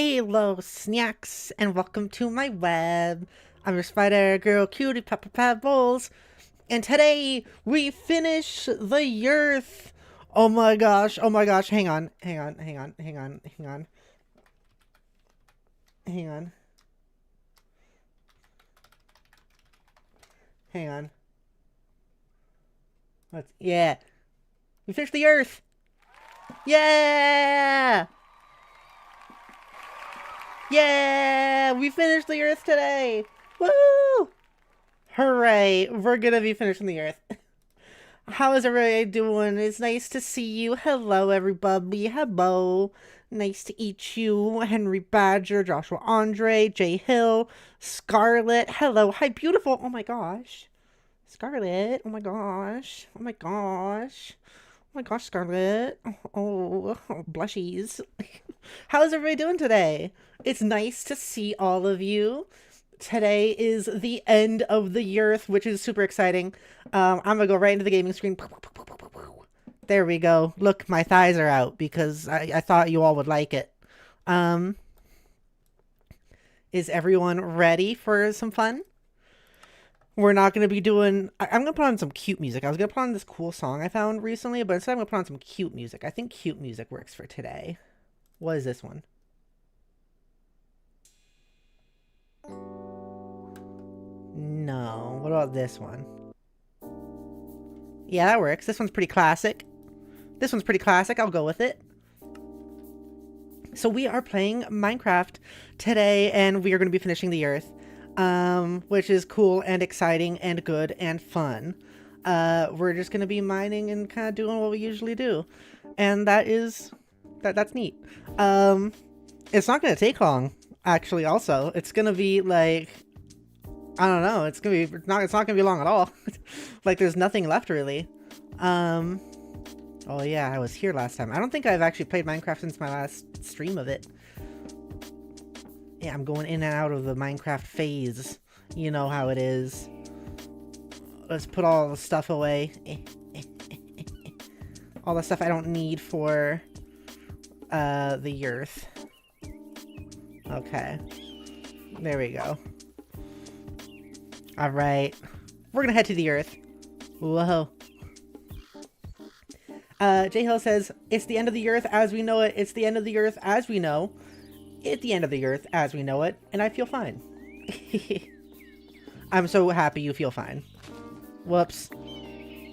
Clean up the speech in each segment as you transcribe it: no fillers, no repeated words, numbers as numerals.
Hello, snacks, and welcome to my web. I'm your spider girl cutie pebbles, and today we finish the YEARTH. Oh my gosh, hang on, hang on, hang on, hang on, hang on, hang on, hang on. Yeah, we finished the YEARTH. Yeah! Yeah! We finished the YEARTH today! Woo! Hooray! We're gonna be finishing the YEARTH. How is everybody doing? It's nice to see you. Hello, everybody. Hello. Nice to eat you. Henry Badger, Joshua Andre, Jay Hill, Scarlett. Hello. Hi, beautiful. Oh my gosh. Scarlett. Oh my gosh. Oh my gosh. Oh my gosh, Scarlett. Oh, blushies. How's everybody doing today? It's nice to see all of you. Today is the end of the YEARTH, which is super exciting. I'm gonna go right into the gaming screen. There we go. Look, my thighs are out because I thought you all would like it. Is everyone ready for some fun? We're not going to be doing... I'm going to put on some cute music. I was going to put on this cool song I found recently, but instead I'm going to put on some cute music. I think cute music works for today. What is this one? No. What about this one? Yeah, that works. This one's pretty classic. This one's pretty classic. I'll go with it. So we are playing Minecraft today, and we are going to be finishing the YEARTH. Which is cool and exciting and good and fun. We're just gonna be mining and kind of doing what we usually do, and that's neat. It's not gonna take long, actually. Also, it's gonna be like, I don't know. It's not gonna be long at all. Like, there's nothing left really. Oh yeah, I was here last time. I don't think I've actually played Minecraft since my last stream of it. Yeah, I'm going in and out of the Minecraft phase. You know how it is. Let's put all the stuff away. All the stuff I don't need for the YEARTH. Okay. There we go. Alright. We're gonna head to the YEARTH. Whoa. J Hill says, it's the end of the YEARTH as we know it. It's the end of the YEARTH as we know. At the end of the YEARTH as we know it, and I feel fine. I'm so happy you feel fine. Whoops.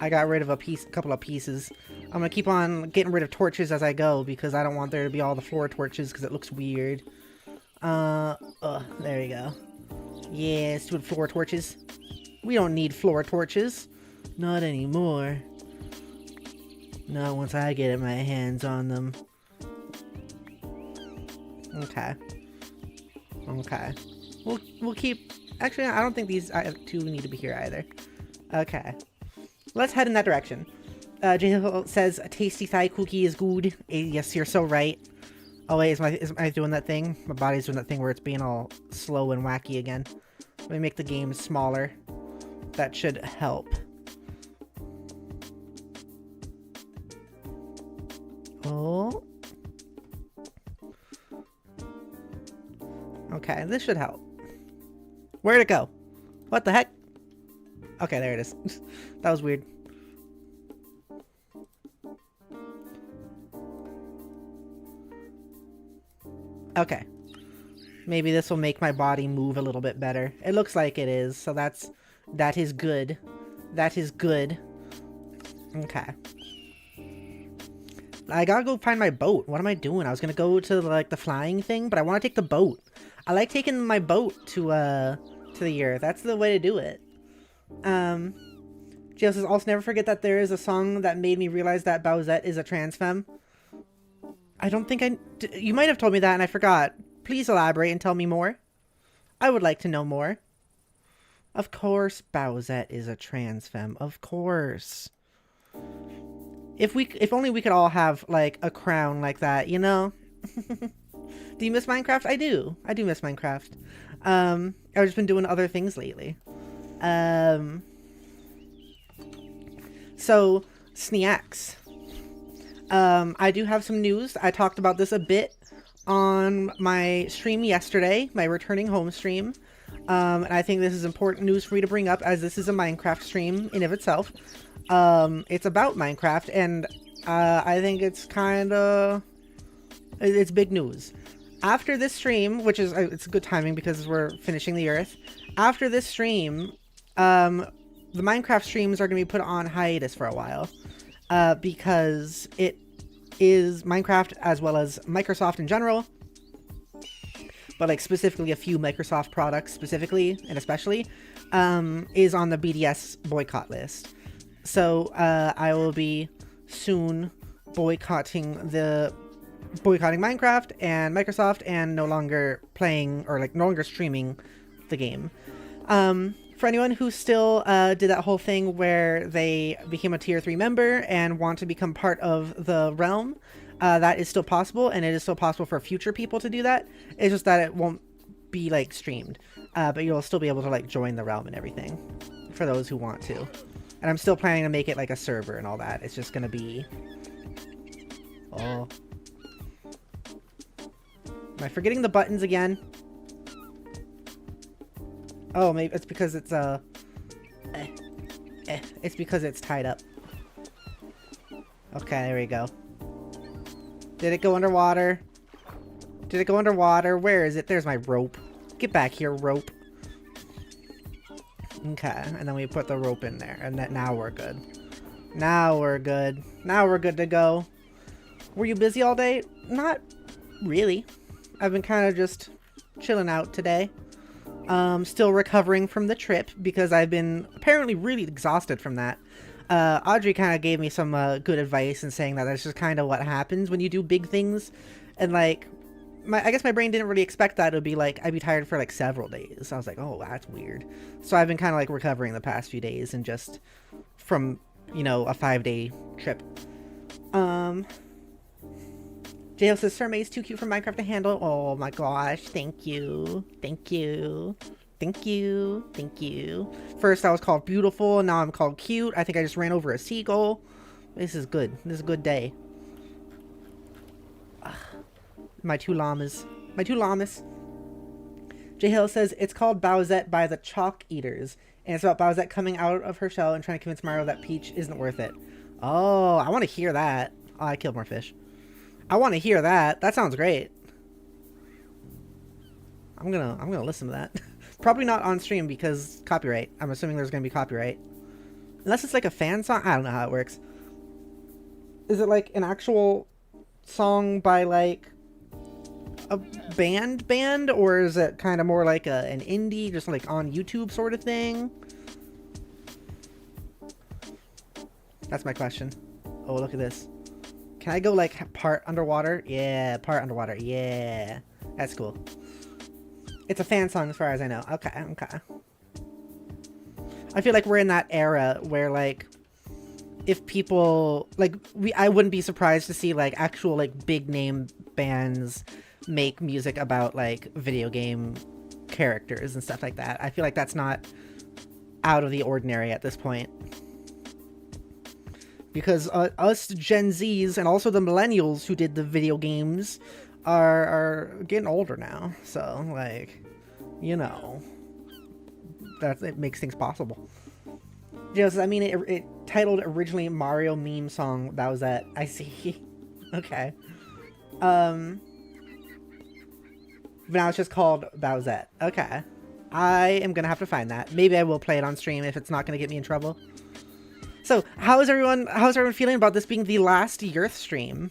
I got rid of a couple of pieces. I'm gonna keep on getting rid of torches as I go because I don't want there to be all the floor torches because it looks weird. There we go. Yeah, let's do floor torches. We don't need floor torches. Not anymore. Not once I get my hands on them. Okay. Okay. We'll keep... Actually, I don't think these two need to be here either. Okay. Let's head in that direction. J says, a tasty thigh cookie is good. Yes, you're so right. Oh wait, is I doing that thing? My body's doing that thing where it's being all slow and wacky again. Let me make the game smaller. That should help. Oh... Okay, this should help. Where'd it go? What the heck? Okay, there it is. That was weird. Okay. Maybe this will make my body move a little bit better. It looks like it is, so that is good. That is good. Okay. I gotta go find my boat. What am I doing? I was gonna go to, like, the flying thing, but I want to take the boat. I like taking my boat to the YEARTH. That's the way to do it. Jill says, also never forget that there is a song that made me realize that Bowsette is a trans femme. I don't think you might have told me that and I forgot. Please elaborate and tell me more. I would like to know more. Of course Bowsette is a trans femme. Of course. If only we could all have, like, a crown like that, you know? Do you miss Minecraft? I do. I do miss Minecraft. I've just been doing other things lately. So, snacks. I do have some news. I talked about this a bit on my stream yesterday, my returning home stream. And I think this is important news for me to bring up, as this is a Minecraft stream in of itself. It's about Minecraft, and I think it's it's big news. After this stream, which is it's good timing because we're finishing the Earth. After this stream, the Minecraft streams are going to be put on hiatus for a while, because it is Minecraft as well as Microsoft in general, but like specifically a few Microsoft products specifically and especially is on the BDS boycott list. So I will be soon boycotting Minecraft and Microsoft, and no longer playing or like no longer streaming the game. For anyone who still did that whole thing where they became a tier 3 member and want to become part of the realm, that is still possible, and it is still possible for future people to do that. It's just that it won't be like streamed, but you'll still be able to like join the realm and everything for those who want to. And I'm still planning to make it like a server and all that. It's just gonna be... Oh. Am I forgetting the buttons again? Oh, maybe it's because it's it's because it's tied up. Okay, there we go. Did it go underwater? Did it go underwater? Where is it? There's my rope. Get back here, rope. Okay, and then we put the rope in there, and now we're good. Now we're good. Now we're good to go. Were you busy all day? Not really. I've been kind of just chilling out today. Still recovering from the trip because I've been apparently really exhausted from that. Audrey kind of gave me some good advice in saying that that's just kind of what happens when you do big things. And like, I guess my brain didn't really expect that it would be like, I'd be tired for like several days. I was like, oh, that's weird. So I've been kind of like recovering the past few days and just from, you know, a 5-day trip. JL says, Sir May's too cute for Minecraft to handle. Oh my gosh, thank you. Thank you. Thank you. Thank you. First I was called beautiful, and now I'm called cute. I think I just ran over a seagull. This is good. This is a good day. Ugh. My two llamas. My two llamas. J Hill says, it's called Bowsette by the Chalk Eaters. And it's about Bowsette coming out of her shell and trying to convince Mario that Peach isn't worth it. Oh, I want to hear that. Oh, I killed more fish. I want to hear that. That sounds great. I'm gonna listen to that. Probably not on stream because copyright. I'm assuming there's gonna be copyright. Unless it's like a fan song. I don't know how it works. Is it like an actual song by like a band, or is it kind of more like an indie, just like on YouTube sort of thing? That's my question. Oh, look at this. Can I go like part underwater? Yeah, part underwater. Yeah, that's cool. It's a fan song as far as I know. Okay, okay. I feel like we're in that era where like, if people like I wouldn't be surprised to see like actual like big name bands make music about like video game characters and stuff like that. I feel like that's not out of the ordinary at this point. Because us Gen Zs and also the millennials who did the video games are getting older now. So, like, you know, it makes things possible. Just, I mean, it titled originally Mario meme song. That was that. I see. Okay. But now it's just called Bowsette. Okay. I am going to have to find that. Maybe I will play it on stream if it's not going to get me in trouble. So, how's everyone feeling about this being the last YEARTH stream?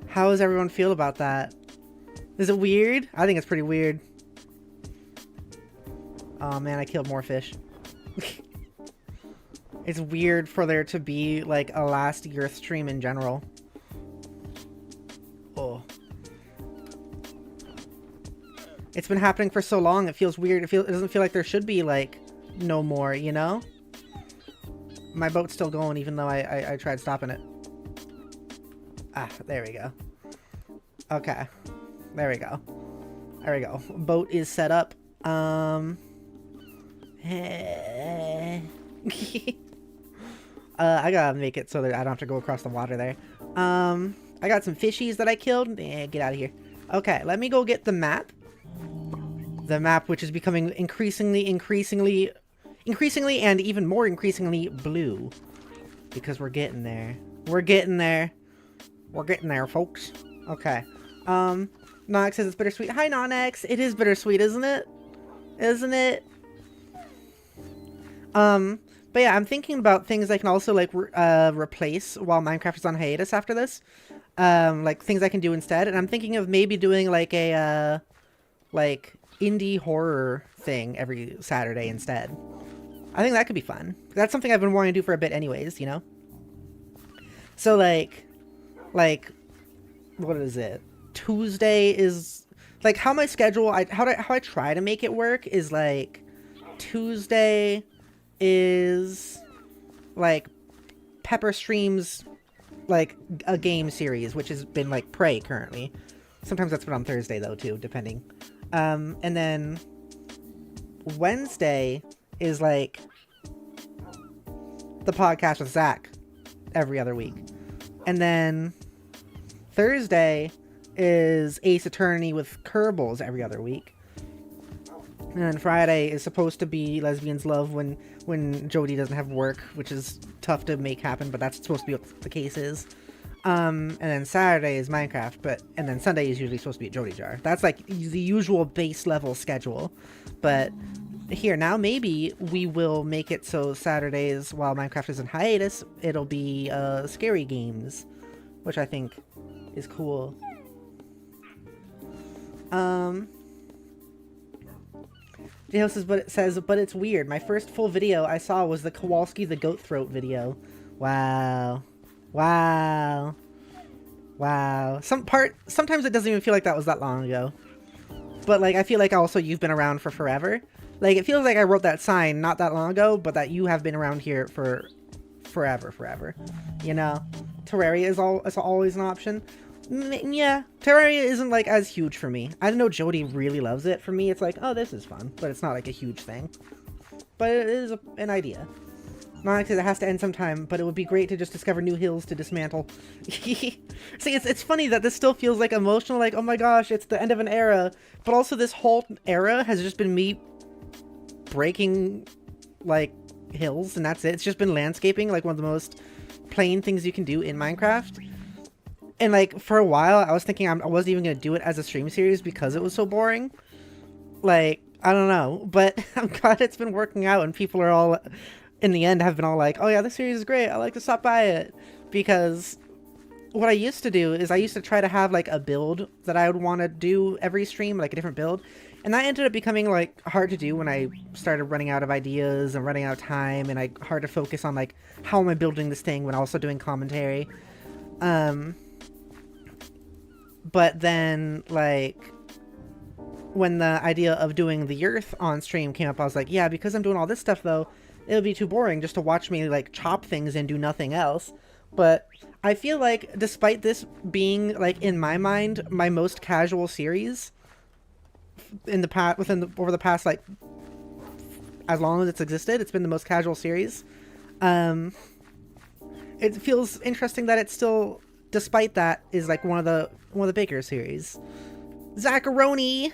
How does everyone feel about that? Is it weird? I think it's pretty weird. Oh man, I killed more fish. It's weird for there to be like a last YEARTH stream in general. Oh. It's been happening for so long, it feels weird. It doesn't feel like there should be like no more, you know? My boat's still going even though I tried stopping it. Ah, there we go. Okay. There we go. There we go. Boat is set up. I gotta make it so that I don't have to go across the water there. I got some fishies that I killed. Get out of here. Okay, let me go get the map. The map, which is becoming increasingly, and even more increasingly blue. Because we're getting there. We're getting there. We're getting there, folks. Okay. Nonex says it's bittersweet. Hi, Nonex. It is bittersweet, isn't it? Isn't it? But yeah, I'm thinking about things I can also, like, replace while Minecraft is on hiatus after this. Like, things I can do instead. And I'm thinking of maybe doing, like, a, like, indie horror thing every Saturday instead. I think that could be fun. That's something I've been wanting to do for a bit anyways, you know? So, like, what is it? Tuesday is, like, how my schedule, how I try to make it work is, like, Tuesday is, like, Pepper streams, like, a game series, which has been, like, Prey currently. Sometimes that's been on Thursday, though, too, depending. And then Wednesday is, like, the podcast with Zach every other week. And then Thursday is Ace Attorney with Kerbals every other week. And then Friday is supposed to be Lesbians Love when Jody doesn't have work, which is tough to make happen, but that's supposed to be what the case is. And then Saturday is Minecraft, and then Sunday is usually supposed to be a Jody Jar. That's like the usual base level schedule. But here, now maybe we will make it so Saturdays, while Minecraft is in hiatus, it'll be scary games, which I think is cool. J-Ho says, but it's weird. My first full video I saw was the Kowalski the Goat Throat video. Wow. Wow. Wow. Sometimes it doesn't even feel like that was that long ago. But, like, I feel like also you've been around for forever. Like, it feels like I wrote that sign not that long ago, but that you have been around here for forever. You know? Terraria is always an option. Yeah, Terraria isn't, like, as huge for me. I know Jody really loves it. For me, it's like, oh, this is fun. But it's not, like, a huge thing. But it is an idea. Nonex says it has to end sometime, but it would be great to just discover new hills to dismantle. See, it's funny that this still feels, like, emotional, like, oh my gosh, it's the end of an era. But also this whole era has just been me breaking, like, hills, and that's it. It's just been landscaping, like, one of the most plain things you can do in Minecraft. And, like, for a while, I was thinking I wasn't even going to do it as a stream series because it was so boring. Like, I don't know. But I'm glad it's been working out and people are all, in the end, have been all like, oh yeah, this series is great. I like to stop by it. Because what I used to do is I used to try to have, like, a build that I would want to do every stream, like a different build. And that ended up becoming, like, hard to do when I started running out of ideas and running out of time. And hard to focus on, like, how am I building this thing when also doing commentary. But then, like, when the idea of doing the YEARTH on stream came up, I was like, yeah, because I'm doing all this stuff, though, it'll be too boring just to watch me, like, chop things and do nothing else. But I feel like, despite this being, like, in my mind, my most casual series, in the past, over the past, like, as long as it's existed, it's been the most casual series. It feels interesting that it's still, despite that, is, like, one of the bigger series. Zacharoni!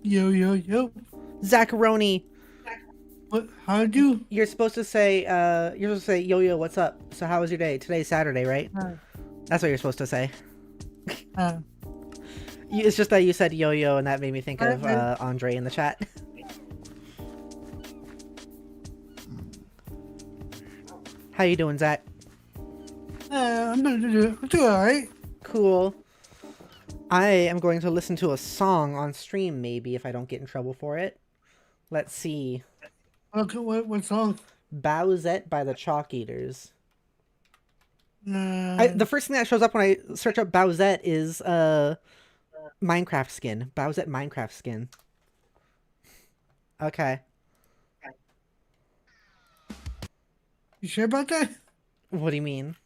Yo. Zacharoni! What? How'd you? You're supposed to say, yo, what's up? So how was your day? Today's Saturday, right? That's what you're supposed to say. It's just that you said yo, and that made me think of Andre in the chat. How you doing, Zach? I'm doing alright. Cool. I am going to listen to a song on stream, maybe, if I don't get in trouble for it. Let's see. Okay, what song? Bowsette by the Chalk Eaters. The first thing that shows up when I search up Bowsette is Minecraft skin. Bowsette Minecraft skin. Okay. You sure about that? What do you mean?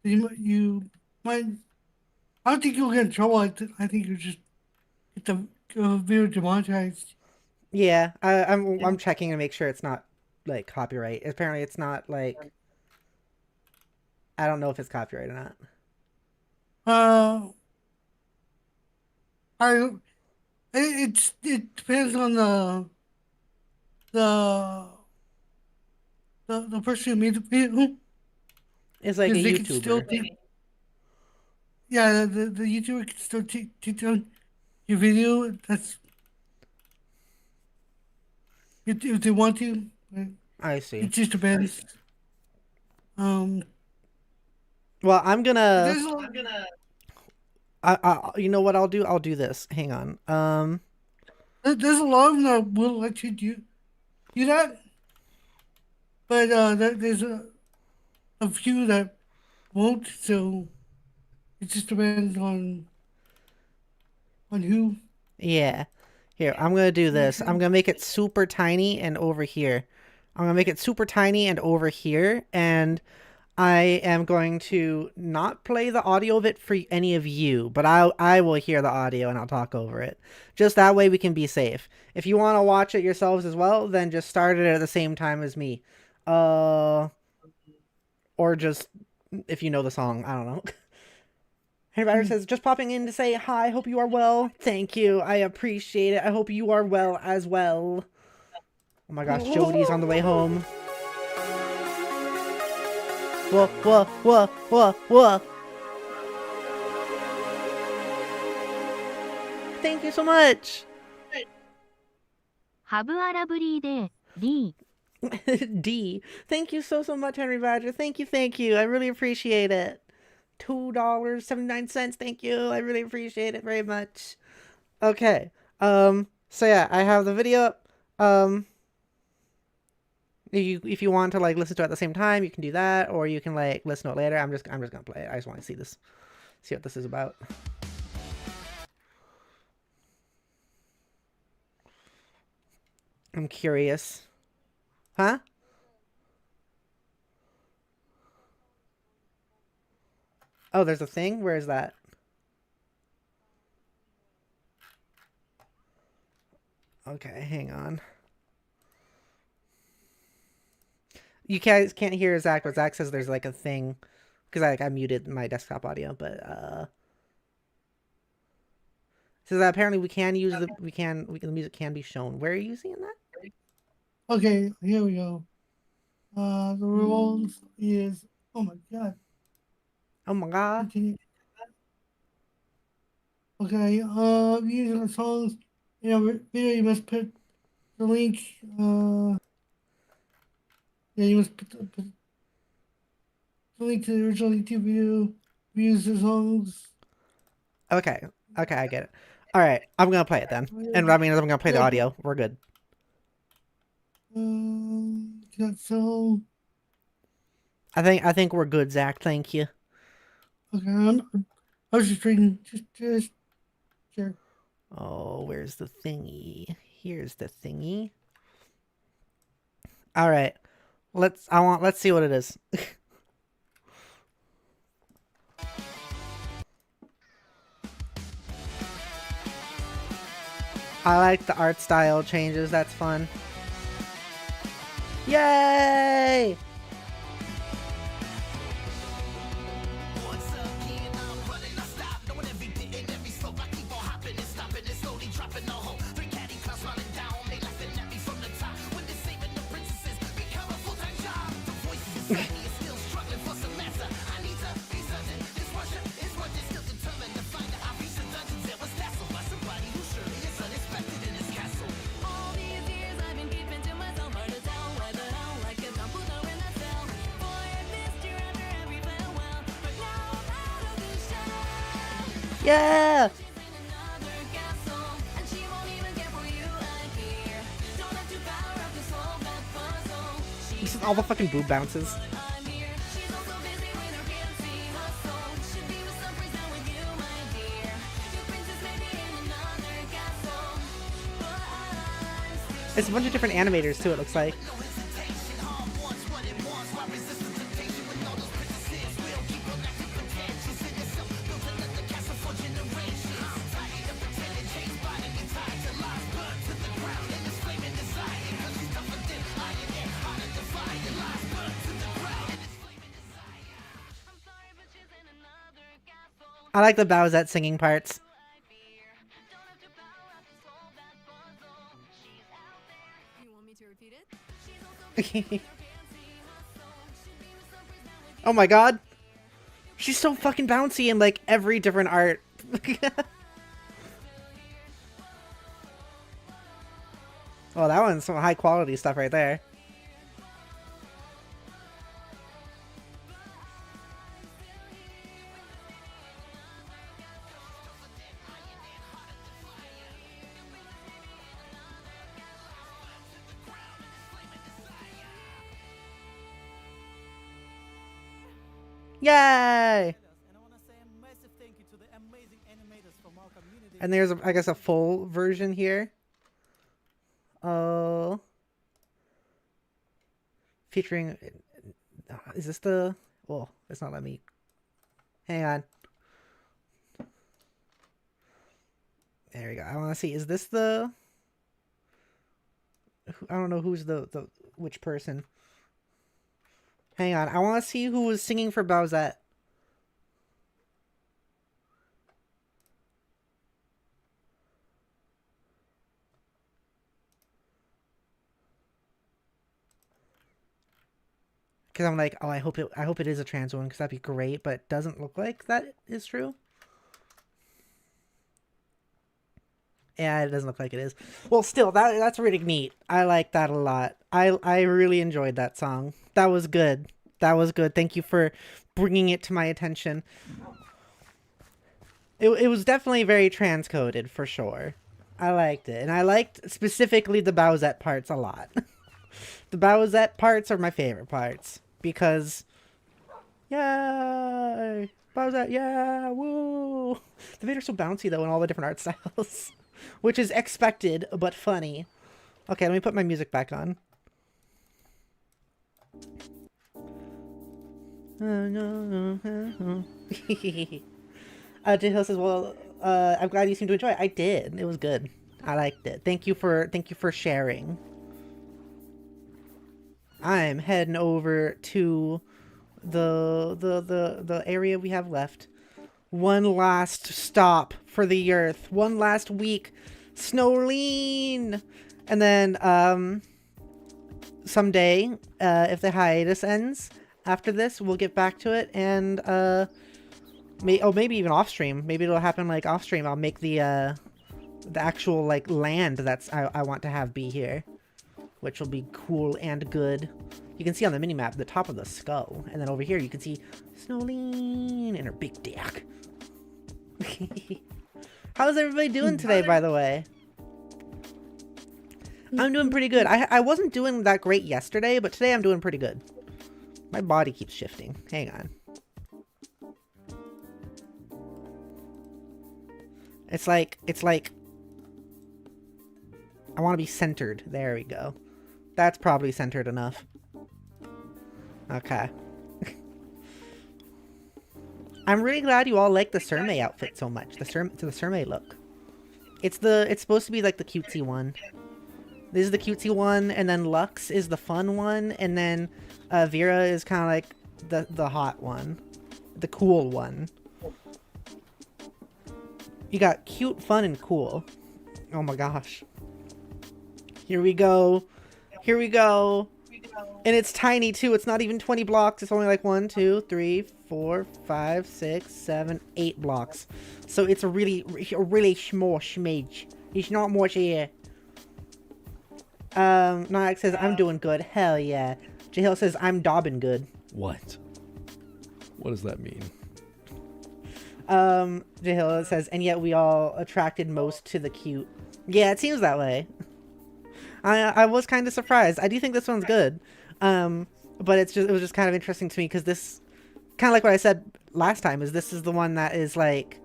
You might. I don't think you'll get in trouble. I think you just get the video demonetized. Yeah, I'm checking to make sure it's not like copyright. Apparently, it's not like I don't know if it's copyright or not. Uh, I it depends on the the person who made the video It's like a because they can still YouTuber. take yeah the YouTuber can still take down your video. That's if they want to. But I see. it just depends. Um, Well, I'm gonna. there's a lot, You know what I'll do? I'll do this. Hang on. there's a lot of them that will let you do that, but there's a few that won't. So it just depends on who. Yeah. Here, I'm gonna do Makes this. I'm sense. gonna make it super tiny and over here. I'm gonna make it super tiny and over here, and I am going to not play the audio of it for any of you, but I will hear the audio and I'll talk over it. Just that way we can be safe. If you want to watch it yourselves as well, then just start it at the same time as me. Or just if you know the song, I don't know. Henry Ryder says, just popping in to say hi, hope you are well. Thank you, I appreciate it. I hope you are well as well. Oh my gosh, Jody's on the way home. Whoa, whoa, whoa, whoa, whoa. Thank you so much. ハブアラブリーデー D D. Thank you so much, Henry Badger. Thank you. I really appreciate it. $2.79. Thank you. I really appreciate it very much. Okay. So yeah, I have the video up. If you want to like listen to it at the same time, you can do that, or you can like listen to it later. I'm just gonna play it. I just want to see what this is about. I'm curious. Huh? Oh, there's a thing? Where is that? Okay, hang on. You guys can't hear Zach, but Zach says there's like a thing. Because I muted my desktop audio, but says that apparently we can use the music can be shown. Where are you seeing that? Okay, here we go. The rules is oh my god. Oh my god. Continue. Okay, using the songs in a video, you must put the link. Yeah, you must put the link to the original YouTube video. Use the songs. Okay, I get it. All right, I'm gonna play it then, and that means I'm gonna play the audio. We're good. That song. I think we're good, Zach. Thank you. Okay, I was just reading. Just sure. Oh, where's the thingy? Here's the thingy. All right, let's see what it is. I like the art style changes. That's fun. Yay! Yeah! This is all the fucking boob bounces. It's a bunch of different animators too, it looks like. I like the Bowsette singing parts. Oh my god. She's so fucking bouncy in like every different art. Oh, that one's some high quality stuff right there. Yay! And there's, I guess, a full version here. Oh. Featuring... Is this the... Well, it's not letting me... Hang on. There we go. I want to see. Is this the... I don't know who's the which person. Hang on. I want to see who was singing for Bowsette. Because I'm like, oh, I hope it is a trans one, because that'd be great, but it doesn't look like that is true. Yeah, it doesn't look like it is. Well, still, that's really neat. I like that a lot. I really enjoyed that song. That was good. That was good. Thank you for bringing it to my attention. It was definitely very transcoded, for sure. I liked it. And I liked specifically the Bowsette parts a lot. The Bowsette parts are my favorite parts. Because... Yay! Bowsette, yeah! Woo! The videos are so bouncy, though, in all the different art styles. Which is expected, but funny. Okay, let me put my music back on. Jill says, well, I'm glad you seem to enjoy it. I did. It was good. I liked it. Thank you for sharing. I'm heading over to the area we have left. One last stop for the YEARTH. One last week. Snowleen! And then, someday, if the hiatus ends, after this, we'll get back to it, and, maybe even off-stream. Maybe it'll happen, like, off-stream. I'll make the actual, like, land I want to have be here. Which will be cool and good. You can see on the minimap the top of the skull. And then over here you can see Snowleen and her big dick. How's everybody doing today, by the way? I'm doing pretty good. I wasn't doing that great yesterday, but today I'm doing pretty good. My body keeps shifting. Hang on. It's like... I want to be centered. There we go. That's probably centered enough. Okay. I'm really glad you all like the Surmay outfit so much. The Surmay look. It's supposed to be like the cutesy one. This is the cutesy one, and then Lux is the fun one, and then Vera is kind of like the hot one. The cool one. You got cute, fun, and cool. Oh my gosh. Here we go. Here we go. And it's tiny too. It's not even 20 blocks. It's only like 1, 2, 3, 4, 5, 6, 7, 8 blocks. So it's a really small schmage. It's not much here. Nox says, I'm doing good. Hell yeah. Jahil says, I'm daubing good. What? What does that mean? Jahil says, and yet we all attracted most to the cute. Yeah, it seems that way. I was kind of surprised. I do think this one's good. But it was just kind of interesting to me because this, kind of like what I said last time, is this is the one that is like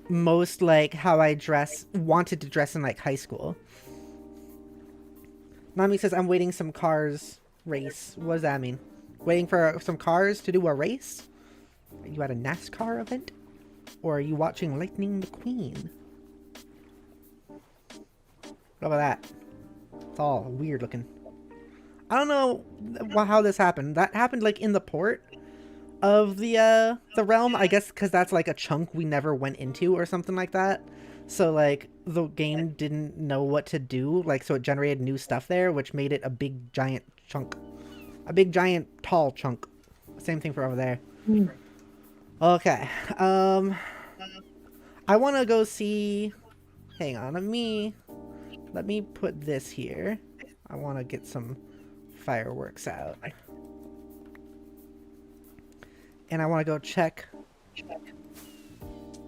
most like how I wanted to dress in like high school. Nami says, I'm waiting some cars race. What does that mean? Waiting for some cars to do a race? Are you at a NASCAR event? Or are you watching Lightning McQueen? What about that? It's all weird looking. I don't know how this happened. That happened like in the port. of the realm, I guess, because that's like a chunk we never went into or something like that. So like the game didn't know what to do, like, so it generated new stuff there, which made it a big giant chunk, a big giant tall chunk. Same thing for over there. Okay, I want to go see. Hang on, let me put this here. I want to get some fireworks out. And I want to go check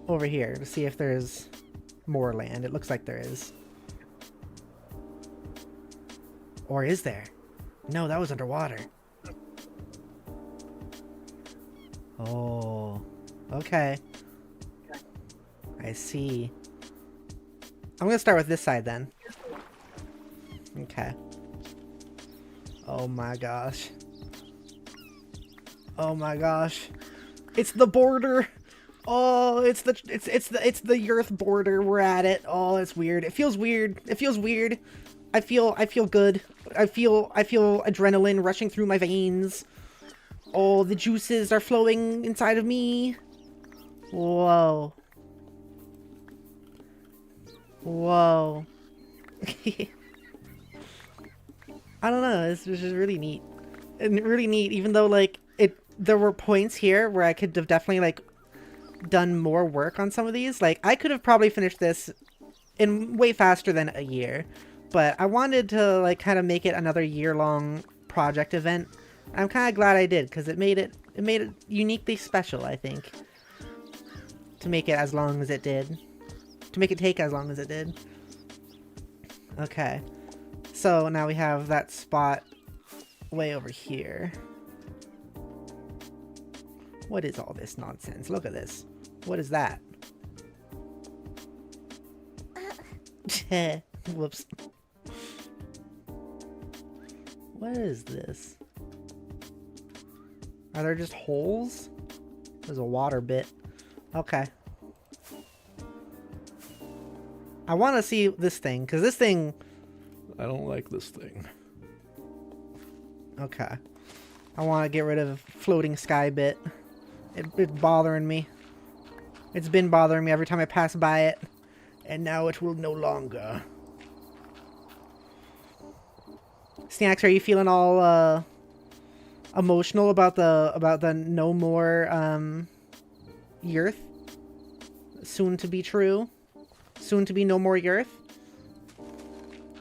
over here to see if there's more land. It looks like there is. Or is there? No, that was underwater. Oh, okay. I see. I'm gonna start with this side then. Okay. Oh my gosh. Oh my gosh. It's the border. Oh, it's the YEARTH border. We're at it. Oh, it's weird. It feels weird. It feels weird. I feel good. I feel adrenaline rushing through my veins. Oh, the juices are flowing inside of me. Whoa. Whoa. I don't know, it's just really neat. And really neat, even though, like, there were points here where I could have definitely, like, done more work on some of these. Like, I could have probably finished this in way faster than a year. But I wanted to, like, kind of make it another year-long project event. I'm kind of glad I did, because it made it uniquely special, I think. To make it as long as it did. To make it take as long as it did. Okay. So now we have that spot way over here. What is all this nonsense? Look at this. What is that? Whoops. What is this? Are there just holes? There's a water bit. Okay. I want to see this thing, because this thing... I don't like this thing. Okay. I want to get rid of floating sky bit. It's bothering me. It's been bothering me every time I pass by it. And now it will no longer. Snacks, are you feeling all emotional about the no more YEARTH? Soon to be true. Soon to be no more YEARTH.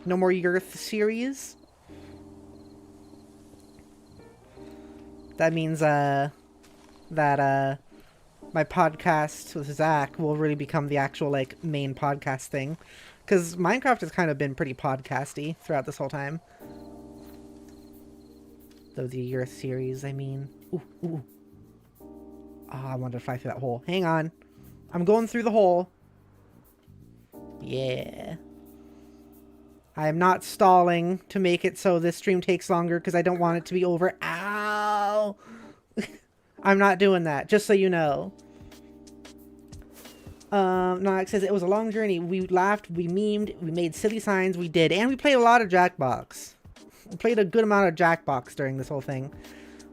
No more YEARTH series. That means that my podcast with Zach will really become the actual, like, main podcast thing. Because Minecraft has kind of been pretty podcasty throughout this whole time. The YEARTH series, I mean. Ooh, ooh. Oh, I wanted to fly through that hole. Hang on. I'm going through the hole. Yeah. I am not stalling to make it so this stream takes longer because I don't want it to be over. Ow! I'm not doing that, just so you know. Nox says, it was a long journey. We laughed, we memed, we made silly signs, we did. And we played a lot of Jackbox. We played a good amount of Jackbox during this whole thing.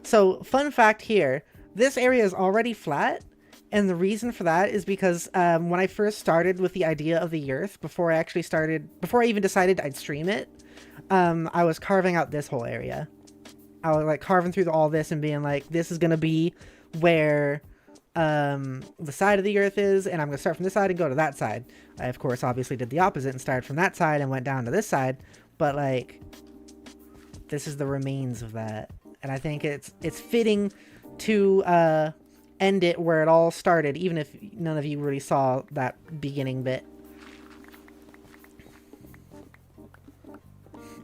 So, fun fact here. This area is already flat. And the reason for that is because when I first started with the idea of the YEARTH, before I even decided I'd stream it, I was carving out this whole area. I was like carving through all this and being like, this is going to be where the side of the YEARTH is, and I'm going to start from this side and go to that side. I, of course, obviously did the opposite and started from that side and went down to this side, but like, this is the remains of that. And I think it's fitting to end it where it all started, even if none of you really saw that beginning bit.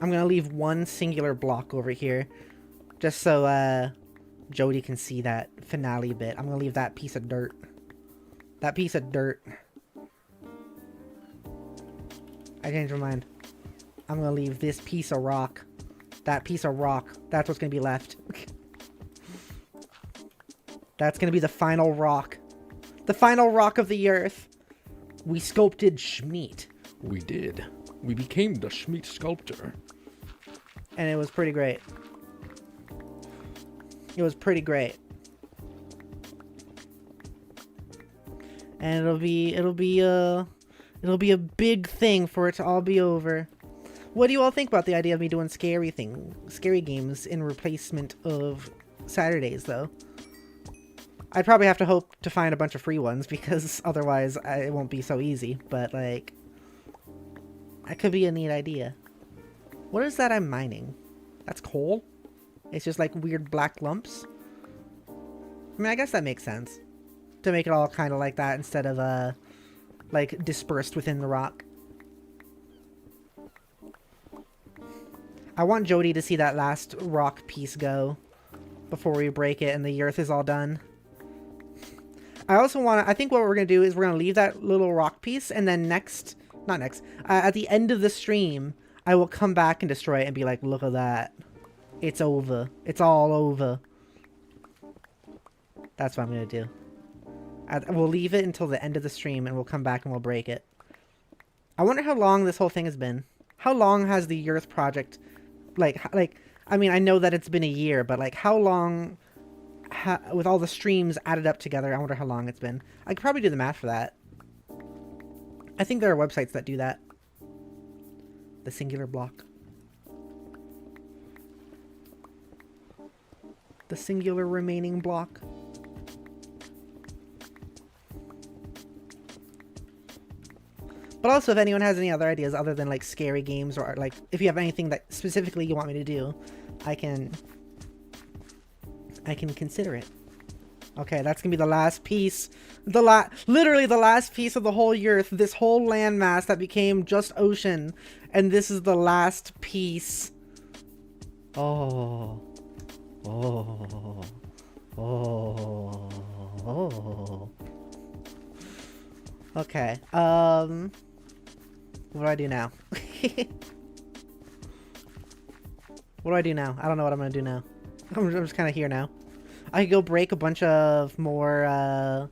I'm gonna leave one singular block over here, just so Jody can see that finale bit. I'm gonna leave that piece of dirt. That piece of dirt. I changed my mind. I'm gonna leave this piece of rock. That piece of rock. That's what's gonna be left. That's gonna be the final rock. The final rock of the YEARTH. We sculpted Schmeat. We did. We became the Schmeat sculptor. And it was pretty great. It was pretty great. and it'll be a big thing for it to all be over. What do you all think about the idea of me doing scary games in replacement of Saturdays, though? I'd probably have to hope to find a bunch of free ones, because otherwise it won't be so easy, but, like, that could be a neat idea. What is that I'm mining? That's coal? It's just, like, weird black lumps? I mean, I guess that makes sense. To make it all kind of like that instead of, like, dispersed within the rock. I want Jody to see that last rock piece go before we break it and the earth is all done. I also want to, I think what we're going to do is we're going to leave that little rock piece, and then at the end of the stream, I will come back and destroy it and be like, look at that. It's over. It's all over. That's what I'm going to do. We'll leave it until the end of the stream, and we'll come back and we'll break it. I wonder how long this whole thing has been. How long has the Earth project, I mean, I know that it's been a year, but, like, how long, with all the streams added up together, I wonder how long it's been. I could probably do the math for that. I think there are websites that do that. The singular block. The singular remaining block. But also, if anyone has any other ideas other than, like, scary games, or, like, if you have anything that specifically you want me to do, I can consider it. Okay, that's gonna be the last piece. Literally the last piece of the whole Earth. This whole landmass that became just ocean. And this is the last piece. Oh. Oh. Oh. Oh. Okay, what do I do now? What do I do now? I don't know what I'm gonna do now. I'm just kind of here now. I could go break a bunch of more,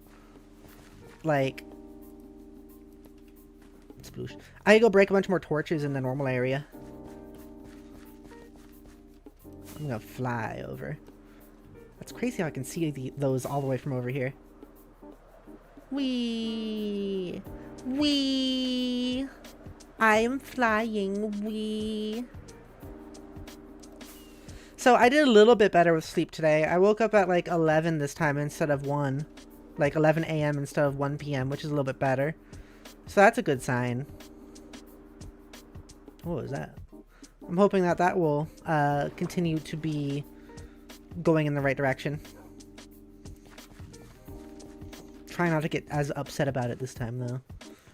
like... Sploosh. I could go break a bunch more torches in the normal area. I'm gonna fly over. That's crazy how I can see those all the way from over here. Wee! Wee! I am flying. Wee! So I did a little bit better with sleep today. I woke up at like 11 this time instead of 1. Like 11 a.m. instead of 1 p.m., which is a little bit better. So that's a good sign. What was that? I'm hoping that that will continue to be going in the right direction. Try not to get as upset about it this time, though.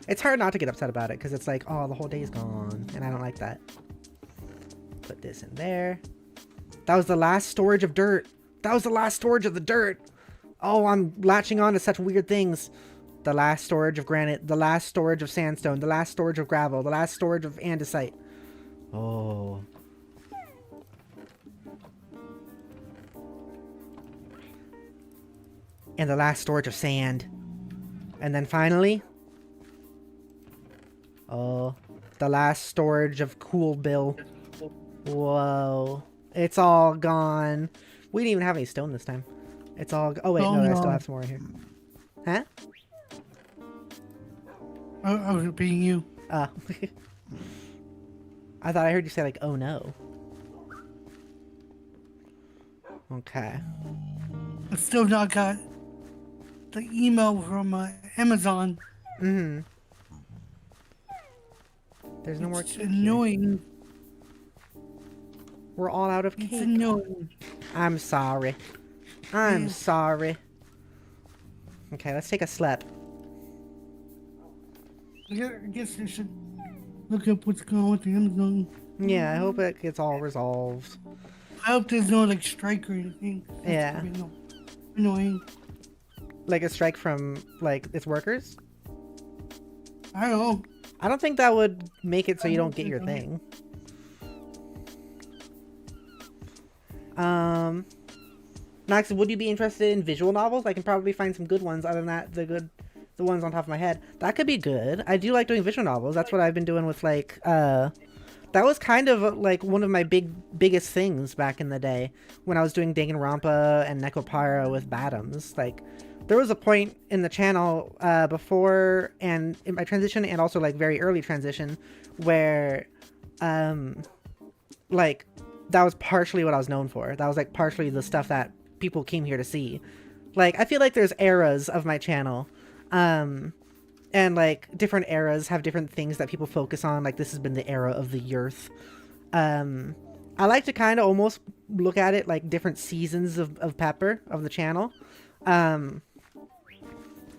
It's hard not to get upset about it, because it's like, oh, the whole day's gone, and I don't like that. Put this in there. That was the last storage of dirt. That was the last storage of the dirt. Oh, I'm latching on to such weird things. The last storage of granite. The last storage of sandstone. The last storage of gravel. The last storage of andesite. Oh. And the last storage of sand. And then finally... oh. The last storage of cool bill. Whoa. It's all gone. We didn't even have any stone this time. It's all... oh, wait, no, I still have some more here. Huh? I was repeating you. Oh. I thought I heard you say, like, oh, no. Okay. I still not got the email from Amazon. Mm-hmm. There's no more It's cake here. annoying. We're all out of It's cake. annoying. I'm sorry. I'm Yeah. sorry. Okay, let's take a slap. I guess I should look up what's going on with the Amazon. Yeah, I hope it gets all resolved. I hope there's no like strike or anything. That's Yeah. gonna be annoying. Like a strike from, like, its workers? I don't know. I don't think that would make it so you don't get your thing. Max, would you be interested in visual novels? I can probably find some good ones other than that, the ones on top of my head. That could be good. I do like doing visual novels. That's what I've been doing with, like, that was kind of, like, one of my biggest things back in the day when I was doing Danganronpa and Necopara with Bottoms. Like, there was a point in the channel before and in my transition and also like very early transition where like that was partially what I was known for. That was like partially the stuff that people came here to see. Like I feel like there's eras of my channel. And like different eras have different things that people focus on. Like this has been the era of the YEARTH. I like to kind of almost look at it like different seasons of Pepper of the channel.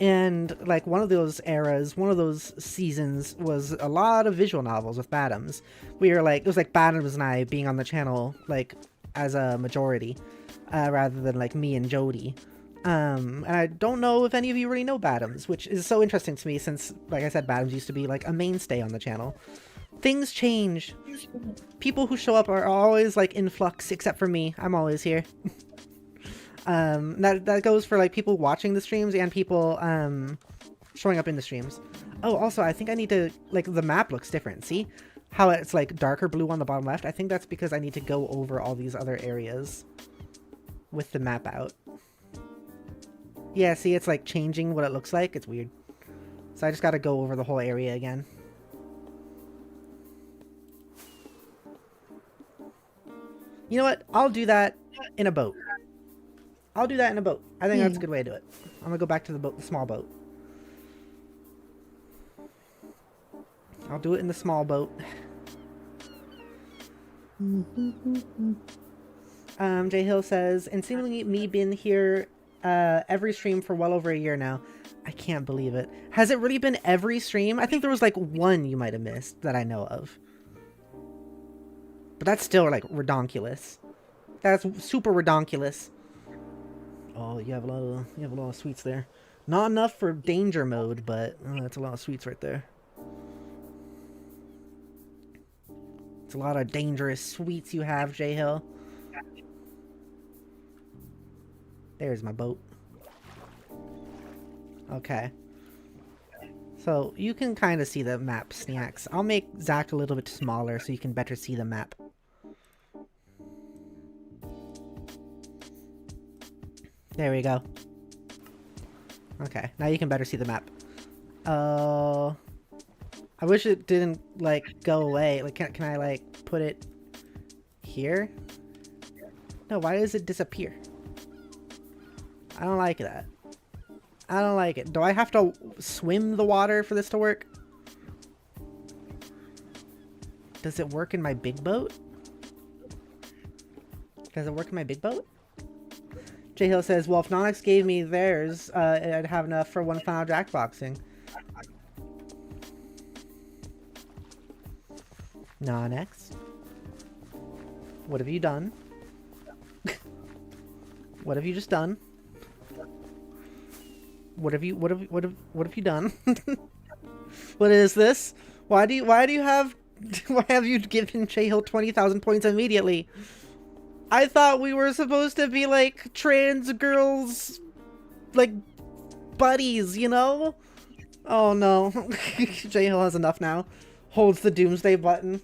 And like one of those eras, one of those seasons was a lot of visual novels with Badams. We were like, it was like Badams and I being on the channel like as a majority, rather than like me and Jody. And I don't know if any of you really know Badams, which is so interesting to me since, like I said, Badams used to be like a mainstay on the channel. Things change. People who show up are always like in flux, except for me. I'm always here. That goes for like people watching the streams and people showing up in the streams. Oh, also I think I need to, like, the map looks different. See how it's like darker blue on the bottom left? I think that's because I need to go over all these other areas with the map out. Yeah, see, it's like changing what it looks like. It's weird. So I just gotta go over the whole area again. You know what? I'll do that in a boat. I'll do that in a boat. I think that's a good way to do it. I'm gonna go back to the boat, the small boat. I'll do it in the small boat. Jay Hill says, and seemingly me been here every stream for well over a year now. I can't believe it. Has it really been every stream? I think there was like one you might have missed that I know of. But that's still like redonkulous. That's super redonkulous. Oh, you have a lot of sweets there. Not enough for danger mode, but that's a lot of sweets right there. It's a lot of dangerous sweets you have, Jay Hill. There's my boat. Okay. So you can kind of see the map, Snacks. I'll make Zach a little bit smaller so you can better see the map. There we go. Okay, now you can better see the map. I wish it didn't, like, go away. Like, can I, like, put it here? No, why does it disappear? I don't like that. I don't like it. Do I have to swim the water for this to work? Does it work in my big boat? Does it work in my big boat? Jay Hill says, well, if Nonix gave me theirs, I'd have enough for one final Jackboxing. Nonix? What have you done? What have you just done? What have you done? What is this? Why have you given Jay Hill 20,000 points immediately? I thought we were supposed to be like trans girls, like buddies, you know? Oh no. Jay Hill has enough now. Holds the doomsday button.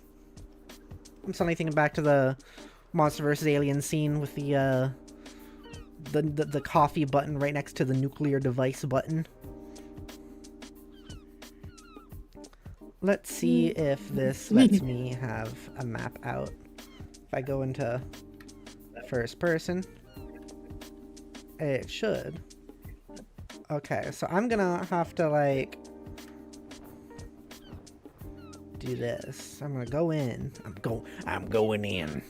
I'm suddenly thinking back to the Monster vs. Alien scene with the coffee button right next to the nuclear device button. Let's see if this lets me have a map out. If I go into first person, it should. Okay, so I'm gonna have to like do this. I'm gonna go in. I'm going in.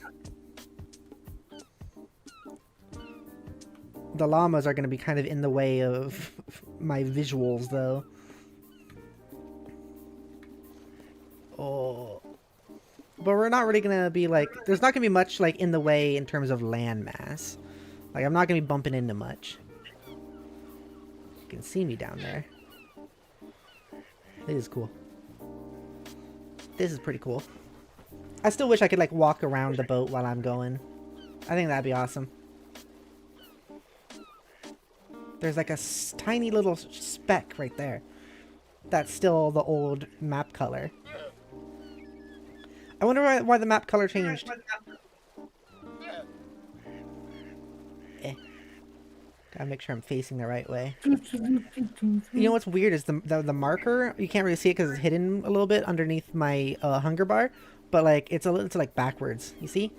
The llamas are gonna be kind of in the way of my visuals, though. Oh. But we're not really gonna be like, there's not gonna be much like in the way in terms of land mass. Like, I'm not gonna be bumping into much. You can see me down there. This is cool. This is pretty cool. I still wish I could like walk around the boat while I'm going. I think that'd be awesome. There's like a tiny little speck right there. That's still the old map color. I wonder why the map color changed. Gotta make sure I'm facing the right way. You know what's weird is the marker, you can't really see it because it's hidden a little bit underneath my hunger bar, but like it's like backwards. You see?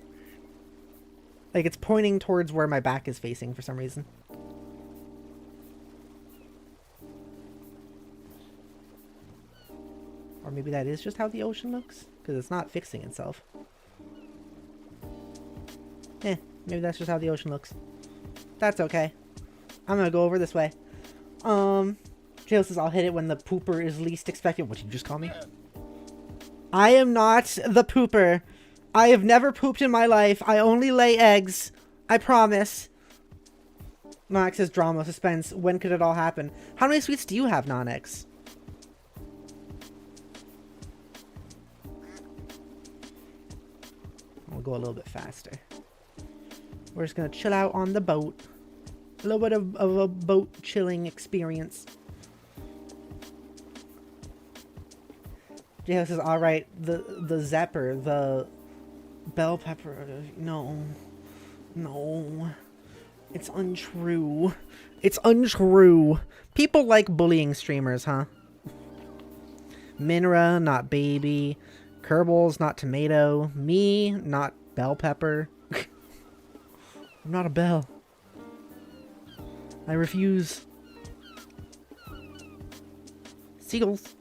Like it's pointing towards where my back is facing for some reason. Or maybe that is just how the ocean looks, because it's not fixing itself. Maybe that's just how the ocean looks. That's okay. I'm gonna go over this way. Jail says I'll hit it when the pooper is least expected. What did you just call me? I am not the pooper. I have never pooped in my life. I only lay eggs. I promise. Nonex says drama, suspense. When could it all happen? How many sweets do you have, Nonex? We'll go a little bit faster. We're just gonna chill out on the boat. A little bit of a boat chilling experience. Yeah, this is alright. The Zepper, the bell pepper. No. No. It's untrue. It's untrue. People like bullying streamers, huh? Minra, not baby. Kerbals, not tomato. Me, not bell pepper. I'm not a bell. I refuse. Seagulls.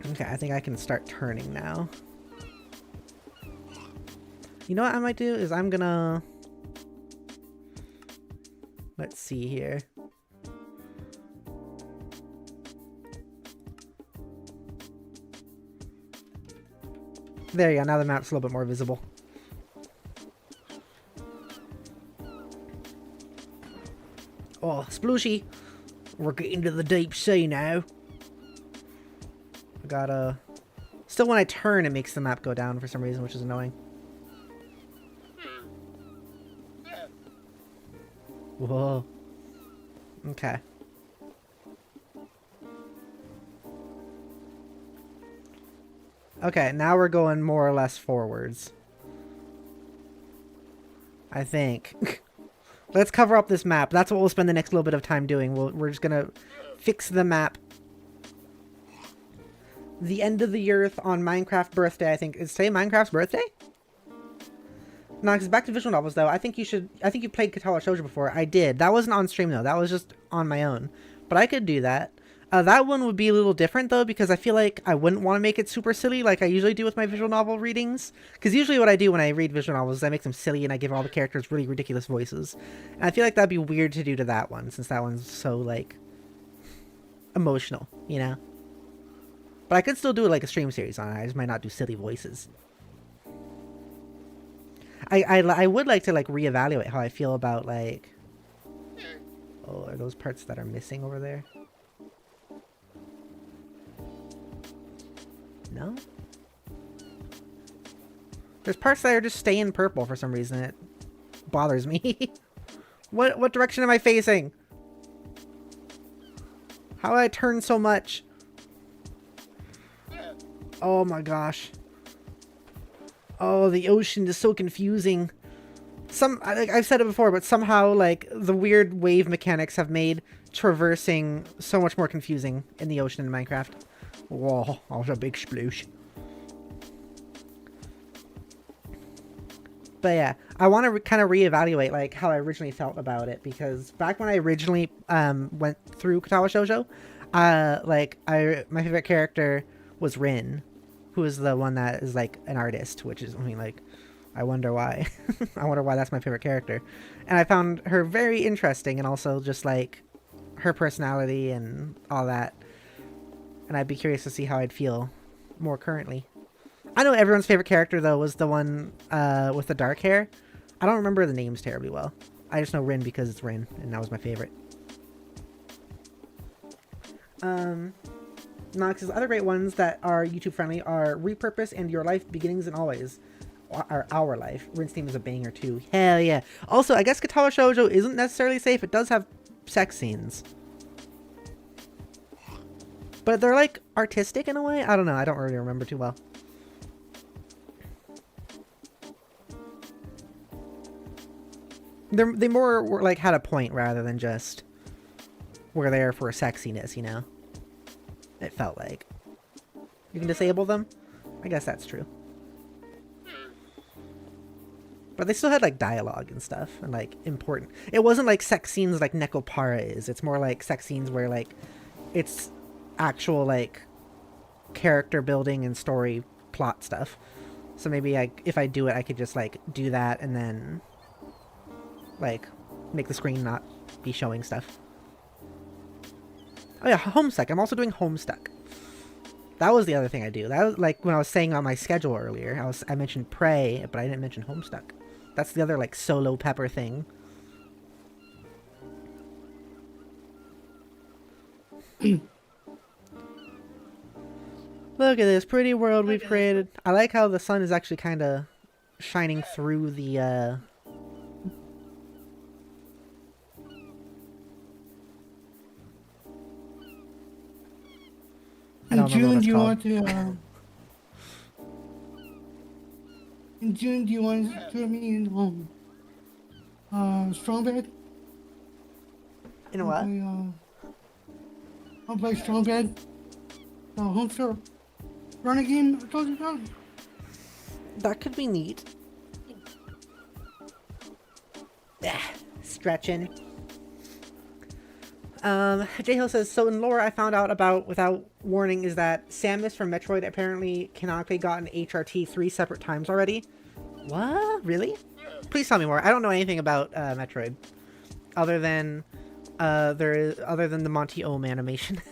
Okay, I think I can start turning now. You know what I might do is I'm gonna... Let's see here. There you go, now the map's a little bit more visible. Oh, splooshy! We're getting to the deep sea now. I gotta... Still, when I turn, it makes the map go down for some reason, which is annoying. Whoa. Okay. Okay, now we're going more or less forwards. I think. Let's cover up this map. That's what we'll spend the next little bit of time doing. We're just gonna fix the map. The end of the earth on Minecraft birthday, I think. Is today Minecraft's birthday? No, because back to visual novels, though. I think you played Katawa Shoujo before. I did. That wasn't on stream, though. That was just on my own. But I could do that. That one would be a little different, though, because I feel like I wouldn't want to make it super silly like I usually do with my visual novel readings. Because usually what I do when I read visual novels is I make them silly and I give all the characters really ridiculous voices. And I feel like that'd be weird to do to that one, since that one's so, like, emotional, you know? But I could still do, like, a stream series on it. I just might not do silly voices. I would like to, like, reevaluate how I feel about, like... Oh, are those parts that are missing over there? No? There's parts that are just staying purple for some reason. It bothers me. What direction am I facing? How did I turn so much? Oh my gosh. Oh, the ocean is so confusing. I've said it before, but somehow, like, the weird wave mechanics have made traversing so much more confusing in the ocean in Minecraft. Whoa, that was a big sploosh. But yeah, I want to kind of reevaluate, like, how I originally felt about it, because back when I originally went through Katawa Shoujo, my favorite character was Rin, who is the one that is, like, an artist, which is, I mean, like, I wonder why. I wonder why that's my favorite character. And I found her very interesting, and also just, like, her personality and all that. And I'd be curious to see how I'd feel more currently. I know everyone's favorite character, though, was the one with the dark hair. I don't remember the names terribly well. I just know Rin because it's Rin, and that was my favorite. Nox's other great ones that are YouTube friendly are Repurpose and Your Life Beginnings and Always. Or Our Life. Rin's theme is a banger too. Hell yeah. Also, I guess Katawa Shoujo isn't necessarily safe. It does have sex scenes. But they're like artistic in a way. I don't know. I don't really remember too well. They more were, like, had a point rather than just were there for sexiness, you know? It felt like. You can disable them? I guess that's true. But they still had, like, dialogue and stuff, and, like, important. It wasn't like sex scenes like Nekopara is. It's more like sex scenes where, like, it's actual, like, character building and story plot stuff. So maybe if I do it, I could just, like, do that and then, like, make the screen not be showing stuff. Oh yeah, Homestuck. I'm also doing Homestuck. That was the other thing I do. That was, like, when I was saying on my schedule earlier, I mentioned Prey, but I didn't mention Homestuck. That's the other, like, solo pepper thing. Look at this pretty world we've created. I like how the sun is actually kind of shining through the, I don't remember what June, it's do you called. want to? In June, do you want to join me in Strong Bed? In what? I'll play Strong Bed. The Homestar running game I told you about. That could be neat. Stretching. J-Hill says, so in lore I found out about without warning is that Samus from Metroid apparently canonically got an HRT 3 separate times already. What? Really? Please tell me more. I don't know anything about Metroid. Other than the Monty Ohm animation.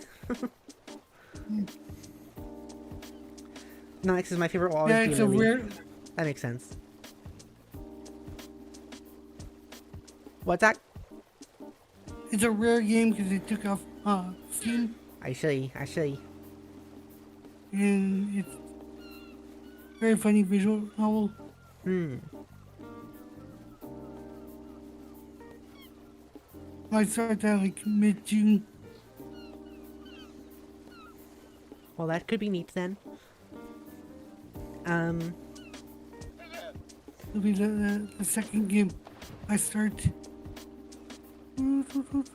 Nix is my favorite wall. Yeah, it's a weird. That makes sense. What's that? It's a rare game because it took off Steam. I see. And it's very funny visual novel. Might start that like mid-June. Well, that could be neat then. It'll be the second game I start.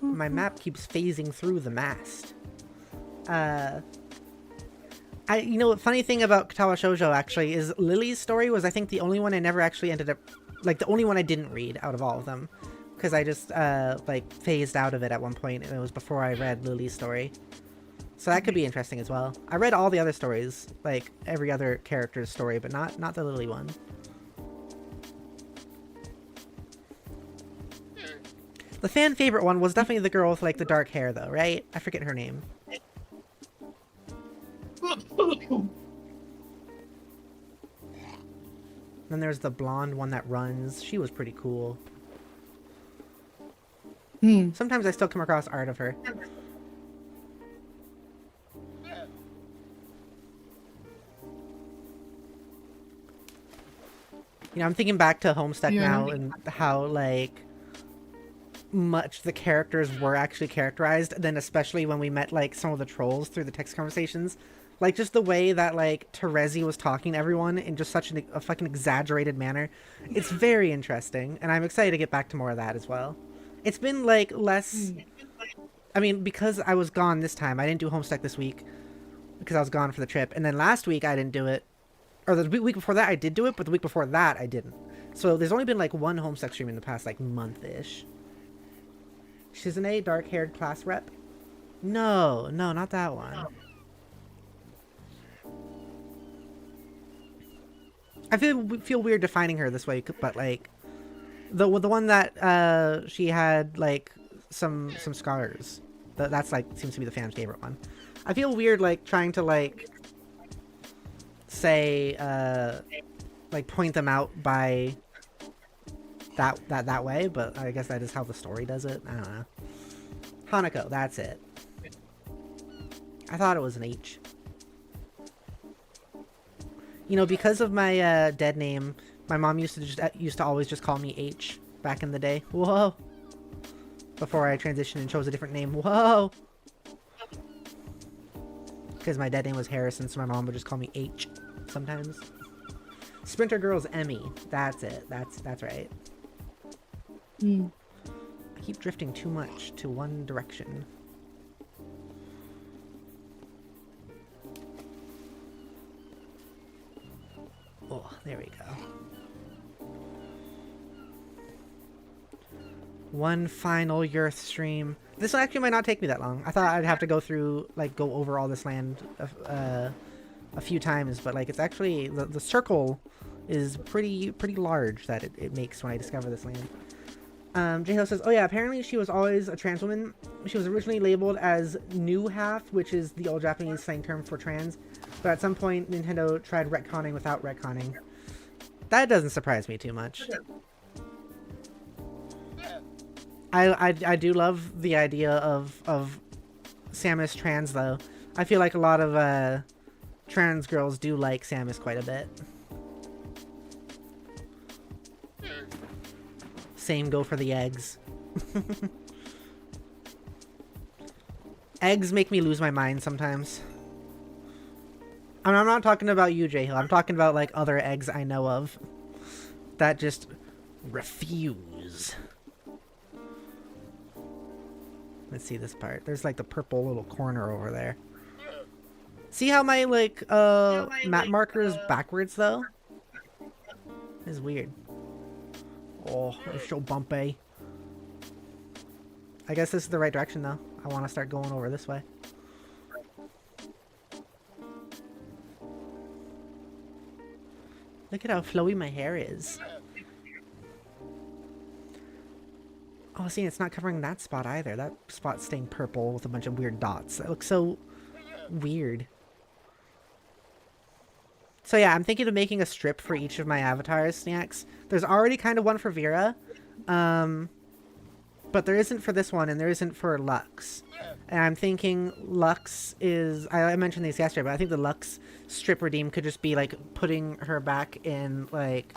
My map keeps phasing through the mast. You know what, funny thing about Katawa Shoujo actually is Lily's story was I think the only one I never actually ended up, like the only one I didn't read out of all of them. Because I just, like, phased out of it at one point, and it was before I read Lily's story. So that could be interesting as well. I read all the other stories, like, every other character's story, but not the Lily one. The fan favorite one was definitely the girl with, like, the dark hair, though, right? I forget her name. Then there's the blonde one that runs. She was pretty cool. Sometimes I still come across art of her. You know, I'm thinking back to Homestuck now and how, like, much the characters were actually characterized. Then especially when we met, like, some of the trolls through the text conversations. Like, just the way that, like, Terezi was talking to everyone in just such a fucking exaggerated manner. It's very interesting, and I'm excited to get back to more of that as well. It's been, like, less... I mean, because I was gone this time, I didn't do Homestuck this week. Because I was gone for the trip. And then last week, I didn't do it. Or the week before that, I did do it, but the week before that, I didn't. So there's only been, like, one Homestuck stream in the past, like, month-ish. Shizune, dark-haired class rep? No, not that one. I feel weird defining her this way, but, like... The one that she had like some scars. That's like seems to be the fan's favorite one. I feel weird like trying to like say like point them out by that way, but I guess that is how the story does it. I don't know. Hanako, that's it. I thought it was an H. You know, because of my dead name. My mom used to always just call me H back in the day. Whoa. Before I transitioned and chose a different name. Whoa. Because my dead name was Harrison, so my mom would just call me H sometimes. Sprinter Girl's Emmy. That's it. That's right. Mm. I keep drifting too much to one direction. Oh, there we go. One final YEARTH stream. This actually might not take me that long. I thought I'd have to go through, like, go over all this land a few times, but, like, it's actually, the circle is pretty large that it makes when I discover this land. J-Hill says, oh yeah, apparently she was always a trans woman. She was originally labeled as new half, which is the old Japanese slang term for trans, but at some point Nintendo tried retconning without retconning. That doesn't surprise me too much. I do love the idea of Samus trans, though. I feel like a lot of trans girls do like Samus quite a bit. Same go for the eggs. Eggs make me lose my mind sometimes. I mean, I'm not talking about you, J-Hill. I'm talking about, like, other eggs I know of that just refuse. Let's see this part. There's, like, the purple little corner over there. See how my, like, map marker is backwards, though? It's weird. Oh, it's so bumpy. I guess this is the right direction, though. I want to start going over this way. Look at how flowy my hair is. Oh, see, it's not covering that spot either. That spot's staying purple with a bunch of weird dots. That looks so weird. So yeah, I'm thinking of making a strip for each of my avatars, Snacks. There's already kind of one for Vera. But there isn't for this one, and there isn't for Lux. And I'm thinking Lux is... I mentioned these yesterday, but I think the Lux strip redeem could just be, like, putting her back in, like,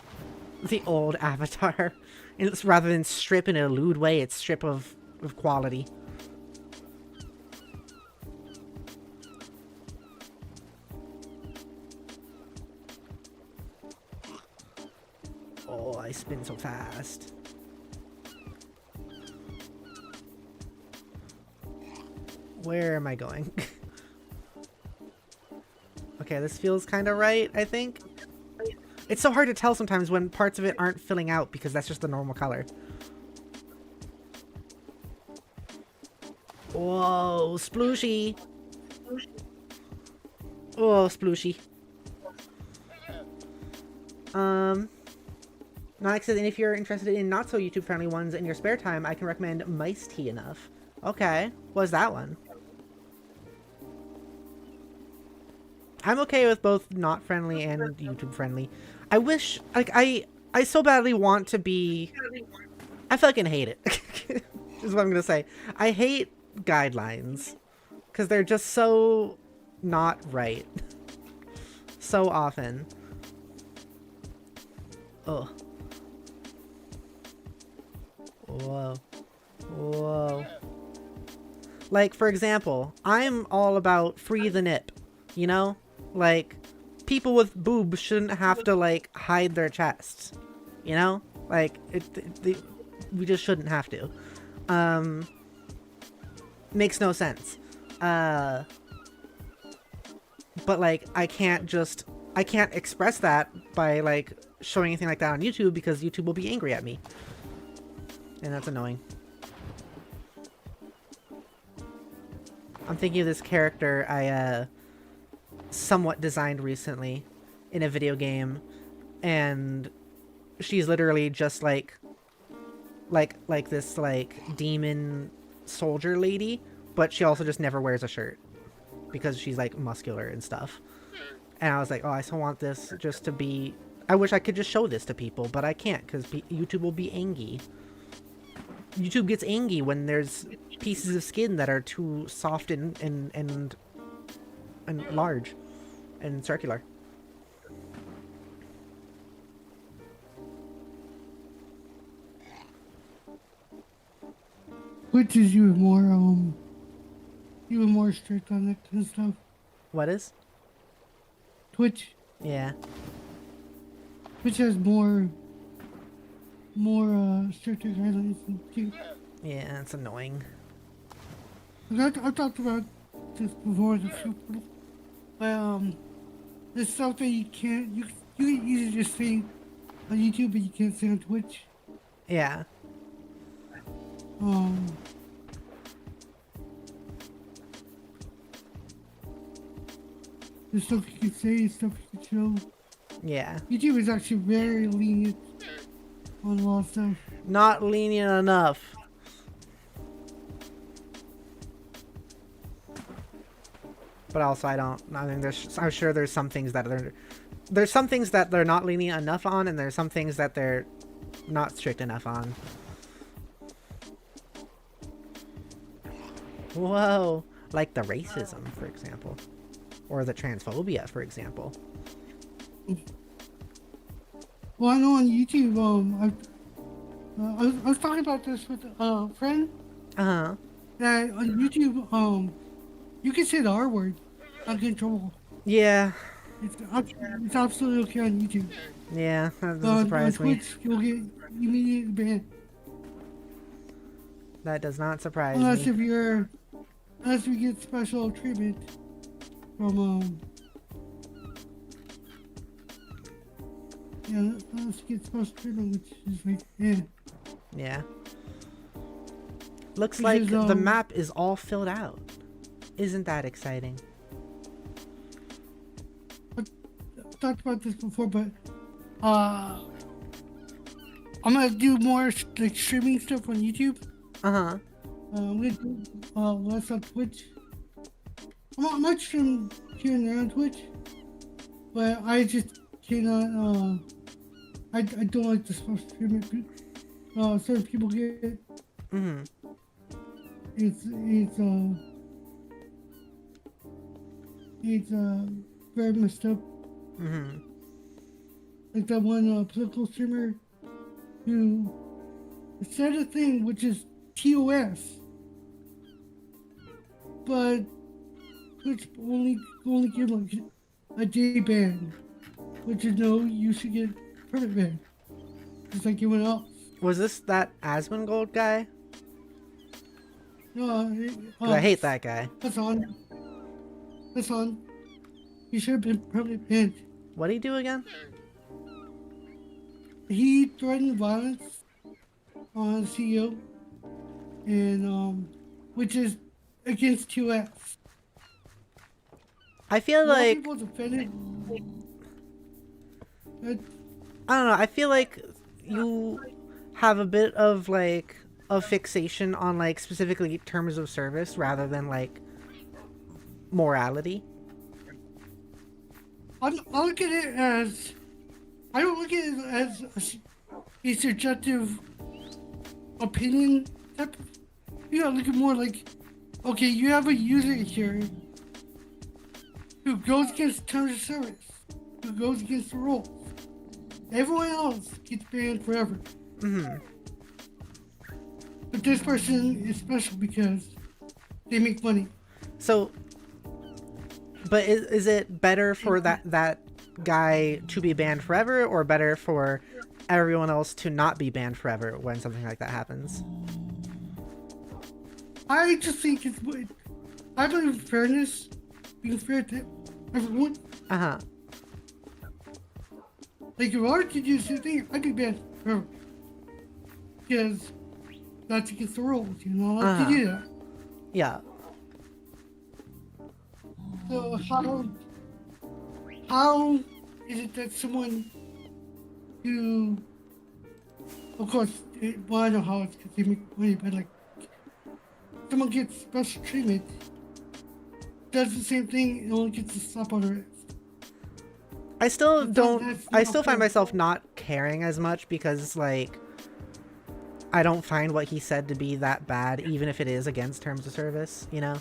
the old avatar. And it's, rather than strip in a lewd way, it's strip of quality. Oh, I spin so fast. Where am I going? Okay, this feels kind of right, I think. It's so hard to tell sometimes when parts of it aren't filling out because that's just the normal color. Whoa, splooshy. Oh, splooshy. Nike says, and if you're interested in not so YouTube friendly ones in your spare time, I can recommend Mice Tea Enough. Okay, what's that one? I'm okay with both not friendly and YouTube friendly. I wish, like, I so badly want to be... I fucking hate it. Is what I'm gonna say. I hate guidelines. Because they're just so not right. So often. Ugh. Whoa. Whoa. Like, for example, I'm all about free the nip. You know? Like, people with boobs shouldn't have to, like, hide their chests. You know? Like, we just shouldn't have to. Makes no sense. But, like, I can't express that by, like, showing anything like that on YouTube because YouTube will be angry at me. And that's annoying. I'm thinking of this character I, somewhat designed recently in a video game, and she's literally just like this, like, demon soldier lady, but she also just never wears a shirt because she's, like, muscular and stuff. And I was like, oh, I so want this just to be... I wish I could just show this to people, but I can't because YouTube will be angry. YouTube gets angry when there's pieces of skin that are too soft and large and circular. Which is you were more strict on that kind of stuff. What is? Twitch. Yeah. Twitch has more more stricter guidelines than YouTube. Yeah, it's annoying. I've talked about this before, but there's stuff that you can't, you can easily just say on YouTube, but you can't say on Twitch. Yeah. There's stuff you can say, stuff you can show. Yeah. YouTube is actually very lenient on a lot of stuff. Not lenient enough. But also, I mean, I'm sure there's some things that there's some things that they're not lenient enough on, and there's some things that they're not strict enough on. Whoa. Like the racism, for example. Or the transphobia, for example. Well, I know on YouTube, I was talking about this with a friend. Uh-huh. That on YouTube, you can say the R word, not get in trouble. Yeah. It's absolutely okay on YouTube. Yeah, that doesn't surprise on me. Twitch, you'll get immediate ban. That does not surprise Unless me. unless you get special treatment from yeah, unless you get special treatment, which is like Yeah. Looks Which like is, the map is all filled out. Isn't that exciting? I've talked about this before, but I'm gonna do more like streaming stuff on YouTube. Uh-huh. I'm gonna do less on Twitch. I might stream here and there on Twitch, but I just cannot. I don't like the special treatment certain people get. Mm-hmm. It's very messed up. Mm-hmm. Like that one political streamer who said a thing which is TOS, but Twitch only give like a day ban, which is no, you should get permanent ban, just like everyone else. Was this that Asmongold guy? No, 'Cause I hate that guy. That's on. That's on. He should have been permanently banned. What'd he do again? He threatened violence on the CEO, and which is against TOS. I feel A lot of like people's offended. I don't know. I feel like you have a bit of like a fixation on like specifically terms of service rather than like morality. I look at it as, I don't look at it as a subjective opinion type. You know, look at more like, okay, you have a user here who goes against terms of service, who goes against the rules. Everyone else gets banned forever. Mm-hmm. But this person is special because they make money. So, but is it better for that guy to be banned forever, or better for everyone else to not be banned forever when something like that happens? I just think I believe in fairness, being fair to everyone. Uh-huh. Like if I were to do the same thing, I'd be banned forever. Because that's against the rules, you're not allowed to do that. Yeah. So how is it that someone who, of course, well I know how it's because they make money, but like someone gets special treatment, does the same thing, and only gets a slap on the wrist. I still don't. That's I not still find fair. myself not caring as much because like I don't find what he said to be that bad, even if it is against terms of service. You know.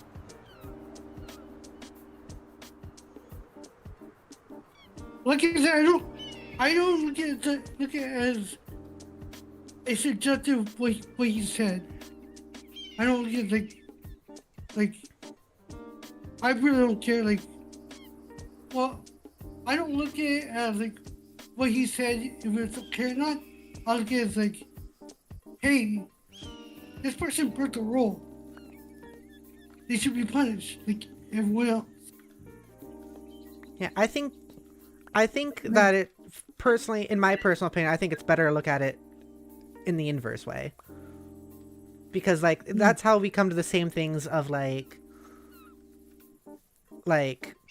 Like I said, I don't look at it as a subjective what he said. I don't look at it like I really don't care. Like, well, I don't look at it as like what he said if it's okay or not. I'll get is like, hey, this person broke the rule. They should be punished like everyone else. Yeah, I think that it personally, in my personal opinion, I think it's better to look at it in the inverse way. Because like that's how we come to the same things of like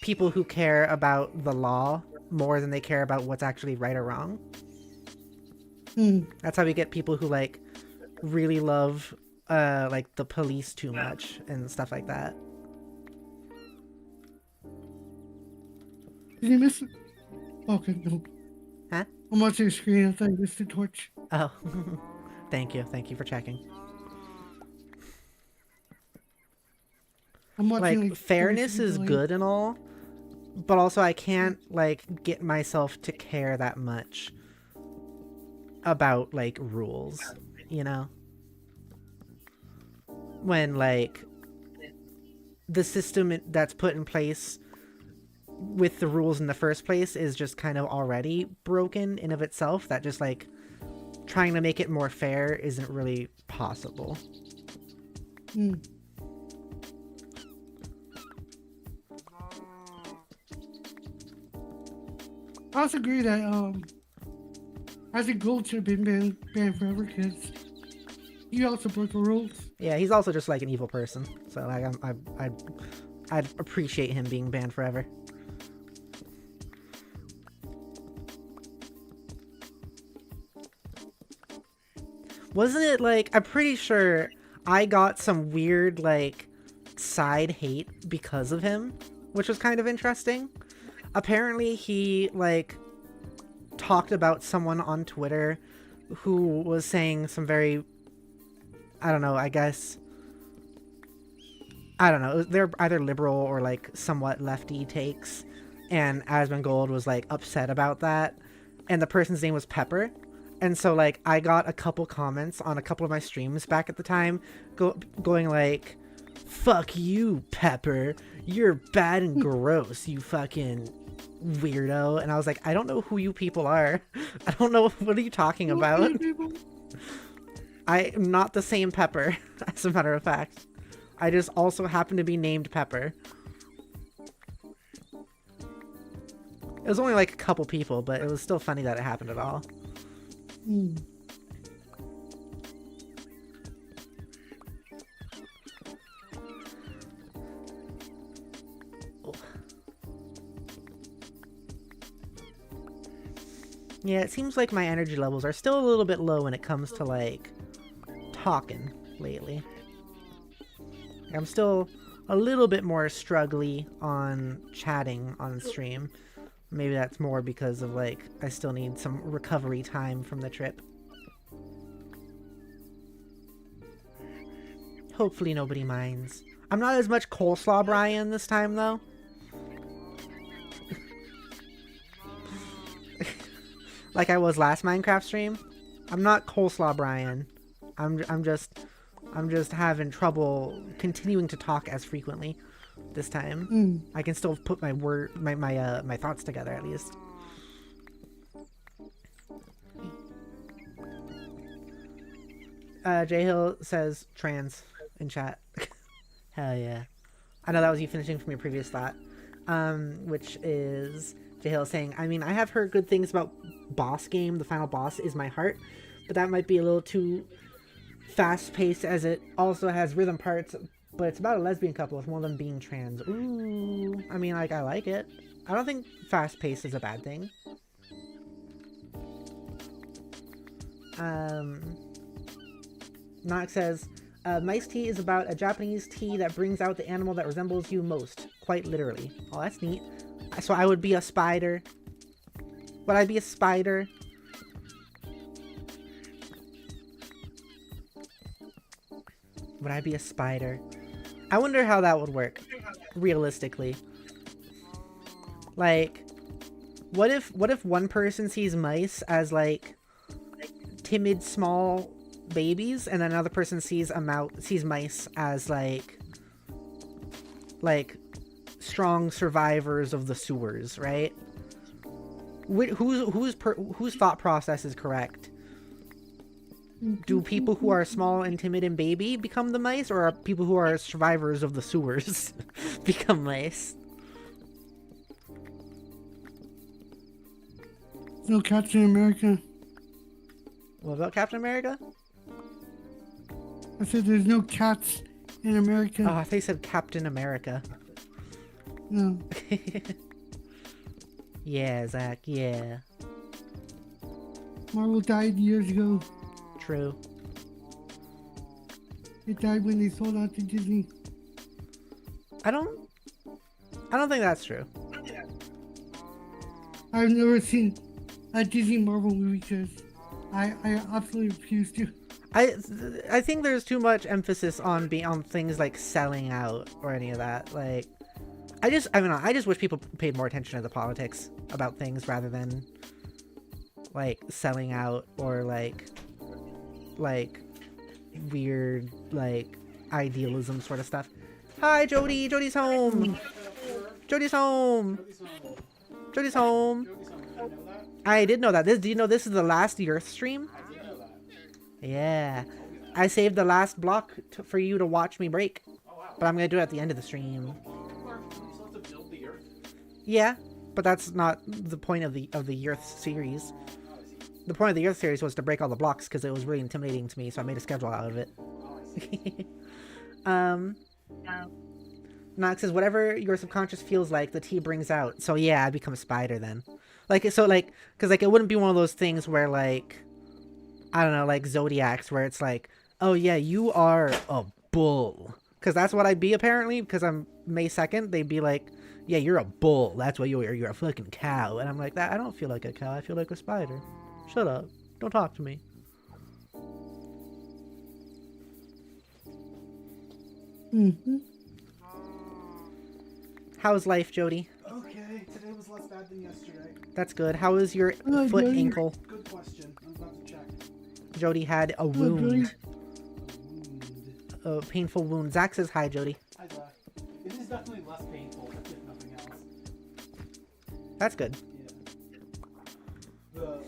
people who care about the law more than they care about what's actually right or wrong. That's how we get people who like really love like the police too much and stuff like that. Did you miss it? Okay, no. Huh? I'm watching your screen. I thought you missed the torch. Oh, thank you for checking. I'm watching Like fairness is good and all, but also I can't like get myself to care that much about like rules, you know? When like the system that's put in place with the rules in the first place is just kind of already broken in of itself, that just like trying to make it more fair isn't really possible. I also agree that I think gold should have been banned forever because he also broke the rules. Yeah, he's also just like an evil person, so like I'd appreciate him being banned forever. Wasn't it like, I'm pretty sure I got some weird like side hate because of him, which was kind of interesting. Apparently he like talked about someone on Twitter who was saying some very, I don't know, they're either liberal or like somewhat lefty takes, and Asmongold was like upset about that, and the person's name was Pepper. And so like I got a couple comments on a couple of my streams back at the time going like, fuck you, Pepper, you're bad and gross, you fucking weirdo. And I was like, I don't know who you people are. I don't know, what are you talking about? I am not the same Pepper, as a matter of fact. I just also happen to be named Pepper. It was only like a couple people, but it was still funny that it happened at all. Yeah, it seems like my energy levels are still a little bit low when it comes to like talking lately. I'm still a little bit more struggly on chatting on stream. Maybe that's more because of like I still need some recovery time from the trip. Hopefully nobody minds. I'm not as much coleslaw Brian this time though. Like I was last Minecraft stream. I'm not coleslaw Brian. I'm just having trouble continuing to talk as frequently this time. I can still put my my thoughts together at least. J Hill says trans in chat. Hell yeah. I know that was you finishing from your previous thought. Which is J Hill saying, I mean, I have heard good things about boss game. The final boss is my heart, but that might be a little too fast-paced as it also has rhythm parts, but it's about a lesbian couple with one of them being trans. Ooh, I mean, like, I like it. I don't think fast-paced is a bad thing. Nox says, Mice tea is about a Japanese tea that brings out the animal that resembles you most, quite literally. Oh, that's neat. So I would be a spider. Would I be a spider? Would I be a spider? I wonder how that would work, realistically. Like, what if one person sees mice as, like, timid, small babies, and then another person sees mice as, like, strong survivors of the sewers, right? Whose thought process is correct? Do people who are small and timid and baby become the mice, or are people who are survivors of the sewers become mice? No Captain America. What about Captain America? I said there's no cats in America. Oh, I thought you said Captain America. No. Yeah, Zach, yeah. Marvel died years ago. True. It died when they sold out to Disney. I don't think that's true. I've never seen a Disney Marvel movie because I absolutely refuse to. I think there's too much emphasis on things like selling out or any of that. Like, I don't know, I just wish people paid more attention to the politics about things rather than like selling out or like weird like idealism sort of stuff. Hi, Jody. Jody's home. Jody's home. Jody's home. I did know that. Do you know this is the last YEARTH stream? Yeah. I saved the last block for you to watch me break. But I'm going to do it at the end of the stream. Yeah, but that's not the point of the YEARTH series. The point of the YEARTH series was to break all the blocks because it was really intimidating to me, so I made a schedule out of it. Nox says, whatever your subconscious feels like, the tea brings out. So yeah, I'd become a spider then. Because it wouldn't be one of those things where, like, I don't know, like Zodiacs, where it's like, oh yeah, you are a bull. Because that's what I'd be, apparently, because I'm May 2nd, they'd be like, yeah, you're a bull, that's what you are, you're a fucking cow. And I'm like, I don't feel like a cow, I feel like a spider. Shut up, don't talk to me. Mm-hmm. How's life, Jody? Okay, today was less bad than yesterday. That's good. How is your Hello, foot Jody. ankle? Good question. I'm about to check. Jody had a Hello, wound. Jody. A painful wound. Zach says hi, Jody. Hi, Zach. It is definitely less painful, if nothing else. That's good. Yeah. The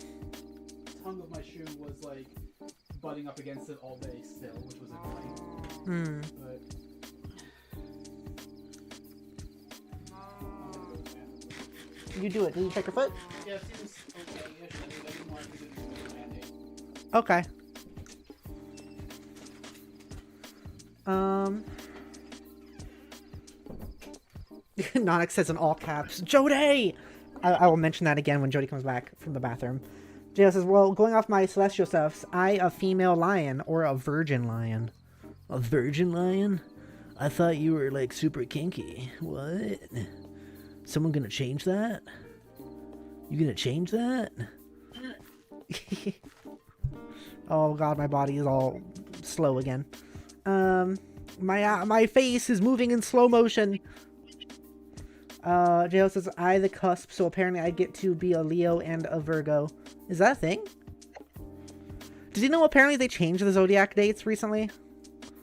tongue of my shoe was like butting up against it all day still, which was annoying. But You do it. Did you check your foot? yeah, it seems okay-ish. I didn't want to do the Band-Aid. Okay. Nonix says in all caps, Jody! I will mention that again when Jody comes back from the bathroom. J.O. says, well, going off my celestial stuffs, I a female lion or a virgin lion. A virgin lion? I thought you were, like, super kinky. What? Someone gonna change that? You gonna change that? Oh god, my body is all slow again. My face is moving in slow motion. J.O. says, I the cusp, so apparently I get to be a Leo and a Virgo. Is that a thing? Did you know apparently they changed the zodiac dates recently?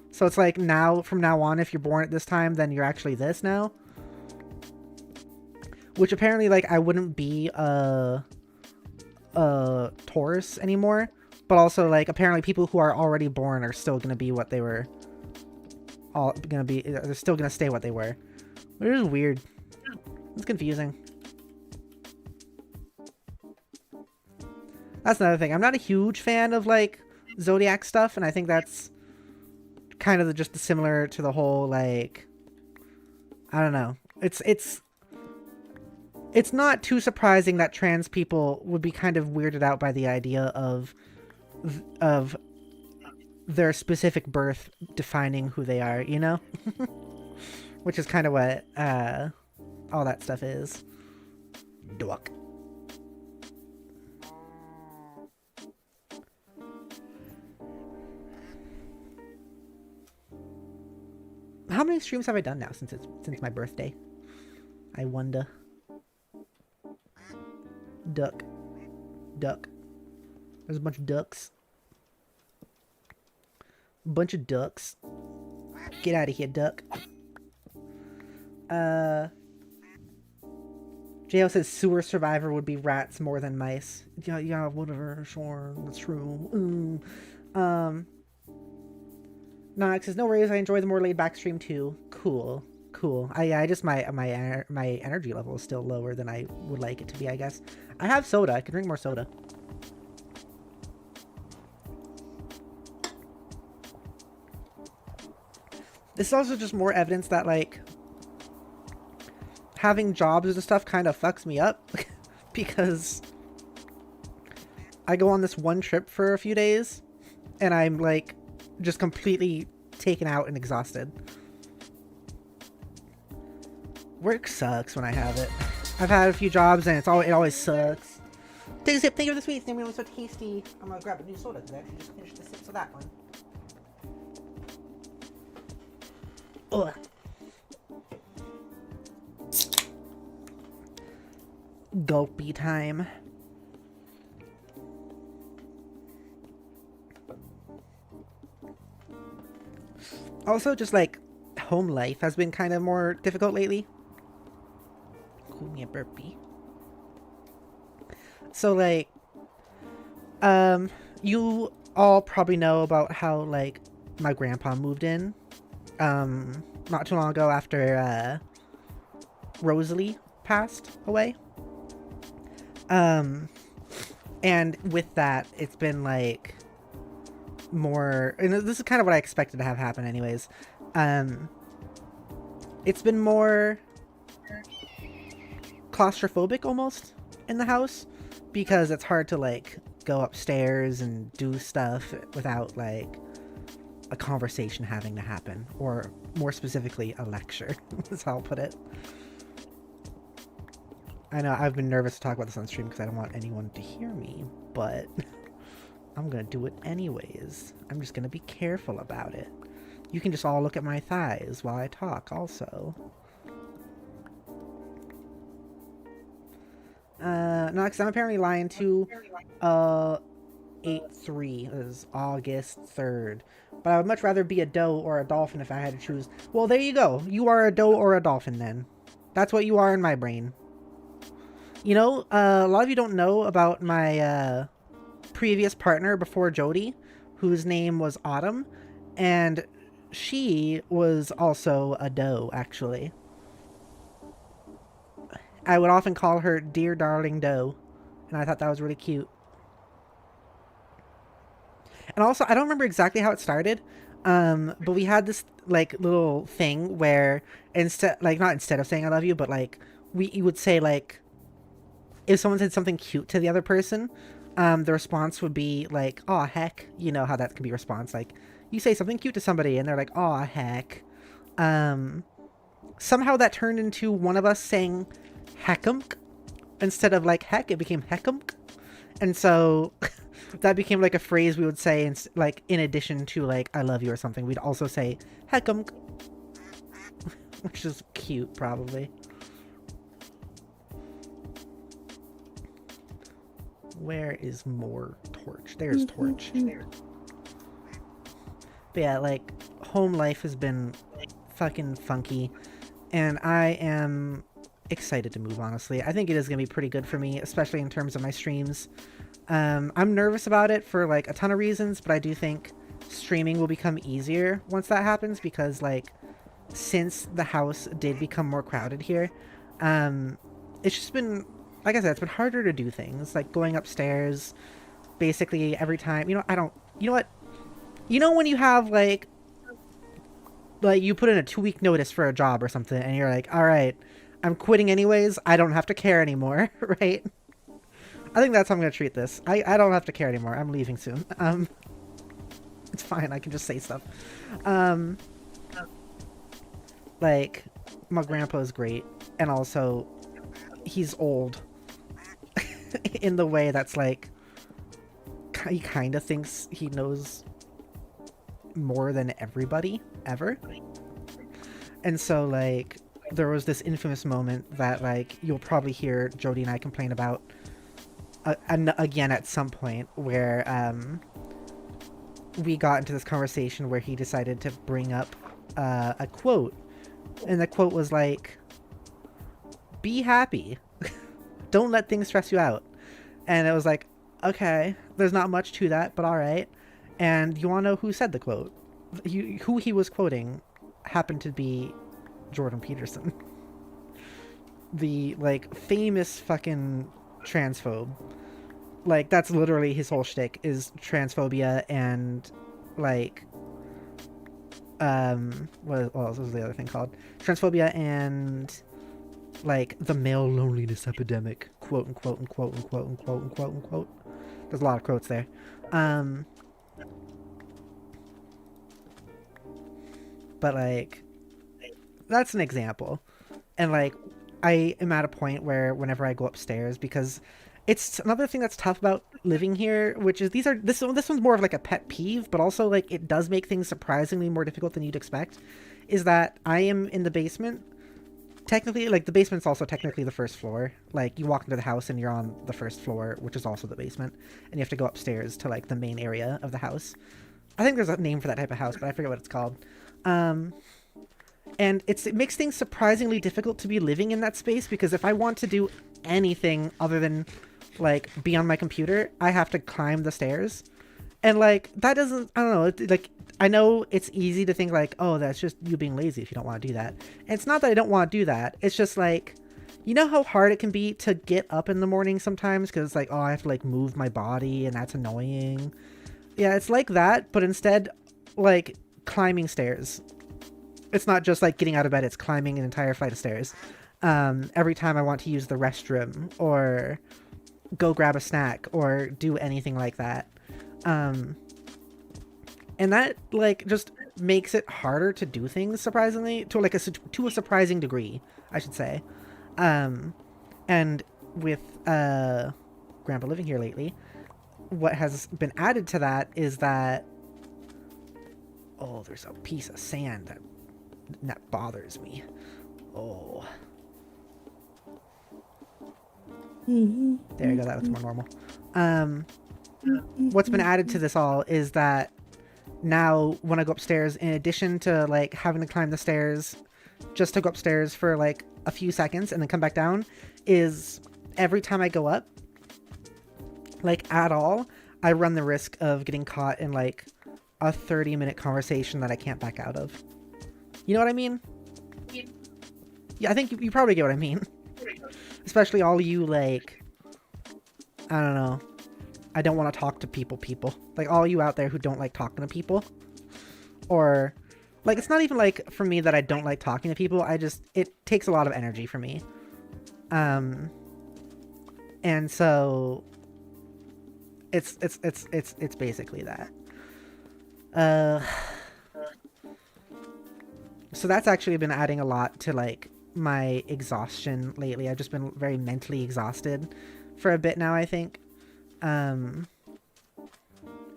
So it's like now, from now on, if you're born at this time, then you're actually this now? Which apparently, like, I wouldn't be a Taurus anymore. But also, like, apparently people who are already born are still gonna be what they were. They're still gonna stay what they were. Which is weird. It's confusing. That's another thing. I'm not a huge fan of, like, zodiac stuff, and I think that's kind of just similar to the whole, like, I don't know. It's not too surprising that trans people would be kind of weirded out by the idea of their specific birth defining who they are, you know? Which is kind of what all that stuff is. Duck. How many streams have I done now since my birthday? I wonder. Duck. Duck. There's a bunch of ducks. A bunch of ducks. Get out of here, duck. J.O. says sewer survivor would be rats more than mice. Yeah, whatever, sure, that's true. Nox says, no worries, I enjoy the more laid back stream too. Cool. I just my energy level is still lower than I would like it to be, I guess. I have soda. I can drink more soda. This is also just more evidence that, like, having jobs and stuff kind of fucks me up. Because I go on this one trip for a few days, and I'm, like, just completely taken out and exhausted. Work sucks when I have it. I've had a few jobs, and it always sucks. Take a sip. Thank you for the sweets. Name was so tasty. I'm gonna grab a new soda because I actually just finished the sips of that one. Ugh. Gulpy time. Also, just like home life has been kind of more difficult lately. Cool me a burpee. So like, you all probably know about how like my grandpa moved in, not too long ago after Rosalie passed away. And with that, it's been like more, and this is kind of what I expected to have happen anyways. It's been more claustrophobic almost in the house because it's hard to like go upstairs and do stuff without like a conversation having to happen, or more specifically a lecture. That's how I'll put it. I know I've been nervous to talk about this on stream because I don't want anyone to hear me, but I'm gonna do it anyways. I'm just gonna be careful about it. You can just all look at my thighs while I talk also. No, because I'm apparently lying to 8/3 is August 3rd. But I would much rather be a doe or a dolphin if I had to choose. Well, there you go. You are a doe or a dolphin then. That's what you are in my brain. You know, a lot of you don't know about my previous partner before Jody, whose name was Autumn, and she was also a doe, actually. I would often call her Dear Darling Doe, and I thought that was really cute. And also, I don't remember exactly how it started, but we had this, like, little thing where instead, like, not instead of saying I love you, but, like, you would say, like, if someone said something cute to the other person, the response would be, like, aw, heck. You know how that can be a response, like, you say something cute to somebody, and they're like, aw, heck. Somehow that turned into one of us saying heckumk. Instead of, like, heck, it became heckumk. And so that became like a phrase we would say, like, in addition to like I love you or something, we'd also say heckum, which is cute probably. Where is more torch? There's torch. But yeah, like, home life has been fucking funky, and I am excited to move, honestly. I think it is going to be pretty good for me, especially in terms of my streams. I'm nervous about it for, like, a ton of reasons, but I do think streaming will become easier once that happens, because, like, since the house did become more crowded here, it's just been, like I said, it's been harder to do things, like going upstairs basically every time. You know what? You know when you have, like, you put in a 2-week notice for a job or something, and you're like, alright, I'm quitting anyways, I don't have to care anymore, right? I think that's how I'm gonna treat this. I don't have to care anymore, I'm leaving soon. It's fine, I can just say stuff. Like, my grandpa is great, and also, he's old. In the way that's, like, he kind of thinks he knows more than everybody, ever. And so, like, there was this infamous moment that, like, you'll probably hear Jody and I complain about again at some point, where we got into this conversation where he decided to bring up a quote, and the quote was like, be happy. Don't let things stress you out. And it was like, okay, there's not much to that, but alright. And you want to know who said the quote? Who he was quoting happened to be Jordan Peterson. The, like, famous fucking transphobe. Like, that's literally his whole shtick, is transphobia and, like, what was the other thing called? Transphobia and, like, the male loneliness epidemic, quote unquote, unquote, unquote, unquote, unquote, unquote. There's a lot of quotes there. But, like, that's an example. And, like, I am at a point where whenever I go upstairs, because it's another thing that's tough about living here, which is this one's more of like a pet peeve, but also like it does make things surprisingly more difficult than you'd expect, is that I am in the basement. Technically, like, the basement's also technically the first floor. Like, you walk into the house and you're on the first floor, which is also the basement, and you have to go upstairs to, like, the main area of the house. I think there's a name for that type of house, but I forget what it's called. And it makes things surprisingly difficult to be living in that space, because if I want to do anything other than, like, be on my computer, I have to climb the stairs. And, like, that doesn't, I don't know, like, I know it's easy to think, like, oh, that's just you being lazy if you don't want to do that. And it's not that I don't want to do that. It's just, like, you know how hard it can be to get up in the morning sometimes? Because it's like, oh, I have to, like, move my body, and that's annoying. Yeah, it's like that, but instead, like, climbing stairs. It's not just, like, getting out of bed, it's climbing an entire flight of stairs. Every time I want to use the restroom, or go grab a snack, or do anything like that. And that, like, just makes it harder to do things, surprisingly, to a surprising degree, I should say. And with Grandpa living here lately, what has been added to that is that, oh, there's a piece of sand that bothers me. Oh. There you go, that looks more normal. What's been added to this all is that now when I go upstairs, in addition to, like, having to climb the stairs just to go upstairs for, like, a few seconds and then come back down, is every time I go up, like, at all, I run the risk of getting caught in, like, a 30-minute conversation that I can't back out of. You know what I mean? Yeah, I think you probably get what I mean. Especially all you, like, I don't know, I don't want to talk to people. Like, all you out there who don't like talking to people. Or, like, it's not even, like, for me that I don't like talking to people. It takes a lot of energy for me. And so, it's basically that. So that's actually been adding a lot to, like, my exhaustion lately. I've just been very mentally exhausted for a bit now, I think. And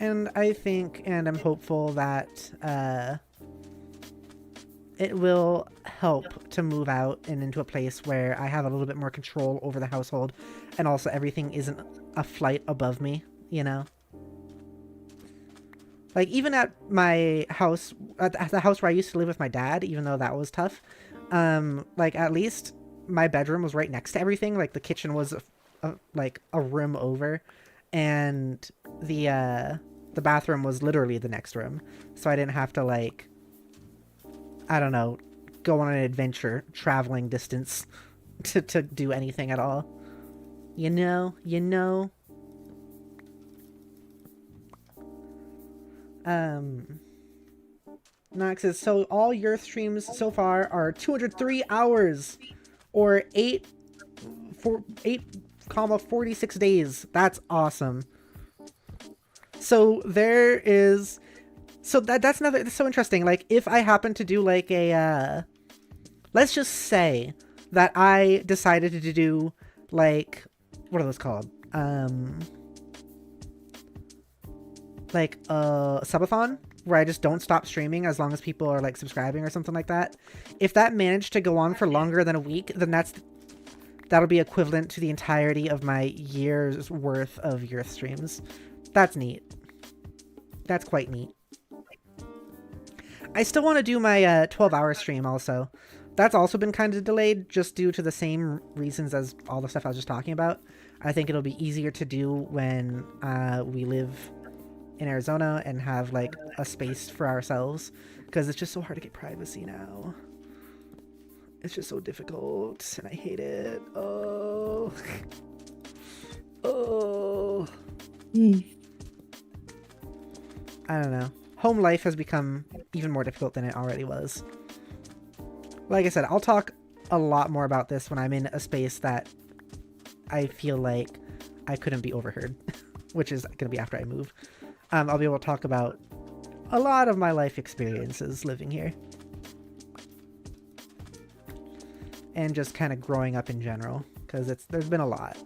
I think, and I'm hopeful that it will help to move out and into a place where I have a little bit more control over the household, and also everything isn't a flight above me, you know? Like, even at my house, at the house where I used to live with my dad, even though that was tough, like, at least my bedroom was right next to everything. Like, the kitchen was like a room over, and the bathroom was literally the next room, so I didn't have to, like, I don't know, go on an adventure traveling distance to do anything at all. You know. Nox says, so all YEARTH streams so far are 203 hours, or 8,46 days. That's awesome. So there is, so that's so interesting. Like, if I happen to do, like, a, let's just say that I decided to do, like, what are those called? Like a subathon, where I just don't stop streaming as long as people are, like, subscribing or something like that. If that managed to go on for longer than a week, then that'll be equivalent to the entirety of my year's worth of YEARTH streams. That's neat. That's quite neat. I still want to do my 12-hour stream also. That's also been kind of delayed, just due to the same reasons as all the stuff I was just talking about. I think it'll be easier to do when we live in Arizona and have like a space for ourselves, because it's just so hard to get privacy now. It's just so difficult, and I hate it. Oh. Oh. I don't know. Home life has become even more difficult than it already was. Like I said, I'll talk a lot more about this when I'm in a space that I feel like I couldn't be overheard, which is going to be after I move. I'll be able to talk about a lot of my life experiences living here. And just kind of growing up in general, because there's been a lot.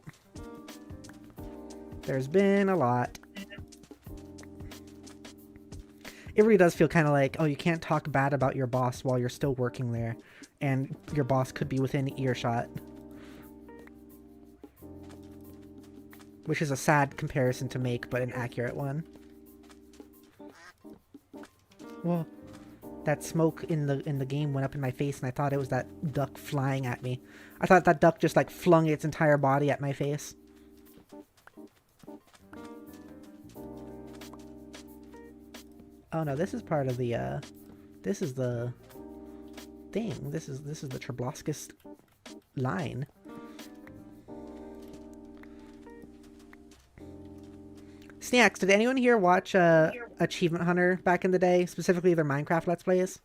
There's been a lot. It really does feel kind of like, oh, you can't talk bad about your boss while you're still working there, and your boss could be within earshot. Which is a sad comparison to make, but an accurate one. Well, that smoke in the game went up in my face, and I thought it was that duck flying at me. I thought that duck just like flung its entire body at my face. Oh no, this is part of the this is the thing. This is the Trabloskis line. Snacks, did anyone here watch Achievement Hunter back in the day, specifically their Minecraft Let's Plays?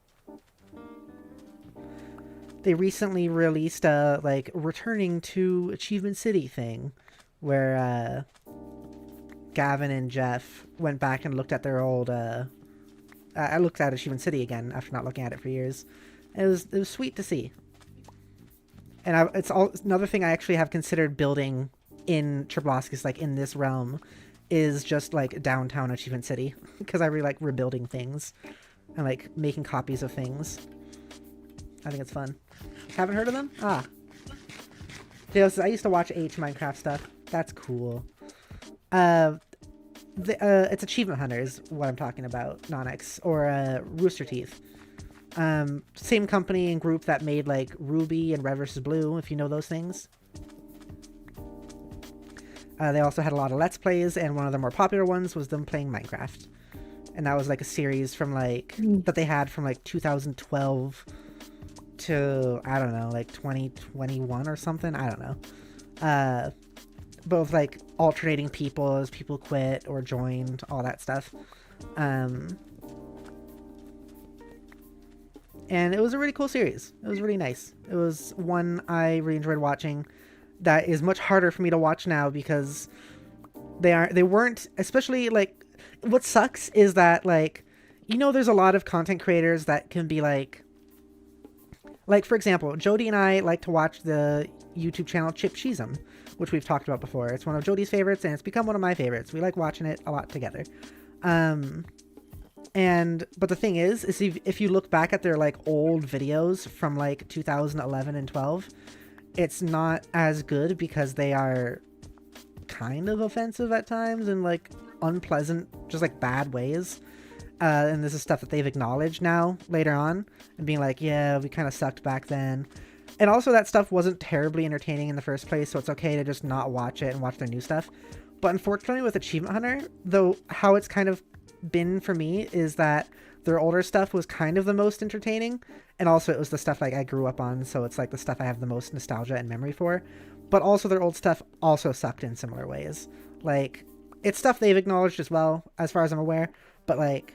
They recently released a like returning to Achievement City thing, where Gavin and Jeff went back and looked at their old I looked at Achievement City again after not looking at it for years. And it was sweet to see. And it's another thing I actually have considered building in Trabloskis, like in this realm, is just like downtown Achievement City, because I really like rebuilding things and like making copies of things. I think it's fun. Haven't heard of them? Ah. I used to watch Minecraft stuff. That's cool. It's Achievement Hunter is what I'm talking about, Nonix, or Rooster Teeth. Same company and group that made like Ruby and Red vs. Blue, if you know those things. They also had a lot of Let's Plays, and one of the more popular ones was them playing Minecraft. And that was like a series from like that they had from like 2012 to, I don't know, like 2021 or something. I don't know. Both like alternating people as people quit or joined, all that stuff. And it was a really cool series. It was really nice. It was one I really enjoyed watching. That is much harder for me to watch now because they weren't, especially like, what sucks is that like, you know, there's a lot of content creators that can be like for example, Jody and I like to watch the YouTube channel Chip Cheesem, which we've talked about before. It's one of Jody's favorites, and it's become one of my favorites. We like watching it a lot together. But the thing is if you look back at their like old videos from like 2011 and 12, it's not as good because they are kind of offensive at times and like unpleasant, just like bad ways. And this is stuff that they've acknowledged now later on and being like, yeah, we kind of sucked back then. And also that stuff wasn't terribly entertaining in the first place, so it's okay to just not watch it and watch their new stuff. But unfortunately with Achievement Hunter, though, how it's kind of been for me is that their older stuff was kind of the most entertaining, and also it was the stuff like I grew up on, so it's like the stuff I have the most nostalgia and memory for. But also their old stuff also sucked in similar ways. Like, it's stuff they've acknowledged as well, as far as I'm aware, but like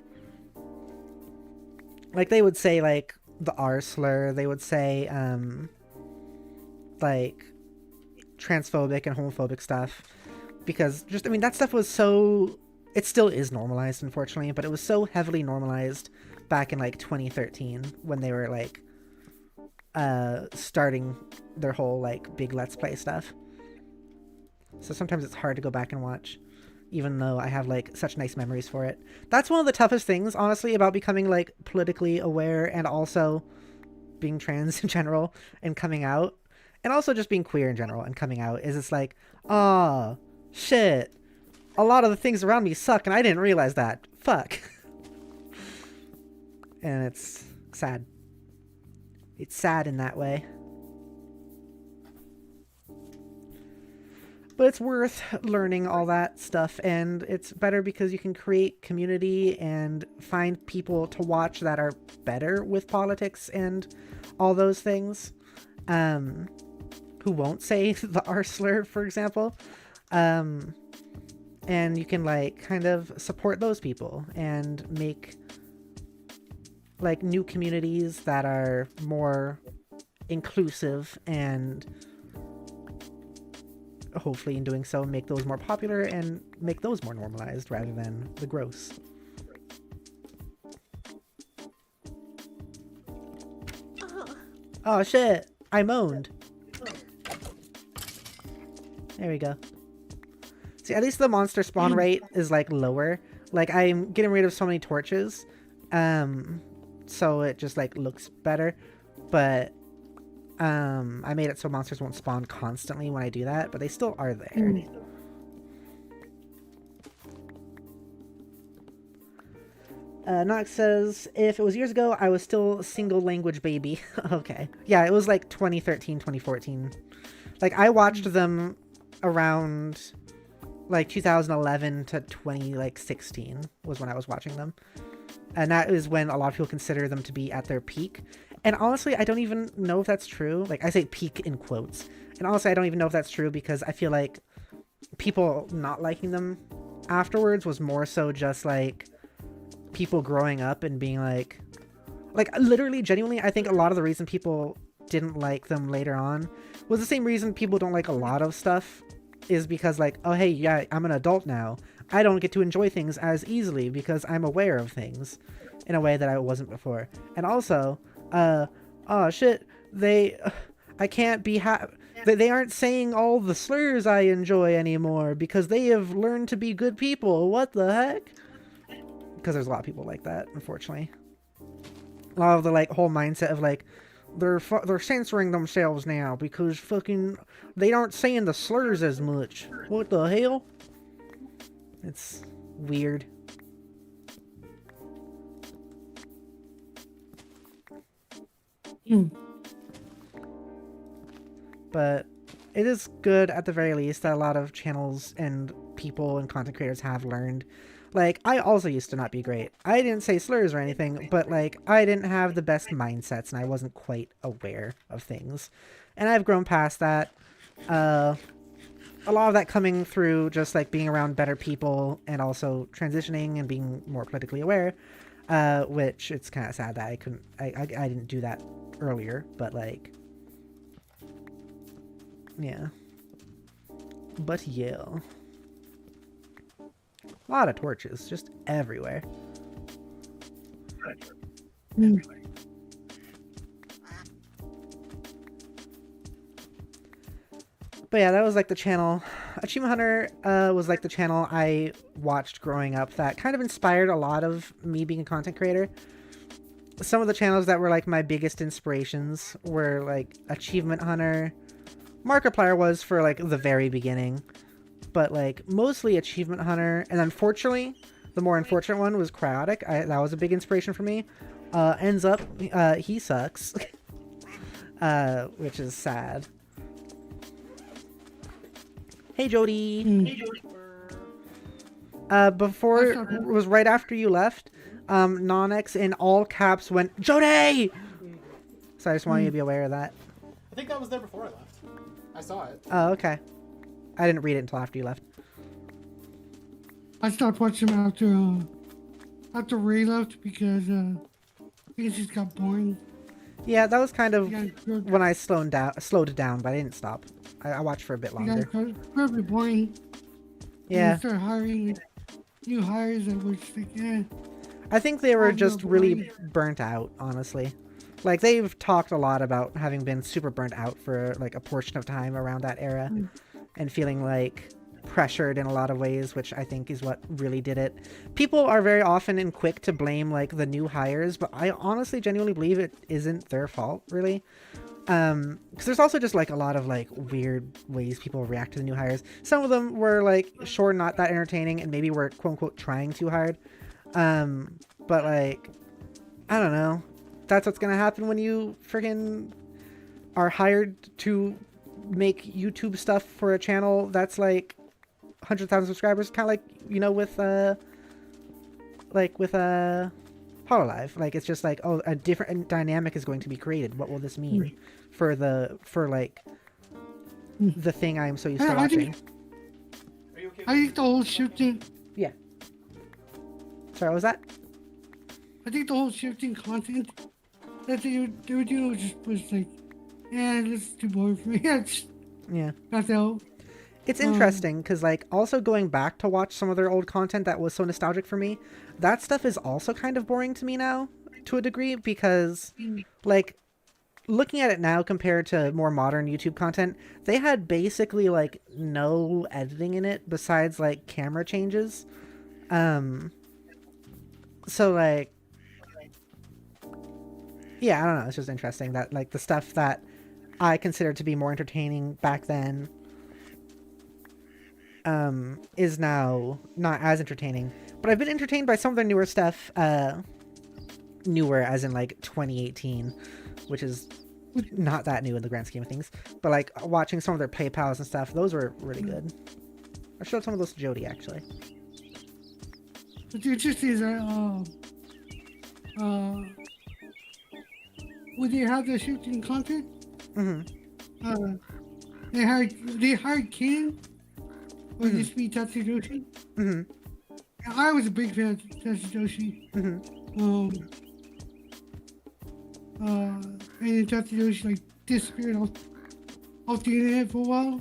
they would say like the R slur, they would say like transphobic and homophobic stuff, because just, I mean, that stuff was so, it still is normalized unfortunately, but it was so heavily normalized back in like 2013 when they were like starting their whole like big Let's Play stuff. So sometimes it's hard to go back and watch, even though I have like such nice memories for it. That's one of the toughest things, honestly, about becoming like politically aware and also being trans in general and coming out, and also just being queer in general and coming out, is it's like, oh shit, a lot of the things around me suck and I didn't realize that. Fuck. And it's sad. It's sad in that way. But it's worth learning all that stuff, and it's better because you can create community and find people to watch that are better with politics and all those things, who won't say the R slur, for example. And you can like kind of support those people and make like new communities that are more inclusive, and hopefully in doing so make those more popular and make those more normalized rather than the gross. Oh shit, I moaned. There we go. See, at least the monster spawn rate is like lower. Like I'm getting rid of so many torches, so it just like looks better. But I made it so monsters won't spawn constantly when I do that, but they still are there. Nox says, if it was years ago, I was still single language baby. Okay. Yeah, it was like 2013, 2014. Like I watched them around like 2011 to 2016 was when I was watching them. And that is when a lot of people consider them to be at their peak. And honestly, I don't even know if that's true. Like, I say peak in quotes. And honestly, I don't even know if that's true because I feel like people not liking them afterwards was more so just, like, people growing up and being like, literally, genuinely, I think a lot of the reason people didn't like them later on was the same reason people don't like a lot of stuff is because, like, oh, hey, yeah, I'm an adult now. I don't get to enjoy things as easily because I'm aware of things in a way that I wasn't before. And also, oh shit, I can't be they aren't saying all the slurs I enjoy anymore because they have learned to be good people. What the heck? Because there's a lot of people like that, unfortunately. A lot of the like whole mindset of like they're censoring themselves now because fucking they aren't saying the slurs as much. What the hell? It's weird. But it is good at the very least that a lot of channels and people and content creators have learned. Like, I also used to not be great. I didn't say slurs or anything, but like, I didn't have the best mindsets and I wasn't quite aware of things. And I've grown past that. A lot of that coming through just like being around better people and also transitioning and being more politically aware, which it's kind of sad that I didn't do that earlier, but like, yeah. But yeah. A lot of torches, just everywhere. But yeah, that was like the channel. Achievement Hunter was like the channel I watched growing up that kind of inspired a lot of me being a content creator. Some of the channels that were like my biggest inspirations were like Achievement Hunter. Markiplier was for like the very beginning. But like mostly Achievement Hunter, and unfortunately, the more unfortunate one was Cryotic. That was a big inspiration for me. Ends up, he sucks, which is sad. Hey Jody. Hey Jody. Before it was right after you left, Nonex in all caps went Jody. So I just want you to be aware of that. I think that was there before I left. I saw it. Oh, okay. I didn't read it until after you left. I stopped watching after Ray left because it just got boring. Yeah, that was kind of Yeah, when I slowed it down, but I didn't stop. I watched for a bit longer. Probably boring. Yeah. And start hiring new hires, and which like, yeah. I think they were Oh, just no, really boy. burnt out, honestly. Like, they've talked a lot about having been super burnt out for, like, a portion of time around that era. And feeling, like, pressured in a lot of ways, which I think is what really did it. People are very often and quick to blame, like, the new hires, but I honestly genuinely believe it isn't their fault, really. Because there's also just, like, a lot of, like, weird ways people react to the new hires. Some of them were, like, sure, not that entertaining, and maybe were, quote-unquote, trying too hard. But, like, I don't know. That's what's gonna happen when you freaking are hired to make YouTube stuff for a channel that's like 100,000 subscribers, kind of like, you know, with Hololive. Like, it's just like, oh, a different dynamic is going to be created. What will this mean for the thing I am so used to watching? Are you okay? I think the whole shifting. Yeah. Sorry, what was that? I think the whole shifting content that they would do was like, yeah, this is too boring for me. Yeah. Got out. It's interesting because, like, also going back to watch some of their old content that was so nostalgic for me, that stuff is also kind of boring to me now, to a degree, because, like, looking at it now compared to more modern YouTube content, they had basically, like, no editing in it besides, like, camera changes. So, like, yeah, I don't know, it's just interesting that, like, the stuff that I considered to be more entertaining back then is now not as entertaining. But I've been entertained by some of their newer stuff, newer as in like 2018, which is not that new in the grand scheme of things. But like watching some of their PayPals and stuff, those were really good. I showed some of those to Jody actually. What's interesting is that when they have the shifting content, they hired Ken or just be Tatsuyoshi. And I was a big fan of Tatsuyoshi. And Tatsuyoshi like disappeared off the internet for a while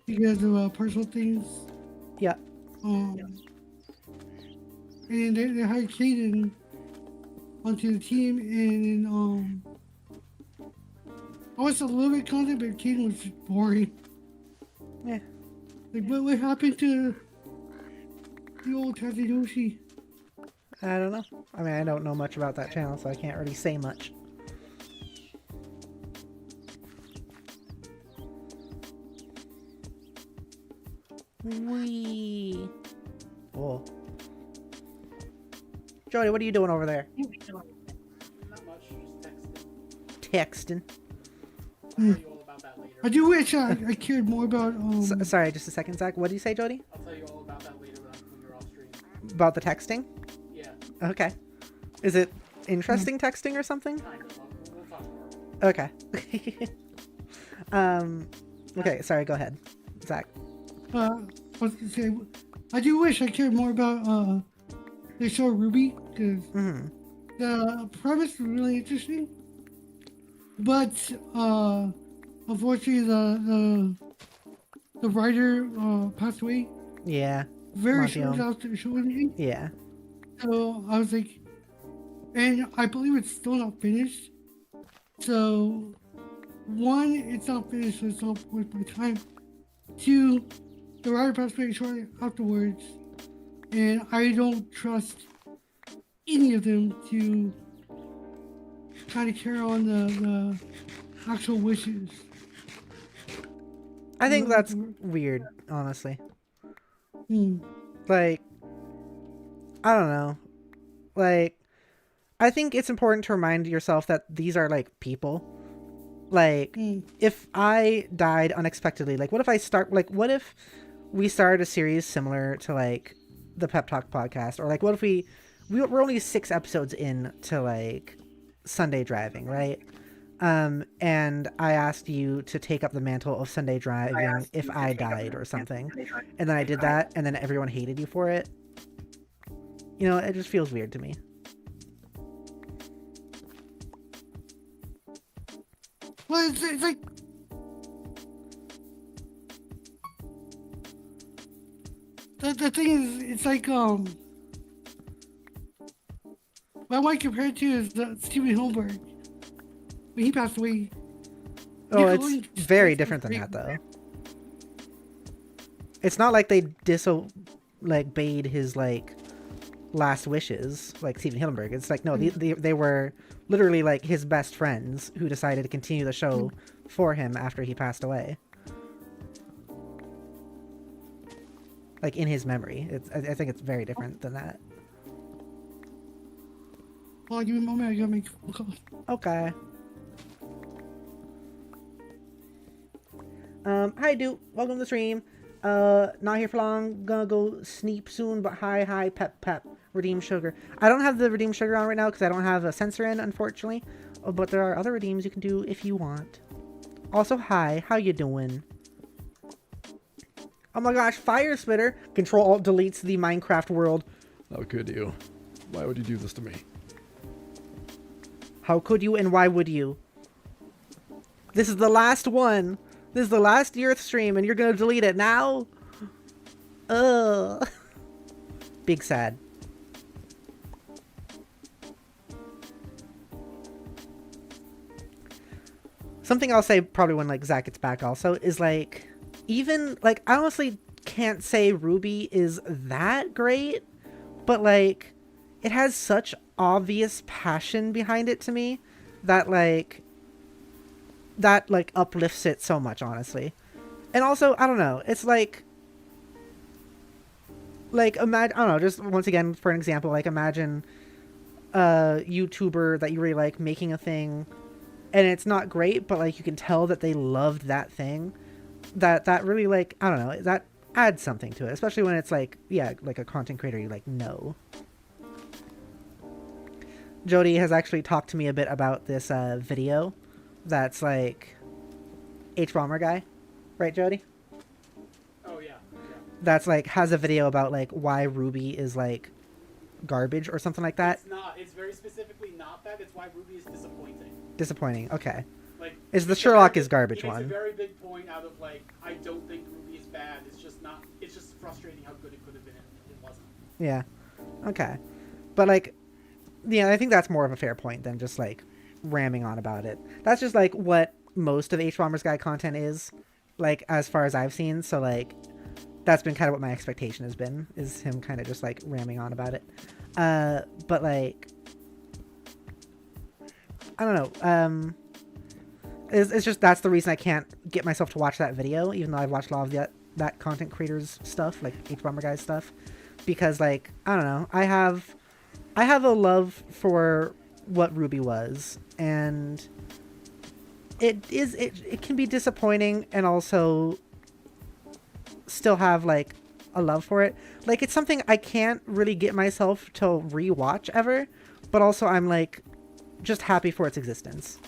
because of personal things. Yeah. And then they hired Kaden onto the team, and I watched a little bit of content, but Kaden was just boring. Yeah. Like, what happened to the old Tatsuyoshi? I don't know. I mean, I don't know much about that channel, so I can't really say much. Wee. Whoa. Jody, what are you doing over there? Not much, just texting. Texting. I'll tell you all about that later. I do wish I cared more about Sorry, just a second, Zach. What did you say, Jody? I'll tell you all about that later when you're off stream. About the texting? Yeah, Okay. Is it interesting texting or something? kind of. We'll talk more. Okay. Okay, sorry, go ahead. Zach. I was gonna say, I do wish I cared more about the show Ruby, because the premise is really interesting. But unfortunately, the writer passed away Yeah. very Montiel. soon after the show ended. Yeah. So I was like, and I believe it's still not finished. So, one, it's not finished, so it's not worth my time. Two, the writer passed away shortly afterwards, and I don't trust any of them to kind of carry on the actual wishes. I think that's weird, honestly. Like, I don't know. Like, I think it's important to remind yourself that these are, like, people. Like, if I died unexpectedly, like, what if we started a series similar to, like, the Pep Talk podcast? Or, like, what if we're only 6 episodes in to, like, Sunday driving, right? And I asked you to take up the mantle of Sunday driving if I died or something. And then I did that, and then everyone hated you for it. You know, it just feels weird to me. Well, it's like the thing is, it's like what I might compare it to is Steven Hillenburg when he passed away. Oh, it's very different than that, though. It's not like they bade his, like, last wishes, like Steven Hillenburg. It's like, no, they were literally, like, his best friends who decided to continue the show for him after he passed away. Like, in his memory. I think it's very different than that. Well, give me a moment, I gotta make a phone call. Okay. Hi, dude. Welcome to the stream. Not here for long. Gonna go sleep soon, but hi, pep. Redeem sugar. I don't have the redeem sugar on right now because I don't have a sensor in, unfortunately. Oh, but there are other redeems you can do if you want. Also, hi. How you doing? Oh my gosh, Fire Spitter. Control-Alt deletes the Minecraft world. How could you? Why would you do this to me? How could you and why would you? This is the last one. This is the last YEARTH stream and you're gonna delete it now? Ugh. Big sad. Something I'll say probably when like Zach gets back also is like, even like I honestly can't say Ruby is that great, but like it has such obvious passion behind it to me that like uplifts it so much, honestly. And also, I don't know, it's like imagine, I don't know, just once again for an example, like imagine a YouTuber that you really like making a thing and it's not great, but like you can tell that they loved that thing. That really like, I don't know, that adds something to it, especially when it's like, yeah, like a content creator you like know. Jody has actually talked to me a bit about this video that's like H-Bomber guy, right, Jody? Oh yeah. That's like has a video about like why Ruby is like garbage or something like that. It's not. It's very specifically not that. It's why Ruby is disappointing. Disappointing. Okay. Like, Is the Sherlock is garbage It makes one? a very big point out of like, I don't think Ruby is bad. It's just not. It's just frustrating how good it could have been. It wasn't. Yeah. Okay. But like, yeah, I think that's more of a fair point than just like ramming on about it. That's just like what most of H-Bomber's guy content is, like as far as I've seen. So like, that's been kind of what my expectation has been, is him kind of just like ramming on about it. But like, I don't know. It's just that's the reason I can't get myself to watch that video, even though I've watched a lot of that content creators stuff, like H-Bomber guy's stuff, because like, I don't know, I have a love for what Ruby was, and it can be disappointing and also still have like a love for it. Like it's something I can't really get myself to rewatch ever, but also I'm like just happy for its existence.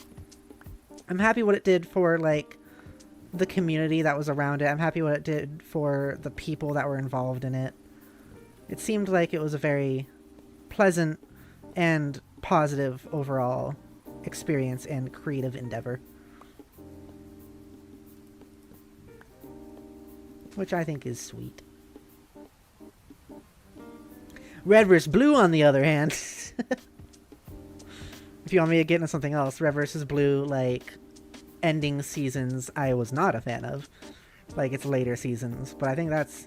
I'm happy what it did for like the community that was around it. I'm happy what it did for the people that were involved in it. It seemed like it was a very pleasant and positive overall experience and creative endeavor, which I think is sweet. Red vs. Blue, on the other hand, if you want me to get into something else, Red vs. Blue, like, ending seasons I was not a fan of. Like, its later seasons. But I think that's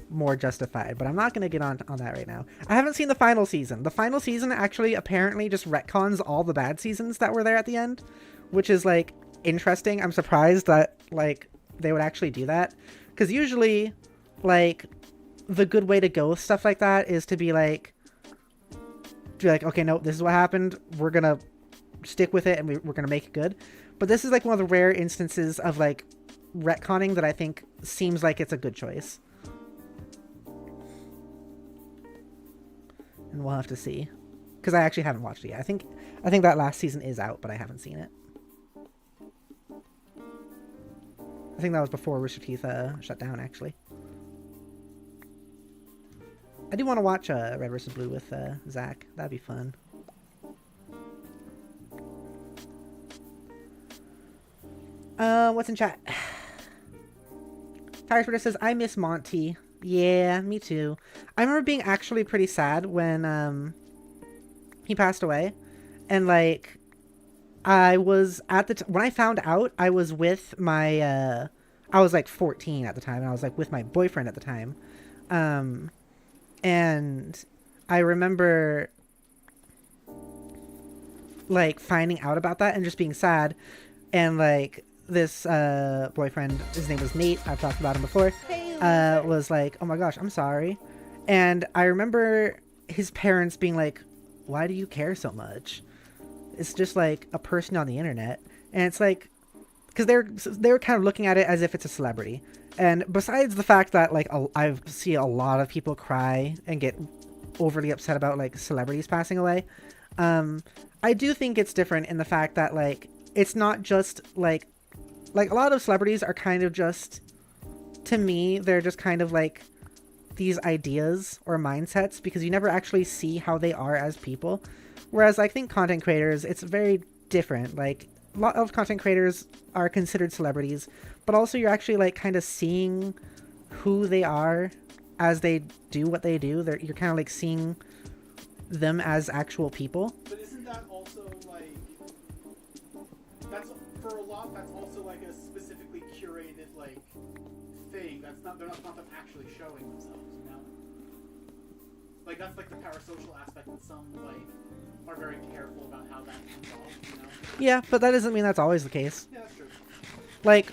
more justified. But I'm not going to get on that right now. I haven't seen the final season. The final season actually apparently just retcons all the bad seasons that were there at the end. Which is, like, interesting. I'm surprised that, like, they would actually do that. Because usually, like, the good way to go with stuff like that is to be like, okay, no, this is what happened. We're going to stick with it and we're going to make it good. But this is like one of the rare instances of like retconning that I think seems like it's a good choice. And we'll have to see. Because I actually haven't watched it yet. I think that last season is out, but I haven't seen it. I think that was before Rooster Teeth shut down, actually. I do want to watch Red vs. Blue with Zach. That'd be fun. What's in chat? Tire Splitter says, I miss Monty. Yeah, me too. I remember being actually pretty sad when he passed away. And like, I was at when I found out, I was with my I was like 14 at the time, and I was like with my boyfriend at the time. And I remember like finding out about that and just being sad. And like this boyfriend, his name was Nate, I've talked about him before, was like, oh my gosh, I'm sorry. And I remember his parents being like, why do you care so much? It's just like a person on the internet. And it's like, because they're kind of looking at it as if it's a celebrity. And besides the fact that like I see a lot of people cry and get overly upset about like celebrities passing away, I do think it's different in the fact that like it's not just like a lot of celebrities are kind of just, to me, they're just kind of like these ideas or mindsets, because you never actually see how they are as people. Whereas I think content creators, it's very different. Like a lot of content creators are considered celebrities, but also you're actually like kind of seeing who they are as they do what they do. You're kind of like seeing them as actual people. But isn't that also like, that's for a lot, that's also like a specifically curated like thing. They're not them actually showing themselves, you know? Like that's like the parasocial aspect that some like are very careful about how that comes off, you know? Yeah, but that doesn't mean that's always the case. Yeah, that's true. Like,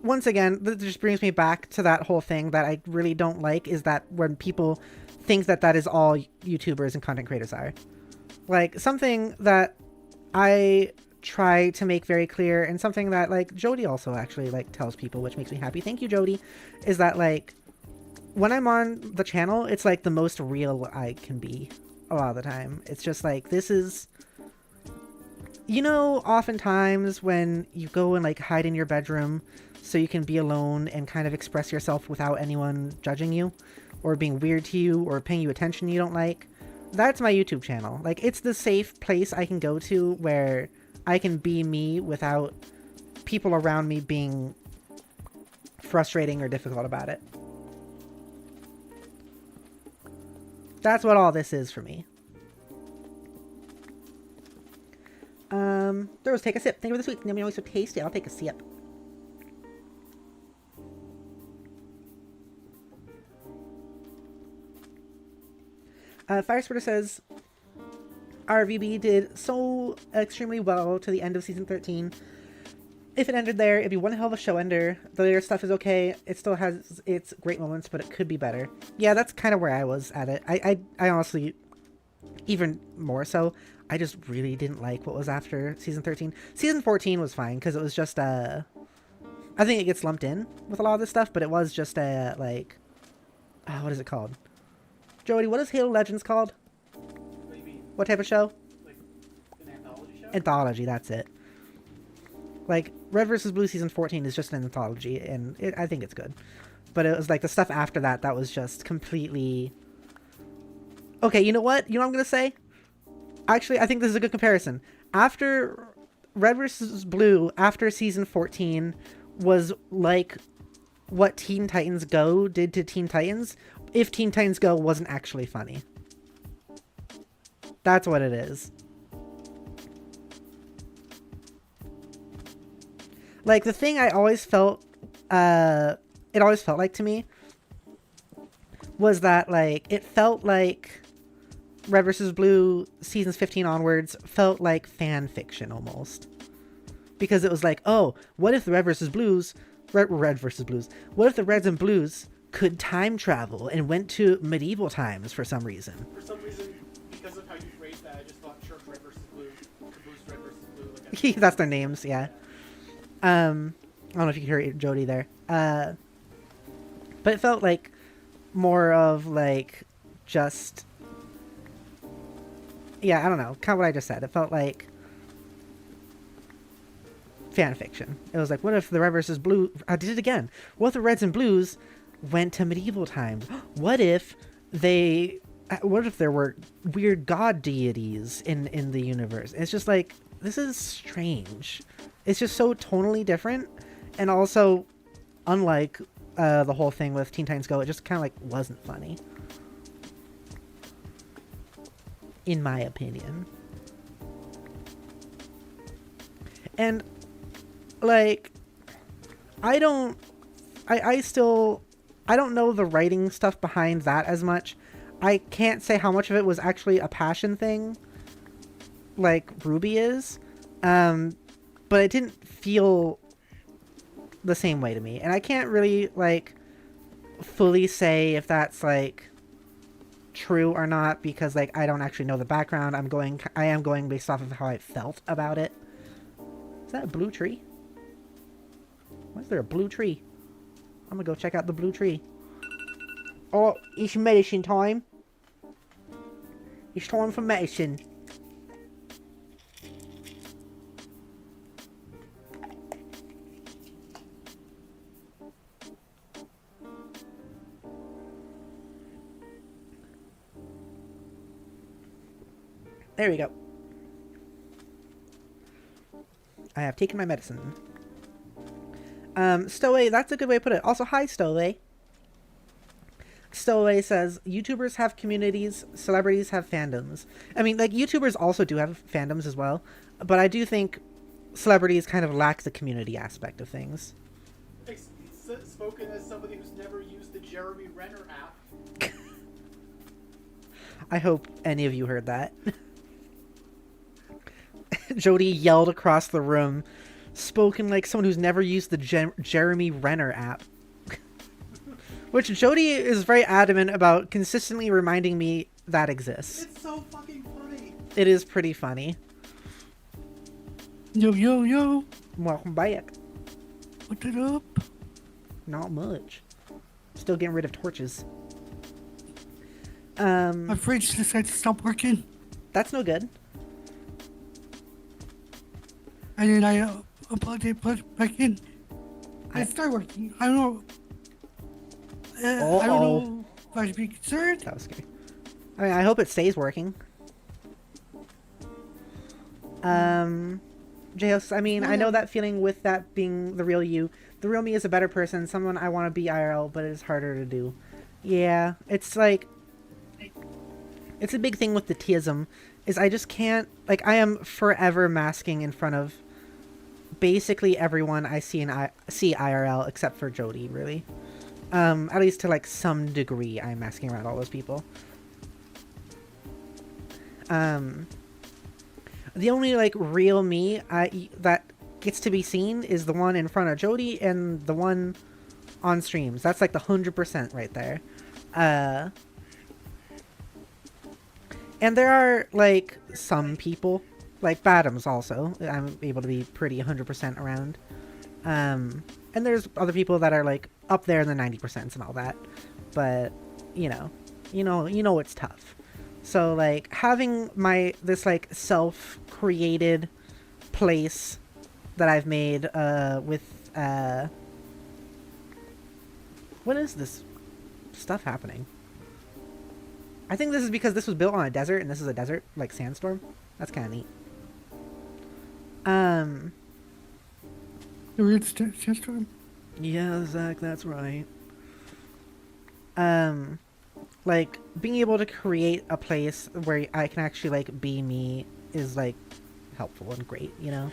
once again, that just brings me back to that whole thing that I really don't like, is that when people think that that is all YouTubers and content creators are. Like, something that I try to make very clear, and something that, like, Jody also actually, like, tells people, which makes me happy. Thank you, Jody. Is that, like, when I'm on the channel, it's, like, the most real I can be a lot of the time. It's just, like, this is... You know, oftentimes when you go and, like, hide in your bedroom so you can be alone and kind of express yourself without anyone judging you or being weird to you or paying you attention you don't like, that's my YouTube channel. Like, it's the safe place I can go to where I can be me without people around me being frustrating or difficult about it. That's what all this is for me. Those, take a sip. Thank you for the sweet. Yummy, always so tasty. I'll take a sip. Firesplitter says, RVB did so extremely well to the end of season 13. If it ended there, it'd be one hell of a show ender. The later stuff is okay. It still has its great moments, but it could be better. Yeah, that's kind of where I was at it. I honestly, even more so, I just really didn't like what was after season 13. Season 14 was fine, because it was just, I think it gets lumped in with a lot of this stuff, but it was just like, what is it called? Jody, what is Halo Legends called? What do you mean? What type of show? Like an anthology show? Anthology, that's it. Like, Red vs. Blue season 14 is just an anthology, and I think it's good. But it was like the stuff after that that was just completely... Okay, you know what? You know what I'm going to say? Actually, I think this is a good comparison. After Red vs. Blue, after season 14, was like what Teen Titans Go did to Teen Titans, if Teen Titans Go wasn't actually funny. That's what it is. Like, the thing I always felt, it always felt like to me, was that, like, it felt like Red vs. Blue seasons 15 onwards felt like fan fiction almost. Because it was like, oh, what if the Red vs. Blues, Red vs. Blues, what if the Reds and Blues could time travel and went to medieval times for some reason? For some reason, because of how you phrased that, I just thought Church Red vs. Blue, Caboose Red vs. Blue. Like That's their names, yeah. I don't know if you can hear Jody there. But it felt like more of like just... Yeah, I don't know. Kind of what I just said. It felt like fan fiction. It was like, what if the Red versus Blue... I did it again. What if the Reds and Blues went to medieval times? What if they... What if there were weird god deities in the universe? It's just like, this is strange. It's just so tonally different. And also, unlike the whole thing with Teen Titans Go, it just kind of like wasn't funny. In my opinion. And, like, I don't know the writing stuff behind that as much. I can't say how much of it was actually a passion thing, like Ruby is, but it didn't feel the same way to me. And I can't really, like, fully say if that's, like, true or not, because, like, I don't actually know the background. I am going based off of how I felt about it. Is that a blue tree? Why is there a blue tree? I'm gonna go check out the blue tree. Oh, it's medicine time. It's time for medicine. There we go. I have taken my medicine. Stowaway, that's a good way to put it. Also, hi, Stowaway. Stowaway says, YouTubers have communities, celebrities have fandoms. I mean, like, YouTubers also do have fandoms as well, but I do think celebrities kind of lack the community aspect of things. Spoken as somebody who's never used the Jeremy Renner app. I hope any of you heard that. Jody yelled across the room, spoken like someone who's never used the Jeremy Renner app. Which Jody is very adamant about consistently reminding me that exists. It's so fucking funny. It is pretty funny. Yo, yo, yo. Welcome back. What's it up? Not much. Still getting rid of torches. My fridge decided to stop working. That's no good. And then I unplugged it, put it back in. And it started working. I don't know. I don't know if I should be concerned. That was scary. I mean, I hope it stays working. J-Host, I mean, I know that feeling with that being the real you. The real me is a better person, someone I want to be IRL, but it is harder to do. Yeah, it's like... It's a big thing with the Tism, is I just can't... Like, I am forever masking in front of basically everyone I see IRL, except for Jody, really. At least to, like, some degree, I'm masking around all those people. The only, like, real me that gets to be seen is the one in front of Jody and the one on streams. That's, like, the 100% right there. And there are, like, some people, like Badams also, I'm able to be pretty 100% around. And there's other people that are, like, up there in the 90% and all that. But, you know it's tough. So, like, having this, like, self-created place that I've made, with, what is this stuff happening? I think this is because this was built on a desert, and this is a desert, like, sandstorm. That's kind of neat. The weird sandstorm? Yeah, Zach, that's right. Like, being able to create a place where I can actually, like, be me is, like, helpful and great, you know?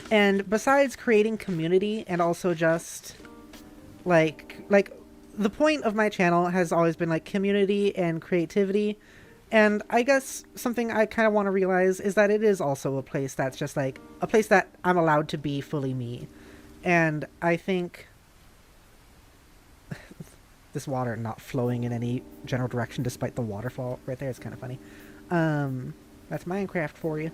And besides creating community and also just, like, the point of my channel has always been, like, community and creativity. And I guess something I kind of want to realize is that it is also a place that's just, like, a place that I'm allowed to be fully me. And I think... this water not flowing in any general direction despite the waterfall right there is kind of funny. That's Minecraft for you.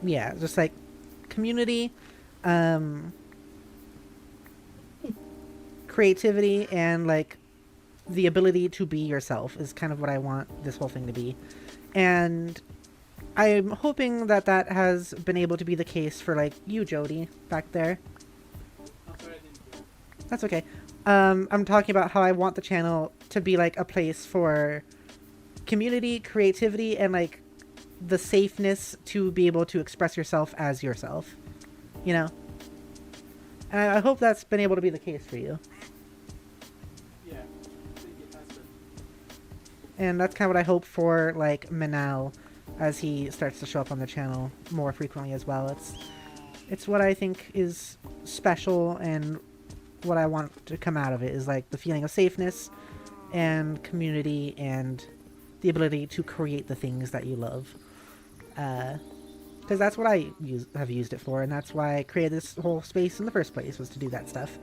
Yeah, just like community, creativity, and like the ability to be yourself is kind of what I want this whole thing to be. And I'm hoping that that has been able to be the case for, like, you, Jody, back there. I'm sorry, I didn't hear. That's okay. I'm talking about how I want the channel to be, like, a place for community, creativity, and, like, the safeness to be able to express yourself as yourself. You know? And I hope that's been able to be the case for you. Yeah, I think it has been. And that's kind of what I hope for, like, Manal, as he starts to show up on the channel more frequently as well. It's what I think is special, and what I want to come out of it is, like, the feeling of safeness and community and the ability to create the things that you love. Because that's what I have used it for, and that's why I created this whole space in the first place, was to do that stuff.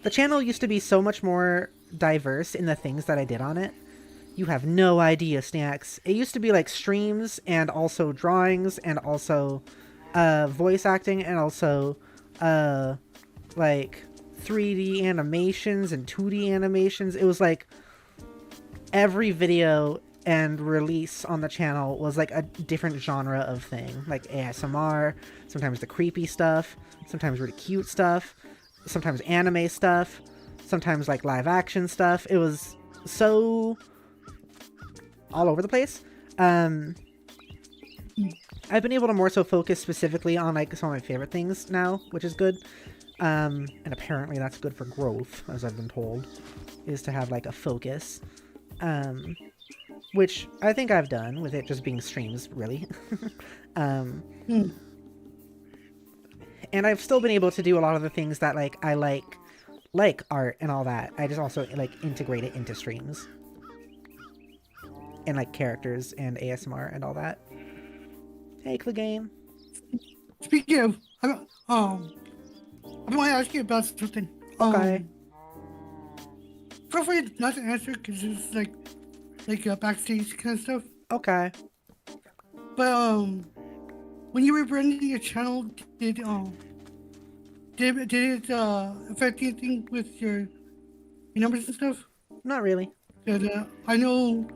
The channel used to be so much more diverse in the things that I did on it, You have no idea, Snacks. It used to be like streams and also drawings and also voice acting and also like 3D animations and 2D animations. It was like every video and release on the channel was like a different genre of thing. Like ASMR, sometimes the creepy stuff, sometimes really cute stuff, sometimes anime stuff, sometimes like live action stuff. It was so all over the place. I've been able to more so focus specifically on like some of my favorite things now, which is good. And apparently that's good for growth, as I've been told, is to have like a focus. Which I think I've done with it just being streams, really. And I've still been able to do a lot of the things that like I like art and all that. I just also like integrate it into streams. And like characters and ASMR and all that. Hey, Clegane. Speaking of, I want to ask you about something. Okay. Feel free not to answer because it's like backstage kind of stuff. Okay. But when you were branding your channel, did it affect anything with your numbers and stuff? Not really. And, I know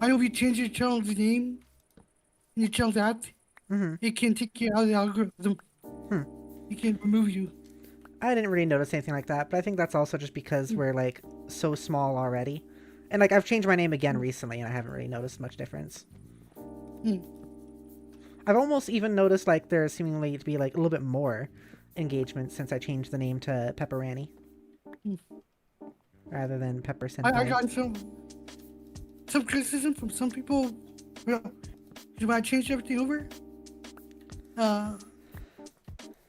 if you change your channel's name and your channel's app, it can take you out of the algorithm. It can remove you. I didn't really notice anything like that, but I think that's also just because we're like so small already. And like I've changed my name again recently and I haven't really noticed much difference. I've almost even noticed like there's seemingly to be like a little bit more engagement since I changed the name to Pepperani. Rather than Pepper Senpai. I got some criticism from some people when I changed everything over.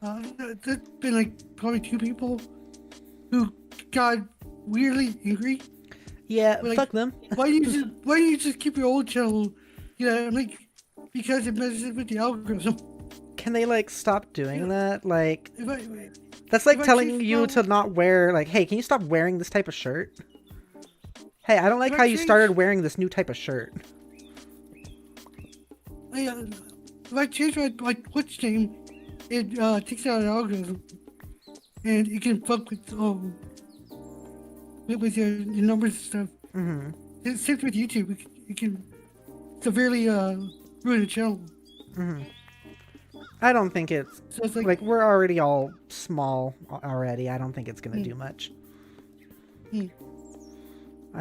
There's been like probably 2 people who got weirdly angry. Yeah, like, fuck them. why do you just keep your old channel? Yeah, like because it messes with the algorithm. Can they like stop doing that? Like If that's like if I telling change you my- to not wear like, hey, can you stop wearing this type of shirt? Hey, I don't like If how I you change- started wearing this new type of shirt. if I change my Twitch name, it takes out an algorithm, and it can fuck with your numbers and stuff. It's same with YouTube. It can severely ruin the channel. I don't think it's So it's like we're already all small already. I don't think it's gonna do much. I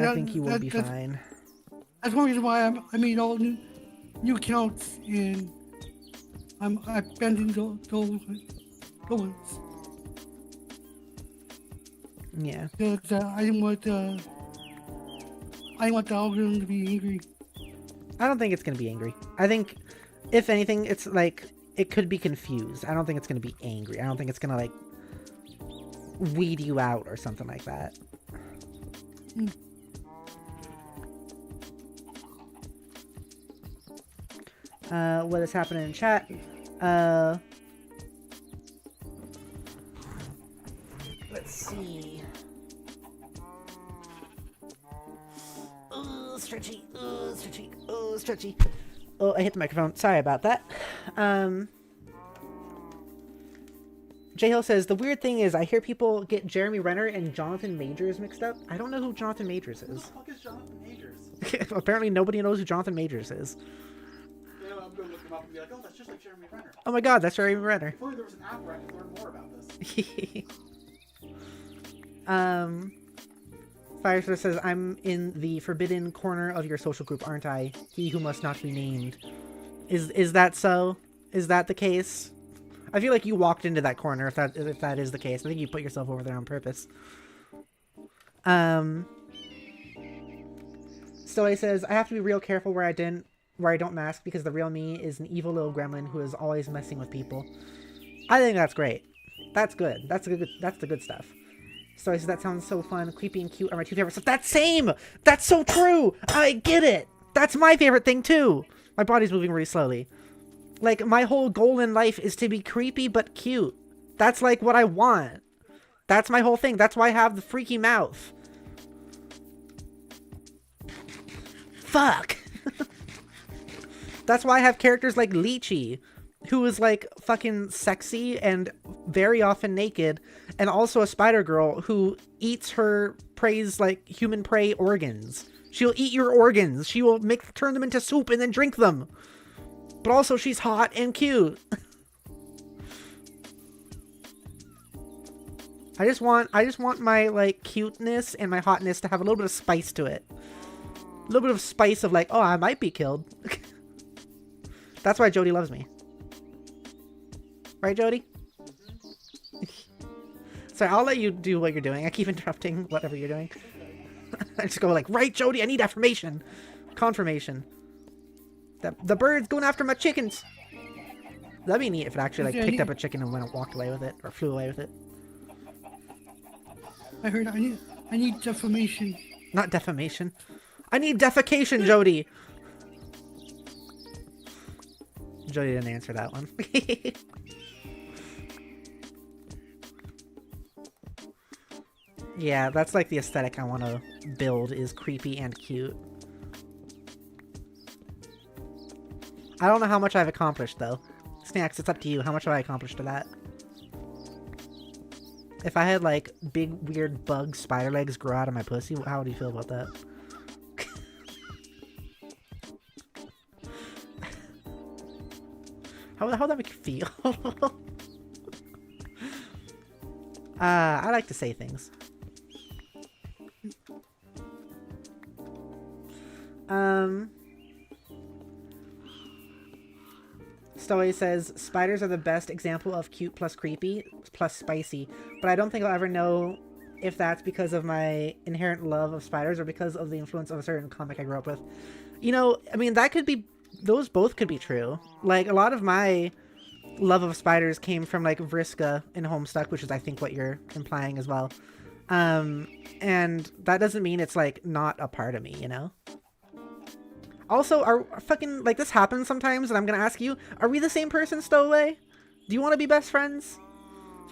Yeah, think you will be that's- fine. that's one reason why I made all new accounts, and I abandoned the old ones. Yeah. Because I didn't want the algorithm to be angry. I don't think it's gonna be angry. I think, if anything, it's like it could be confused. I don't think it's gonna be angry. I don't think it's gonna like weed you out or something like that. What is happening in chat? Let's see. Oh, stretchy. Oh, stretchy. Oh, stretchy. Oh, I hit the microphone. Sorry about that. J-Hill says, the weird thing is I hear people get Jeremy Renner and Jonathan Majors mixed up. I don't know who Jonathan Majors Who the is. fuck is Jonathan Majors? Apparently nobody knows who Jonathan Majors is. You know, I'm gonna look him up and be like, oh, that's just like Jeremy Renner. Oh my god, that's Jeremy Renner. If only there was an app where I could learn more about this. Firestar says, I'm in the forbidden corner of your social group, aren't I? He who must not be named. Is that so? Is that the case? I feel like you walked into that corner if that is the case. I think you put yourself over there on purpose. Stoy says, I have to be real careful where I don't mask because the real me is an evil little gremlin who is always messing with people. I think that's great. That's good. That's the good stuff. So I said, that sounds so fun. Creepy and cute are my 2 favorite stuff. That's same! That's so true! I get it! That's my favorite thing too! My body's moving really slowly. Like, my whole goal in life is to be creepy but cute. That's like what I want. That's my whole thing. That's why I have the freaky mouth. fuck. That's why I have characters like Lychee, who is like fucking sexy and very often naked, and also a spider girl who eats her prey's like human prey organs. She'll eat your organs. She will turn them into soup and then drink them. But also she's hot and cute. I just want my like cuteness and my hotness to have a little bit of spice to it. A little bit of spice of like, oh, I might be killed. That's why Jody loves me. Right, Jody? Sorry, I'll let you do what you're doing. I keep interrupting whatever you're doing. I just go like, right, Jody, I need affirmation. Confirmation. The bird's going after my chickens. That'd be neat if it actually like picked up a chicken and went and walked away with it, or flew away with it. I heard I need defamation. Not defamation. I need defecation, Jody. Jody didn't answer that one. Yeah, that's like the aesthetic I want to build, is creepy and cute. I don't know how much I've accomplished though. Snacks, it's up to you. How much have I accomplished to that? If I had like big weird bug spider legs grow out of my pussy, how would you feel about that? How would that make you feel? I like to say things. Story says, spiders are the best example of cute plus creepy plus spicy, but I don't think I'll ever know if that's because of my inherent love of spiders or because of the influence of a certain comic I grew up with. You know, I mean, that could be, those both could be true. Like, a lot of my love of spiders came from, like, Vriska in Homestuck, which is, I think, what you're implying as well. And that doesn't mean it's, like, not a part of me, you know? Also, are fucking, like, this happens sometimes, and I'm gonna ask you, are we the same person, Stowaway? Do you want to be best friends?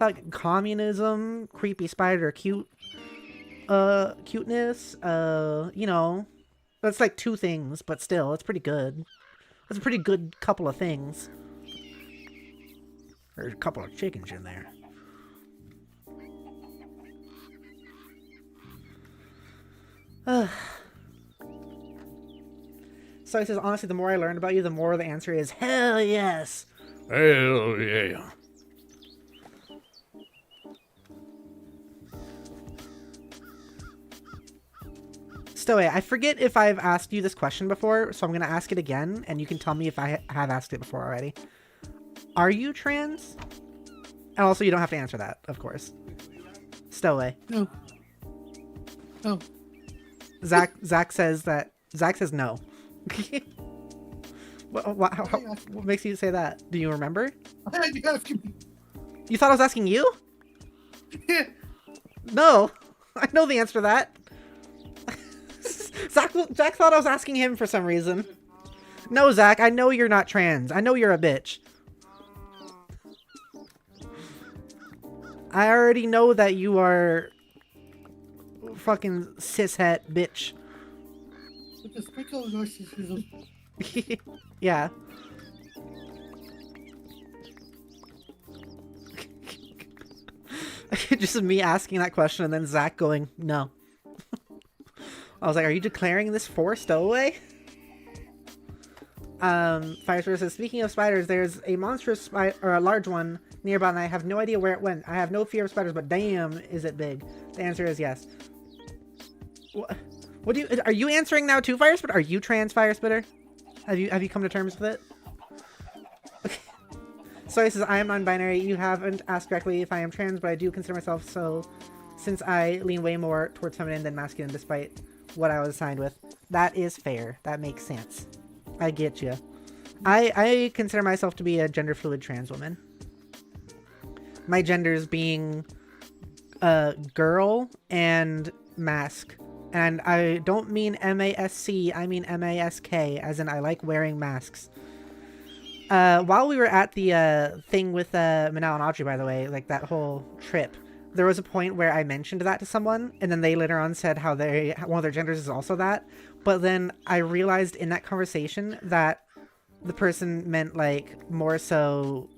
Like, communism, creepy spider, cuteness, you know, that's like two things, but still, it's pretty good. That's a pretty good couple of things. There's a couple of chickens in there. So he says, honestly, the more I learned about you, the more the answer is, hell yes! Hell yeah. Stowaway, I forget if I've asked you this question before, so I'm going to ask it again, and you can tell me if I have asked it before already. Are you trans? And also, you don't have to answer that, of course. Stowaway. No. No. Zach says no. What makes you say that? Do you remember? You thought I was asking you? Yeah. No. I know the answer to that. Zach thought I was asking him for some reason. No, Zach, I know you're not trans. I know you're a bitch. I already know that you are fucking cishet bitch. With a sprinkle of narcissism. Yeah. Just me asking that question and then Zach going, no. I was like, are you declaring this for Stowaway? Firespider says, speaking of spiders, there's a monstrous spider, or a large one nearby, and I have no idea where it went. I have no fear of spiders, but damn, is it big? The answer is yes. What do you, are you answering now too, Firespitter? Are you trans, Firespitter? Have you come to terms with it? Okay. So he says, I am non-binary. You haven't asked directly if I am trans, but I do consider myself so, since I lean way more towards feminine than masculine, despite what I was assigned with. That is fair. That makes sense. I get you. I consider myself to be a gender fluid trans woman. My genders being girl and mask. And I don't mean M-A-S-C, I mean M-A-S-K, as in I like wearing masks. While we were at the thing with Manal and Audrey, by the way, like that whole trip, there was a point where I mentioned that to someone, and then they later on said how one of their genders is also that. But then I realized in that conversation that the person meant like more so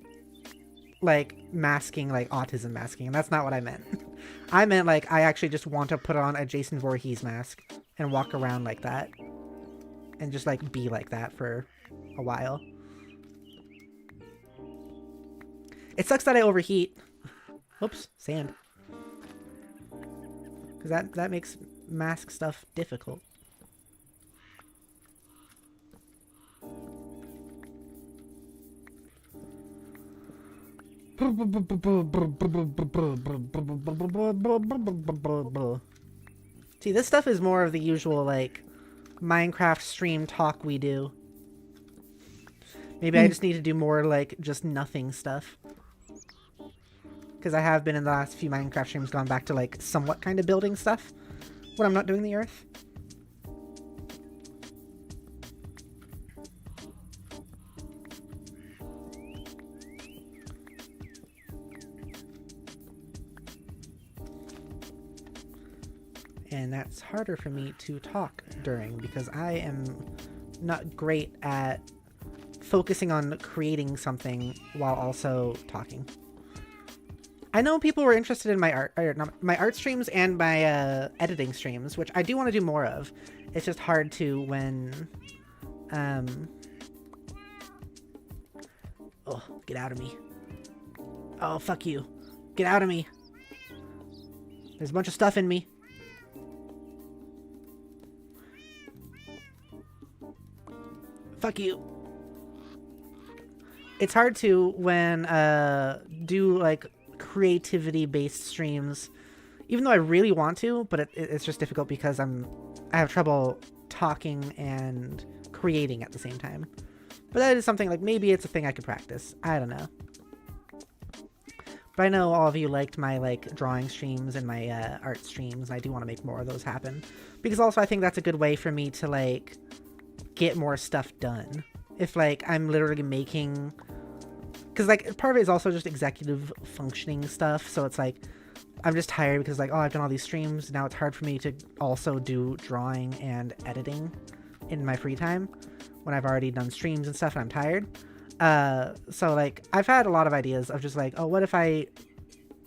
like masking, like autism masking, and that's not what I meant. I meant like I actually just want to put on a Jason Voorhees mask and walk around like that and just like be like that for a while. It sucks that I overheat. Oops, sand. Because that makes mask stuff difficult. See, this stuff is more of the usual, like, Minecraft stream talk we do. Maybe I just need to do more, like, just nothing stuff. Because I have been in the last few Minecraft streams gone back to, like, somewhat kind of building stuff when I'm not doing the earth. And that's harder for me to talk during because I am not great at focusing on creating something while also talking. I know people were interested in my art, or not, my art streams and my editing streams, which I do want to do more of. It's just hard to when, oh, get out of me. Oh, fuck you. Get out of me. There's a bunch of stuff in me. Fuck you. It's hard to when do like creativity based streams, even though I really want to, but it's just difficult because I have trouble talking and creating at the same time. But that is something like maybe it's a thing I could practice. I don't know. But I know all of you liked my like drawing streams and my art streams, and I do want to make more of those happen because also I think that's a good way for me to like get more stuff done. If like I'm literally making, because like part of it is also just executive functioning stuff, so it's like I'm just tired because like, oh, I've done all these streams, now it's hard for me to also do drawing and editing in my free time when I've already done streams and stuff and I'm tired. So like I've had a lot of ideas of just like, oh, what if I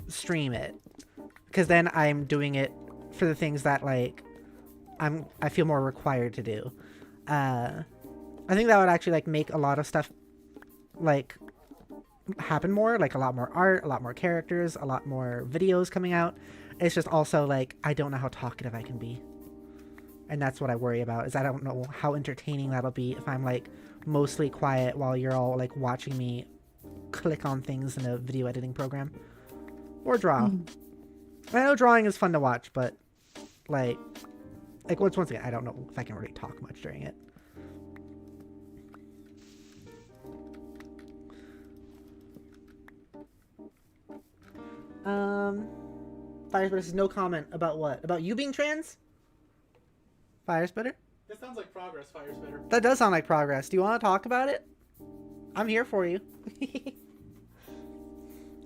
stream it, because then I'm doing it for the things that like I feel more required to do. I think that would actually like make a lot of stuff like happen more, like a lot more art, a lot more characters, a lot more videos coming out. It's just also like I don't know how talkative I can be, and that's what I worry about, is I don't know how entertaining that'll be if I'm like mostly quiet while you're all like watching me click on things in a video editing program or draw. I know drawing is fun to watch, but like once again, I don't know if I can really talk much during it. Firesplitter says no comment about what? About you being trans? Firesplitter? That sounds like progress, Firesplitter. That does sound like progress. Do you want to talk about it? I'm here for you.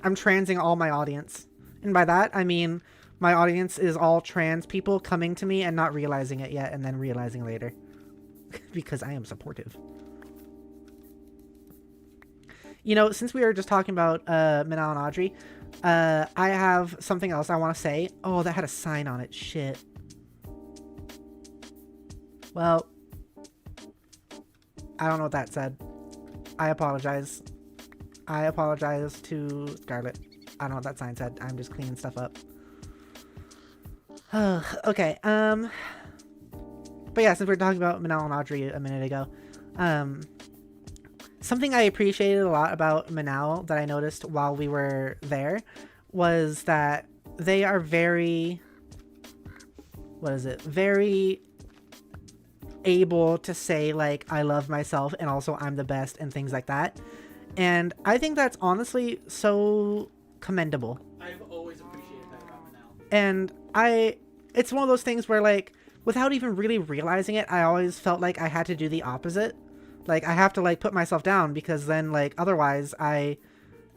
I'm transing all my audience. And by that, I mean my audience is all trans people coming to me and not realizing it yet and then realizing later. Because I am supportive. You know, since we were just talking about Manal and Audrey, I have something else I want to say. Oh, that had a sign on it. Shit. Well, I don't know what that said. I apologize. I apologize to Scarlett. I don't know what that sign said. I'm just cleaning stuff up. Okay, but yeah, since we were talking about Manal and Audrey a minute ago, something I appreciated a lot about Manal that I noticed while we were there was that they are very, very able to say like, I love myself and also I'm the best and things like that. And I think that's honestly so commendable. I've always appreciated that about Manal. And it's one of those things where like, without even really realizing it, I always felt like I had to do the opposite. Like, I have to like put myself down because then like, otherwise I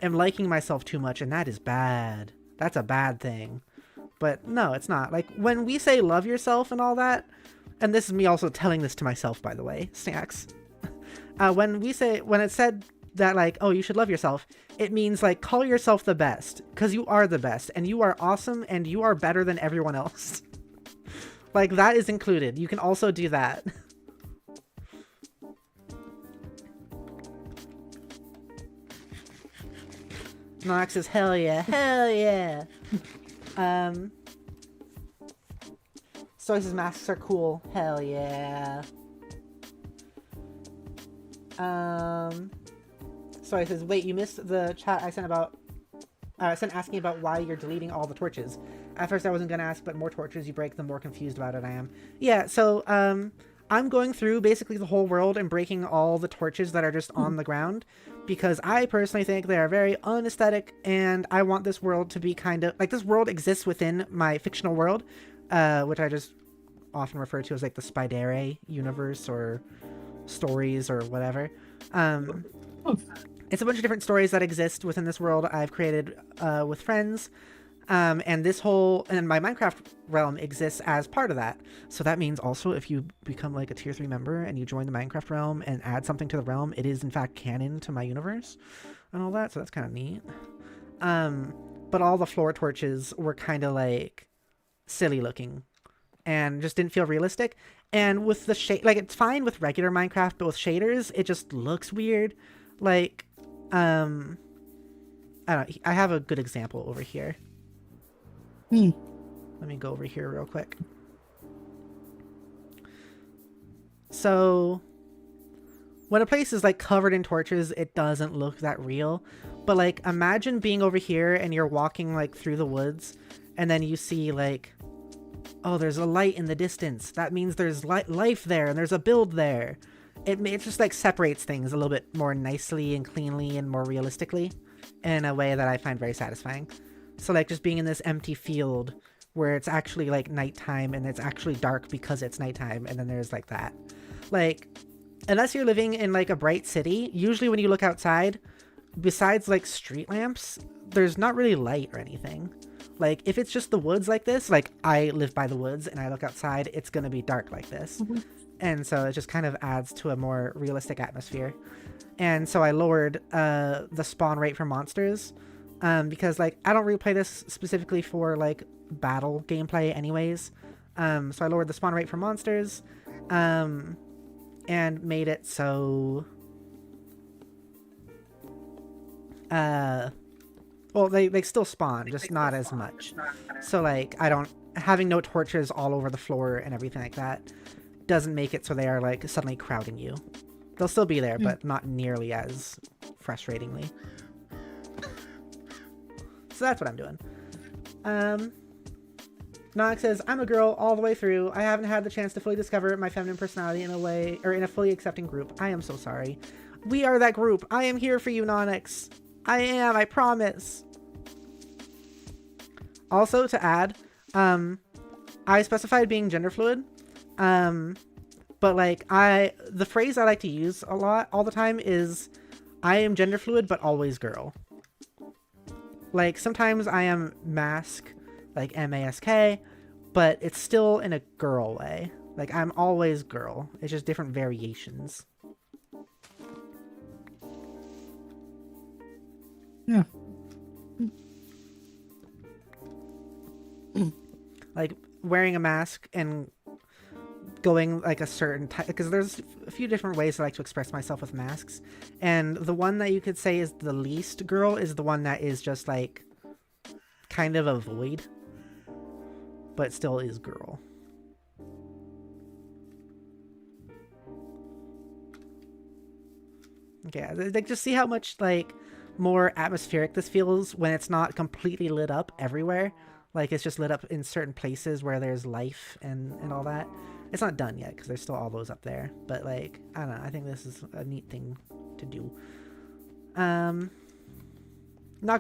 am liking myself too much and that is bad. That's a bad thing. But no, it's not. Like, when we say love yourself and all that, and this is me also telling this to myself, by the way, snacks. When it said that, like, oh, you should love yourself, it means, like, call yourself the best, because you are the best, and you are awesome, and you are better than everyone else. Like, that is included. You can also do that. Nox says, hell yeah, hell yeah. Soyce's masks are cool. Hell yeah. Soy says, wait, you missed the chat I sent asking about why you're deleting all the torches. At first I wasn't gonna ask, but more torches you break, the more confused about it I am. Yeah, so, I'm going through basically the whole world and breaking all the torches that are just on the ground, because I personally think they are very unaesthetic, and I want this world to be kind of, like, this world exists within my fictional world, which I just often refer to as, like, the Spidere universe, or stories, or whatever. It's a bunch of different stories that exist within this world I've created, with friends, and my Minecraft realm exists as part of that. So that means also if you become like a tier 3 member and you join the Minecraft realm and add something to the realm, it is in fact canon to my universe and all that. So that's kind of neat. But all the floor torches were kind of like silly looking and just didn't feel realistic. And with the shade, like, it's fine with regular Minecraft, but with shaders, it just looks weird. Like, I don't know. I have a good example over here. Let me go over here real quick. So, when a place is, like, covered in torches, it doesn't look that real. But, like, imagine being over here and you're walking, like, through the woods, and then you see, like, oh, there's a light in the distance. That means there's life there, and there's a build there. It just, like, separates things a little bit more nicely and cleanly and more realistically in a way that I find very satisfying. So, like, just being in this empty field where it's actually, like, nighttime and it's actually dark because it's nighttime, and then there's, like, that. Like, unless you're living in, like, a bright city, usually when you look outside, besides, like, street lamps, there's not really light or anything. Like, if it's just the woods like this, like, I live by the woods and I look outside, it's gonna be dark like this. And so it just kind of adds to a more realistic atmosphere. And so I lowered the spawn rate for monsters. Because, like, I don't replay this specifically for, like, battle gameplay anyways. So I lowered the spawn rate for monsters, and made it so, well, they still spawn, just not as much. So, like, having no torches all over the floor and everything like that doesn't make it so they are, like, suddenly crowding you. They'll still be there, but not nearly as frustratingly. So that's what I'm doing. Nox says, I'm a girl all the way through. I haven't had the chance to fully discover my feminine personality in a fully accepting group. I am so sorry. We are that group. I am here for you, Nonix. I promise. Also, to add, I specified being gender fluid. But, like, the phrase I like to use a lot, all the time, is I am gender fluid, but always girl. Like, sometimes I am mask, like M-A-S-K, but it's still in a girl way. Like, I'm always girl. It's just different variations. Yeah. Like, wearing a mask and going, like, a certain type, because there's a few different ways I like to express myself with masks, and the one that you could say is the least girl is the one that is just, like, kind of a void, but still is girl. Okay, like, just see how much, like, more atmospheric this feels when it's not completely lit up everywhere. Like, it's just lit up in certain places where there's life and all that. It's not done yet, because there's still all those up there. But, like, I don't know. I think this is a neat thing to do. Not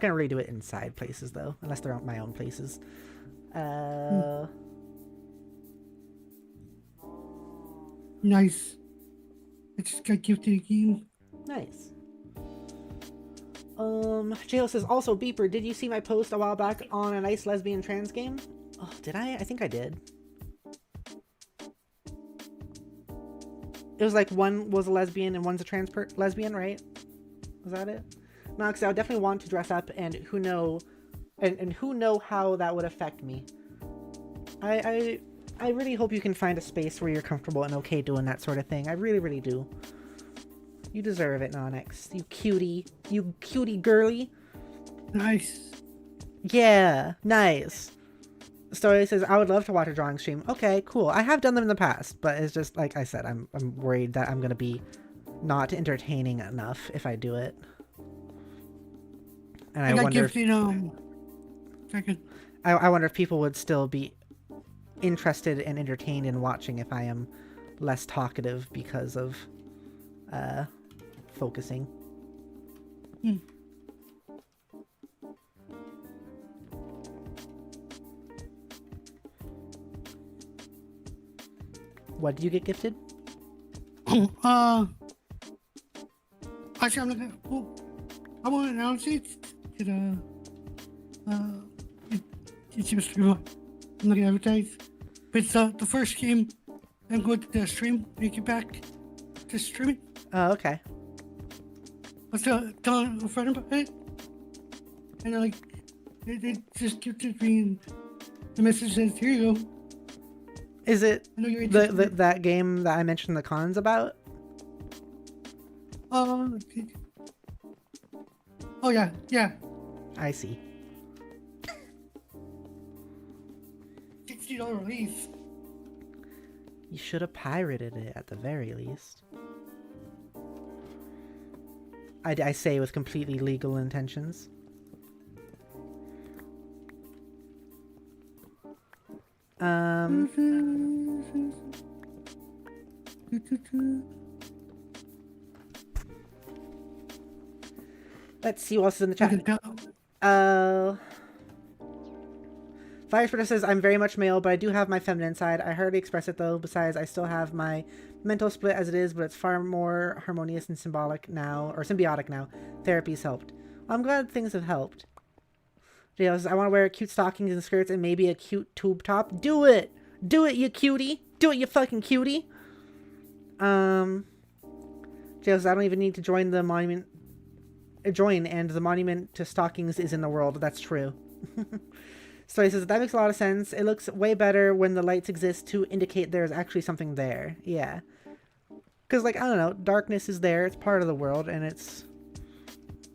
gonna redo it inside places, though. Unless they're my own places. Nice. I just got gifted a game. Nice. JO says, also, Beeper, did you see my post a while back on a nice lesbian trans game? Oh, did I? I think I did. It was like one was a lesbian and one's a trans lesbian, right? Was that it? No, because I would definitely want to dress up, and who know how that would affect me. I really hope you can find a space where you're comfortable and okay doing that sort of thing. I really, really do. You deserve it, Nonix. You cutie. You cutie girly. Nice. Yeah, nice. Story says, I would love to watch a drawing stream. Okay, cool. I have done them in the past, but it's just, like I said, I'm worried that I'm going to be not entertaining enough if I do it. And I got wonder gifted, second. I wonder if people would still be interested and entertained in watching if I am less talkative because of focusing. What did you get gifted? Actually, I'm gonna. Well, I want to announce it. It's just I'm not gonna advertise. But it's the first game I'm going to stream. Make it back to streaming. Oh, okay. I was telling a friend about it, and they're like, they just gifted me the message says, "Here you go." Is it I know you're interested. that game that I mentioned the cons about? Oh yeah. I see. $60 release. You should have pirated it at the very least. I say with completely legal intentions. Let's see what else is in the chat. Firespreader says, I'm very much male, but I do have my feminine side. I hardly express it though. Besides, I still have my mental split as it is, but it's far more harmonious and symbiotic now. Therapy's helped. Well, I'm glad things have helped. Jay says, I want to wear cute stockings and skirts and maybe a cute tube top. Do it! Do it, you cutie! Do it, you fucking cutie! Jay says, I don't even need to join the monument. And the monument to stockings is in the world. That's true. Story says, that makes a lot of sense. It looks way better when the lights exist to indicate there's actually something there. Yeah. Because, like, I don't know, darkness is there. It's part of the world, and it's...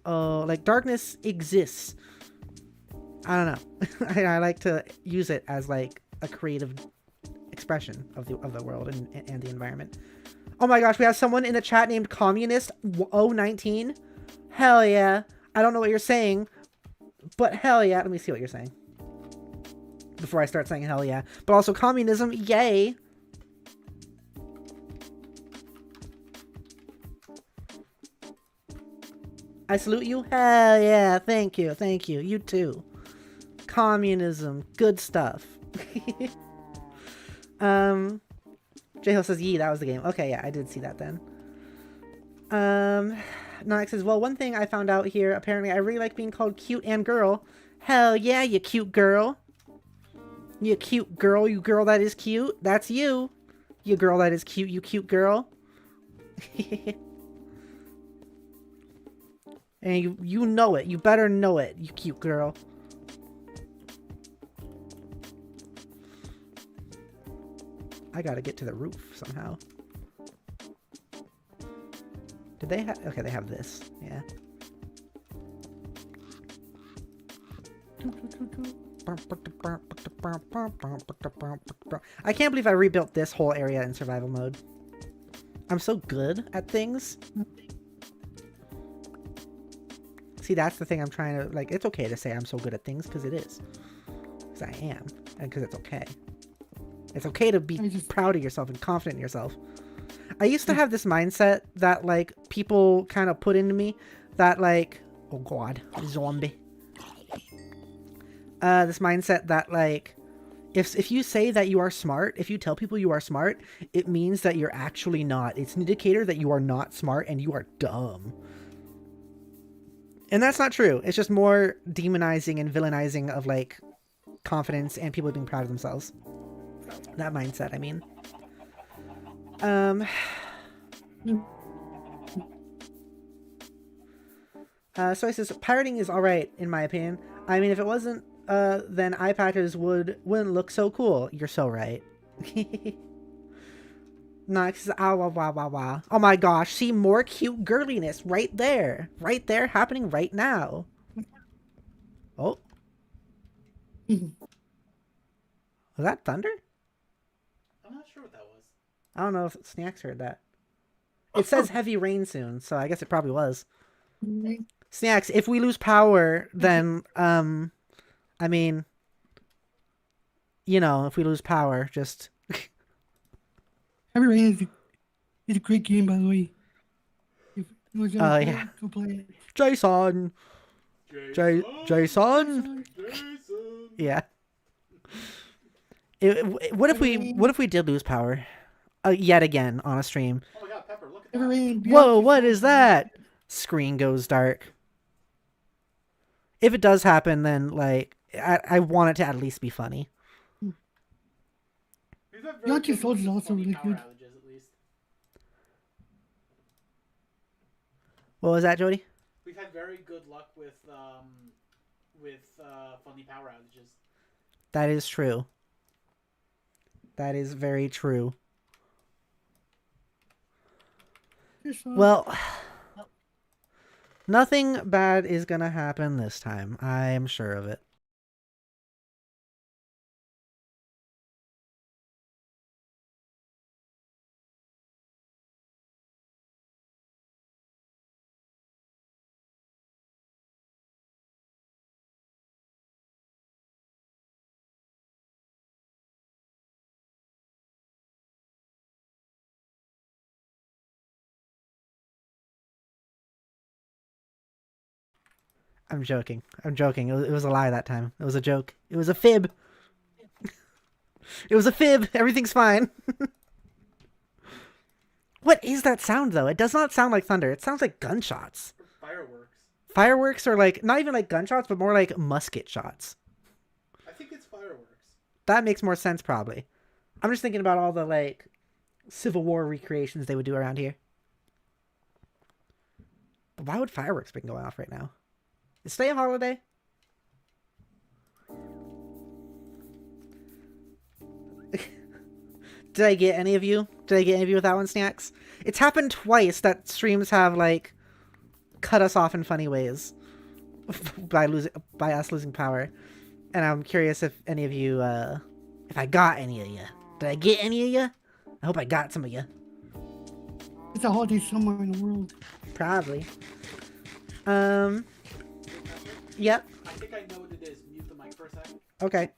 like, darkness exists. I don't know. I like to use it as, like, a creative expression of the world and the environment. Oh my gosh, we have someone in the chat named Communist 019. Hell yeah. I don't know what you're saying, but hell yeah. Let me see what you're saying before I start saying hell yeah. But also communism, yay. I salute you. Hell yeah. Thank you. Thank you. You too. Communism. Good stuff. J-Hill says, yee, that was the game. Okay, yeah, I did see that then. Nox says, well, one thing I found out here, apparently I really like being called cute and girl. Hell yeah, you cute girl. You cute girl, you girl that is cute. That's you. You girl that is cute, you cute girl. And you know it. You better know it, you cute girl. I gotta get to the roof somehow. Did they have... Okay, they have this. Yeah. I can't believe I rebuilt this whole area in survival mode. I'm so good at things. See, that's the thing I'm trying to... Like, it's okay to say I'm so good at things, because it is. Because I am. And because it's okay. It's okay to be proud of yourself and confident in yourself. I used to have this mindset that, like, people kind of put into me that, like... Oh, God. Zombie. This mindset that, like, if you say that you are smart, if you tell people you are smart, it means that you're actually not. It's an indicator that you are not smart and you are dumb. And that's not true. It's just more demonizing and villainizing of like confidence and people being proud of themselves. That mindset, I mean. So he says pirating is alright in my opinion. I mean, if it wasn't, then eye patches wouldn't look so cool. You're so right. Nox says, ah, wah, wah, wah, wah. Oh my gosh, see more cute girliness right there. Right there, happening right now. Oh. Was that thunder? I'm not sure what that was. I don't know if Snacks heard that. It says heavy rain soon, so I guess it probably was. Snacks, if we lose power, then, I mean, you know, if we lose power, just... Heavy Rain is a great game, by the way. If you was gonna play yeah. it, go play it. Jason! Jason? Jason! Yeah. What if we did lose power? Yet again on a stream. Oh my god, Pepper, look at Heavy that. Rain, Whoa, what is that? Screen goes dark. If it does happen, then, like, I want it to at least be funny. We've had Yacht good Souls is luck with also funny really power good. outages, at least. What was that, Jody? We've had very good luck with funny power outages. That is true. That is very true. Well, nothing bad is gonna happen this time. I am sure of it. I'm joking. I'm joking. It was a lie that time. It was a joke. It was a fib. It was a fib. Everything's fine. What is that sound, though? It does not sound like thunder. It sounds like gunshots. Fireworks. Fireworks are like, not even like gunshots, but more like musket shots. I think it's fireworks. That makes more sense, probably. I'm just thinking about all the, like, Civil War recreations they would do around here. But why would fireworks be going off right now? Is today a holiday? Did I get any of you? Did I get any of you with that one, Snacks? It's happened twice that streams have, like, cut us off in funny ways by us losing power. And I'm curious if any of you, if I got any of you. Did I get any of you? I hope I got some of you. It's a holiday somewhere in the world. Probably. Yep. I think I know what it is. Mute the mic for a second. Okay.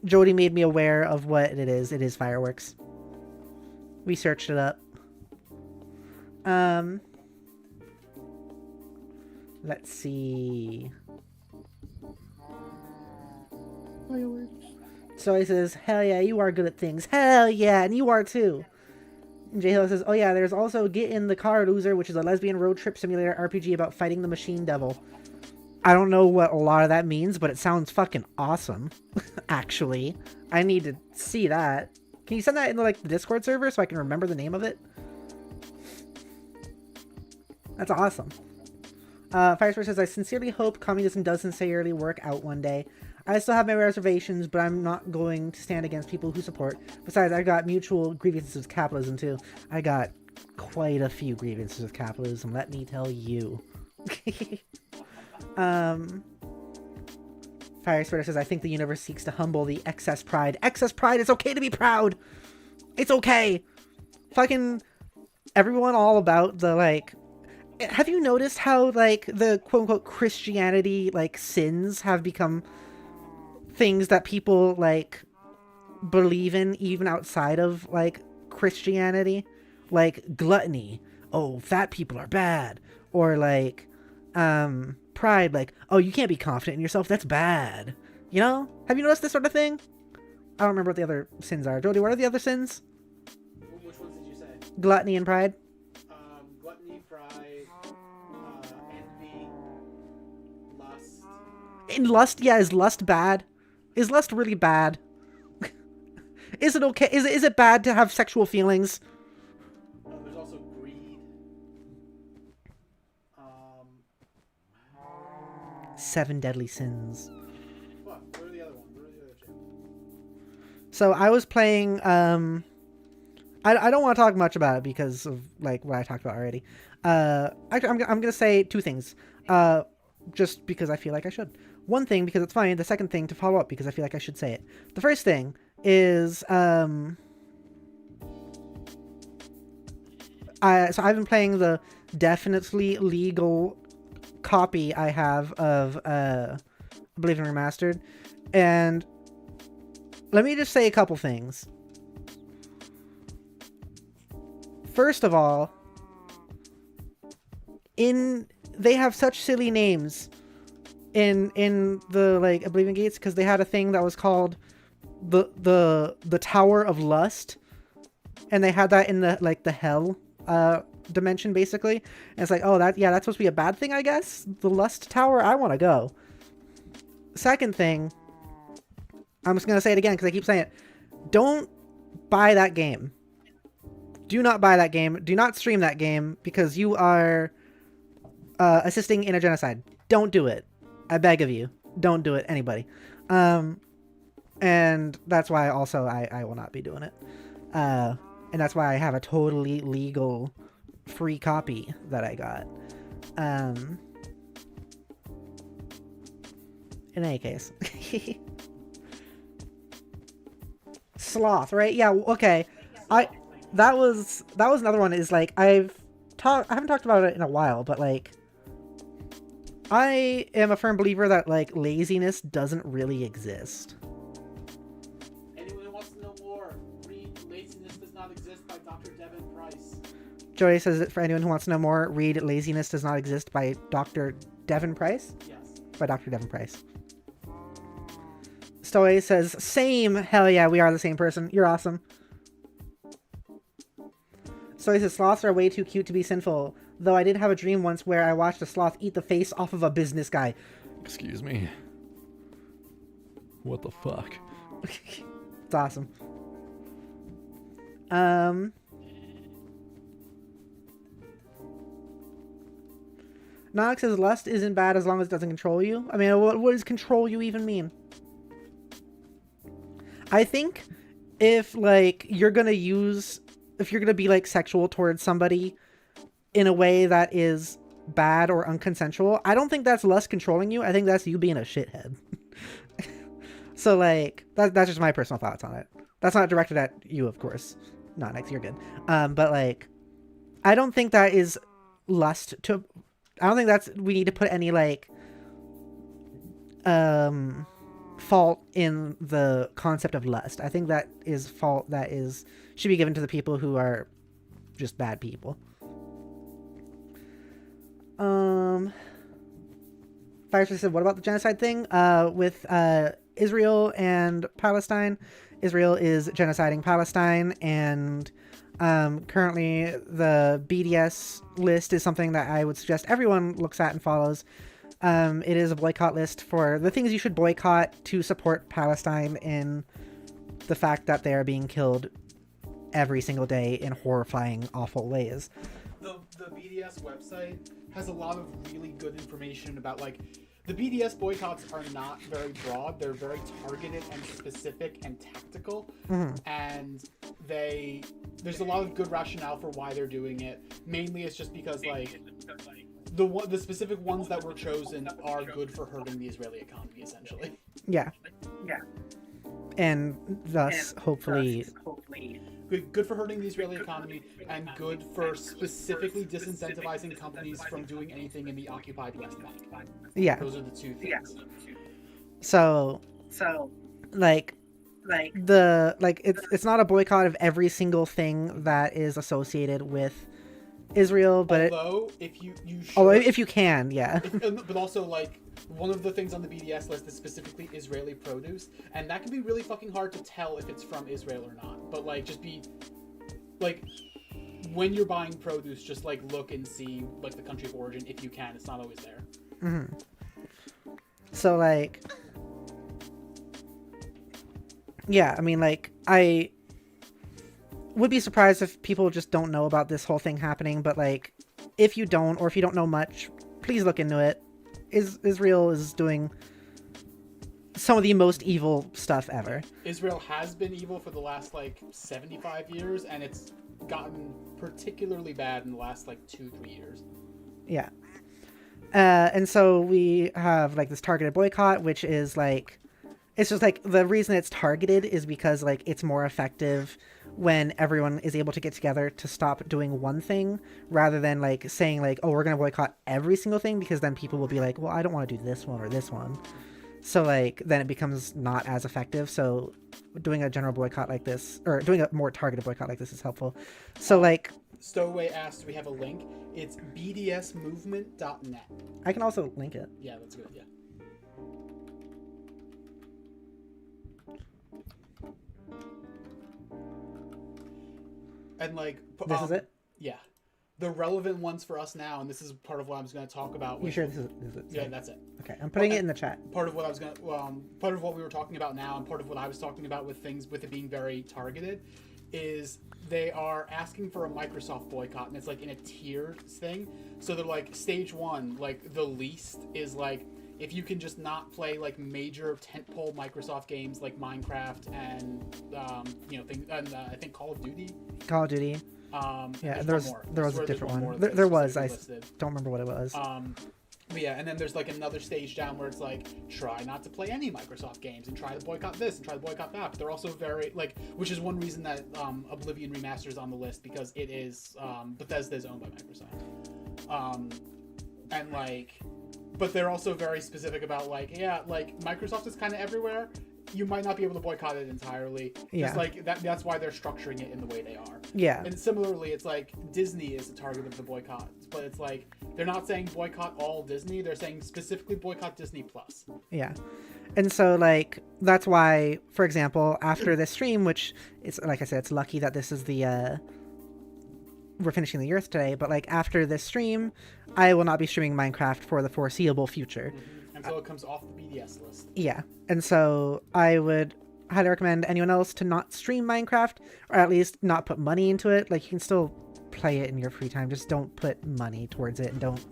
Jody made me aware of what it is. It is fireworks. We searched it up. Let's see. Fireworks. So he says, hell yeah, you are good at things. Hell yeah, and you are too. And J Hill says, oh yeah, there's also Get in the Car Loser, which is a lesbian road trip simulator RPG about fighting the machine devil. I don't know what a lot of that means, but it sounds fucking awesome. Actually, I need to see that. Can you send that into like the Discord server so I can remember the name of it? That's awesome. Firestar says, I sincerely hope communism does sincerely work out one day. I still have my reservations, but I'm not going to stand against people who support. Besides, I got mutual grievances with capitalism too. I got quite a few grievances with capitalism, let me tell you. Firespreader says, I think the universe seeks to humble the excess pride. Excess pride, it's okay to be proud! It's okay! Fucking everyone all about the, like, have you noticed how like the quote unquote Christianity like sins have become things that people like believe in even outside of like Christianity? Like gluttony, oh, fat people are bad. Or like pride, like, oh, you can't be confident in yourself, that's bad. You know, have you noticed this sort of thing? I don't remember what the other sins are. Jody, what are the other sins? Which ones did you say? Gluttony and pride. Gluttony, pride, envy, lust. In lust, yeah, is lust bad? Is lust really bad? Is it okay? Is it bad to have sexual feelings? There's also greed. 7 deadly sins. What are the other ones? What are the other two? So I was playing. I don't want to talk much about it because of like what I talked about already. Actually, I'm gonna say 2 things. Just because I feel like I should. One thing because it's funny. The second thing to follow up because I feel like I should say it. The first thing is so I've been playing the definitely legal copy I have of Oblivion Remastered, and let me just say a couple things. First of all, they have such silly names in the like Oblivion Gates because they had a thing that was called the Tower of Lust, and they had that in the like the hell dimension basically, and it's like, oh, that's supposed to be a bad thing, I guess. The Lust Tower, I want to go. Second thing, I'm just gonna say it again because I keep saying it. Don't buy that game. Do not buy that game. Do not stream that game because you are assisting in a genocide. Don't do it. I beg of you. Don't do it, anybody. And that's why also I will not be doing it. And that's why I have a totally legal free copy that I got. In any case. Sloth, right? Yeah, okay. That was another one, is like I haven't talked about it in a while, but like I am a firm believer that like laziness doesn't really exist. Anyone who wants to know more, read Laziness Does Not Exist by Dr. Devin Price. Joey says that for anyone who wants to know more, read Laziness Does Not Exist by Dr. Devin Price? Yes. By Dr. Devin Price. Stoy says, same! Hell yeah, we are the same person. You're awesome. Stoy says, sloths are way too cute to be sinful. Though I did have a dream once where I watched a sloth eat the face off of a business guy. Excuse me. What the fuck? It's awesome. Nox says lust isn't bad as long as it doesn't control you. I mean, what does control you even mean? I think if like you're gonna be like sexual towards somebody in a way that is bad or unconsensual, I don't think that's lust controlling you. I think that's you being a shithead. So like that's just my personal thoughts on it. That's not directed at you, of course. Not Nex, you're good. But like I don't think that is lust to. I don't think we need to put any like fault in the concept of lust. I think that is fault that should be given to the people who are just bad people. Firestorm said, what about the genocide thing with Israel and Palestine? Israel is genociding Palestine, and currently the BDS list is something that I would suggest everyone looks at and follows. It is a boycott list for the things you should boycott to support Palestine in the fact that they are being killed every single day in horrifying, awful ways. The BDS website has a lot of really good information about, like, the BDS boycotts are not very broad. They're very targeted and specific and tactical. Mm-hmm. And there's a lot of good rationale for why they're doing it. Mainly it's just because, like, the specific ones that were chosen are good for hurting the Israeli economy, essentially. Yeah. And thus, hopefully... good for hurting the Israeli economy, and good for specifically disincentivizing companies from doing anything in the occupied West Bank. Yeah. Those are the two things. So, like, it's not a boycott of every single thing that is associated with Israel, but although if you if you can, yeah. But also, like, one of the things on the BDS list is specifically Israeli produce, and that can be really fucking hard to tell if it's from Israel or not. But like, just be like, when you're buying produce, just like look and see like the country of origin if you can. It's not always there. Mm-hmm. So like, yeah, I mean, like, I would be surprised if people just don't know about this whole thing happening, but like, if you don't, or if you don't know much, please look into it. Israel is doing some of the most evil stuff ever. Israel has been evil for the last like 75 years, and it's gotten particularly bad in the last like 2-3 years. Yeah. And so we have like this targeted boycott, which is like, it's just like, the reason it's targeted is because like it's more effective when everyone is able to get together to stop doing one thing, rather than like saying like, oh, we're going to boycott every single thing, because then people will be like, well, I don't want to do this one or this one. So like, then it becomes not as effective. So doing a general boycott like this, or doing a more targeted boycott like this, is helpful. So like, Stowaway asked, do we have a link? It's bdsmovement.net. I can also link it. Yeah, that's good. Yeah. And like, This is it? Yeah. The relevant ones for us now, and this is part of what I was going to talk about. You sure this is it? Yeah, that's it. Okay, I'm putting it in the chat. Part of what I was going to, part of what we were talking about now, and part of what I was talking about with things, with it being very targeted, is they are asking for a Microsoft boycott, and it's like in a tiered thing. So they're like, stage 1, like the least is like, if you can just not play like major tentpole Microsoft games like Minecraft and things, and I think Call of Duty. Call of Duty. Yeah, there was a different one. There was. I don't remember what it was. But yeah, and then there's like another stage down where it's like, try not to play any Microsoft games and try to boycott this and try to boycott that. But they're also very like, which is one reason that Oblivion Remastered is on the list, because it is Bethesda is owned by Microsoft. And like, but they're also very specific about like, yeah, like Microsoft is kind of everywhere. You might not be able to boycott it entirely. Yeah. Just like that's why they're structuring it in the way they are. Yeah. And similarly, it's like Disney is the target of the boycott, but it's like they're not saying boycott all Disney. They're saying specifically boycott Disney Plus. Yeah. And so like, that's why, for example, after this stream, which is, like I said, it's lucky that this is the we're finishing the YEARTH today, but like after this stream, I will not be streaming Minecraft for the foreseeable future. Mm-hmm. Until it comes off the BDS list. Yeah. And so I would highly recommend anyone else to not stream Minecraft, or at least not put money into it. Like, you can still play it in your free time, just don't put money towards it, and don't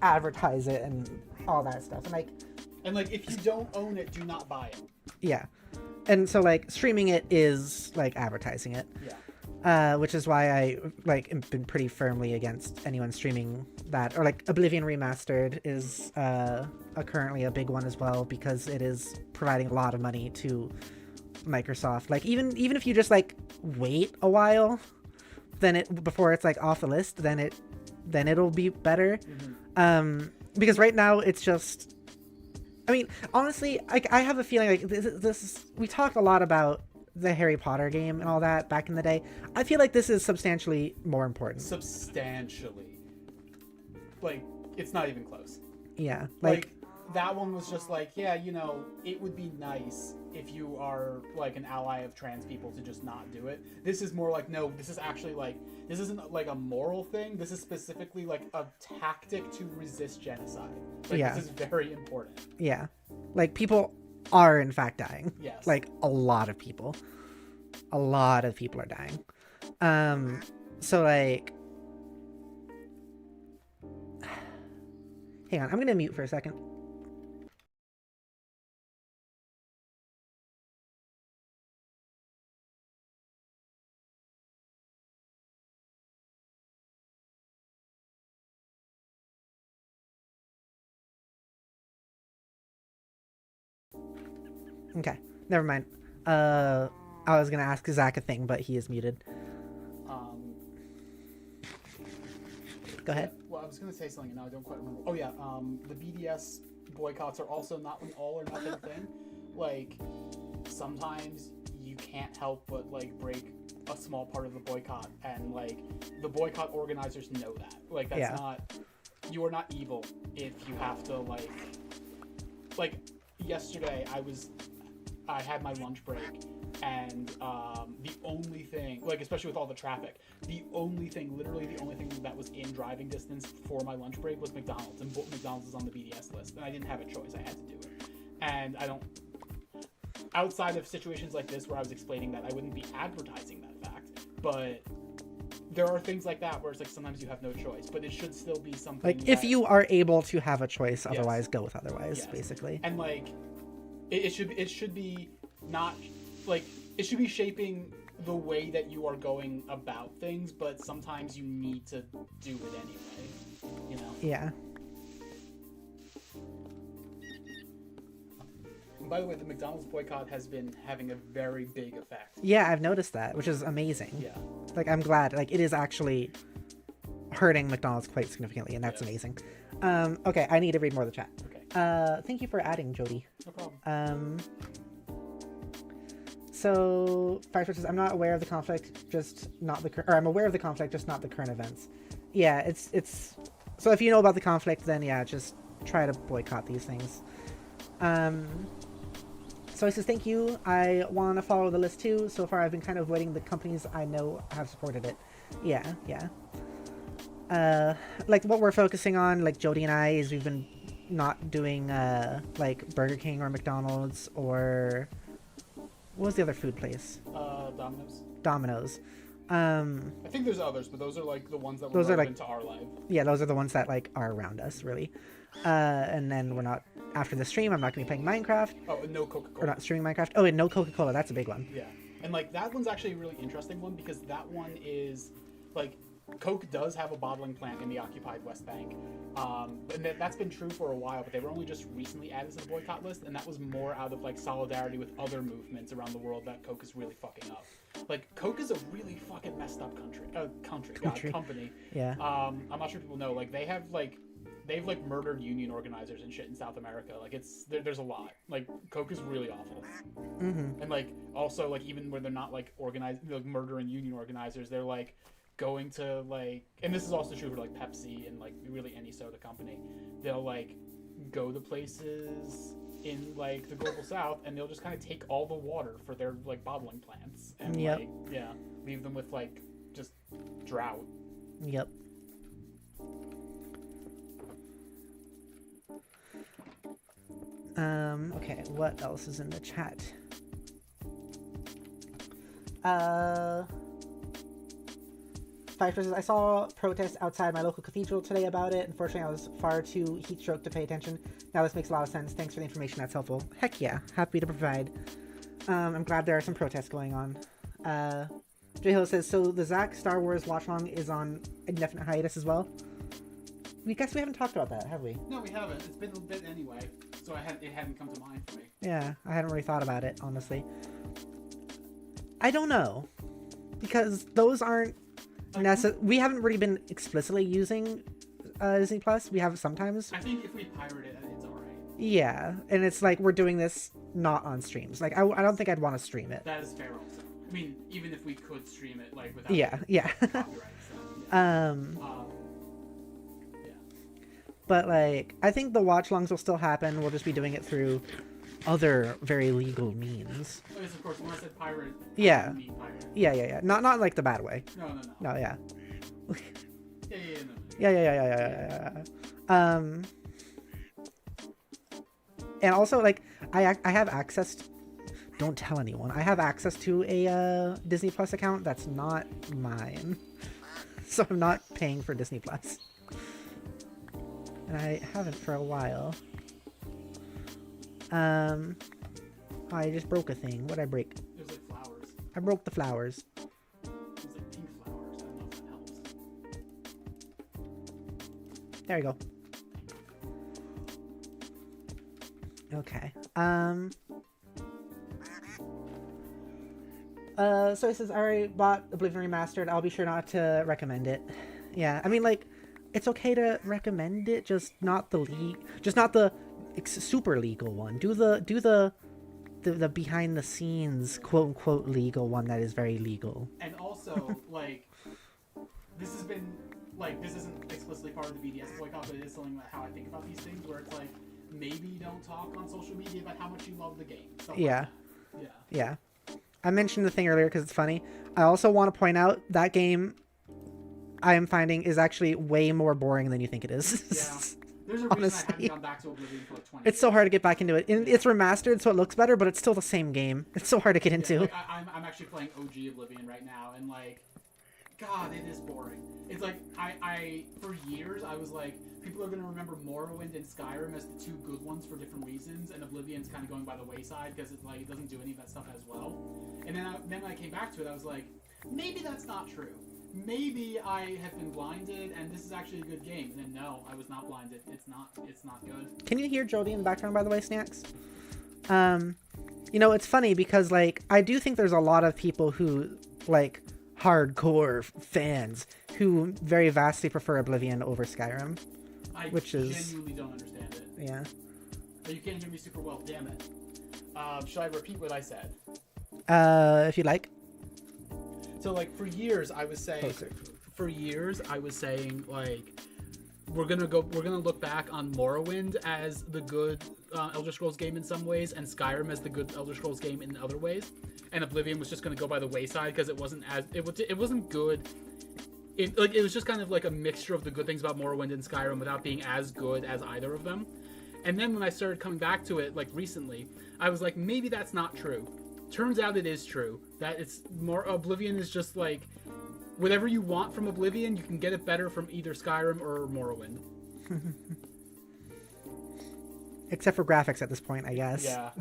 advertise it and all that stuff. And like if you don't own it, do not buy it. Yeah. And so like, streaming it is like advertising it. Yeah. Which is why I like have been pretty firmly against anyone streaming that, or like Oblivion Remastered is currently a big one as well, because it is providing a lot of money to Microsoft. Like, even if you just like wait a while, then before it's like off the list, then it'll be better. Mm-hmm. Because right now it's just, I mean, honestly, I have a feeling like this we talked a lot about the Harry Potter game and all that back in the day. I feel like this is substantially more important. Substantially. Like, it's not even close. Yeah. Like that one was just like, yeah, it would be nice if you are like an ally of trans people to just not do it. This is more like, no, this is actually like, this isn't like a moral thing. This is specifically like a tactic to resist genocide. Like, yeah. This is very important. Yeah. Like, people are in fact dying. Yes. Like, a lot of people are dying. So like, hang on, I'm gonna mute for a second. Okay, never mind. I was gonna ask Zach a thing, but he is muted. Go ahead. Yeah, well, I was gonna say something, and now I don't quite remember. Oh yeah, the BDS boycotts are also not an all or nothing thing. Like, sometimes you can't help but like break a small part of the boycott, and like the boycott organizers know that. Like, that's not. You are not evil if you have to like yesterday I had my lunch break, and the only thing, like, especially with all the traffic, literally the only thing that was in driving distance for my lunch break was McDonald's, and McDonald's is on the BDS list, and I didn't have a choice. I had to do it. And I don't, outside of situations like this where I was explaining that, I wouldn't be advertising that fact, but there are things like that where it's like sometimes you have no choice, but it should still be something Like, if you are able to have a choice, otherwise go with otherwise, Yes. basically. And like it should be not like, it should be shaping the way that you are going about things, but sometimes you need to do it anyway, you know. Yeah. And by the way, the McDonald's boycott has been having a very big effect. Yeah, I've noticed that, which is amazing. Yeah. Like, I'm glad. Like, it is actually hurting McDonald's quite significantly, and that's amazing. Okay, I need to read more of the chat. Okay. Thank you for adding, Jody. No problem. So Firefox says, I'm not aware of the conflict, just not the current, or I'm aware of the conflict, just not the current events. Yeah, it's so if you know about the conflict, then yeah, just try to boycott these things. So he says, thank you. I want to follow the list too. So far, I've been kind of avoiding the companies I know have supported it. Yeah. Like what we're focusing on, like Jody and I, is we've been not doing like Burger King or McDonald's or what was the other food place? Domino's. I think there's others, but those are like the ones that were Those are, relevant to our life. Yeah, those are the ones that like are around us, really. And then we're not, after the stream, I'm not going to be playing Minecraft. Oh, and no Coca-Cola. Or not streaming Minecraft. Oh, and no Coca-Cola. That's a big one. Yeah. And like that one's actually a really interesting one, because that one is like, Coke does have a bottling plant in the occupied West Bank. And that's been true for a while, but they were only just recently added to the boycott list, and that was more out of like solidarity with other movements around the world that Coke is really fucking up. Like, Coke is a really fucking messed up company. Yeah. I'm not sure people know, like they've like murdered union organizers and shit in South America. Like, there's a lot. Like, Coke is really awful. Mm-hmm. And like also, like, even where they're not like organized, like murdering union organizers, they're like going to like, and this is also true for like Pepsi and like really any soda company, they'll like go to places in like the global south, and they'll just kind of take all the water for their like bottling plants, and like, yeah, leave them with like just drought. Yep. Okay, what else is in the chat? Firefox says, I saw protests outside my local cathedral today about it. Unfortunately, I was far too heat stroked to pay attention. Now this makes a lot of sense. Thanks for the information. That's helpful. Heck yeah. Happy to provide. I'm glad there are some protests going on. J Hill says, so the Zach Star Wars watch-along is on indefinite hiatus as well? We guess we haven't talked about that, have we? No, we haven't. It's been a bit anyway, so it hadn't come to mind for me. Yeah, I hadn't really thought about it, honestly. I don't know. Because those aren't we haven't really been explicitly using Disney Plus. We have sometimes. I think if we pirate it, it's alright. Yeah, and it's like we're doing this not on streams. Like, I don't think I'd want to stream it. That is fair also. I mean, even if we could stream it, like, without yeah. copyright stuff. Yeah. But like, I think the watch-alongs will still happen. We'll just be doing it through other very legal means. Yes, of course. When I said pirate, Yeah. I mean pirate. Yeah. Not like the bad way. No. No, yeah. Yeah, no. Yeah. And also, like, I have access. Don't tell anyone. I have access to a Disney Plus account that's not mine, so I'm not paying for Disney Plus, and I haven't for a while. I just broke a thing. What'd I break? There's like flowers. I broke the flowers. There's like pink flowers. I don't know if that helps. There you go. Okay. So it says, I already bought Oblivion Remastered. I'll be sure not to recommend it. Yeah, I mean, like, it's okay to recommend it, just not the super legal one. Do the behind the scenes quote unquote legal one that is very legal. And also, like, this has been, like, this isn't explicitly part of the BDS boycott, but it is something like how I think about these things, where it's like, maybe don't talk on social media about how much you love the game. Yeah. Like Yeah. I mentioned the thing earlier because it's funny. I also want to point out that game I am finding is actually way more boring than you think it is. Yeah. There's a reason Honestly. I haven't gone back to Oblivion for like 20 It's so years. hard to get back into it. It's remastered, so it looks better, but it's still the same game. It's so hard to get into. Yeah, like, I'm actually playing OG Oblivion right now, and like, God, it is boring. It's like, I for years, I was like, people are going to remember Morrowind and Skyrim as the two good ones for different reasons, and Oblivion's kind of going by the wayside because it, like, it doesn't do any of that stuff as well. And then when I came back to it, I was like, maybe that's not true. Maybe I have been blinded, and this is actually a good game. And then no, I was not blinded. It's not good. Can you hear Jody in the background, by the way, Snacks? You know, it's funny because, like, I do think there's a lot of people who, like, hardcore fans who very vastly prefer Oblivion over Skyrim. Which is genuinely don't understand it. Yeah. Oh, you can't hear me super well. Damn it. Should I repeat what I said? If you like. So, like, for years I was saying, like, we're gonna look back on Morrowind as the good Elder Scrolls game in some ways, and Skyrim as the good Elder Scrolls game in other ways, and Oblivion was just gonna go by the wayside because it wasn't good. It was just kind of like a mixture of the good things about Morrowind and Skyrim without being as good as either of them. And then when I started coming back to it, like recently, I was like, maybe that's not true. Turns out it is true. That it's more, Oblivion is just like, whatever you want from Oblivion, you can get it better from either Skyrim or Morrowind. Except for graphics at this point, I guess. Yeah.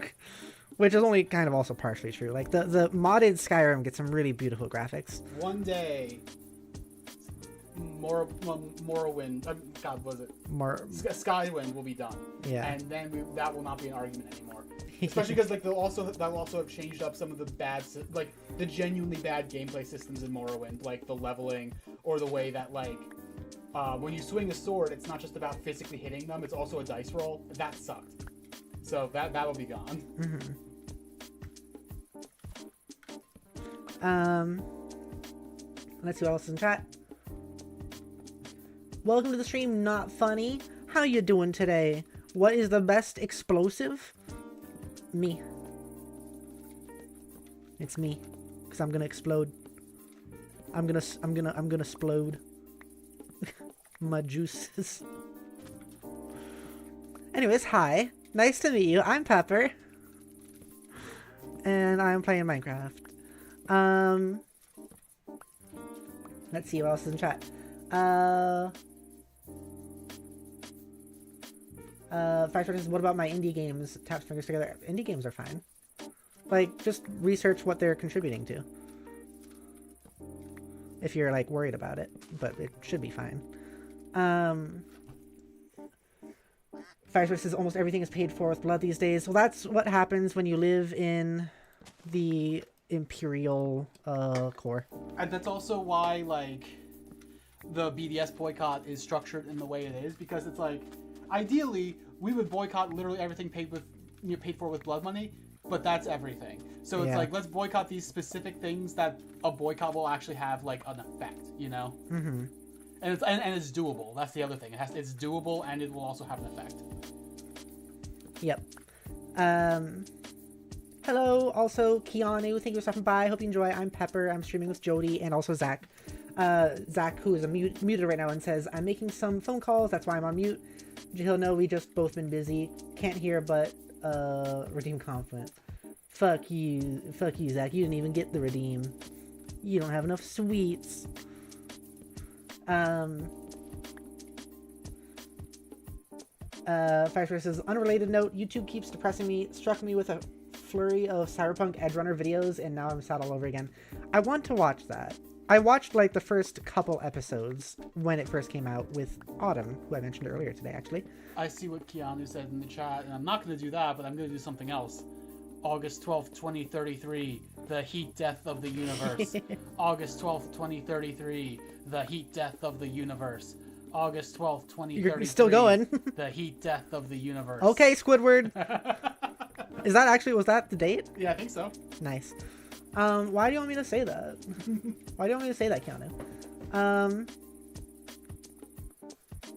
Which is only kind of also partially true. Like, the modded Skyrim gets some really beautiful graphics. One day, Morrowind, God, was it? Skywind will be done. Yeah. And then that will not be an argument anymore. Especially because, like, that'll also have changed up some of the the genuinely bad gameplay systems in Morrowind, like the leveling, or the way that, like, when you swing a sword, it's not just about physically hitting them, it's also a dice roll. That sucked. So that'll be gone. Let's see what else is in chat. Welcome to the stream, Not Funny. How you doing today? What is the best explosive? Me. It's me. Cause I'm gonna explode. I'm gonna explode. My juices. Anyways, hi. Nice to meet you. I'm Pepper. And I'm playing Minecraft. Let's see what else is in chat. Firestarter says, what about my indie games? Taps fingers together. Indie games are fine. Like, just research what they're contributing to. If you're, like, worried about it. But it should be fine. Firestarter says, almost everything is paid for with blood these days. Well, that's what happens when you live in the Imperial core. And that's also why, like, the BDS boycott is structured in the way it is, because it's like, ideally, we would boycott literally everything paid for with blood money, but that's everything. So it's like, let's boycott these specific things that a boycott will actually have, like, an effect, you know? Mm-hmm. And it's doable. That's the other thing. It's doable, and it will also have an effect. Yep. Hello, also Keanu. Thank you for stopping by. Hope you enjoy. I'm Pepper. I'm streaming with Jody and also Zach. Zach, who is muted right now, and says, I'm making some phone calls. That's why I'm on mute. He'll know we just both been busy. Can't hear, but redeem confident. Fuck you, Zach. You didn't even get the redeem. You don't have enough sweets. Firestarter says, unrelated note, YouTube keeps depressing me. Struck me with a flurry of Cyberpunk Edgerunner videos, and now I'm sad all over again. I want to watch that. I watched, like, the first couple episodes when it first came out with Autumn, who I mentioned earlier today, actually. I see what Keanu said in the chat, and I'm not going to do that, but I'm going to do something else. August 12th, 2033, the heat death of the universe. August 12th, 2033, the heat death of the universe. August 12th, 2033. You're still going. The heat death of the universe. Okay, Squidward. Was that the date? Yeah, I think so. Nice. Why do you want me to say that? Why do you want me to say that, Keanu?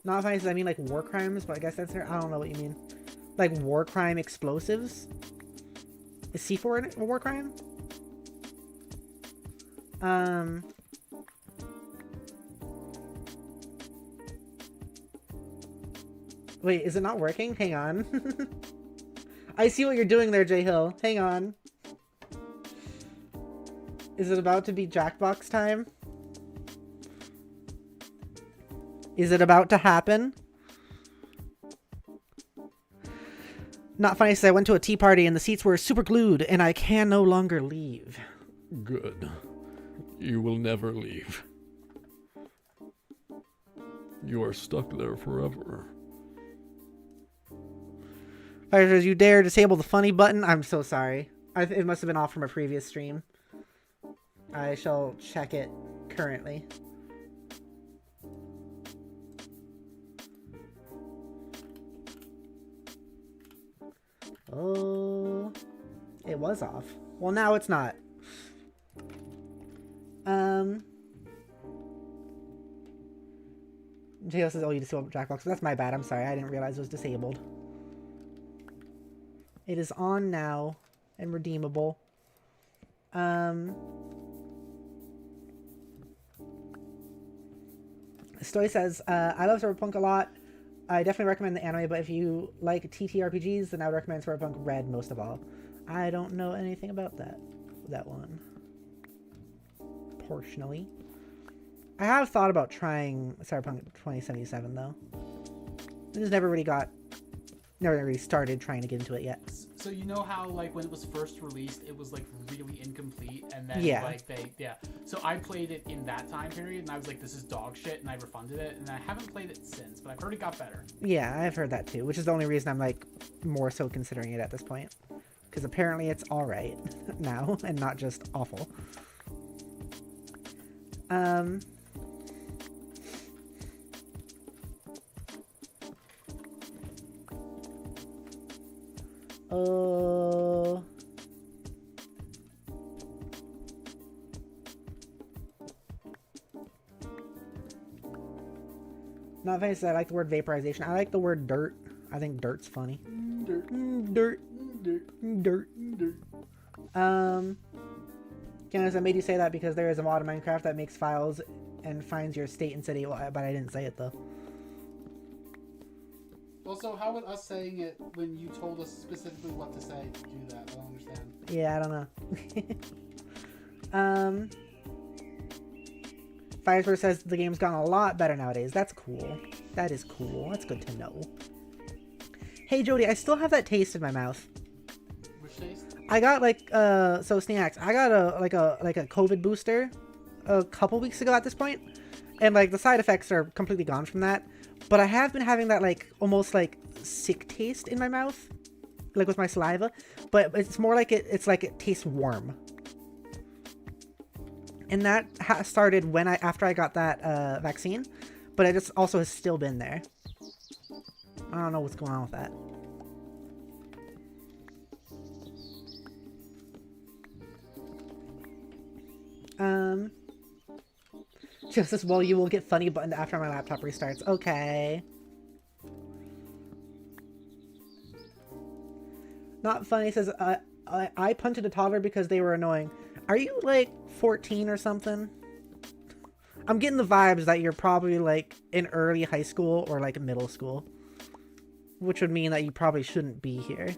Not funny, I mean like war crimes, but I guess that's I don't know what you mean. Like war crime explosives? Is C4 a war crime? Wait, is it not working? Hang on. I see what you're doing there, J Hill. Hang on. Is it about to be Jackbox time? Is it about to happen? Not funny, I went to a tea party and the seats were super glued and I can no longer leave. Good. You will never leave. You are stuck there forever. Fighters, you dare disable the funny button? I'm so sorry. It must have been off from a previous stream. I shall check it currently. Oh, it was off. Well, now it's not. JO says, oh, you disabled Jackbox. That's my bad. I'm sorry. I didn't realize it was disabled. It is on now and redeemable. Stoy says, I love Cyberpunk a lot. I definitely recommend the anime, but if you like TTRPGs, then I would recommend Cyberpunk Red most of all. I don't know anything about that one. Portionally. I have thought about trying Cyberpunk 2077 though. I just never really started trying to get into it yet. So you know how like when it was first released, it was like really incomplete, and then So I played it in that time period, and I was like, this is dog shit, and I refunded it, and I haven't played it since, but I've heard it got better. Yeah, I've heard that too, which is the only reason I'm like more so considering it at this point, because apparently it's all right now and not just awful. Not funny, I like the word vaporization. I like the word dirt. I think dirt's funny. Dirt. Candace, I made you say that because there is a mod in Minecraft that makes files and finds your state and city, but I didn't say it though. Well, so how would us saying it when you told us specifically what to say do that? I don't understand. Yeah, I don't know. Firesburst says the game's gotten a lot better nowadays. That's cool. That is cool. That's good to know. Hey, Jody, I still have that taste in my mouth. Which taste? I got so Snacks, I got a COVID booster a couple weeks ago at this point, and like the side effects are completely gone from that. But I have been having that like almost like sick taste in my mouth, like with my saliva. But it's more like it's like it tastes warm. And that started after I got that vaccine, but it just also has still been there. I don't know what's going on with that. Just as well, you will get funny button after my laptop restarts. Okay. Not funny says, I punted a toddler because they were annoying. Are you like 14 or something? I'm getting the vibes that you're probably like in early high school or like middle school, which would mean that you probably shouldn't be here.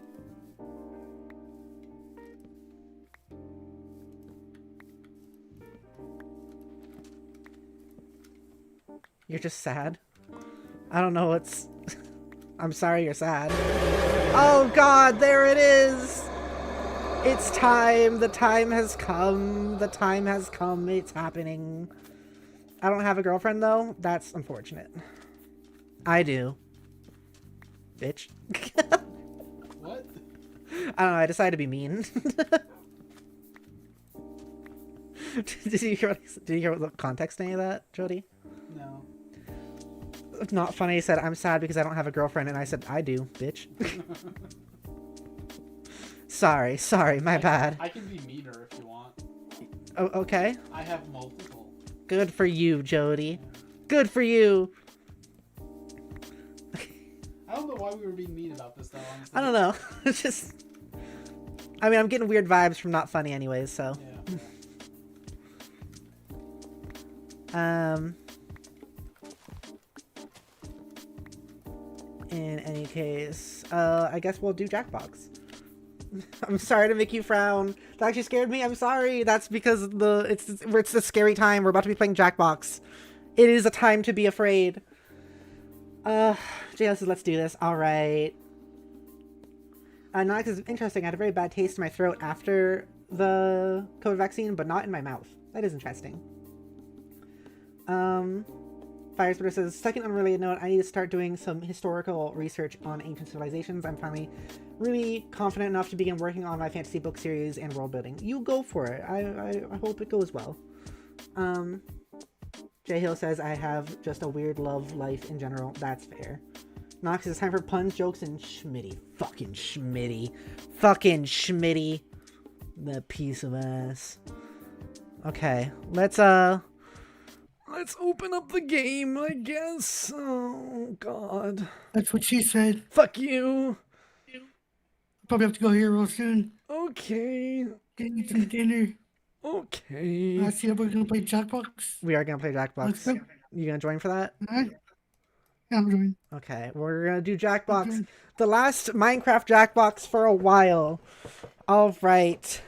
You're just sad. I don't know what's... I'm sorry you're sad. Oh god, there it is! It's time. The time has come. The time has come. It's happening. I don't have a girlfriend, though. That's unfortunate. I do. Bitch. What? I don't know, I decided to be mean. Did you hear the context of any of that, Jody? No. Not funny. He said, I'm sad because I don't have a girlfriend. And I said, I do, bitch. Sorry, my bad. I can be meaner if you want. Oh, okay. I have multiple. Good for you, Jody. Good for you. I don't know why we were being mean about this, though, honestly. I don't know. It's just... I mean, I'm getting weird vibes from not funny anyways, so... Yeah. In any case, I guess we'll do Jackbox. I'm sorry to make you frown. That actually scared me. I'm sorry. That's because it's a scary time. We're about to be playing Jackbox. It is a time to be afraid. JL says, let's do this. All right. Not because it's interesting. I had a very bad taste in my throat after the COVID vaccine, but not in my mouth. That is interesting. Firesplitter says, second unrelated note, I need to start doing some historical research on ancient civilizations. I'm finally really confident enough to begin working on my fantasy book series and world building. You go for it. I hope it goes well. Jay Hill says, I have just a weird love life in general. That's fair. Nox, it's time for puns, jokes, and Schmitty. Fucking Schmitty. Fucking Schmitty. That piece of ass. Okay, let's open up the game, I guess. Oh, God. That's what she said. Fuck you. Probably have to go here real soon. Okay. Get some dinner. Okay. I see that we're gonna play Jackbox. We are gonna play Jackbox. Let's go. You gonna join for that? Alright. Yeah, I'm doing. Okay, we're gonna do Jackbox. Okay. The last Minecraft Jackbox for a while. Alright.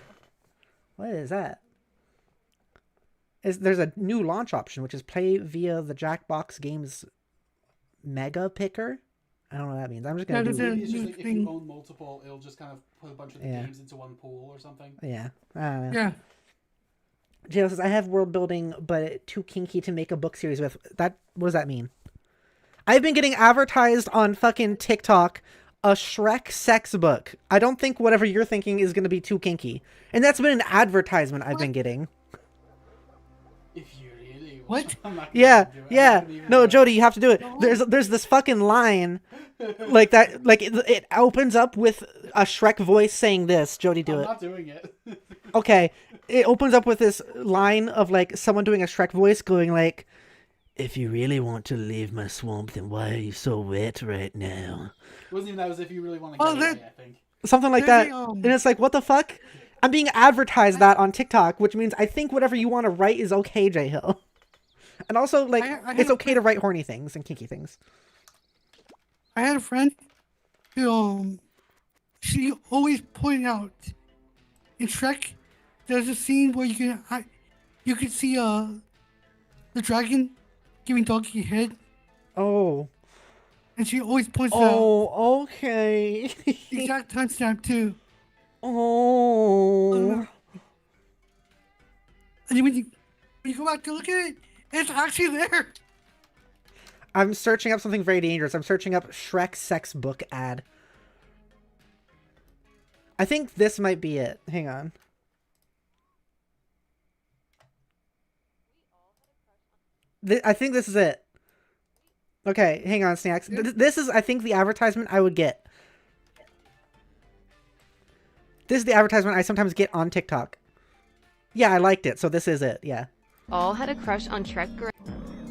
What is that? There's a new launch option, which is play via the Jackbox Games Mega Picker. I don't know what that means. I'm just gonna do it. Maybe it's just like if you own multiple, it'll just kind of put a bunch of the games into one pool or something. Yeah. I don't know. Yeah. JL says, I have world building, but too kinky to make a book series with. What does that mean? I've been getting advertised on fucking TikTok a Shrek sex book. I don't think whatever you're thinking is going to be too kinky. And that's been an advertisement I've been getting. If you really What? want. I'm not gonna Yeah, do it. yeah. No, Joe. Jody, you have to do it. There's this fucking line like that. Like it opens up with a Shrek voice saying this. Jody, do I'm it. not doing it. Okay. It opens up with this line of like someone doing a Shrek voice going like, if you really want to leave my swamp, then why are you so wet right now? It wasn't even that. It was if you really want to Oh, get away, I think. Something like that. And it's like, what the fuck? I'm being advertised that on TikTok, which means I think whatever you want to write is okay, J Hill. And also, like, I it's okay to write horny things and kinky things. I had a friend who, she always pointed out in Shrek, there's a scene where you can see the dragon giving Donkey a head, Oh. and she always points out Oh, okay. the exact timestamp too. Oh. And then when you go back to look at it, it's actually there. I'm searching up something very dangerous. I'm searching up Shrek sex book ad. I think this might be it. Hang on. I think this is it. Okay, hang on, Snacks. This is, I think, the advertisement I would get. This is the advertisement I sometimes get on TikTok. Yeah, I liked it, so this is it, yeah. All had a crush on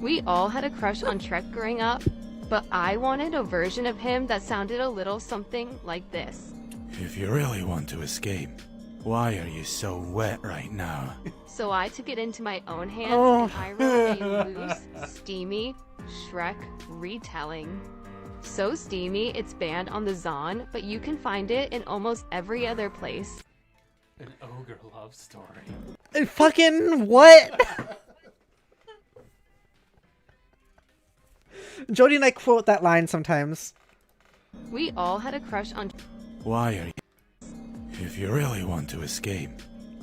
We all had a crush on Shrek growing up, but I wanted a version of him that sounded a little something like this. If you really want to escape, why are you so wet right now? So I took it into my own hands and I wrote a loose, steamy Shrek retelling. So steamy, it's banned on the Zon, but you can find it in almost every other place. An ogre love story. Fucking what? Jody and I quote that line sometimes. We all had a crush on... Why are you... If you really want to escape,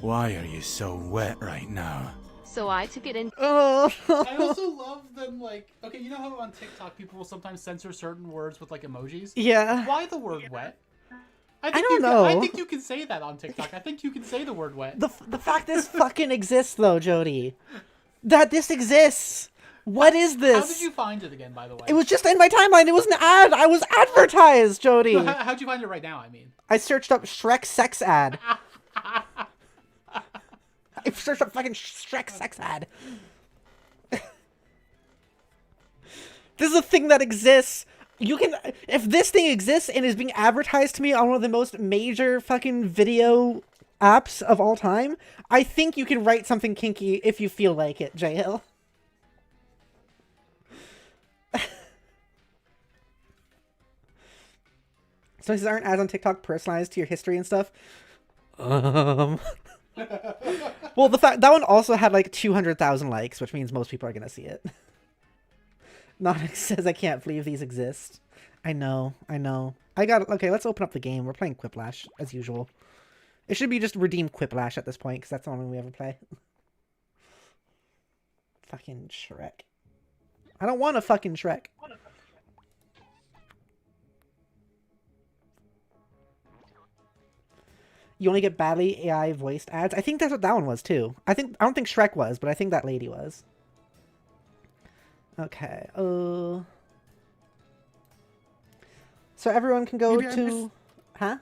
why are you so wet right now? So I took it in... Oh. I also love them, like... Okay, you know how on TikTok people will sometimes censor certain words with, like, emojis? Yeah. Why the word wet? I don't know. I think you can say that on TikTok. I think you can say the word wet. The fact this fucking exists, though, Jody. That this exists. What is this? How did you find it again, by the way? It was just in my timeline. It was an ad. I was advertised, Jody. No, how'd you find it right now, I mean? I searched up Shrek sex ad. I searched up fucking Shrek sex ad. This is a thing that exists. You can, if this thing exists and is being advertised to me on one of the most major fucking video apps of all time, I think you can write something kinky if you feel like it, J Hill. So these aren't ads on TikTok personalized to your history and stuff. Well, the fact that one also had like 200,000 likes, which means most people are gonna see it. Nonix says I can't believe these exist. I know. Okay, let's open up the game. We're playing Quiplash as usual. It should be just redeem Quiplash at this point because that's the only one we ever play. Fucking Shrek. I don't want a fucking Shrek. You only get badly AI voiced ads. I think that's what that one was too. I don't think Shrek was, but I think that lady was. Okay. So everyone can go to... Huh?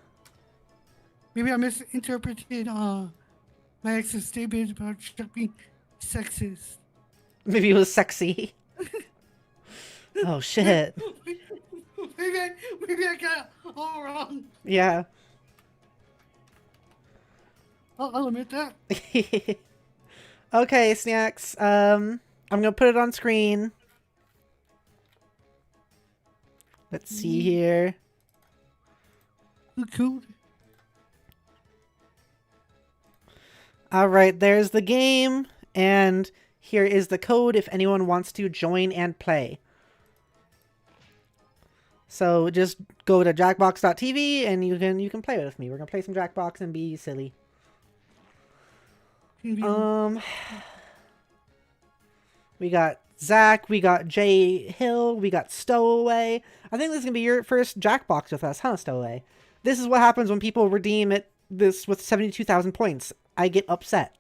Maybe I misinterpreted my ex's statement about Chuck being sexist. Maybe it was sexy. Oh, shit. maybe I got it all wrong. Yeah. I'll admit that. Okay, Snacks. I'm gonna put it on screen. Let's see here. Cool. Alright, there's the game. And here is the code if anyone wants to join and play. So just go to jackbox.tv and you can play with me. We're gonna play some Jackbox and be silly. We got Zach, we got Jay Hill, we got Stowaway. I think this is gonna be your first Jackbox with us, huh, Stowaway? This is what happens when people redeem this with 72,000 points. I get upset.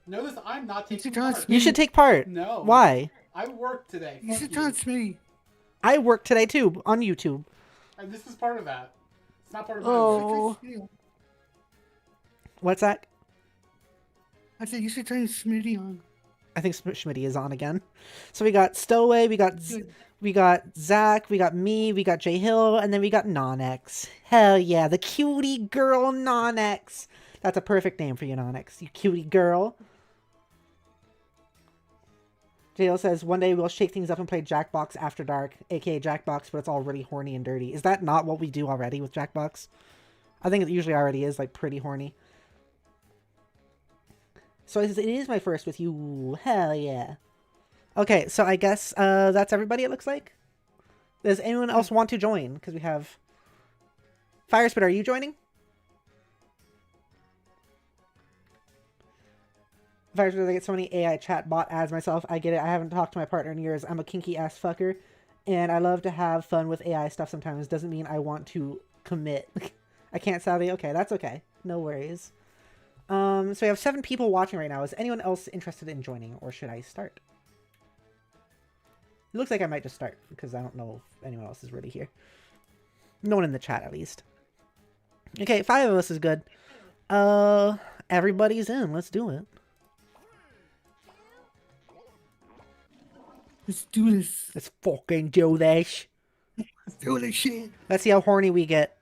Notice I'm not taking part. You should take part. No. Why? I worked today. You should touch me. I worked today too on YouTube. And this is part of that. It's not part of Oh. What's that? I said you should turn Smitty on. I think Schmitty is on again. So we got Stowaway, we got Zach, we got me, we got Jay Hill, and then we got Nonx. Hell yeah, the cutie girl Nonx. That's a perfect name for you, Nonx. You cutie girl. Jay Hill says, one day we'll shake things up and play Jackbox After Dark, aka Jackbox, but it's all really horny and dirty. Is that not what we do already with Jackbox? I think it usually already is, like, pretty horny. So it is my first with you. Hell yeah. Okay, so I guess that's everybody, it looks like. Does anyone else want to join? Because we have... Firespit, are you joining? Firespit, I get so many AI chat bot ads myself. I get it. I haven't talked to my partner in years. I'm a kinky ass fucker. And I love to have fun with AI stuff sometimes. Doesn't mean I want to commit. I can't sadly. Okay, that's okay. No worries. So we have 7 people watching right now. Is anyone else interested in joining, or should I start? It looks like I might just start, because I don't know if anyone else is really here. No one in the chat, at least. Okay, 5 of us is good. Everybody's in. Let's do it. Let's do this. Let's fucking do this. Let's do this shit. Let's see how horny we get.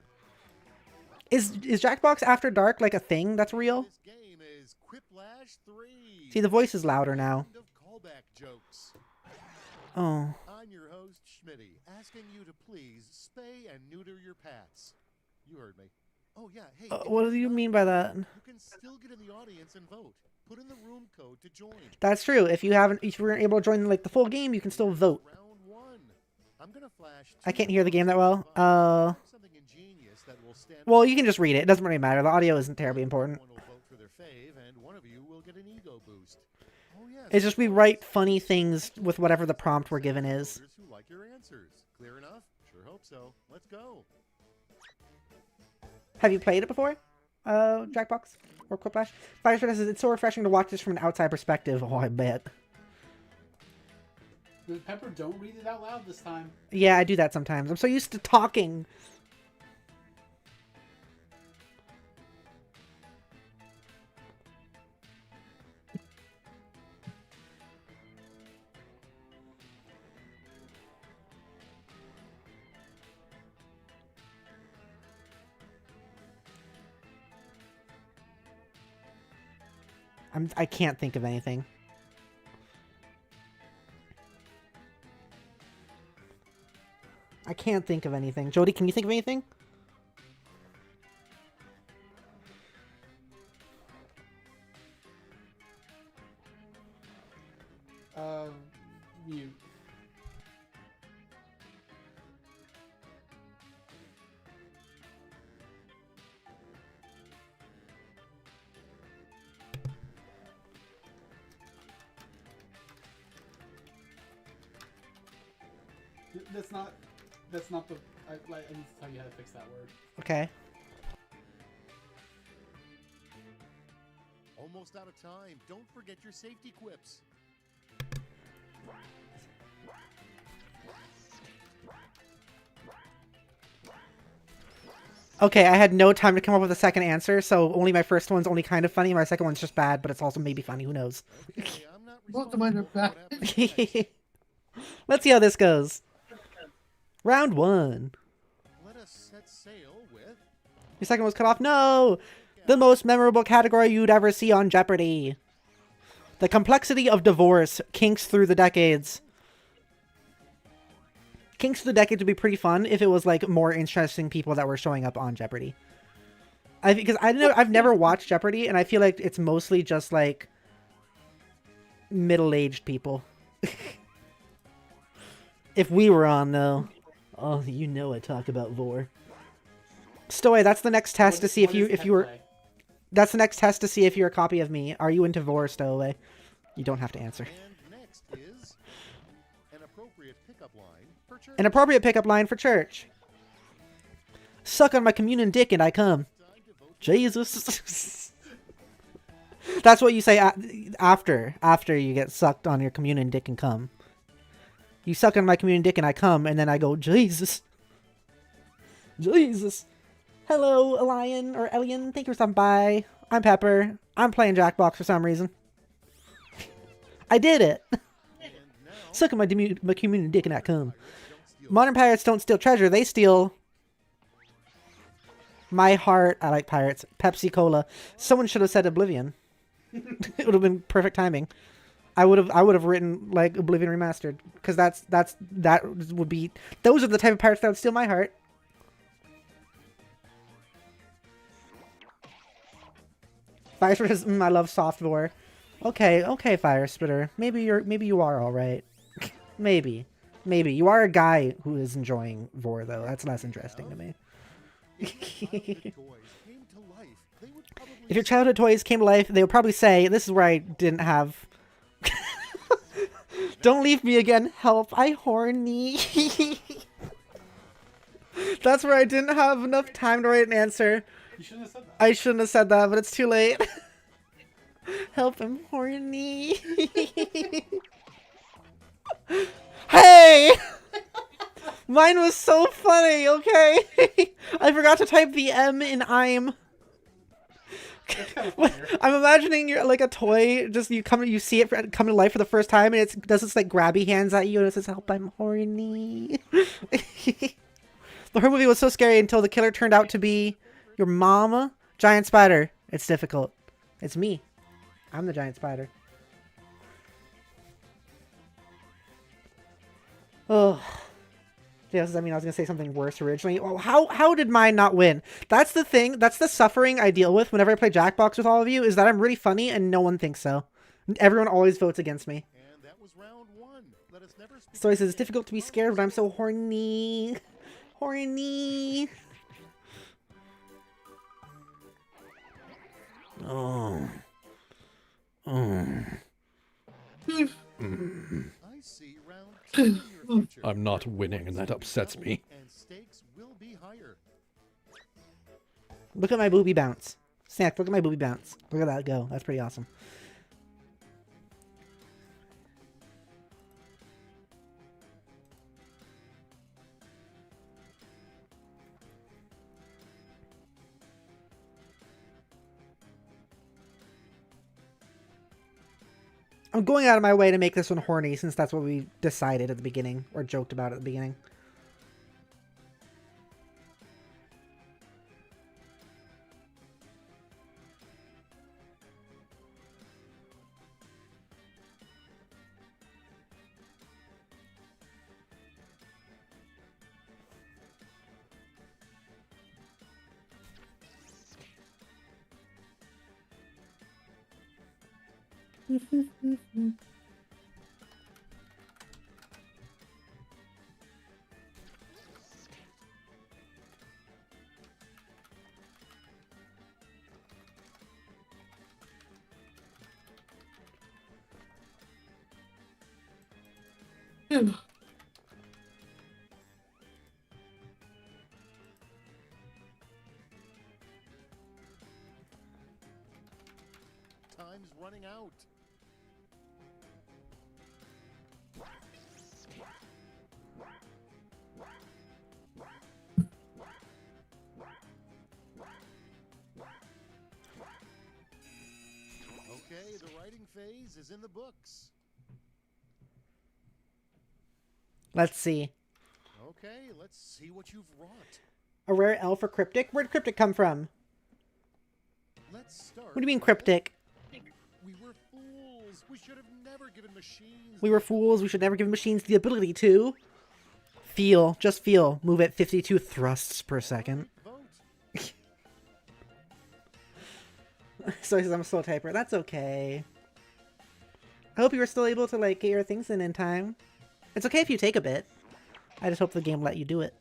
Is Jackbox After Dark like a thing that's real? This game is Quiplash 3. See, the voice is louder now. End of callback jokes. Oh. I'm your host, Schmitty, asking you to please spay and neuter your pets. You heard me. Oh yeah, hey. What do you mean by that? You can still get in the audience and vote. Put in the room code to join. That's true. If you weren't able to join like the full game, you can still vote. Round 1. I'm gonna flash. I can't hear the game that well. Something ingenious that will stand. Well, you can just read it. It doesn't really matter. The audio isn't terribly important. One will vote for their fave, and one of you will get an ego boost. Oh yes. It's just we write funny things with whatever the prompt we're given is. Who like your answers? Clear enough? Sure hope so. Let's go. Have you played it before? Jackbox or Quiplash? Fire says it's so refreshing to watch this from an outside perspective. Oh, I bet. Pepper, don't read it out loud this time. Yeah, I do that sometimes. I'm so used to talking. I can't think of anything. I can't think of anything. Jody, can you think of anything? Mute. That's not the. I need to tell you how to fix that word. Okay. Almost out of time. Don't forget your safety quips. Okay, I had no time to come up with a second answer, so only my first one's only kind of funny. My second one's just bad, but it's also maybe funny. Who knows? Okay, I'm not Both of mine are responsible for bad. what happens next. Let's see how this goes. Round 1. Let us set sail with Your second was cut off. No! The most memorable category you'd ever see on Jeopardy. The complexity of divorce. Kinks through the decades. Kinks through the decades would be pretty fun if it was like more interesting people that were showing up on Jeopardy. Because I've never watched Jeopardy, and I feel like it's mostly just like middle-aged people. If we were on, though. Oh, you know I talk about Vor. Stowaway, that's the next test to see if you were... That's the next test to see if you're a copy of me. Are you into Vor, Stowaway? You don't have to answer. and next is an appropriate pickup line for church. An appropriate pickup line for church. Suck on my communion dick and I come. Jesus. That's what you say after you get sucked on your communion dick and come. You suck on my communion dick and I come, and then I go, Jesus. Jesus. Hello, Elian, or Elian. Thank you for stopping by. I'm Pepper. I'm playing Jackbox for some reason. I did it. Suck on my communion dick and I come. Modern pirates don't steal treasure. They steal my heart. I like pirates. Pepsi Cola. Someone should have said Oblivion. It would have been perfect timing. I would have written like Oblivion Remastered, because that would be, those are the type of pirates that would steal my heart. Fire Spitter says, I love soft Vor. Okay, Fire Spitter. Maybe you are all right. Maybe you are a guy who is enjoying Vor, though. That's less interesting to me. If your childhood toys came to life, they would probably say, "This is where I didn't have." Don't leave me again. Help! I horny. That's where I didn't have enough time to write an answer. You shouldn't have said that. I shouldn't have said that, but it's too late. Help, I'm horny. Hey! Mine was so funny, okay? I forgot to type the M in I'm. I'm imagining you're like a toy, just you see it come to life for the first time, and it does this like grabby hands at you, and it says, "Help, I'm horny." The horror movie was so scary until the killer turned out to be your mama. Giant spider. It's difficult. It's me. I'm the giant spider. Oh. Yeah, I mean, I was going to say something worse originally. Oh, how did mine not win? That's the thing. That's the suffering I deal with whenever I play Jackbox with all of you, is that I'm really funny and no one thinks so. Everyone always votes against me. And that was round one. Let us never speak So he says, it's difficult to be scared, but I'm so horny. Horny. Oh. Oh. I see round two in your future. I'm not winning, and that upsets me. And stakes will be higher. Look at my booby bounce. Snack, look at my booby bounce. Look at that go. That's pretty awesome. I'm going out of my way to make this one horny since that's what we decided at the beginning, or joked about at the beginning. Time's running out. Okay, the writing phase is in the books. Let's see. Okay, let's see what you've wrought. A rare L for cryptic? Where'd cryptic come from? Let's start. What do you mean cryptic? We were fools. We should have never given machines. We were fools. We should never give machines the ability to feel. Just feel. Move at 52 thrusts per second. Vote. So he says I'm a slow typer. That's okay. I hope you were still able to like get your things in time. It's okay if you take a bit. I just hope the game let you do it.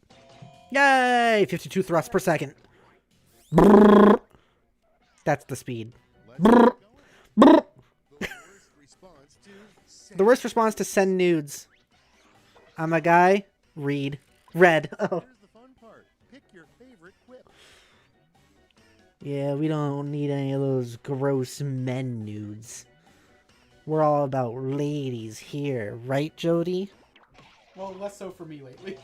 Yay! 52 thrusts per second. Brrr. That's the speed. Brrr. Brrr. The worst response to send nudes. I'm a guy. Read. Red. Oh. Here's the fun part. Pick your favorite quip. Yeah, we don't need any of those gross men nudes. We're all about ladies here, right, Jody? Well, less so for me lately.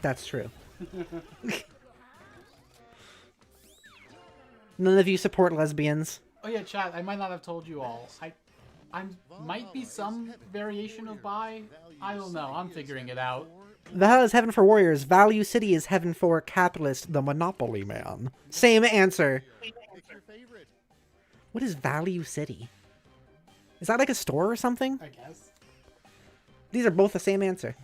That's true. None of you support lesbians. Oh yeah, chat. I might not have told you all. I might be some variation of bi. I don't know. I'm figuring it out. Valhalla is heaven for warriors. Value City is heaven for capitalist, the monopoly man. Same answer. Pick your favorite. What is Value City? Is that like a store or something? I guess. These are both the same answer.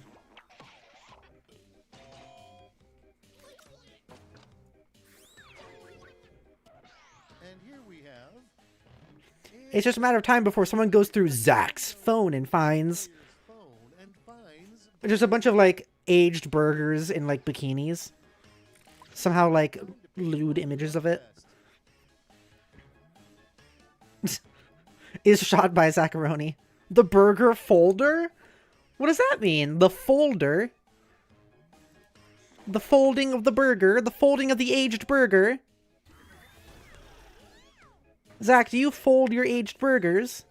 And here we have It's just a matter of time before someone goes through Zach's phone and finds phone and finds just a bunch of like aged burgers in like bikinis. Somehow like lewd images of it. Is shot by Zacharoni. The burger folder? What does that mean? The folder? The folding of the burger? The folding of the aged burger? Zach, do you fold your aged burgers?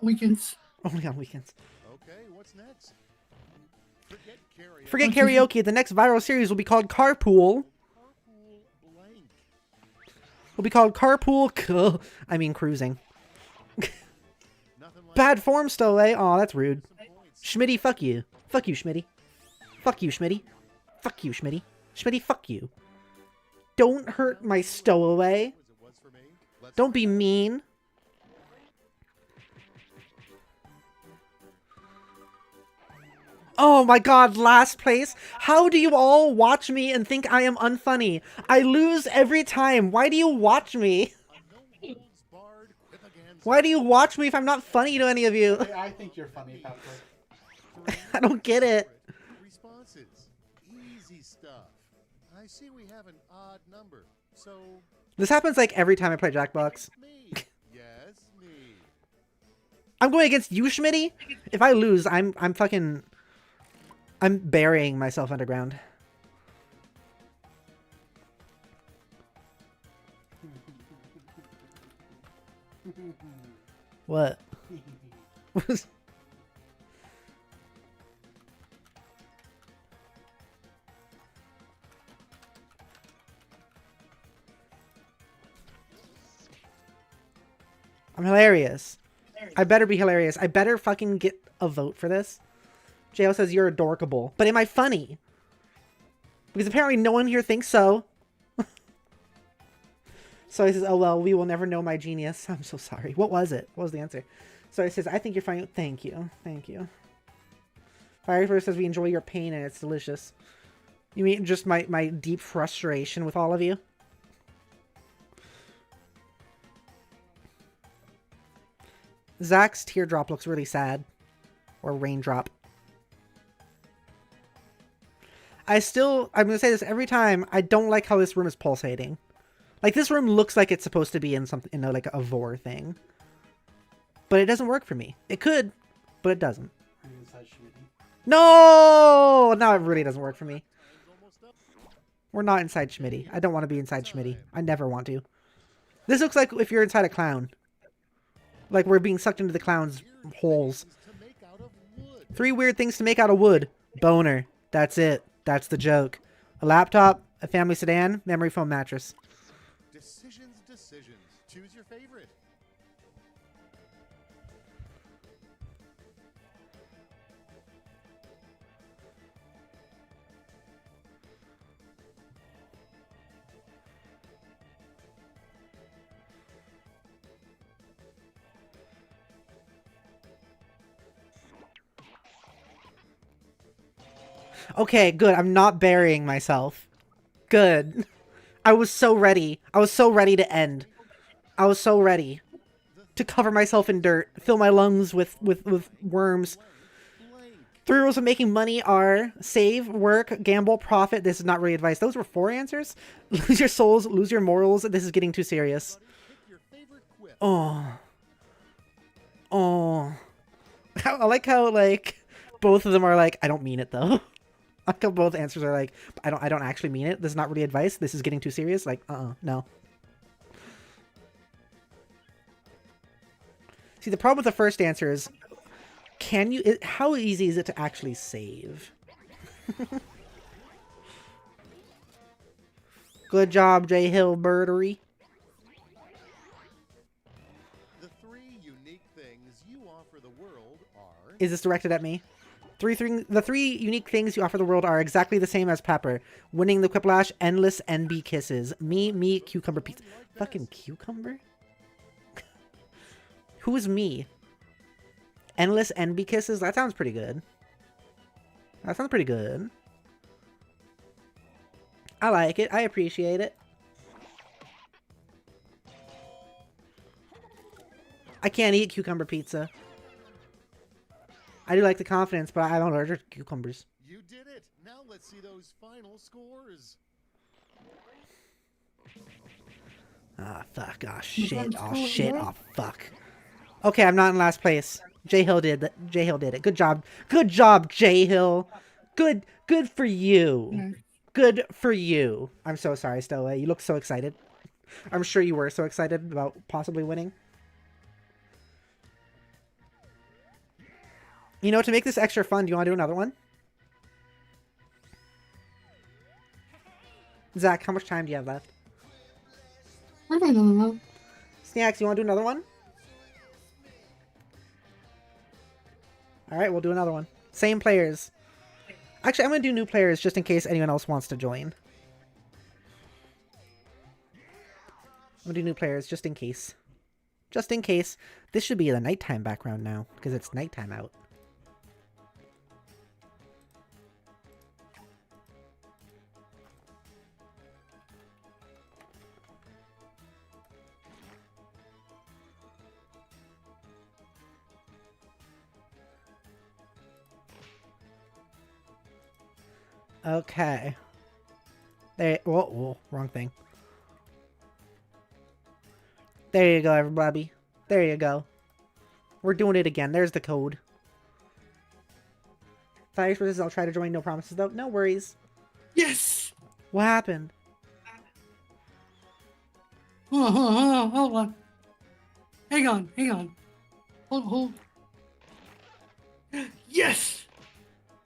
Weekends. Only on weekends. Okay, what's next? Forget karaoke. Forget karaoke. The next viral series will be called Carpool. Carpool blank. Will be called Carpool. I mean cruising. Nothing like Bad form, Stowaway. Aw, that's rude. some points. Schmitty, fuck you. Fuck you, Schmitty. Fuck you, Schmitty. Fuck you, Schmitty. Schmitty, fuck you. Don't hurt my stowaway. As it was for me. Let's Don't be mean. Oh my god, last place? How do you all watch me and think I am unfunny? I lose every time. Why do you watch me? a no holds barred quipaganza. Why do you watch me if I'm not funny to any of you? I think you're funny, Pepper. I don't get it. Responses. Easy stuff. I see we have an odd number. So, This happens like every time I play Jackbox. me. Yes, me. I'm going against you, Schmitty. If I lose, I'm burying myself underground. What? I'm hilarious. I better be hilarious. I better fucking get a vote for this. JL says you're adorkable. But am I funny? Because apparently no one here thinks so. So he says, oh well, we will never know my genius. I'm so sorry. What was it? What was the answer? So he says, I think you're funny. Thank you. Thank you. Firefighter says we enjoy your pain and it's delicious. You mean just my deep frustration with all of you? Zach's teardrop looks really sad. Or raindrop. I'm going to say this every time, I don't like how this room is pulsating. Like, this room looks like it's supposed to be in something, like a vor thing. But it doesn't work for me. It could, but it doesn't. No! No, it really doesn't work for me. We're not inside Schmitty. I don't want to be inside Schmitty. I never want to. This looks like if you're inside a clown. Like we're being sucked into the clown's holes. 3 weird things to make out of wood. Boner. That's it. That's the joke. A laptop, a family sedan, memory foam mattress. Decisions. Choose your favorite. Okay, good. I'm not burying myself. Good. I was so ready. I was so ready to end. I was so ready to cover myself in dirt, fill my lungs with worms. 3 rules of making money are save, work, gamble, profit. This is not really advice. Those were 4 answers. Lose your souls, lose your morals. This is getting too serious. Oh. Oh. I like how, like, both of them are like, I don't mean it, though. I like how both answers are like, I don't actually mean it. This is not really advice. This is getting too serious. Like, no. See, the problem with the first answer is, how easy is it to actually save? Good job, J. Hill Birdery. The 3 unique things you offer the world are... Is this directed at me? The 3 unique things you offer the world are exactly the same as Pepper. Winning the Quiplash, endless NB kisses. Me, cucumber pizza. Fucking cucumber? Who is me? Endless NB kisses? That sounds pretty good. That sounds pretty good. I like it. I appreciate it. I can't eat cucumber pizza. I do like the confidence, but I don't order cucumbers. You did it. Now let's see those final scores. Ah, fuck. Ah, shit. Oh, shit. Oh, fuck. Okay, I'm not in last place. J Hill did that. J Hill did it. Good job. Good job, J Hill. Good for you. Good for you. I'm so sorry, Stowaway. You look so excited. I'm sure you were so excited about possibly winning. You know, to make this extra fun, do you want to do another one? Zach, how much time do you have left? I don't know. Snacks, you want to do another one? Alright, we'll do another one. Same players. Actually, I'm going to do new players just in case anyone else wants to join. I'm going to do new players just in case. Just in case. This should be the nighttime background now, because it's nighttime out. Okay. There. Whoa, wrong thing. There you go, everybody. There you go. We're doing it again. There's the code. Fire versus I'll try to join. No promises, though. No worries. Yes! What happened? Hold on. Hang on. Hold. Yes!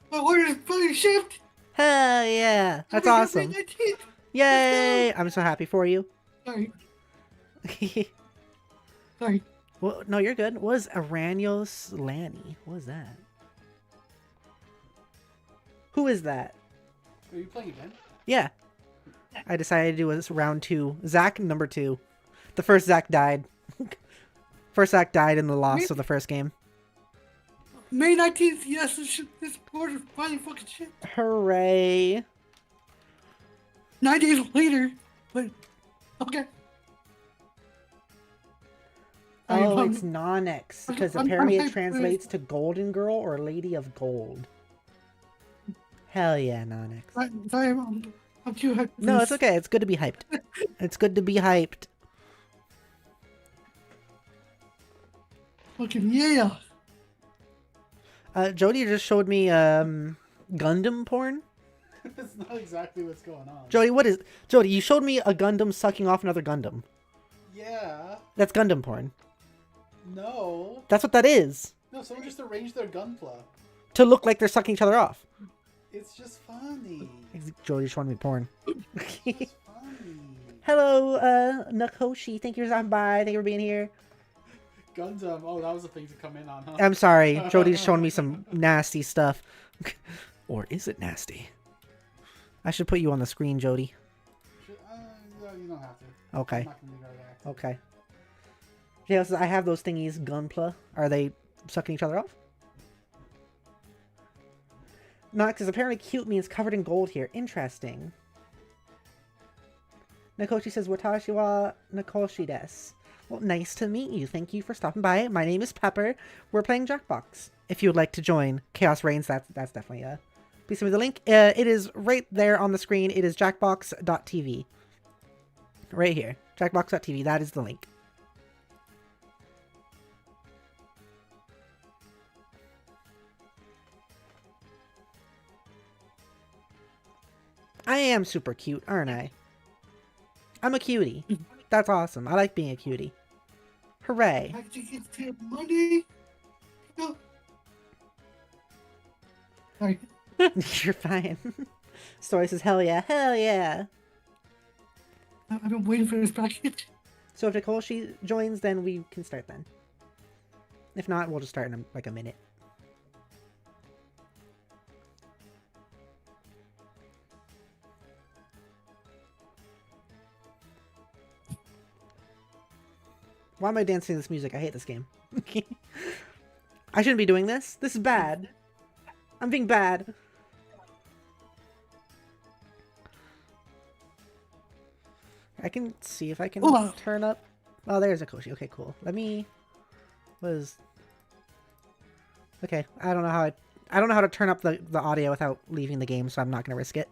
My order is fully shipped! Hell yeah! That's May awesome. 19th. Yay! I'm so happy for you. Sorry. Sorry. Well, no, you're good. What is Aranios Lanny? What is that? Who is that? Are you playing again? Yeah. I decided to do a round 2. Zach, number 2. The first Zach died. First Zach died in the loss of the first game. May 19th, yes, this order finally fucking shipped. Hooray. 9 days later, but okay. Oh, it's Nonix, because apparently I'm it translates to Golden Girl or Lady of Gold. Hell yeah, Nonix. Sorry, I'm too hyped. for No, this. it's okay. It's good to be hyped. It's good to be hyped. Fucking yeah. Jody just showed me Gundam porn. That's not exactly what's going on. Jody, you showed me a Gundam sucking off another Gundam. Yeah. That's Gundam porn. No. That's what that is. No, someone just arranged their gunpla. To look like they're sucking each other off. It's just funny. Jody showed me porn. It's funny. Hello, Nakoshi. Thank you for stopping by. Thank you for being here. Gundam. Oh, that was the thing to come in on, huh? I'm sorry. Jody's showing me some nasty stuff. Or is it nasty? I should put you on the screen, Jody. No, you don't have to. Okay. I'm not gonna be very active. Okay. Yeah, so I have those thingies, Gunpla. Are they sucking each other off? Not because apparently cute means covered in gold here. Interesting. Nakoshi says, Watashi wa Nakoshi desu. Well, nice to meet you. Thank you for stopping by. My name is Pepper. We're playing Jackbox. If you would like to join Chaos Reigns, that's definitely please send me the link. It is right there on the screen. It is jackbox.tv. Right here. Jackbox.tv. That is the link. I am super cute, aren't I? I'm a cutie. That's awesome. I like being a cutie. Hooray. I think it's till Monday. No. Sorry. You're fine. Story says, hell yeah, hell yeah. I've been waiting for this package. So if Nicole joins, then we can start then. If not, we'll just start in like a minute. Why am I dancing to this music? I hate this game. I shouldn't be doing this. This is bad. I'm being bad. I can see if I can turn up. Oh, there's a Koshi. Okay, cool. Let me. Okay, I don't know how to turn up the audio without leaving the game, so I'm not gonna risk it.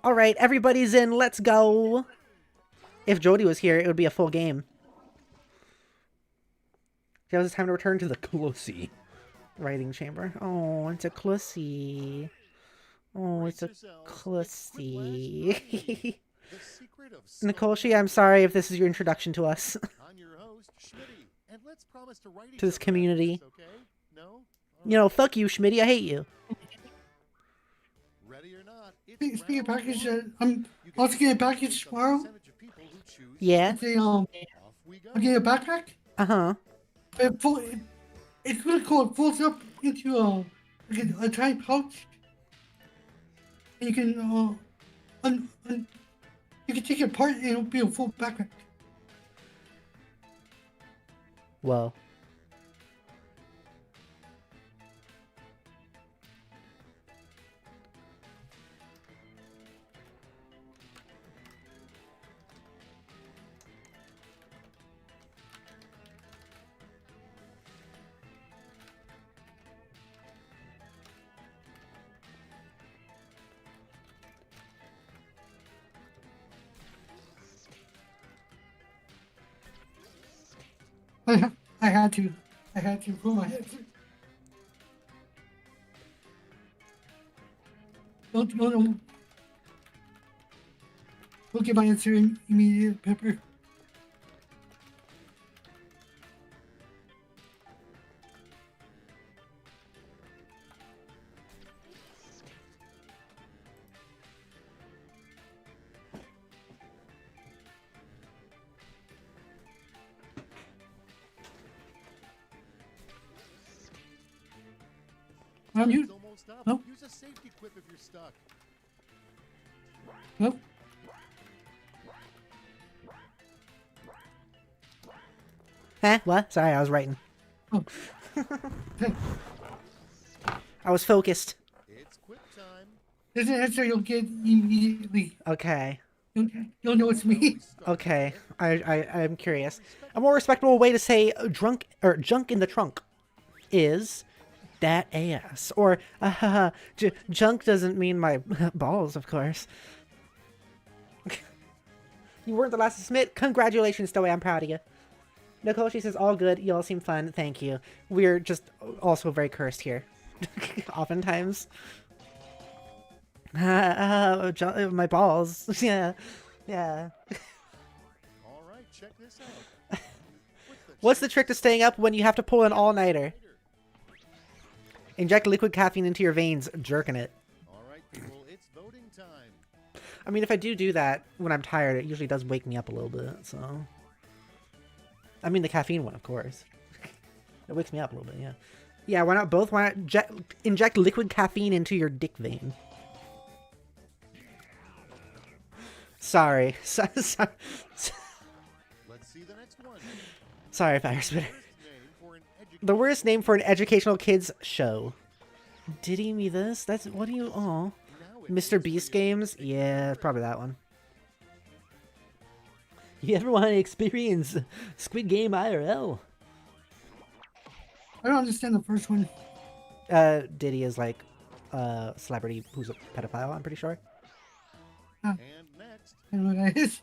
All right, everybody's in. Let's go. If Jody was here, it would be a full game. Now it's time to return to the Clussy writing chamber. Oh, it's a Clussy. Oh, it's a Clussy. Nicole, I'm sorry if this is your introduction to us. I'm your host, Schmitty, and let's promise to write To this community. okay? No? You know, fuck you, Schmitty. I hate you. Ready or not, Speaking of package, I'm also getting a package tomorrow. Yeah. It's I'm getting a backpack. Uh-huh. It's really cool. It folds up into a tiny pouch. And you can you can take it apart and it'll be a full backpack. Well. I had to pull my head. Don't get my answer immediate, Pepper. You? It's almost up. Nope. Use a safety quip if you're stuck. Nope. Huh? What? Sorry, I was writing. Oh. I was focused. It's quip time. There's an answer you'll get immediately. Okay. You'll know it's me. Okay. I'm curious. A more respectable way to say drunk or junk in the trunk is that ass. Or junk doesn't mean my balls, of course. You weren't the last to submit. Congratulations, Stoey. I'm proud of you. Nicole, she says, all good. You all seem fun. Thank you. We're just also very cursed here. Oftentimes. My balls. Yeah. Yeah. All right, check this out. What's the trick to staying up when you have to pull an all-nighter? Inject liquid caffeine into your veins, jerking it. All right, people, it's voting time. I mean, if I do that when I'm tired, it usually does wake me up a little bit, so... I mean the caffeine one, of course. It wakes me up a little bit, yeah. Yeah, why not both? Why not inject liquid caffeine into your dick vein? Sorry. Sorry, Let's see the next one. sorry, Fire Spitter. Name for an The worst name for an educational kids show. Diddy me this? That's... What do you... Oh. Mr. Beast games? Yeah, probably that one. You ever want to experience Squid Game IRL? I don't understand the first one. Diddy is like a celebrity who's a pedophile, I'm pretty sure. And next, I don't know what that is.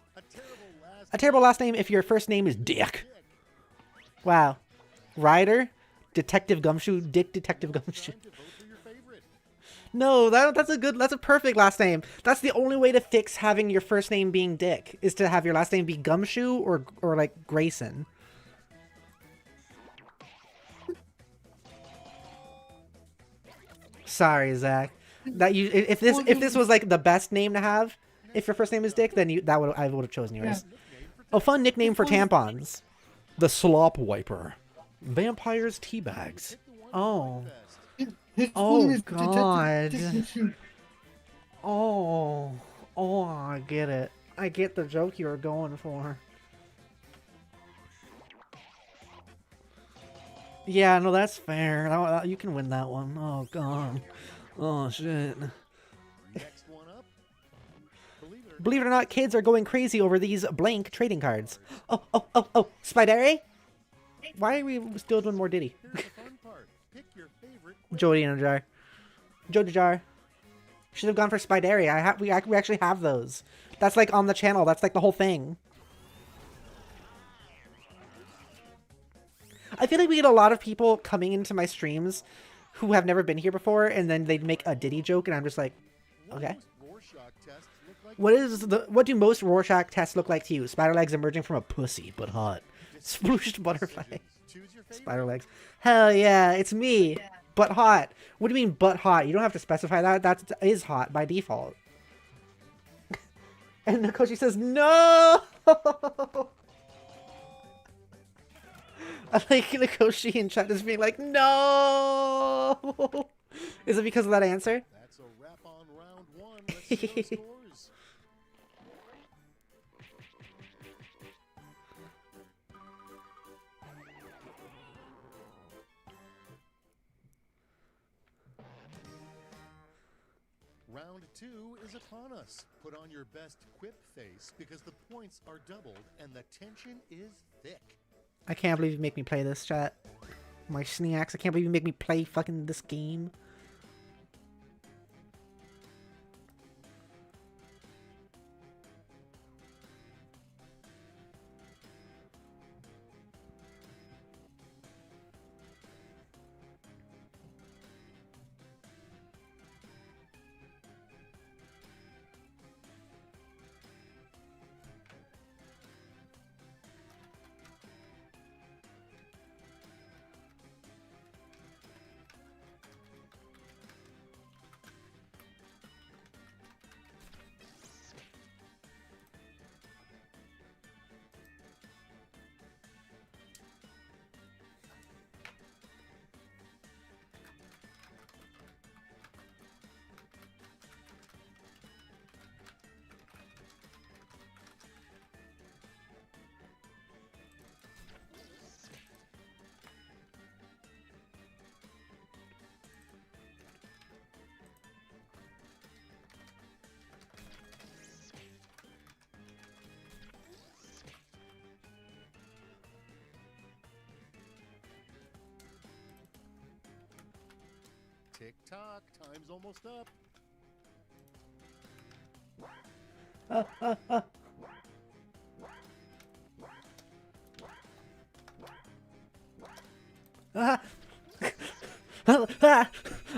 A terrible last name if your first name is Dick. Wow. Ryder? Detective Gumshoe? Dick Detective Gumshoe. time to vote for your favorite. No, that's a perfect last name. That's the only way to fix having your first name being Dick, is to have your last name be Gumshoe or like Grayson. Sorry, Zach. That you if this was like the best name to have, if your first name is Dick, then I would have chosen yours. A fun nickname for tampons. The Slop Wiper. Vampires Teabags. Oh. Oh, God. Oh, I get it. I get the joke you were going for. Yeah, no, that's fair. You can win that one. Oh, God. Oh, shit. Next one up. Believe it or not, kids are going crazy over these blank trading cards. Oh, Spideri? Why are we still doing more Diddy? Here's the fun part. Pick your favorite quip. Jody in a jar. Jody jar. Should have gone for Spideri. We actually have those. That's like on the channel. That's like the whole thing. I feel like we get a lot of people coming into my streams who have never been here before, and then they'd make a Diddy joke, and I'm just like, okay. What do most Rorschach tests look like to you? Spider legs emerging from a pussy, but hot. Splooshed butterfly. Spider legs. Hell yeah, it's me. But hot. What do you mean, but hot? You don't have to specify that. That is hot by default. And Nakoshi says, no! I like Nakoshi in chat just being like, no! Is it because of that answer? That's a wrap on round one. Let's see those scores. Round two is upon us. Put on your best quip face because the points are doubled and the tension is thick. I can't believe you make me play this, chat. My snacks, I can't believe you make me play fucking this game. Tick tock, time's almost up. I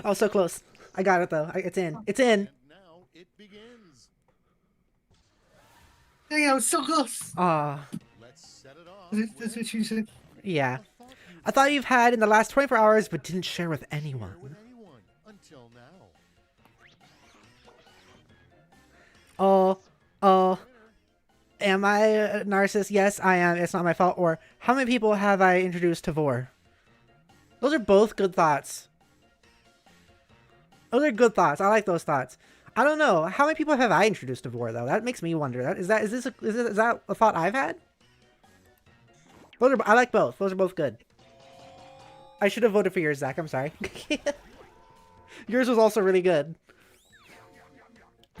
was so close. I got it though. It's in. It's in. And now it begins. Dang, I was so close. Ah, Let's set it off. That's with what you said. yeah. a thought you I thought you've had in the last 24 hours, but didn't share with share anyone. with anyone until now. Oh, am I a narcissist? Yes, I am. It's not my fault. Or how many people have I introduced to Vor? Those are both good thoughts. Those are good thoughts. I like those thoughts. I don't know. How many people have I introduced to Vor though? That makes me wonder. Is that a thought I've had? I like both. Those are both good. I should have voted for yours, Zach. I'm sorry. Yours was also really good.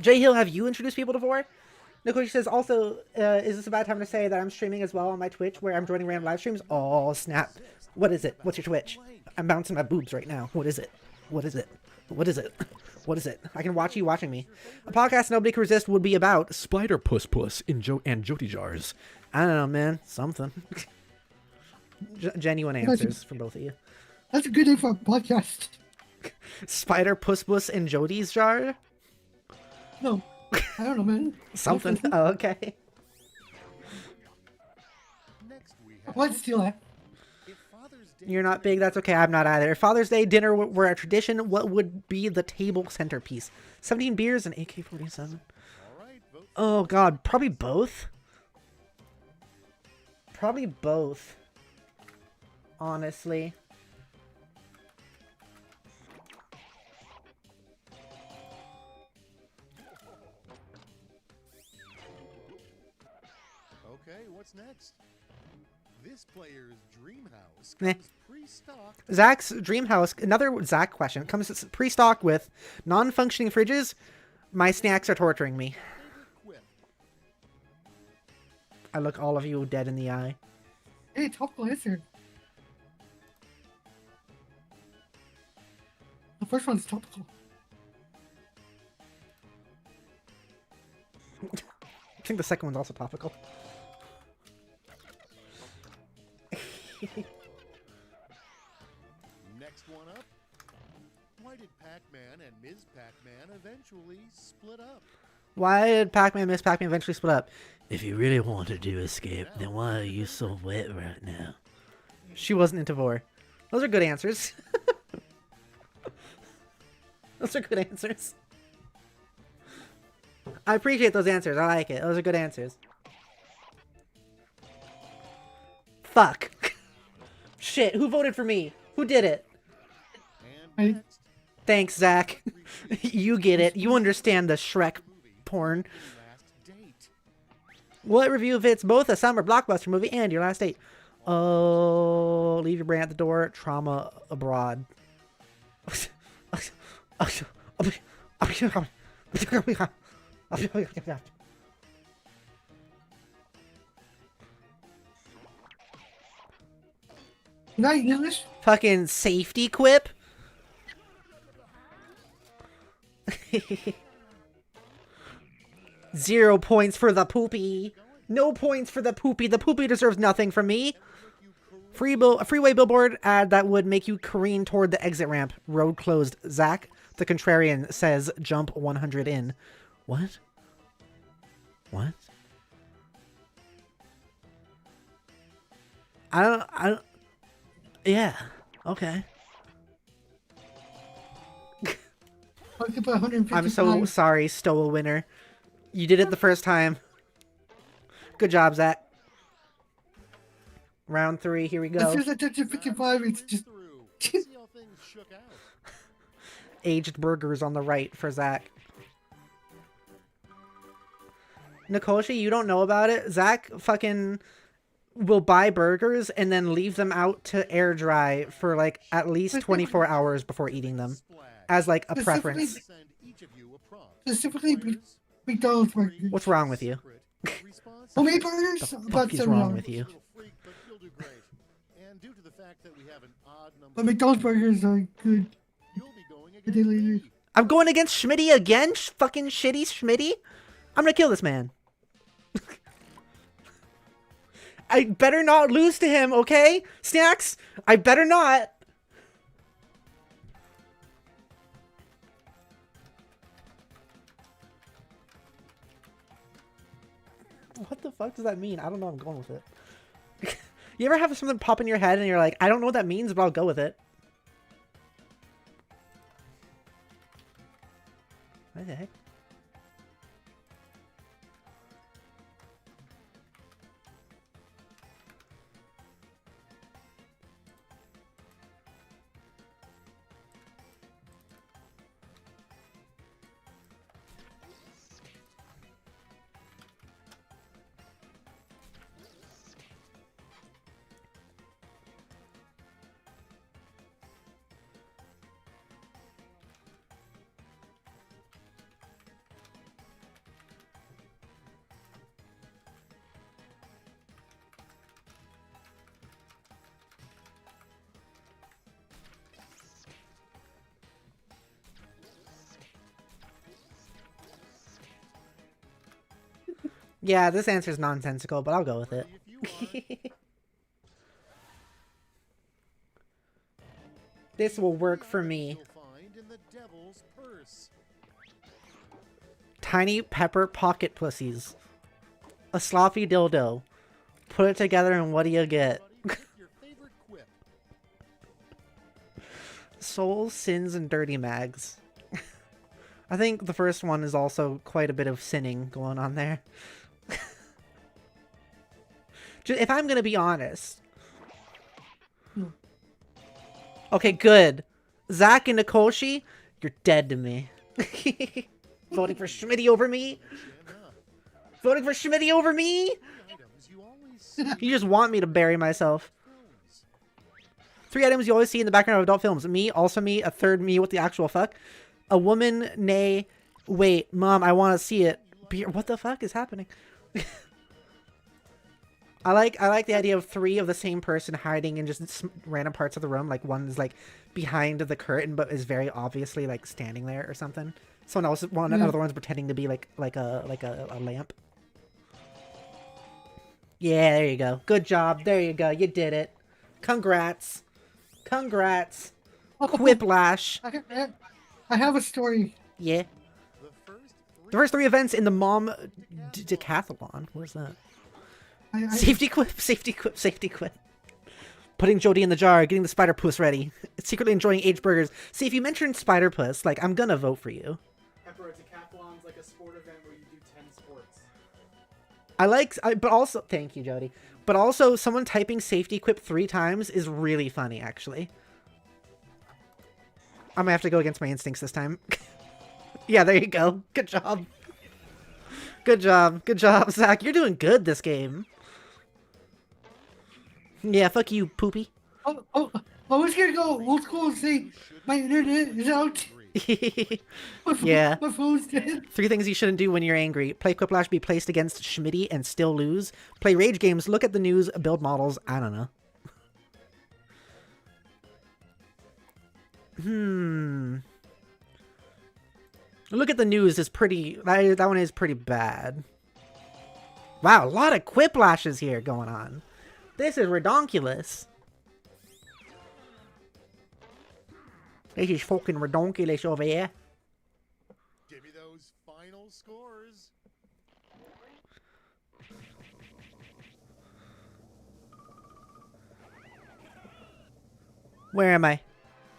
Jay Hill, have you introduced people to Vor? Nicole says, also, is this a bad time to say that I'm streaming as well on my Twitch, where I'm joining random live streams? Oh, snap. What is it? What's your Twitch? I'm bouncing my boobs right now. What is it? What is it? What is it? What is it? I can watch you watching me. A podcast nobody can resist would be about Spider Puss Puss in and Jody Jars. I don't know, man. Something. Genuine answers from both of you. That's a good name for a podcast. Spider Puss Puss in Jody's jar? No, I don't know, man. Something. Oh, okay. Next we have Why'd you steal that? if Father's Day You're not big, that's okay. I'm not either. If Father's Day dinner were a tradition, what would be the table centerpiece? 17 beers and AK-47. All right, vote Oh, God. Probably both. Probably both. Honestly. Okay, what's next? This player's dream house Meh. comes pre-stocked. Zach's dream house, another Zach question, comes pre-stocked with non-functioning fridges. My snacks are torturing me. Quip. I look all of you dead in the eye. Hey, topical answer. The first one's topical. I think the second one's also topical. Next one up. Why did Pac-Man and Ms. Pac-Man eventually split up? Why did Pac-Man and Miss Pac-Man eventually split up? If you really wanted to escape, then why are you so wet right now? She wasn't into Vor. Those are good answers. Those are good answers. I appreciate those answers. I like it. Those are good answers. Fuck. Shit, who voted for me? Who did it? And I- next, Thanks, Zach. You get it. You understand the Shrek porn. last date. What review fits both a summer blockbuster movie and your last date? Oh, leave your brain at the door. Trauma abroad. Not English? Fucking safety quip. 0 points for the poopy. No points for the poopy. The poopy deserves nothing from me. Freeway billboard ad that would make you careen toward the exit ramp. Road closed. Zach, the contrarian, says jump 100 in. What? What? I don't... Yeah. Okay. I could put 155. I'm so sorry, Stoa winner. You did it the first time. Good job, Zach. Round 3, here we As soon go. as I touch 55, it's just. Through. See how things shook out. Aged burgers on the right for Zach. Nikoshi, you don't know about it? Zach fucking will buy burgers and then leave them out to air dry for like at least 24 hours before eating them. Splash. As like a Specifically- preference. Send each of you a prompt. Specifically, Players, McDonald's burgers. What's wrong with you? secret, response. Homemade burgers? The About fuck is $7. wrong with you? Little freak, but you'll do great. And due to the fact that we have an odd number But McDonald's burgers are good. you'll be going against me. I'm going against Schmitty again? Fucking shitty Schmitty? I'm gonna kill this man. I better not lose to him, okay? Snacks? I better not. What the fuck does that mean? I don't know. I'm going with it. You ever have something pop in your head and you're like, I don't know what that means, but I'll go with it? What the heck? Yeah, this answer is nonsensical, but I'll go with it. This will work for me. Tiny pepper pocket pussies. A sloppy dildo. Put it together and what do you get? Souls, sins, and dirty mags. I think the first one is also quite a bit of sinning going on there. If I'm gonna be honest. Okay, good. Zach and Nikoshi, you're dead to me. Voting for Schmitty over me? Voting for Schmitty over me? You just want me to bury myself. 3 items you always see in the background of adult films. Me, also me, a third me, what the actual fuck? A woman, nay, wait, mom, I want to see it. Beer, what the fuck is happening? I like the idea of 3 of the same person hiding in just random parts of the room. Like one is like behind the curtain, but is very obviously like standing there or something. Someone else, another one's pretending to be like a lamp. Yeah, there you go. Good job. There you go. You did it. Congrats. Congrats. Quiplash. I have a story. Yeah. The first 3 events in the mom decathlon. Where's that? Safety quip, safety quip, safety quip. Putting Jody in the jar, getting the spider puss ready. Secretly enjoying aged burgers. See, if you mentioned spider puss, like, I'm gonna vote for you. Pepper, a decathlon's like a sport event where you do 10 sports. But also, thank you, Jody. But also, someone typing safety quip 3 times is really funny, actually. I'm gonna have to go against my instincts this time. Yeah, there you go. Good job. Good job. Good job, Zach. You're doing good this game. Yeah, fuck you, poopy. I was gonna go old school and say my internet is out. Yeah. My phone's dead. 3 things you shouldn't do when you're angry. Play Quiplash, be placed against Schmitty and still lose. Play rage games, look at the news, build models. I don't know. Look at the news is pretty... That one is pretty bad. Wow, a lot of Quiplashes here going on. This is redonkulous. This is fucking redonkulous over here. Give me those final scores. Where am I?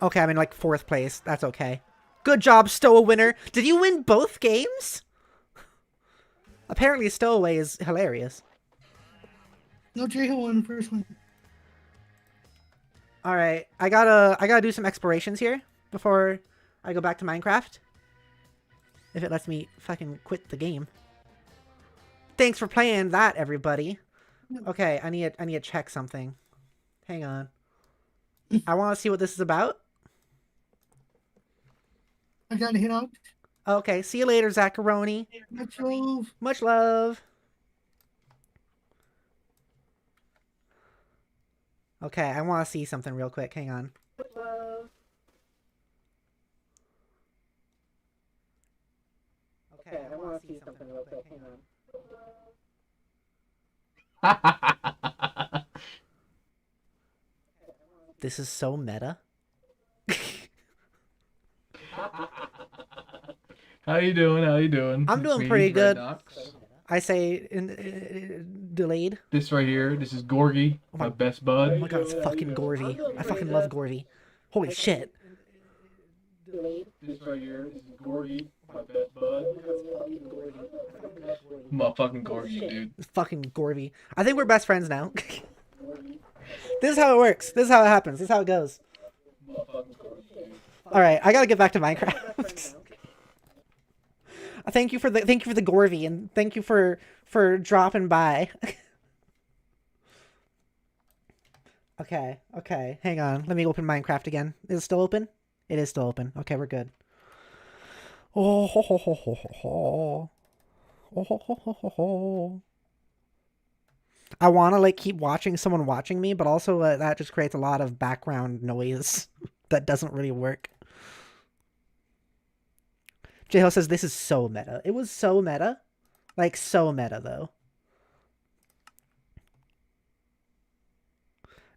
Okay, I'm in like 4th place. That's okay. Good job, Stowa winner. Did you win both games? Apparently Stowaway is hilarious. No, Jay won the first one. Alright, I gotta do some explorations here before I go back to Minecraft. If it lets me fucking quit the game. Thanks for playing that, everybody. Okay, I need to check something. Hang on. I want to see what this is about. I gotta hit out. Okay, see you later, Zacharoni. Much love. Much love. Okay, I want to see something real quick. Hang on. This is so meta. How you doing? How you doing? I'm doing Sweeties, pretty Red good. Docs. I say delayed. This right here, this is Gorgie, my best bud. Oh my god, it's fucking Gorvy. I fucking love Gorvy. Holy shit. This right here, this is Gorgie, my best bud. Motherfucking Gorgie, dude. It's fucking Gorvy. I think we're best friends now. This is how it works. This is how it happens. This is how it goes. Alright, I gotta get back to Minecraft. Thank you for the Gorvy, and thank you for dropping by. Okay, hang on. Let me open Minecraft again. Is it still open? It is still open. Okay, we're good. Oh ho ho ho ho ho ho. Oh ho ho ho ho ho. I want to like keep watching someone watching me, but also that just creates a lot of background noise that doesn't really work. J-Ho says this is so meta. It was so meta. Like, so meta, though.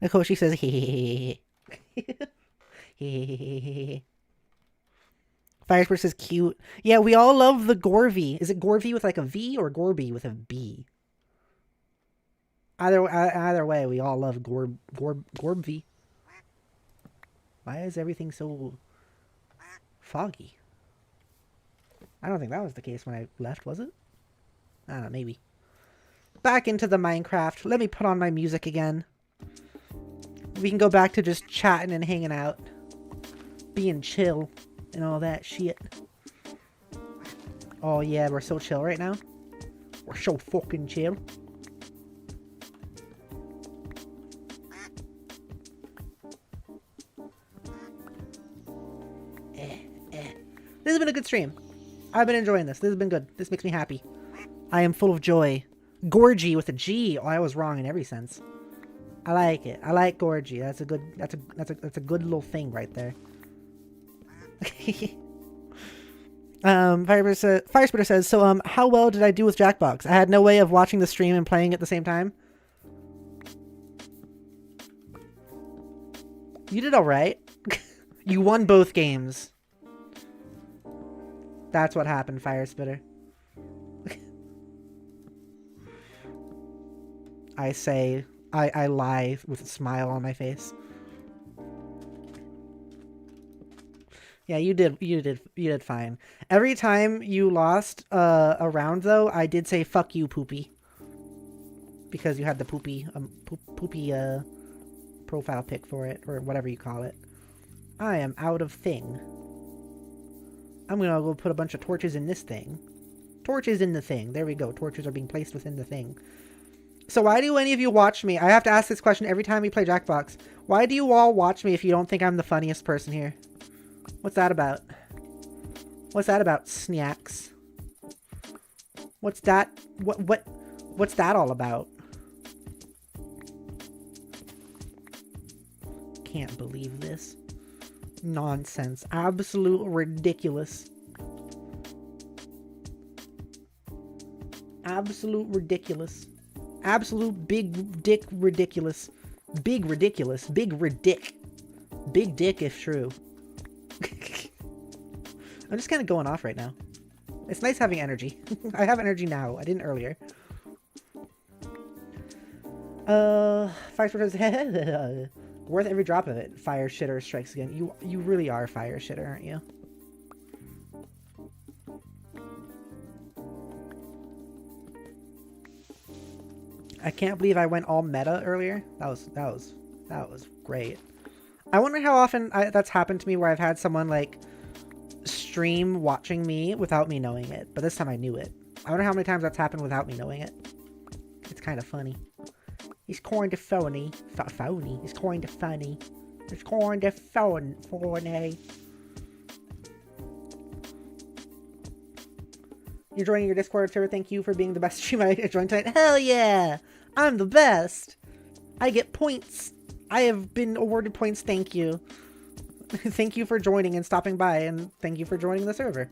Nikoshi says, hehehe. Hehehe. Firespirit says cute. Yeah, we all love the Gorvy. Is it Gorvy with like a V or Gorby with a B? Either way, we all love Gorbv. Why is everything so foggy? I don't think that was the case when I left, was it? I don't know, maybe. Back into the Minecraft. Let me put on my music again. We can go back to just chatting and hanging out. Being chill and all that shit. Oh yeah, we're so chill right now. We're so fucking chill. This has been a good stream. I've been enjoying this. This has been good. This makes me happy. I am full of joy. Gorgy with a G. Oh, I was wrong in every sense. I like it. I like Gorgy. That's a good little thing right there. Firesplitter says, so how well did I do with Jackbox? I had no way of watching the stream and playing at the same time. You did alright. You won both games. That's what happened, Firespitter. I say, I lie with a smile on my face. Yeah, you did fine. Every time you lost a round, though, I did say "fuck you, Poopy," because you had the poopy profile pic for it, or whatever you call it. I am out of thing. I'm gonna go put a bunch of torches in this thing. Torches in the thing. There we go. Torches are being placed within the thing. So why do any of you watch me? I have to ask this question every time we play Jackbox. Why do you all watch me if you don't think I'm the funniest person here? What's that about? What's that about, snacks? What's that? What's that all about? Can't believe this. Nonsense. Absolute ridiculous. Absolute ridiculous. Absolute big dick ridiculous. Big ridiculous. Big ridic. Big dick if true. I'm just kind of going off right now. It's nice having energy. I have energy now. I didn't earlier. Fire says, worth every drop of it. Fire shitter strikes again. You really are fire shitter, aren't you? I can't believe I went all meta earlier. That was great. I wonder how often that's happened to me where I've had someone like stream watching me without me knowing it, but this time I knew it. I wonder how many times that's happened without me knowing it. It's kind of funny. He's kind of phony. Phony. He's kind of funny. It's kind of phony. You're joining your Discord server. Thank you for being the best streamer I joined tonight. Hell yeah! I'm the best! I get points. I have been awarded points. Thank you. Thank you for joining and stopping by, and thank you for joining the server.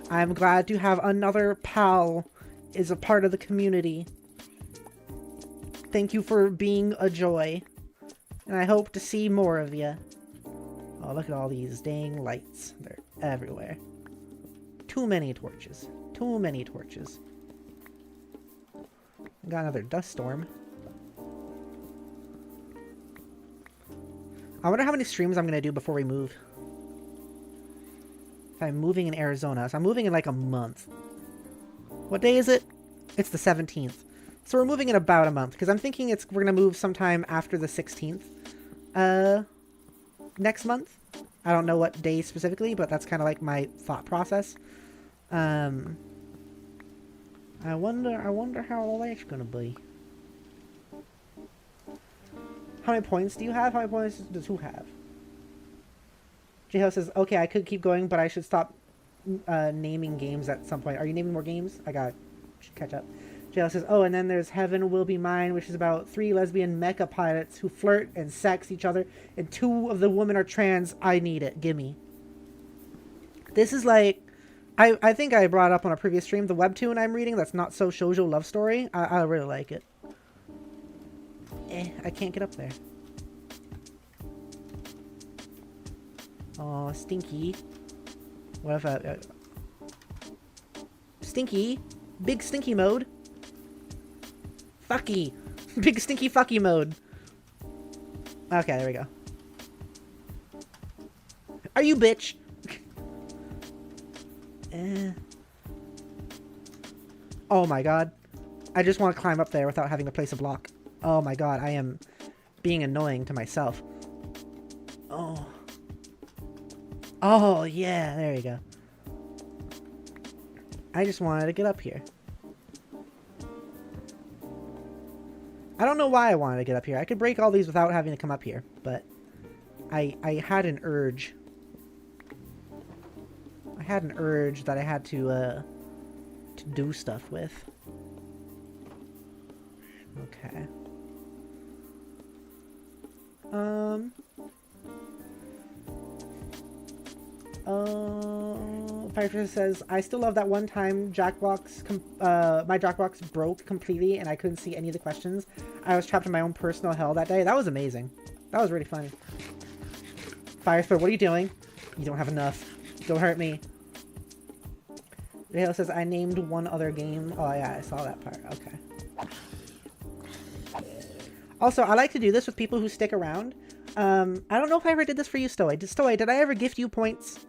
I'm glad to have another pal is a part of the community. Thank you for being a joy. And I hope to see more of you. Oh, look at all these dang lights. They're everywhere. Too many torches. Too many torches. Got another dust storm. I wonder how many streams I'm going to do before we move. If I'm moving in Arizona. So I'm moving in like a month. What day is it? It's the 17th. So we're moving in about a month. Because I'm thinking we're going to move sometime after the 16th. Next month. I don't know what day specifically, but that's kind of like my thought process. I wonder how all that's going to be. How many points do you have? How many points does who have? J-Ho says, okay, I could keep going, but I should stop naming games at some point. Are you naming more games? I got catch up. J-Ho says, oh, and then there's Heaven Will Be Mine, which is about 3 lesbian mecha pilots who flirt and sex each other, and 2 of the women are trans. I need it. Gimme. This is like, I think I brought up on a previous stream, the webtoon I'm reading that's not so shoujo love story. I really like it. I can't get up there. Oh, Stinky. What if I... Stinky? Big Stinky mode? Fucky! Big Stinky Fucky mode. Okay, there we go. Are you bitch? Oh my god. I just want to climb up there without having to place a block. Oh my god, I am being annoying to myself. Oh. Oh, yeah, there you go. I just wanted to get up here. I don't know why I wanted to get up here. I could break all these without having to come up here, but I had an urge. I had an urge that I had to do stuff with. Okay. Piper says, I still love that one time my Jackbox broke completely and I couldn't see any of the questions. I was trapped in my own personal hell that day. That was amazing. That was really funny. Firespur, what are you doing? You don't have enough. Don't hurt me. Halo says, I named one other game. Oh yeah, I saw that part. Okay. Also, I like to do this with people who stick around. I don't know if I ever did this for you, Stoway. Did I ever gift you points?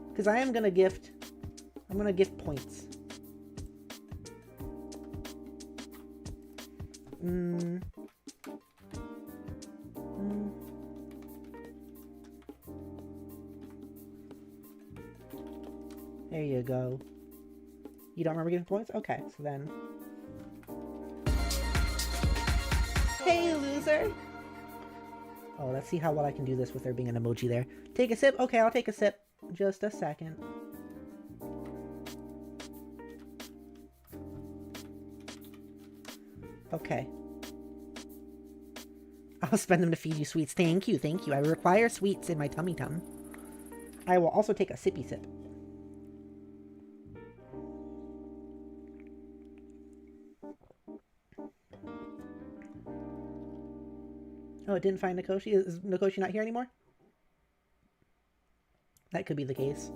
Because I am gonna gift... I'm gonna gift points. There you go. You don't remember giving points? Okay, so then... Hey, loser! Oh, let's see how well I can do this with there being an emoji there. Take a sip? Okay, I'll take a sip. Just a second. Okay. I'll spend them to feed you sweets. Thank you, thank you. I require sweets in my tummy tum. I will also take a sippy sip. Oh, it didn't find Nakoshi? Is Nakoshi not here anymore? That could be the case.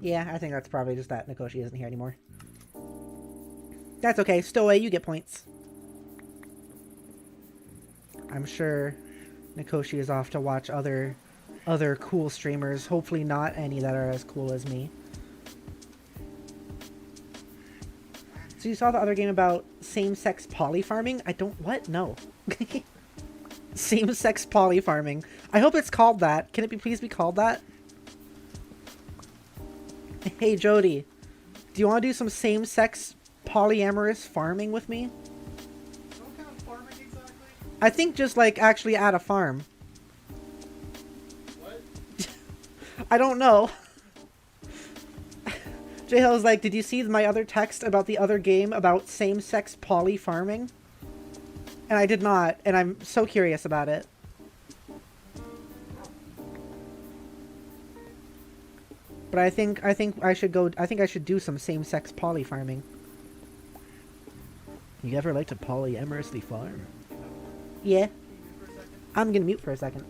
Yeah, I think that's probably just that Nakoshi isn't here anymore. That's okay. Stowaway, you get points. I'm sure Nakoshi is off to watch other cool streamers. Hopefully not any that are as cool as me. So you saw the other game about same-sex poly-farming? I don't... What? No. Same-sex poly-farming. I hope it's called that. Can it please be called that? Hey, Jody. Do you want to do some same-sex polyamorous farming with me? What kind of farming exactly? I think just, like, actually add a farm. What? I don't know. J-Hill's like, did you see my other text about the other game about same-sex poly farming? And I did not, and I'm so curious about it. But I think I should go. I think I should do some same-sex poly farming. You ever like to polyamorously farm? Yeah. I'm gonna mute for a second.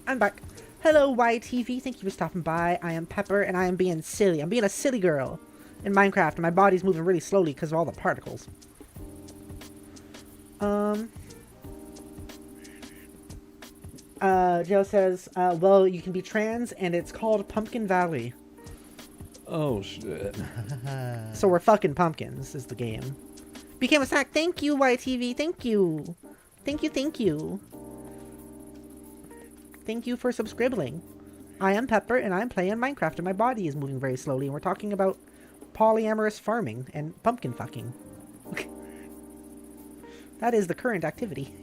I'm back. Hello, YTV. Thank you for stopping by. I am Pepper, and I am being silly. I'm being a silly girl in Minecraft, and my body's moving really slowly because of all the particles. Joe says, well, you can be trans, and it's called Pumpkin Valley. Oh, shit. So we're fucking pumpkins, is the game. Became a snack. Thank you, YTV. Thank you. Thank you, thank you. Thank you for subscribing. I am Pepper, and I'm playing Minecraft, and my body is moving very slowly, and we're talking about polyamorous farming and pumpkin fucking. That is the current activity.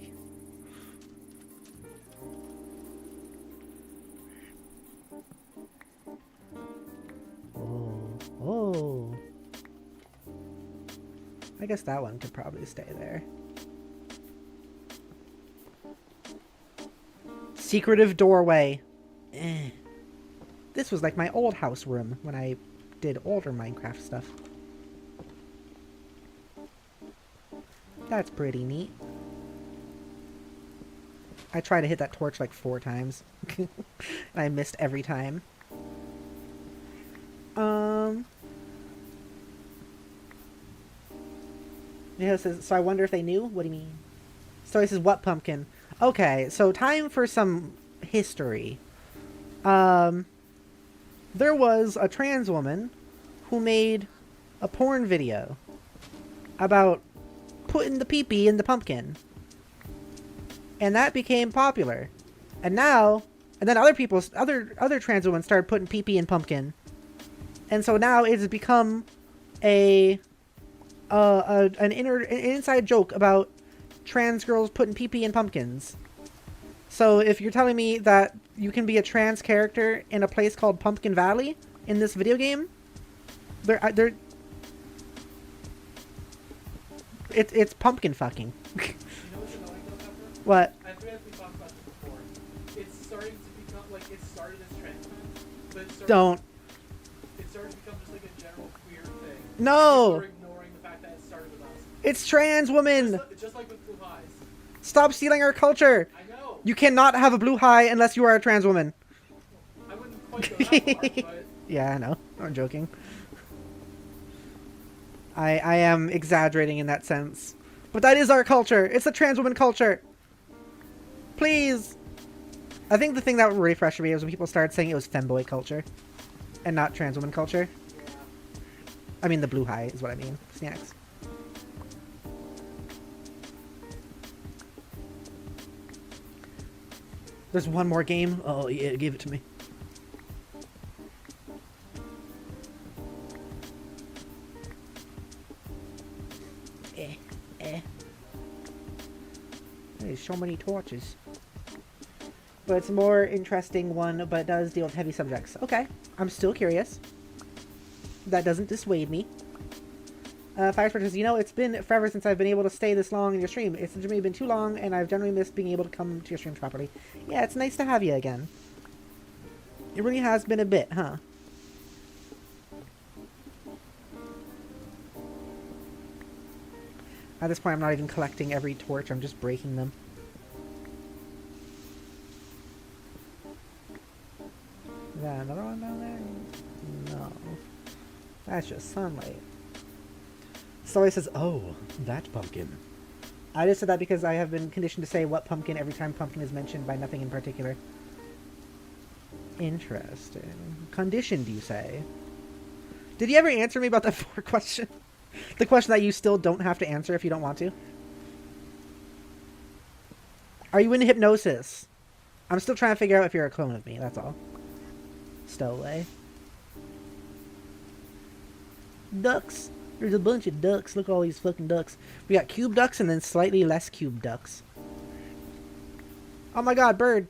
Oh. I guess that one could probably stay there. Secretive doorway. This was like my old house room when I did older Minecraft stuff. That's pretty neat. I tried to hit that torch like 4 times. And I missed every time. Yeah, so I wonder if they knew? What do you mean? So he says, what pumpkin? Okay, so time for some history. There was a trans woman who made a porn video about putting the pee-pee in the pumpkin. And that became popular. And now, and then other trans women started putting pee-pee in pumpkin. And so now it has become an inside joke about trans girls putting pee-pee in pumpkins. So if you're telling me that you can be a trans character in a place called Pumpkin Valley in this video game, it's pumpkin fucking. You know what's annoying though, Pepper? What? I think we talked about this before. It's starting to become like it started as trans men, but it started to become just like a general queer thing. No! We're ignoring the fact that it started with us. It's trans women! Just like with blue eyes. Stop stealing our culture! I know. You cannot have a blue high unless you are a trans woman. I wouldn't quite go that far, but... Yeah, I know. I'm joking. I am exaggerating in that sense. But that is our culture. It's the trans woman culture. Please. I think the thing that really frustrated me was when people started saying it was femboy culture. And not trans woman culture. Yeah. I mean the blue high is what I mean. Snacks. There's one more game. Oh yeah, give it to me. There's so many torches. But it's a more interesting one, but it does deal with heavy subjects. Okay, I'm still curious. That doesn't dissuade me. Firesport says, you know, it's been forever since I've been able to stay this long in your stream. It's generally been too long, and I've generally missed being able to come to your streams properly. Yeah, it's nice to have you again. It really has been a bit, huh? At this point, I'm not even collecting every torch. I'm just breaking them. Is that another one down there? No. That's just sunlight. So he says, oh, that pumpkin. I just said that because I have been conditioned to say what pumpkin every time pumpkin is mentioned by nothing in particular. Interesting. Conditioned, you say? Did you ever answer me about that 4 question? The question that you still don't have to answer if you don't want to? Are you in hypnosis? I'm still trying to figure out if you're a clone of me, that's all. Stowaway. Ducks. There's a bunch of ducks. Look at all these fucking ducks. We got cube ducks and then slightly less cube ducks. Oh my god, bird.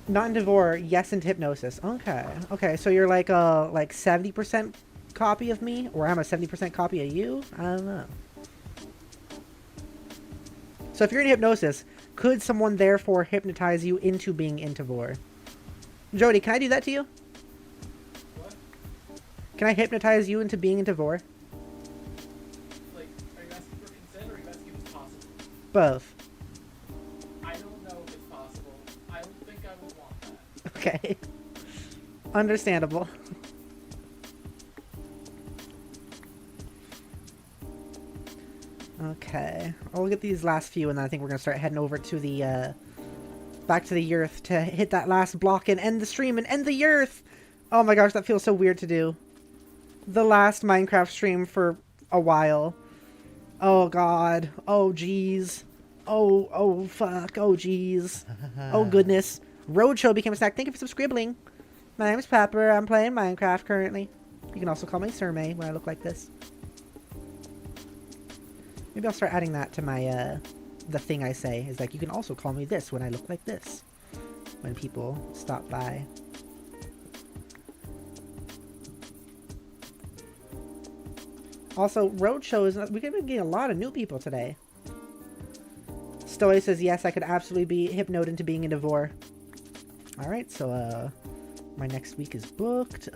Not in Devore, yes into hypnosis. Okay. Okay, so you're like a 70% copy of me? Or I'm a 70% copy of you? I don't know. So if you're in hypnosis, could someone therefore hypnotize you into being into Vor? Jody, can I do that to you? What? Can I hypnotize you into being into Vor? Like, are you asking for consent or are you asking if it's possible? Both. I don't know if it's possible. I don't think I would want that. Okay. Understandable. Okay. I'll get these last few and then I think we're gonna start heading over to the back to the YEARTH to hit that last block and end the stream and end the YEARTH! Oh my gosh, that feels so weird to do. The last Minecraft stream for a while. Oh god. Oh jeez. Oh fuck. Oh jeez. Oh goodness. Roadshow became a snack. Thank you for subscribbling. My name is Pepper. I'm playing Minecraft currently. You can also call me Surmay when I look like this. Maybe I'll start adding that to my, the thing I say. Is like, you can also call me this when I look like this. When people stop by. Also, Roadshow is... We're going to be getting a lot of new people today. Stoy says, yes, I could absolutely be hypnoted into being in Devore. Alright, so, my next week is booked.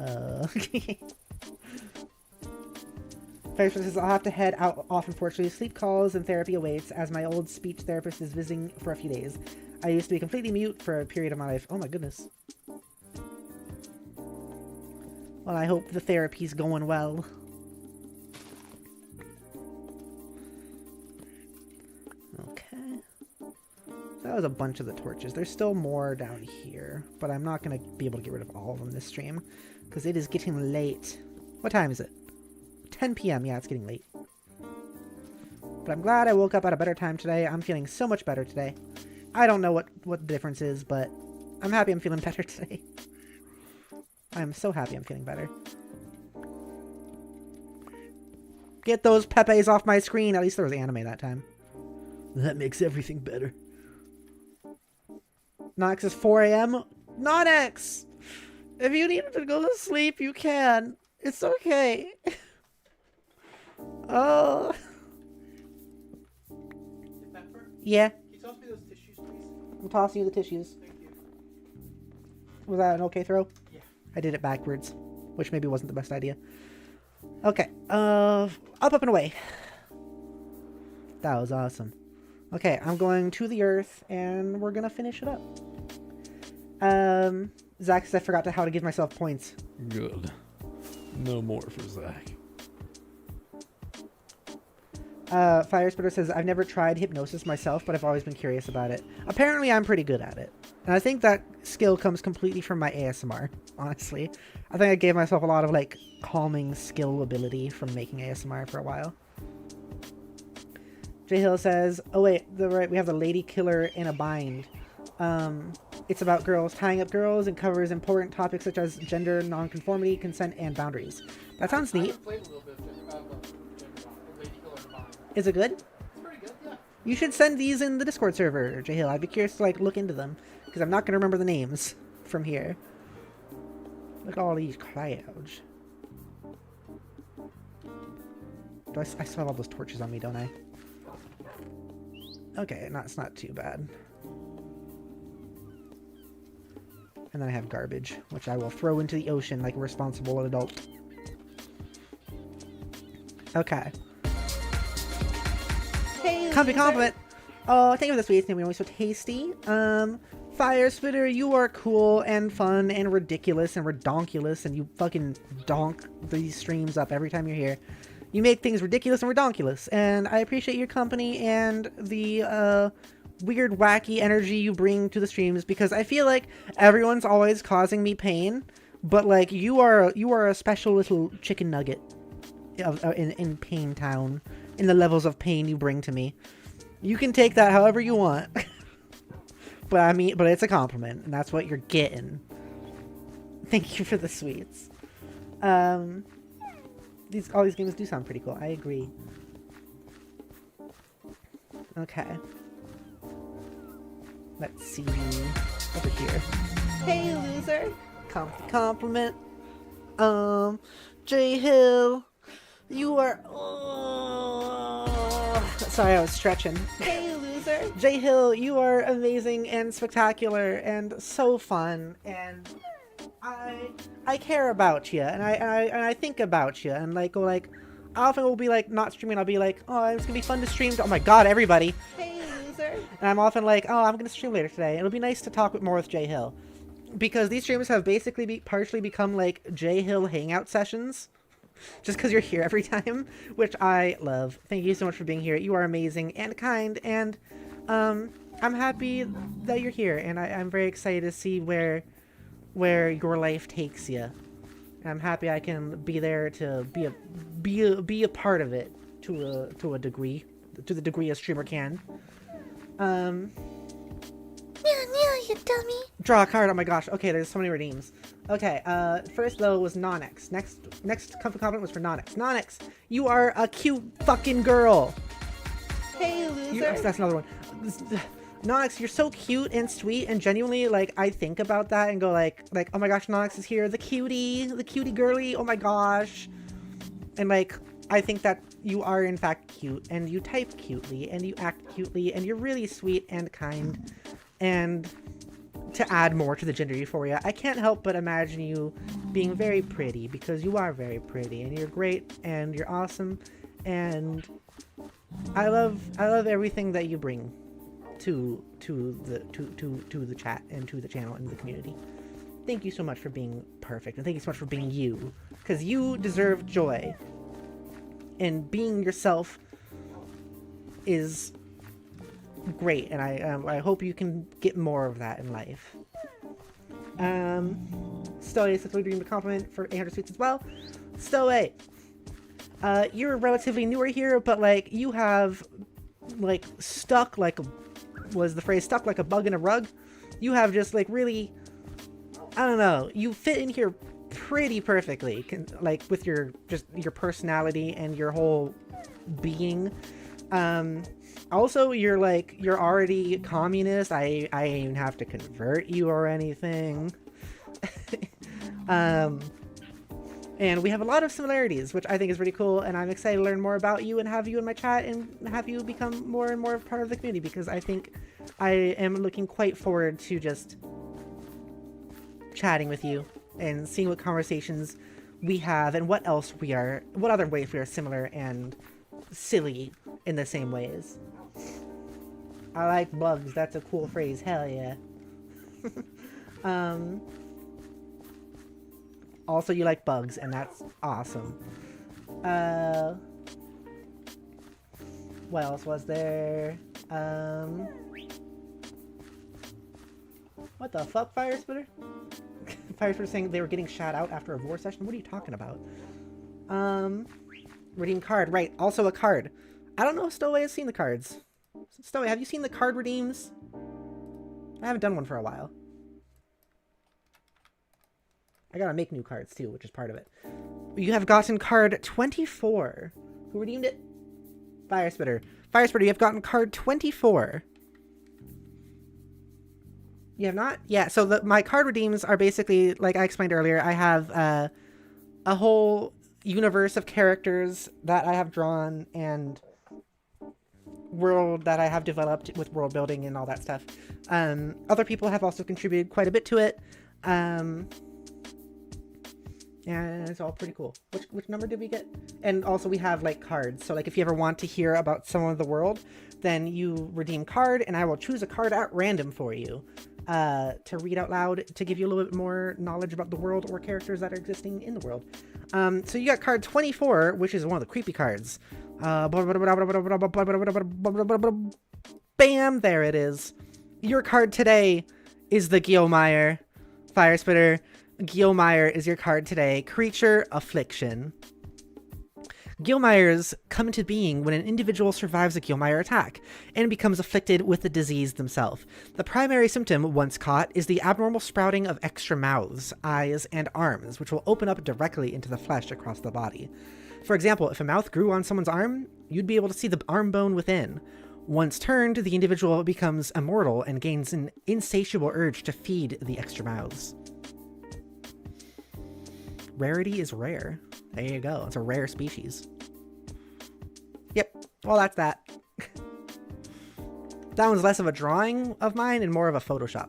First says, I'll have to head out off, unfortunately. Sleep calls and therapy awaits, as my old speech therapist is visiting for a few days. I used to be completely mute for a period of my life. Oh my goodness. Well, I hope the therapy's going well. Okay. That was a bunch of the torches. There's still more down here, but I'm not going to be able to get rid of all of them this stream, because it is getting late. What time is it? 10 p.m. Yeah, it's getting late. But I'm glad I woke up at a better time today. I'm feeling so much better today. I don't know what the difference is, but I'm happy I'm feeling better today. I'm so happy I'm feeling better. Get those Pepes off my screen. At least there was anime that time. That makes everything better. Nox is 4 a.m. Nonex! If you need to go to sleep, you can. It's okay. Oh. Pepper? Yeah. Can you toss me those tissues, please? I'm tossing you the tissues. Thank you. Was that an okay throw? Yeah. I did it backwards, which maybe wasn't the best idea. Okay. Up and away. That was awesome. Okay, I'm going to the Earth, and we're gonna finish it up. Zach says I forgot how to give myself points. Good. No more for Zach. Fire Spitter says, I've never tried hypnosis myself, but I've always been curious about it. Apparently, I'm pretty good at it. And I think that skill comes completely from my ASMR, honestly. I think I gave myself a lot of, like, calming skill ability from making ASMR for a while. J Hill says, oh wait, we have the Lady Killer in a Bind. It's about girls tying up girls and covers important topics such as gender, nonconformity, consent, and boundaries. That sounds neat. I played a little bit of Lady Killer in Mind. Is it good? It's pretty good, yeah. You should send these in the Discord server, J Hill. I'd be curious to like look into them because I'm not gonna remember the names from here. Look at all these clouds. I still have all those torches on me, don't I? Okay, it's not too bad. And then I have garbage, which I will throw into the ocean like a responsible adult. Okay. Hey, compliment! Oh, thank you for the sweets. They were always so tasty. Fire Spitter, you are cool and fun and ridiculous and redonkulous, and you fucking donk these streams up every time you're here. You make things ridiculous and redonkulous, and I appreciate your company and the weird, wacky energy you bring to the streams, because I feel like everyone's always causing me pain, but like you are a special little chicken nugget in Pain Town, in the levels of pain you bring to me. You can take that however you want. but it's a compliment, and that's what you're getting. Thank you for the sweets. All these games do sound pretty cool. I agree. Okay. Let's see over here. Hey, loser. Compliment. J Hill, you are. Sorry, I was stretching. Hey, loser. J Hill, you are amazing and spectacular and so fun, and I care about you, and I think about you, and like I often will be like not streaming. I'll be like, oh, it's gonna be fun to stream. Oh my god, everybody. Hey, loser. And I'm often like, oh, I'm gonna stream later today. It'll be nice to talk more with J Hill. Because these streams have basically partially become like J Hill hangout sessions. Just because you're here every time, which I love. Thank you so much for being here. You are amazing and kind, and I'm happy that you're here, and I'm very excited to see where your life takes you. And I'm happy I can be there to be a part of it to a degree, to the degree a streamer can. You dummy. Draw a card. Oh my gosh. Okay, there's so many redeems. Okay, first though was Nonix. Next comfort comment was for Nonix. Nonix, you are a cute fucking girl. Hey, loser. That's another one. Nonix, you're so cute and sweet, and genuinely, like, I think about that and go like, oh my gosh, Nonix is here, the cutie girly, oh my gosh. And like, I think that you are in fact cute, and you type cutely, and you act cutely, and you're really sweet and kind. And to add more to the gender euphoria, I can't help but imagine you being very pretty, because you are very pretty, and you're great, and you're awesome, and I love everything that you bring to the chat and to the channel and the community. Thank you so much for being perfect, and thank you so much for being you, because you deserve joy, and being yourself is great, and I hope you can get more of that in life. Stoway successfully redeemed a compliment for 800 sweets as well. Stoway, you're relatively newer here, but like you have like stuck like a bug in a rug. You have just like really, I don't know, you fit in here pretty perfectly, like with your personality and your whole being. Also, you're already communist. I didn't even have to convert you or anything. And we have a lot of similarities, which I think is really cool, and I'm excited to learn more about you and have you in my chat and have you become more and more part of the community, because I think I am looking quite forward to just chatting with you and seeing what conversations we have and what other ways we are similar and silly in the same ways. I like bugs. That's a cool phrase. Hell yeah. Also, you like bugs, and that's awesome. What else was there? What the fuck, Fire Spitter? Fire Spitter saying they were getting shot out after a vor session? What are you talking about? Redeem card. Right, also a card. I don't know if Stowaway has seen the cards. Stowaway, have you seen the card redeems? I haven't done one for a while. I gotta make new cards too, which is part of it. You have gotten card 24. Who redeemed it? Fire Spitter. Fire Spitter, you have gotten card 24. You have not? Yeah, so my card redeems are basically, like I explained earlier, I have a whole universe of characters that I have drawn and world that I have developed with world building and all that stuff. Other people have also contributed quite a bit to it. And it's all pretty cool. Which number did we get? And also we have like cards. So like if you ever want to hear about someone of the world, then you redeem card and I will choose a card at random for you to read out loud to give you a little bit more knowledge about the world or characters that are existing in the world. So you got card 24, which is one of the creepy cards. Bam! There it is. Your card today is the Guilmire. Fire Spitter. Guilmire is your card today. Creature Affliction. Gilmeyers come into being when an individual survives a Gilmeyer attack and becomes afflicted with the disease themselves. The primary symptom, once caught, is the abnormal sprouting of extra mouths, eyes, and arms, which will open up directly into the flesh across the body. For example, if a mouth grew on someone's arm, you'd be able to see the arm bone within. Once turned, the individual becomes immortal and gains an insatiable urge to feed the extra mouths. Rarity is rare. There you go. It's a rare species. Yep. Well, that's that. That one's less of a drawing of mine and more of a Photoshop.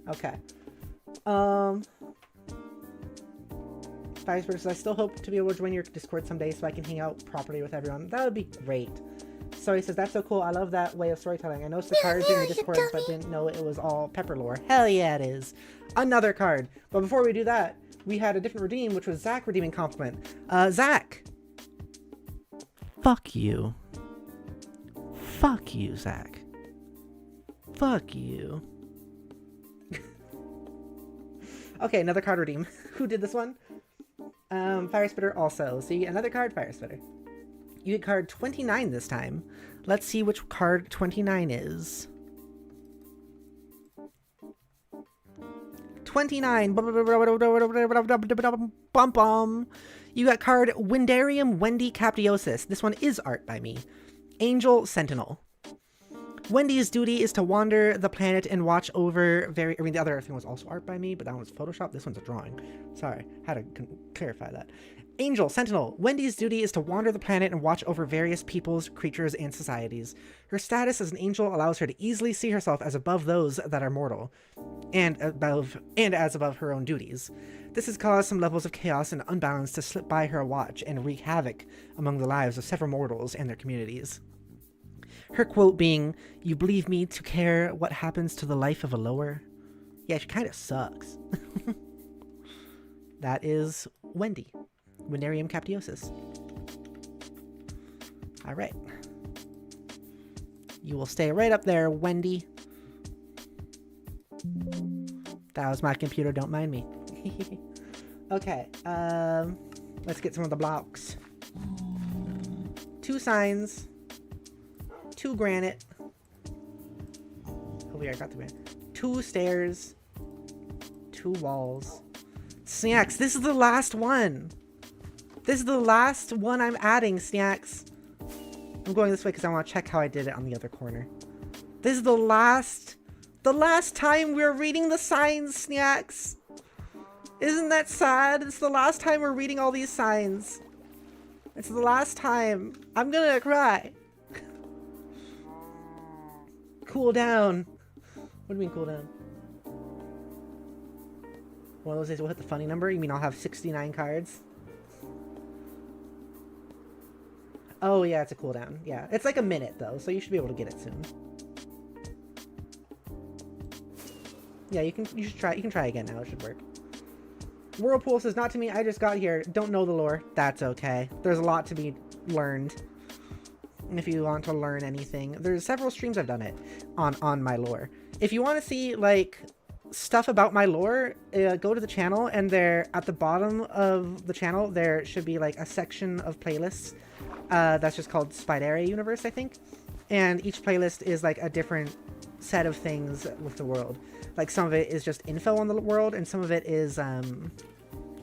Okay. Fire Spirits, I still hope to be able to join your Discord someday so I can hang out properly with everyone. That would be great. So he says, that's so cool. I love that way of storytelling. I noticed the cards in the Discord, but didn't know it was all pepper lore. Hell yeah, it is. Another card. But before we do that, we had a different redeem, which was Zach redeeming compliment. Zach. Fuck you. Fuck you, Zach. Fuck you. Okay, another card redeem. Who did this one? Fire Spitter also. So you get another card, Fire Spitter. You get card 29 this time. Let's see which card 29 is. 29. Bum bum. You got card Windarium Wendy Captiosis. This one is art by me. Angel Sentinel. Wendy's duty is to wander the planet and watch over the other thing was also art by me, but that one's Photoshop. This one's a drawing. Sorry, had to clarify that. Angel Sentinel. Wendy's duty is to wander the planet and watch over various peoples, creatures, and societies. Her status as an angel allows her to easily see herself as above those that are mortal, and as above her own duties. This has caused some levels of chaos and unbalance to slip by her watch and wreak havoc among the lives of several mortals and their communities. Her quote being, "You believe me to care what happens to the life of a lower?" Yeah, she kind of sucks. That is Wendy. Windarium Captiosis. Alright. You will stay right up there, Wendy. That was my computer, don't mind me. Okay, let's get some of the blocks. 2 signs. 2 granite. Oh, yeah, I got the granite. 2 stairs. 2 walls. Snacks, this is the last one. This is the last one I'm adding, Snacks. I'm going this way because I want to check how I did it on the other corner. This is the last time we're reading the signs, Snacks. Isn't that sad? It's the last time we're reading all these signs. It's the last time. I'm gonna cry. Cool down. What do you mean cool down? One of those days we'll hit the funny number? You mean I'll have 69 cards? Oh yeah, it's a cooldown. Yeah, it's like a minute though, so you should be able to get it soon. Yeah, you should try. You can try again now. It should work. Whirlpool says, "Not to me. I just got here. Don't know the lore. That's okay. There's a lot to be learned. And if you want to learn anything, there's several streams I've done it on my lore. If you want to see like stuff about my lore, go to the channel, and there at the bottom of the channel there should be like a section of playlists. That's just called Spideria Universe, I think. And each playlist is like a different set of things with the world. Like some of it is just info on the world, and some of it is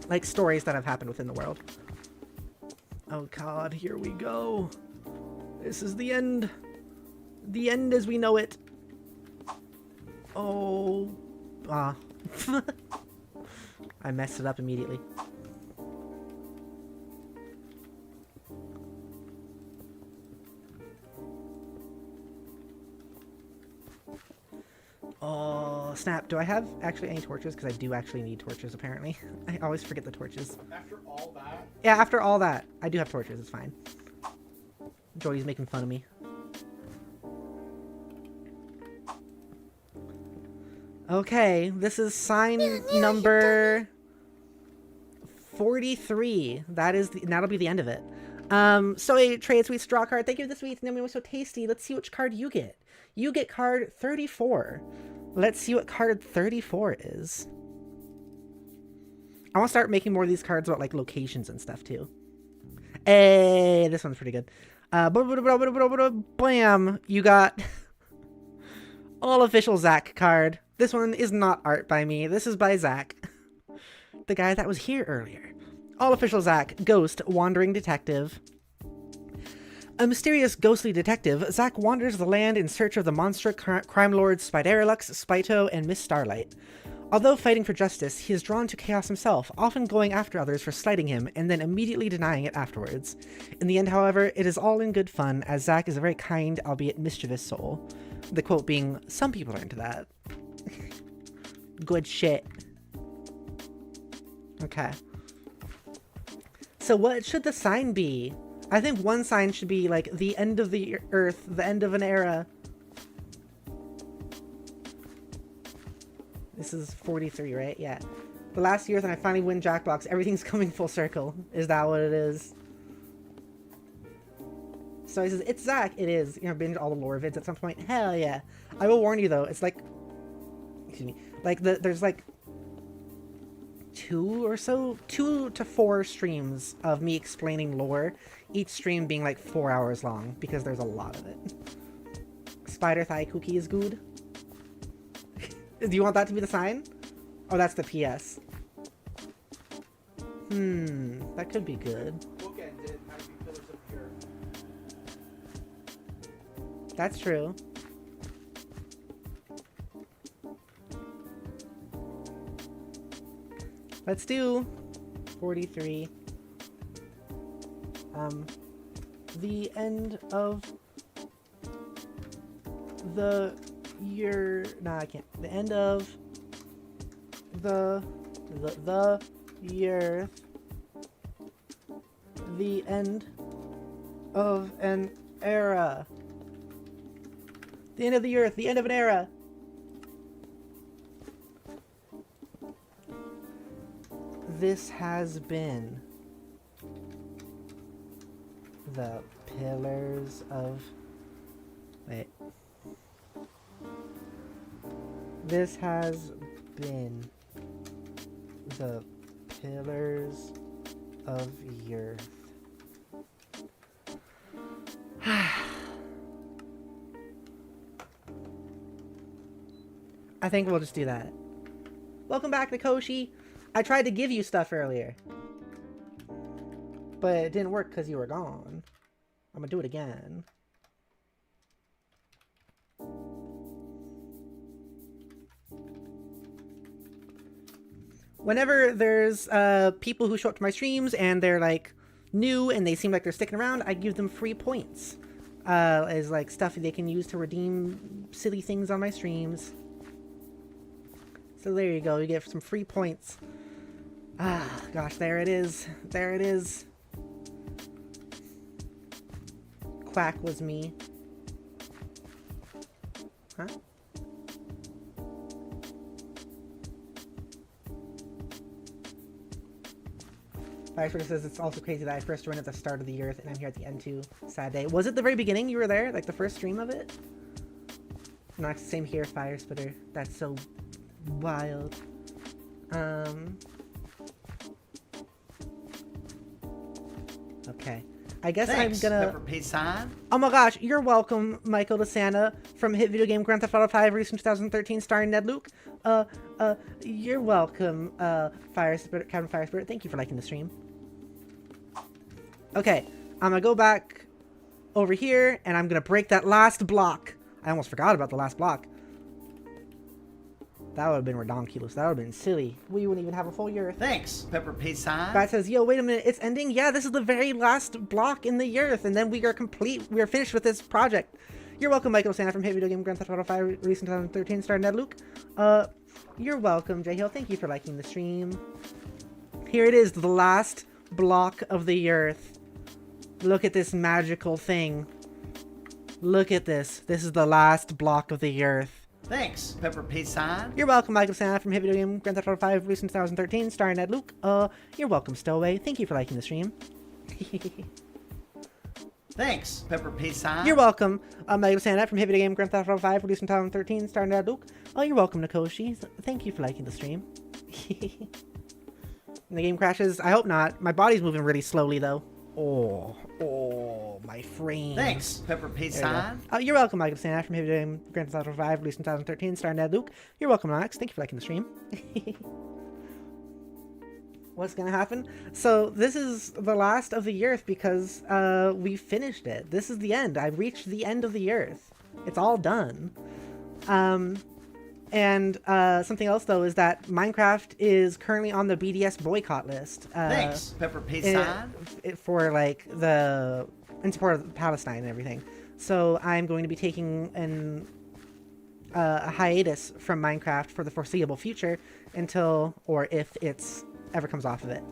like stories that have happened within the world. Oh god, here we go. This is the end. The end as we know it. Oh. Ah. I messed it up immediately. Oh, snap. Do I have actually any torches? Because I do actually need torches, apparently. I always forget the torches. After all that? Yeah, after all that. I do have torches. It's fine. Joey's making fun of me. Okay, this is sign number 43. That'll be the end of it. So a trade sweet straw card. Thank you for the sweets. Yummy was so tasty. Let's see which card you get. You get card 34. Let's see what card 34 is. I want to start making more of these cards about like locations and stuff too. Hey, this one's pretty good. Bam! You got all official Zach card. This one is not art by me. This is by Zach, the guy that was here earlier. All official Zach, ghost, wandering detective. A mysterious, ghostly detective, Zach wanders the land in search of the monster crime lords Spiderlux, Spito, and Miss Starlight. Although fighting for justice, he is drawn to chaos himself, often going after others for slighting him, and then immediately denying it afterwards. In the end, however, it is all in good fun, as Zach is a very kind, albeit mischievous soul. The quote being, some people are into that. Good shit. Okay. So what should the sign be? I think one sign should be like the end of the earth, the end of an era. This is 43, right? Yeah. The last year, then I finally win Jackbox. Everything's coming full circle. Is that what it is? So he says, it's Zach. It is. You know, binge all the lore vids at some point. Hell yeah. I will warn you though. It's like, excuse me. Like there's like 2 to 4 streams of me explaining lore. Each stream being like 4 hours long because there's a lot of it. Spider thigh cookie is good. Do you want that to be the sign? Oh, that's the PS. That could be good. Bookended, how to be pillars of the earth. That's true. Let's do 43. The end of the year. Nah, I can't. The end of the year. The end of an era. The end of the earth. The end of an era. This has been the pillars of... Wait. This has been the pillars of Earth. I think we'll just do that. Welcome back, Nikoshi. I tried to give you stuff earlier, but it didn't work because you were gone. I'm gonna do it again. Whenever there's people who show up to my streams and they're like new and they seem like they're sticking around, I give them free points as like stuff they can use to redeem silly things on my streams. So there you go, you get some free points. Ah, gosh, there it is. There it is. Quack was me. Huh? Firestorm says it's also crazy that I first joined at the start of the Earth and I'm here at the end too. Sad day. Was it the very beginning you were there? Like the first stream of it? Not the same here, Fire Spitter. That's so wild. Okay. I guess Thanks, I'm gonna... Pepper Pig sign. Oh my gosh, you're welcome, Michael DeSanta from hit video game Grand Theft Auto 5 released in 2013 starring Ned Luke. You're welcome, Fire Spirit, Captain Fire Spirit. Thank you for liking the stream. Okay, I'm gonna go back over here and I'm gonna break that last block. I almost forgot about the last block. That would have been redonkulous. That would have been silly. We wouldn't even have a full year. Thanks, Pepper Pig sign. Bat says, yo, wait a minute, it's ending? Yeah, this is the very last block in the Earth, and then we are complete. We are finished with this project. You're welcome, Michael Santa from hit video game Grand Theft Auto 5 released in 2013 starring Ned Luke. You're welcome, J Hill. Thank you for liking the stream. Here it is, the last block of the Earth. Look at this magical thing. Look at this. This is the last block of the Earth. Thanks, Pepper Pig sign. You're welcome, Michael Santa from hit video game Grand Theft Auto 5 released in 2013 starring Ned Luke. You're welcome, Stowaway. Thank you for liking the stream. Thanks, Pepper Pig sign. You're welcome, Michael Santa from hit video game Grand Theft Auto 5 released in 2013 starring Ned Luke. You're welcome, Nikoshi. Thank you for liking the stream. And the game crashes. I hope not. My body's moving really slowly though. Oh, my frame. Thanks, Pepper Paysan. You're welcome, Michael Stan from Game Grand Theft Auto 5, released in 2013, starring Ned Luke. You're welcome, Alex. Thank you for liking the stream. What's gonna happen? So this is the last of the Yearth because we finished it. This is the end. I've reached the end of the Yearth. It's all done. And something else though is that Minecraft is currently on the BDS boycott list. Thanks, Pepper Paysan. For like in support of Palestine and everything. So I'm going to be taking a hiatus from Minecraft for the foreseeable future until, or if it's ever comes off of it.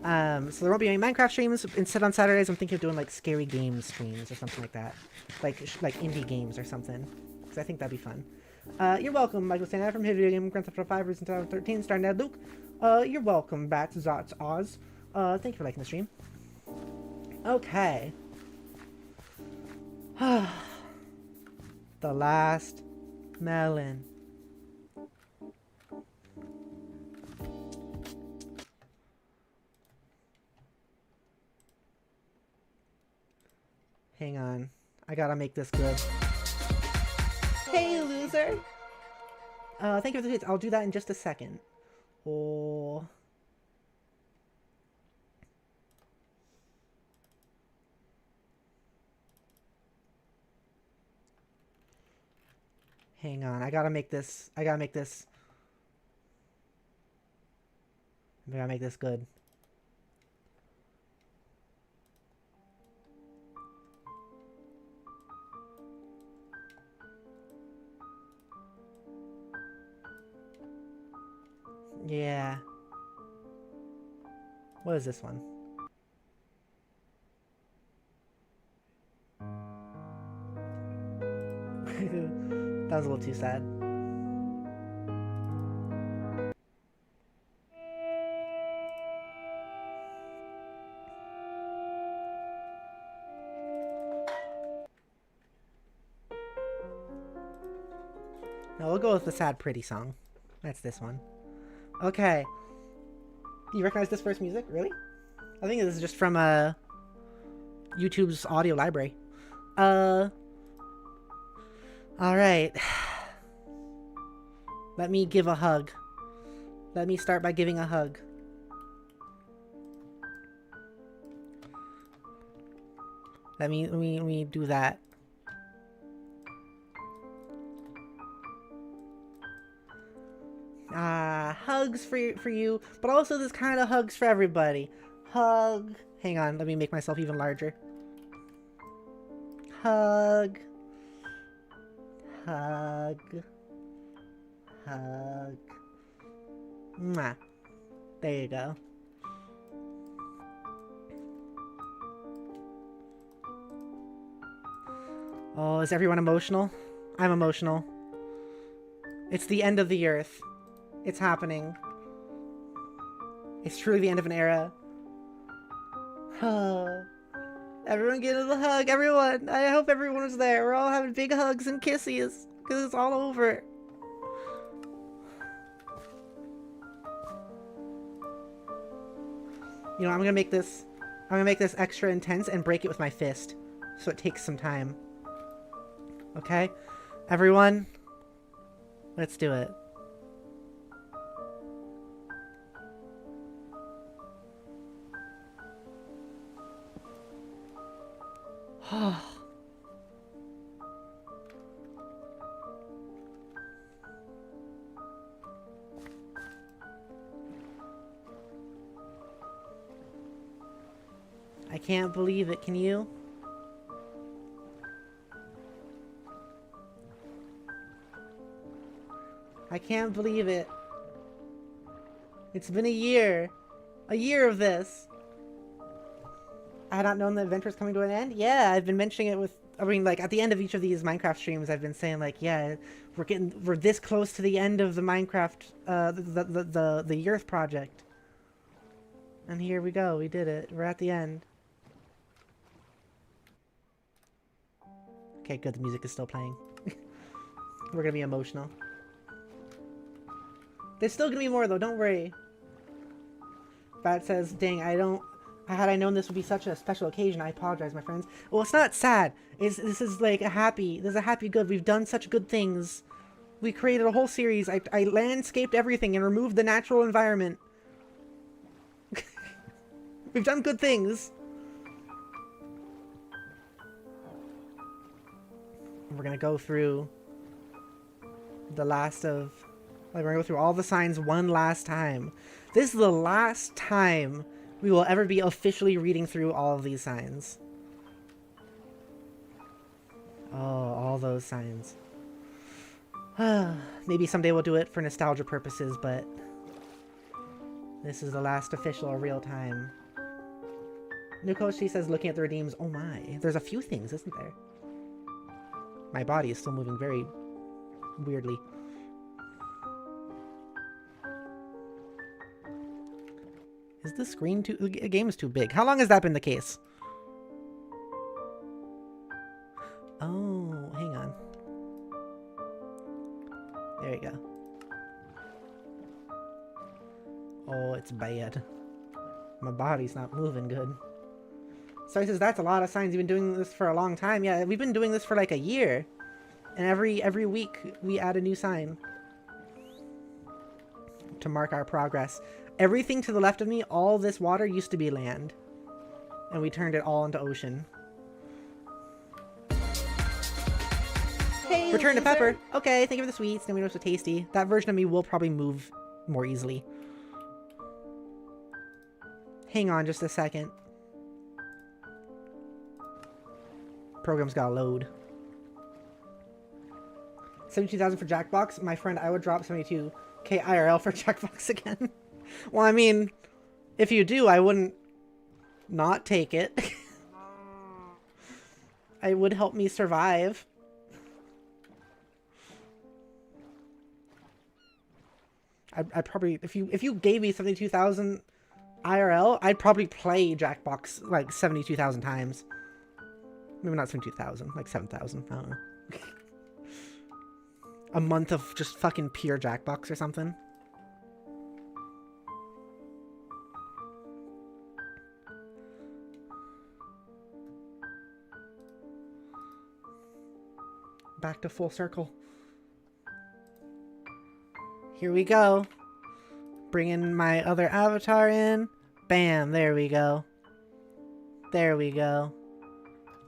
So there won't be any Minecraft streams. Instead on Saturdays I'm thinking of doing like scary games streams or something like that. Like indie games or something. Because I think that'd be fun. You're welcome, Michael Stan from Video Game Grand Theft Auto 5, released in 2013, starring Ned Luke. You're welcome back to Zot's Oz. Thank you for liking the stream. Okay. The last melon. Hang on. I gotta make this good. Hey, loser! Thank you for the tweets. I'll do that in just a second. Oh. Hang on. I gotta make this good. Yeah. What is this one? That was a little too sad. Now we'll go with the sad pretty song. That's this one. Okay. You recognize this first music? Really? I think this is just from YouTube's audio library. Alright. Let me give a hug. Let me start by giving a hug. Let me do that. Hugs for you, but also this kind of hugs for everybody. Hug. Hang on, let me make myself even larger. Hug. Hug. Hug. Mwah. There you go. Oh, is everyone emotional? I'm emotional. It's the end of the Earth. It's happening. It's truly the end of an era. Everyone get a hug, everyone! I hope everyone was there. We're all having big hugs and kisses, because it's all over. You know, I'm gonna make this extra intense and break it with my fist, so it takes some time. Okay? Everyone, let's do it. I can't believe it, can you? I can't believe it. It's been a year. A year of this. I had not known the adventure was coming to an end. Yeah, I've been mentioning it with, I mean, like, at the end of each of these Minecraft streams, I've been saying, like, yeah, we're this close to the end of the Minecraft, the YEARTH project. And here we go, we did it. We're at the end. Okay, good, the music is still playing. We're gonna be emotional. There's still gonna be more, though, don't worry. Bat says, dang, had I known this would be such a special occasion, I apologize, my friends. Well, it's not sad. This is like a happy good. We've done such good things. We created a whole series. I landscaped everything and removed the natural environment. We've done good things. We're gonna go through the last of... Like, we're gonna go through all the signs one last time. This is the last time we will ever be officially reading through all of these signs. Oh, all those signs. Maybe someday we'll do it for nostalgia purposes, but this is the last official or real time. Nukoshi says, looking at the redeems, oh my. There's a few things, isn't there? My body is still moving very weirdly. Is the screen too... The game is too big. How long has that been the case? Oh, hang on. There you go. Oh, it's bad. My body's not moving good. So he says, that's a lot of signs. You've been doing this for a long time. Yeah, we've been doing this for like a year. And every week we add a new sign to mark our progress. Everything to the left of me, all this water used to be land. And we turned it all into ocean. Hey, return to Pepper. Okay, thank you for the sweets. Now we know it's so tasty. That version of me will probably move more easily. Hang on just a second. Program's gotta load. 72,000 for Jackbox. My friend, I would drop 72k IRL for Jackbox again. Well, I mean, if you do, I wouldn't not take it. It would help me survive. I'd probably, if you gave me 72,000 IRL, I'd probably play Jackbox like 72,000 times. Maybe not 72,000, like 7,000. I don't know. A month of just fucking pure Jackbox or something. Back to full circle. Here we go. Bringing my other avatar in. Bam, there we go. There we go.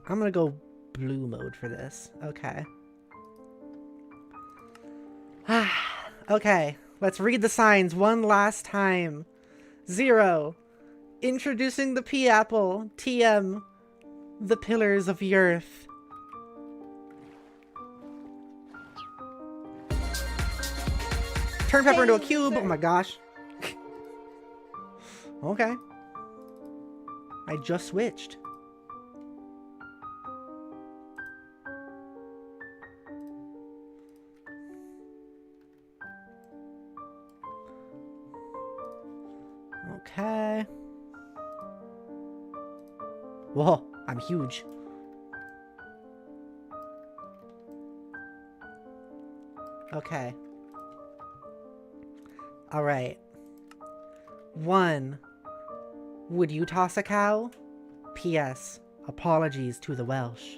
I'm gonna go blue mode for this. Okay. Okay, let's read the signs one last time. 0. Introducing the pea apple. TM. The pillars of YEARTH. Turn Pepper into a cube. Oh my gosh. Okay. I just switched. Okay. Whoa, I'm huge. Okay. All right. 1. Would you toss a cow? P.S. Apologies to the Welsh.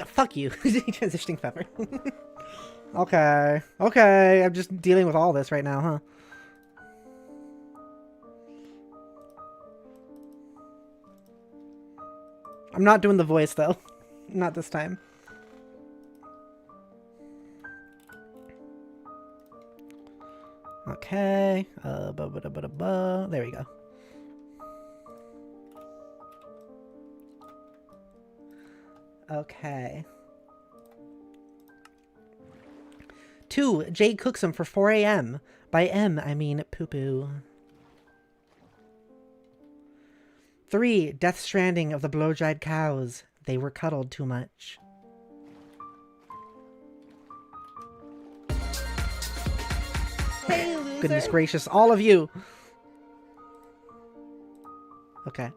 Fuck you. Transitioning Pepper. Okay. Okay. I'm just dealing with all this right now, huh? I'm not doing the voice, though. Not this time. Okay. There we go. Okay. 2. Jade cooks them for 4 a.m. By M, I mean poo-poo. 3. Death Stranding of the blow-dried cows. They were cuddled too much. Hey, loser. Goodness gracious, all of you! Okay.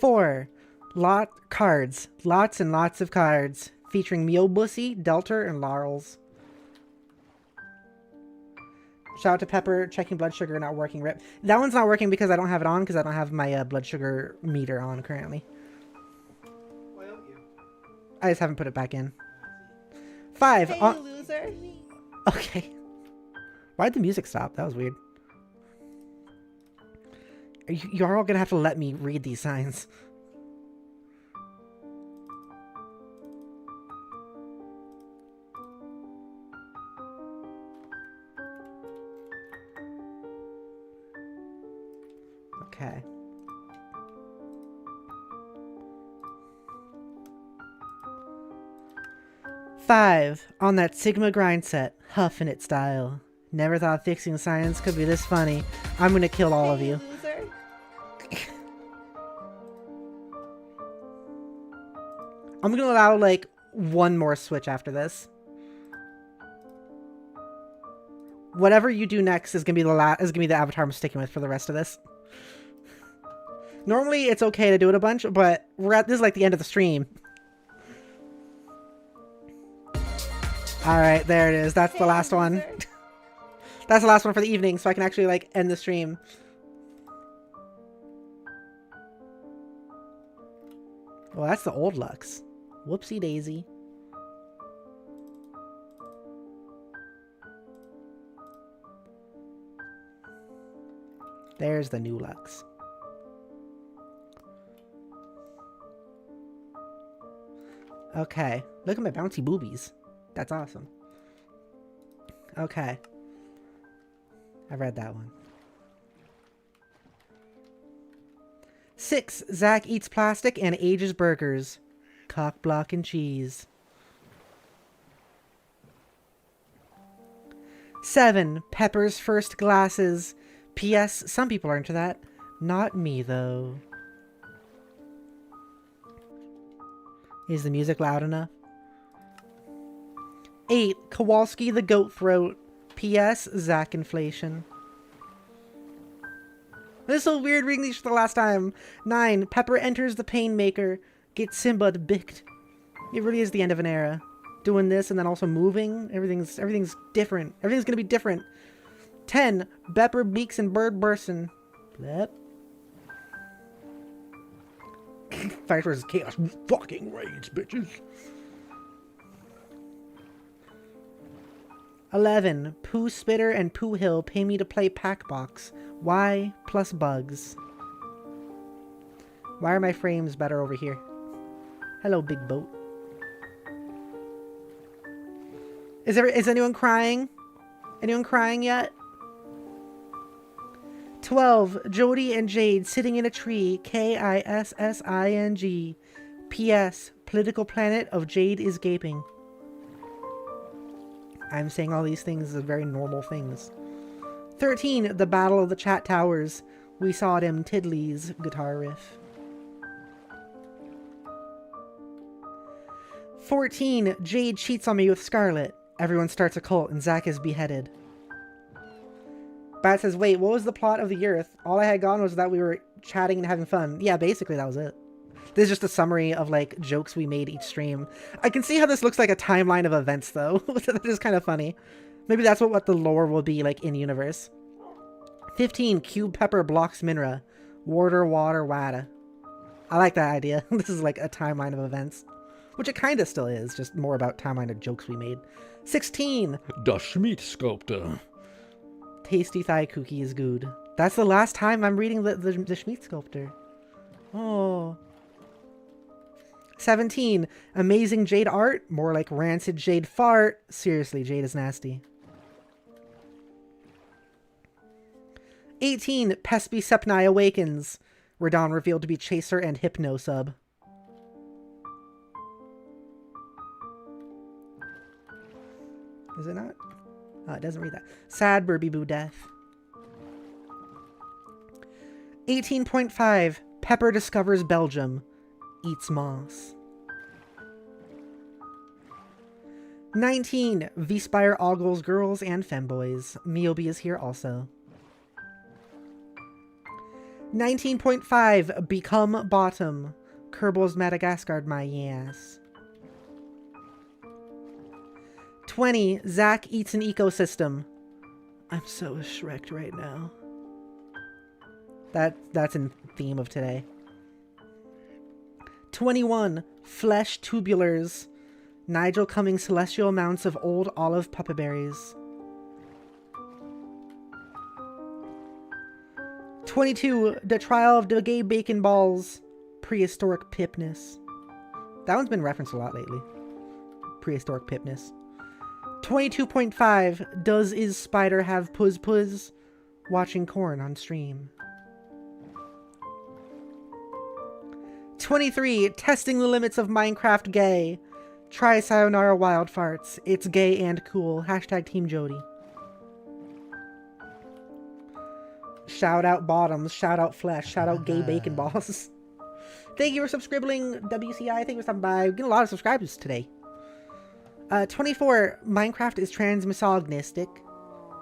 4. Lots and lots of cards. featuring Mio Bussy, Delter, and Laurels. Shout out to Pepper, checking blood sugar, not working. Rip. That one's not working because I don't have it on, because I don't have my blood sugar meter on currently. Why don't you? I just haven't put it back in. 5. Hey, on... loser. Okay. Why'd the music stop? That was weird. You're all gonna have to let me read these signs. Okay. Five, on that Sigma grind set, huffing it style. Never thought fixing science could be this funny. I'm gonna kill all of you. Loser. I'm gonna allow like one more switch after this. Whatever you do next is gonna be the avatar I'm sticking with for the rest of this. Normally it's okay to do it a bunch, but this is like the end of the stream. Alright, there it is. That's the last one. That's the last one for the evening, so I can actually like end the stream. Well, that's the old Lux. Whoopsie daisy. There's the new Lux. Okay. Look at my bouncy boobies. That's awesome. Okay. I read that one. 6. Zach eats plastic and ages burgers. Cock block and cheese. 7. Pepper's first glasses. P.S. Some people are into that. Not me, though. Is the music loud enough? 8. Kowalski the goat throat. P.S. Zach inflation. This is so weird reading these for the last time. 9. Pepper enters the Painmaker. Gets Simba bicked. It really is the end of an era. Doing this and then also moving. Everything's different. Everything's gonna be different. 10. Pepper beaks and bird bursin. Blep. Fire versus chaos. Fucking raids, bitches. 11. Pooh Spitter and Pooh Hill pay me to play Packbox. Y plus bugs. Why are my frames better over here? Hello, big boat. Is anyone crying? Anyone crying yet? 12. Jody and Jade sitting in a tree. Kissing. P.S. Political planet of Jade is gaping. I'm saying all these things as very normal things. 13. The Battle of the Chat Towers. We saw it in Tiddly's guitar riff. 14. Jade cheats on me with Scarlet. Everyone starts a cult and Zack is beheaded. Bat says, wait, what was the plot of the YEARTH? All I had gone was that we were chatting and having fun. Yeah, basically that was it. This is just a summary of like jokes we made each stream. I can see how this looks like a timeline of events though. That is kind of funny. Maybe that's what the lore will be like in universe. 15. Cube Pepper blocks Minra. Water, wada. I like that idea. This is like a timeline of events. Which it kind of still is, just more about timeline of jokes we made. 16. The Schmidt Sculptor. Tasty thigh cookie is good. That's the last time I'm reading the Schmidt Sculptor. Oh. 17. Amazing Jade art. More like rancid Jade fart. Seriously, Jade is nasty. 18. Pespy Sepnai awakens. Radon revealed to be Chaser and Hypno sub. Is it not? Oh, it doesn't read that. Sad Burby Boo death. 18.5. Pepper discovers Belgium. Eats moss. 19. V-Spire ogles girls and femboys. Miobi is here also. 19.5. Become bottom. Kerbal's Madagascar my ass. 20. Zach eats an ecosystem. I'm so Shrek right now. That's in theme of today. 21. Flesh tubulars. Nigel Cummings celestial amounts of old olive puppaberries. 22. The trial of the gay bacon balls. Prehistoric pipness. That one's been referenced a lot lately. Prehistoric pipness. 22.5. Does is spider have puzz puzz? Watching corn on stream. 23. Testing the limits of Minecraft gay. Try Sayonara Wild Farts. It's gay and cool. Hashtag Team Jody. Shout out Bottoms. Shout out Flesh. Shout out Gay Bacon Balls. Thank you for subscribing, WCI. Thank you for stopping by. We're getting a lot of subscribers today. 24. Minecraft is transmisogynistic.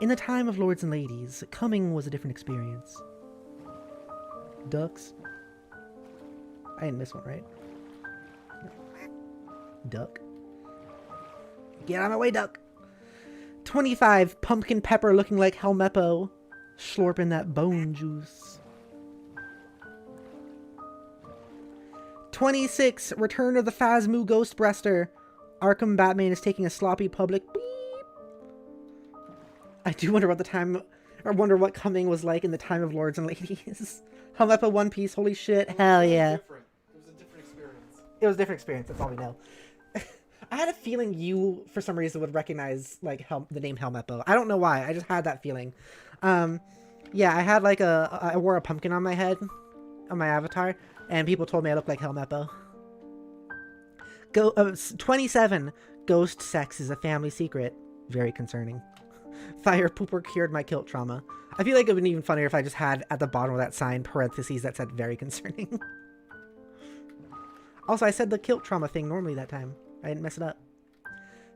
In the time of lords and ladies, coming was a different experience. Ducks. I didn't miss one, right? Duck. Get out of my way, duck. 25. Pumpkin pepper looking like Helmeppo. Slurping that bone juice. 26. Return of the Phasmu Ghost Breaster. Arkham Batman is taking a sloppy public beep. I do wonder what the time, or wonder what coming was like in the time of lords and ladies. Helmeppo One Piece, holy shit, hell yeah. It was a different experience. It was a different experience, that's all we know. I had a feeling you, for some reason, would recognize like the name Helmeppo. I don't know why, I just had that feeling. Yeah, I had like I wore a pumpkin on my head, on my avatar, and people told me I looked like Helmeppo. 27. Ghost sex is a family secret. Very concerning. Fire pooper cured my kilt trauma. I feel like it would be even funnier if I just had at the bottom of that sign parentheses that said very concerning. Also, I said the kilt trauma thing normally that time. I didn't mess it up.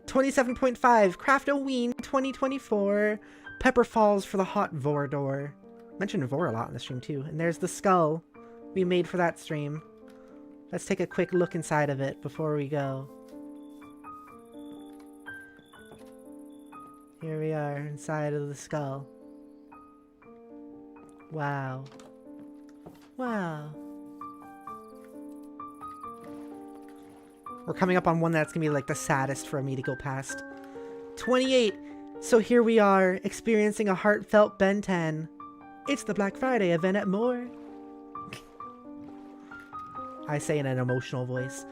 27.5. Craft-O-Ween 2024. Pepper Falls for the hot Vor door. Mentioned Vor a lot in the stream too. And there's the skull we made for that stream. Let's take a quick look inside of it before we go. Here we are inside of the skull. Wow. Wow. We're coming up on one that's gonna be like the saddest for me to go past. 28. So here we are, experiencing a heartfelt Ben 10. It's the Black Friday event at Moore. I say in an emotional voice.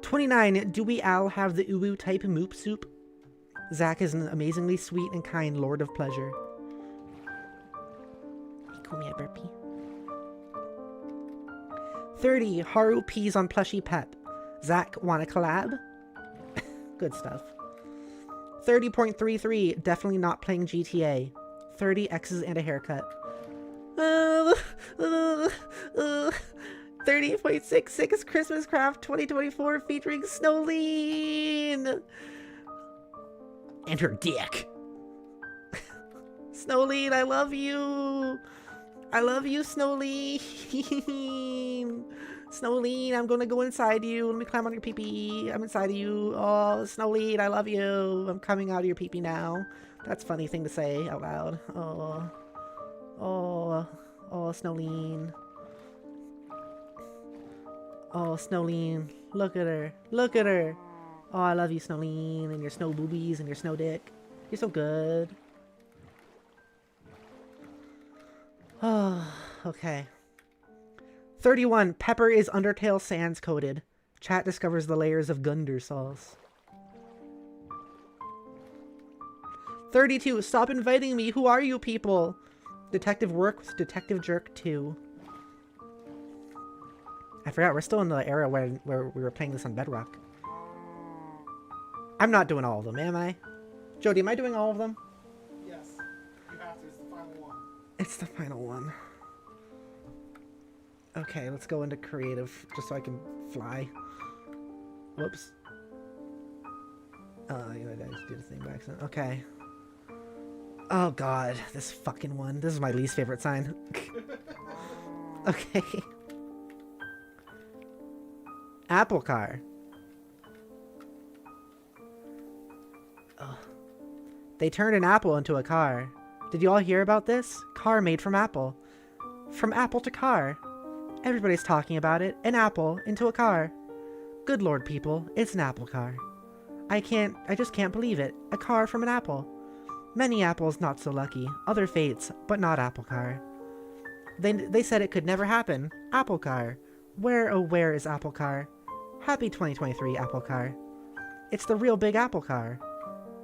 29. Do we all have the uwu type moop soup? Zach is an amazingly sweet and kind lord of pleasure. He called me a burpee. 30. Haru pees on plushy pep. Zach, wanna collab? Good stuff. 30.33. Definitely not playing GTA. 30 X's and a haircut. 30.66 Christmas Craft 2024 featuring Snowleen and her dick. Snowleen, I love you. I love you, Snowleen. Snowleen, I'm gonna go inside you. Let me climb on your pee-pee. I'm inside of you. Oh, Snowleen, I love you. I'm coming out of your pee-pee now. That's a funny thing to say out loud. Oh, Snowleen. Oh, Snowleen. Look at her. Look at her. Oh, I love you, Snowleen, and your snow boobies and your snow dick. You're so good. Oh, okay. 31. Pepper is Undertale Sans coated. Chat discovers the layers of Gunder sauce. 32. Stop inviting me. Who are you people? Detective Work with Detective Jerk 2. I forgot, we're still in the era where we were playing this on Bedrock. I'm not doing all of them, am I? Jody, am I doing all of them? Yes, you have to. It's the final one. It's the final one. Okay, let's go into creative, just so I can fly. Whoops. Oh, you know, I just did a thing by accident. Okay. Oh god, this fucking one. This is my least favorite sign. Okay. Apple car. Ugh. They turned an apple into a car. Did you all hear about this? Car made from apple. From apple to car. Everybody's talking about it. An apple into a car. Good lord, people. It's an apple car. I just can't believe it. A car from an apple. Many apples not so lucky. Other fates, but not apple car. They said it could never happen. Apple car. Where, oh where is apple car? Happy 2023, apple car. It's the real big apple car.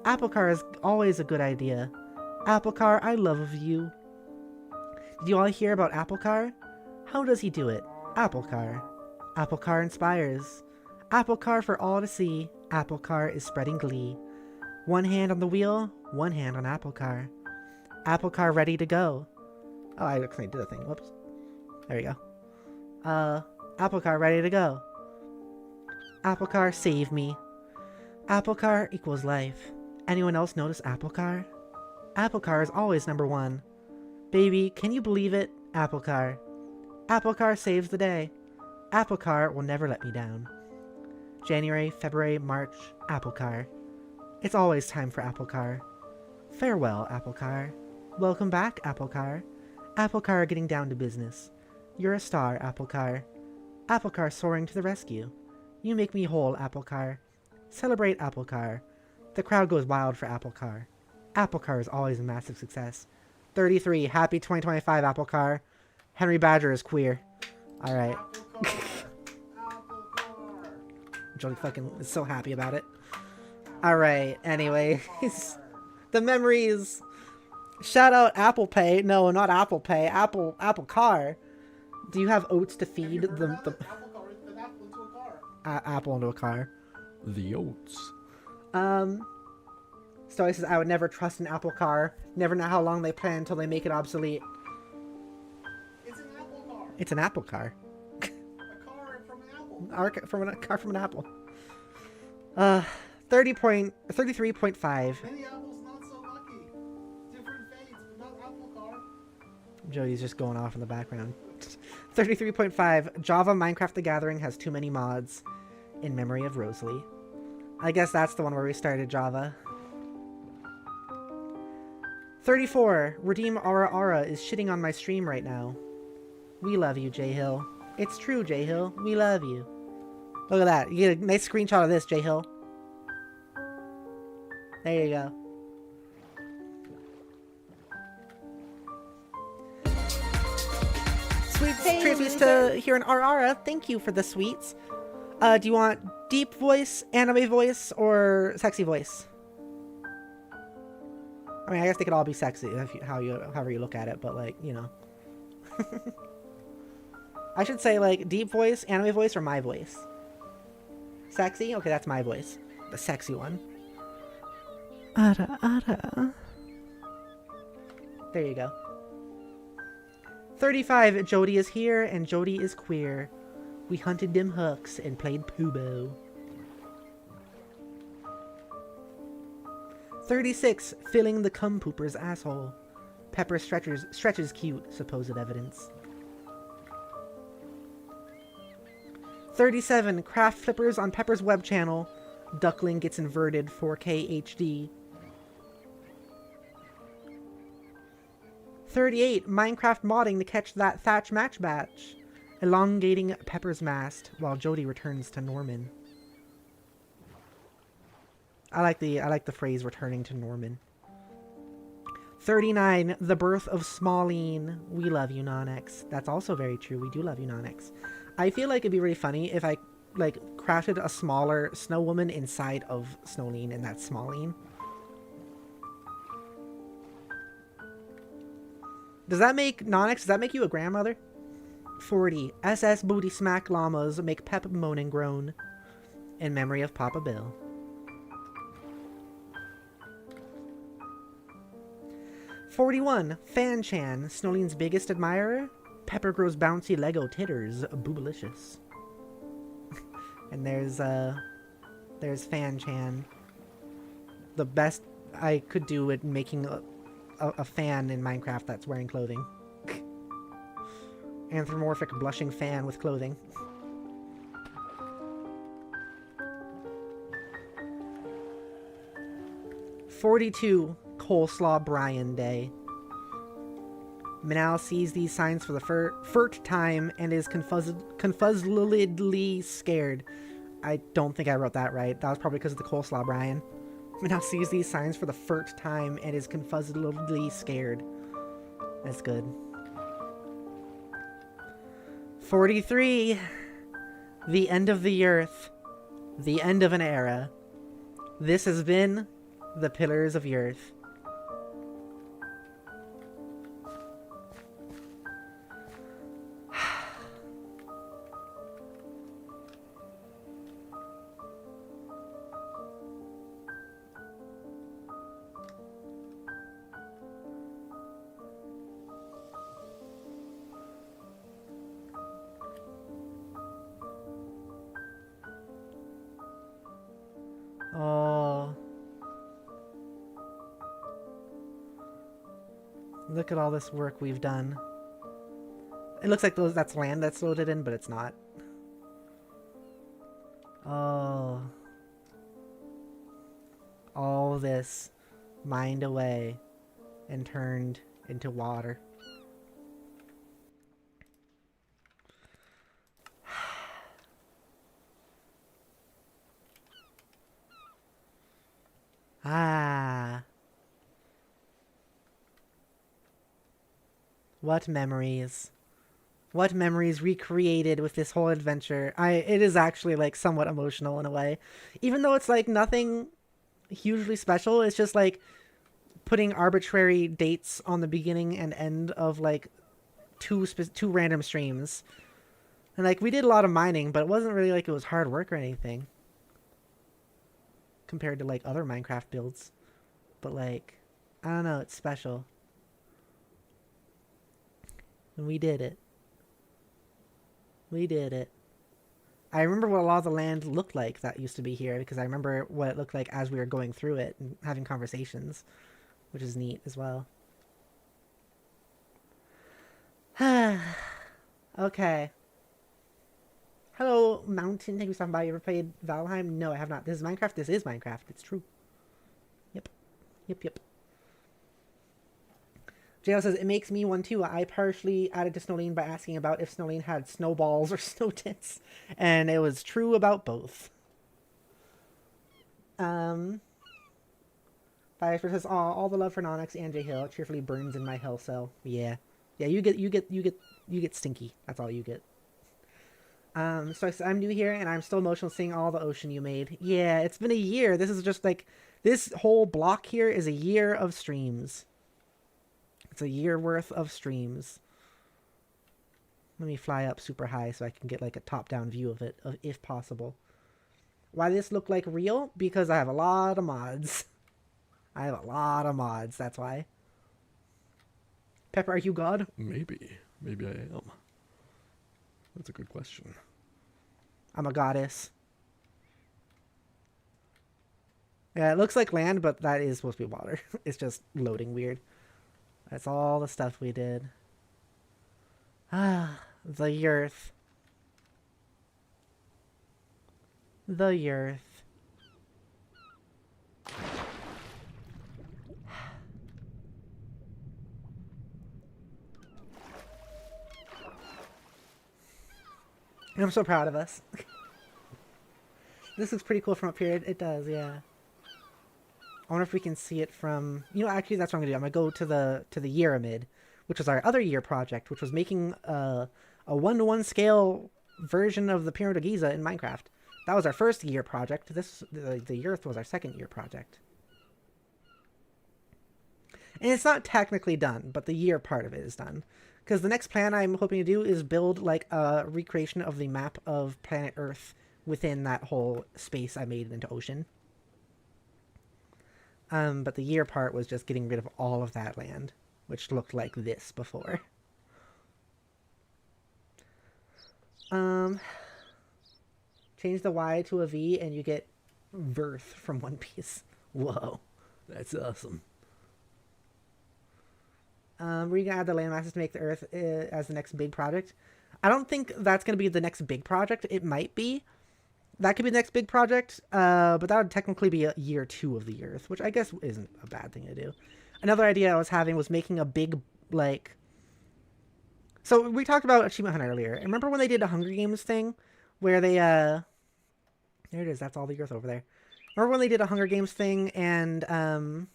Apple car is always a good idea. Apple car, I love of you. Did you all hear about apple car? How does he do it? Apple car. Apple car inspires. Apple car for all to see. Apple car is spreading glee. One hand on the wheel, one hand on apple car. Apple car ready to go. Oh, I accidentally did a thing. Whoops. There we go. Apple car ready to go. Apple car save me. Apple car equals life. Anyone else notice apple car? Apple car is always number one. Baby, can you believe it? Apple car. Apple car saves the day. Apple car will never let me down. January, February, March, apple car. It's always time for apple car. Farewell, apple car. Welcome back, apple car. Apple car getting down to business. You're a star, apple car. Apple car soaring to the rescue. You make me whole, apple car. Celebrate apple car. The crowd goes wild for apple car. Apple car is always a massive success. 33, happy 2025, apple car. Henry Badger is queer. Alright. Jody fucking is so happy about it. Alright, anyway. The memories. Shout out Apple Pay. No, not Apple Pay. Apple Car. Do you have oats to feed the apple into a car? The oats. Story says, I would never trust an Apple car. Never know how long they plan until they make it obsolete. It's an apple car. It's an Apple car. A car from an apple. A car from an apple. 33.5. Many apples not so lucky. Different fates, but not apple car. Jody's just going off in the background. 33.5. Java Minecraft The Gathering has too many mods. In memory of Rosalie. I guess that's the one where we started Java. 34. Redeem Ara Ara is shitting on my stream right now. We love you, J Hill. It's true, J Hill. We love you. Look at that. You get a nice screenshot of this, J Hill. There you go. Sweets tributes to here in Ara Ara. Thank you for the sweets. Do you want deep voice, anime voice, or sexy voice? I mean, I guess they could all be sexy, however you look at it, but, like, you know. I should say, like, deep voice, anime voice, or my voice. Sexy? Okay, that's my voice. The sexy one. Ara Ara. There you go. 35. Jody is here, and Jody is queer. We hunted them hooks and played Poobo. 36. Filling the cum pooper's asshole. Pepper stretches cute, supposed evidence. 37. Craft flippers on Pepper's web channel. Duckling gets inverted 4K HD. 38. Minecraft modding to catch that Thatch match batch. Elongating Pepper's mast while Jody returns to Norman. I like the phrase returning to Norman. 39. The birth of Smalline. We love you, Nonex. That's also very true. We do love you, Nonex. I feel like it'd be really funny if I like crafted a smaller Snow Woman inside of Snowline, and that's Smalline. Does that make Nonex? Does that make you a grandmother? 40. SS booty smack llamas make Pep moan and groan. In memory of Papa Bill. 41. Fan Chan, Snowline's biggest admirer. Pepper grows bouncy Lego titters, boobalicious. And there's Fan Chan. The best I could do at making a fan in Minecraft that's wearing clothing. Anthropomorphic blushing fan with clothing. 42, Coleslaw Brian Day. Manal sees these signs for the first time and is confusedly scared. I don't think I wrote that right. That was probably because of the Coleslaw Brian. Manal sees these signs for the first time and is confusedly scared. That's good. 43. The end of the earth. The end of an era. This has been the Pillars of YEARTH. Oh. Look at all this work we've done. It looks like that's land that's loaded in, but it's not. Oh. All this mined away and turned into water. Ah. What memories. What memories recreated with this whole adventure. It is actually like somewhat emotional in a way. Even though it's like nothing hugely special, it's just like putting arbitrary dates on the beginning and end of like two random streams. And like we did a lot of mining, but it wasn't really like it was hard work or anything. Compared to like other Minecraft builds. But like, I don't know, it's special. And we did it. We did it. I remember what a lot of the land looked like that used to be here, because I remember what it looked like as we were going through it and having conversations, which is neat as well. Okay. Hello, Mountain. Thank you for stopping by. You ever played Valheim? No, I have not. This is Minecraft. This is Minecraft. It's true. Yep. Yep. JL says, it makes me one too. I partially added to Snowline by asking about if Snowline had snowballs or snow tits. And it was true about both. Fire says, all the love for Nonix and J Hill cheerfully burns in my hell cell. Yeah. Yeah, you get stinky. That's all you get. So I'm new here, and I'm still emotional seeing all the ocean you made. Yeah, it's been a year. This is just like, this whole block here is a year of streams. It's a year worth of streams. Let me fly up super high so I can get like a top-down view of it, if possible. Why does this look like real? Because I have a lot of mods. I have a lot of mods, that's why. Pepper, are you God? Maybe. Maybe I am. That's a good question. I'm a goddess. Yeah, it looks like land, but that is supposed to be water. It's just loading weird. That's all the stuff we did. Ah, the YEARTH. The YEARTH. I'm so proud of us. This looks pretty cool from up here. It does, yeah. I wonder if we can see it from... You know, actually, that's what I'm going to do. I'm going to go to the Pyramid, which was our other year project, which was making a 1-to-1 scale version of the Pyramid of Giza in Minecraft. That was our first year project. The YEARTH was our second year project. And it's not technically done, but the year part of it is done. Because the next plan I'm hoping to do is build like a recreation of the map of planet Earth within that whole space I made into ocean. But the year part was just getting rid of all of that land, which looked like this before. Change the Y to a V and you get Verth from One Piece. Whoa, that's awesome. We're going to add the land masses to make the Earth as the next big project. I don't think that's going to be the next big project. It might be, that could be the next big project, but that would technically be a year 2 of the Earth, which I guess isn't a bad thing to do. Another idea I was having was making a big, like... So we talked about Achievement Hunt earlier. And remember when they did a Hunger Games thing? Where they, There it is, that's all the Earth over there. Remember when they did a Hunger Games thing and, and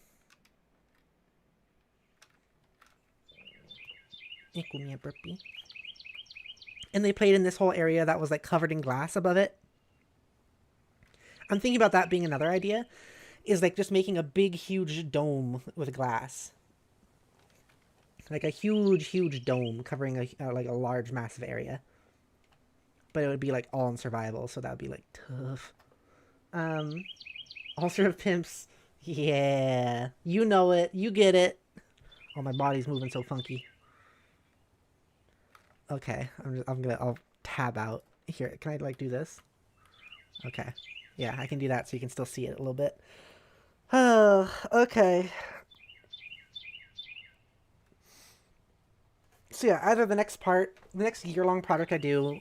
they played in this whole area that was, like, covered in glass above it? I'm thinking about that being another idea. Is, like, just making a big, huge dome with glass. Like a huge, huge dome covering like a large, massive area. But it would be like all in survival, so that would be like tough. All sort of pimps. Yeah. You know it. You get it. Oh, my body's moving so funky. Okay. I'll tab out. Here, can I like do this? Okay. Yeah, I can do that so you can still see it a little bit. Oh, okay. So yeah, either the next year-long project I do,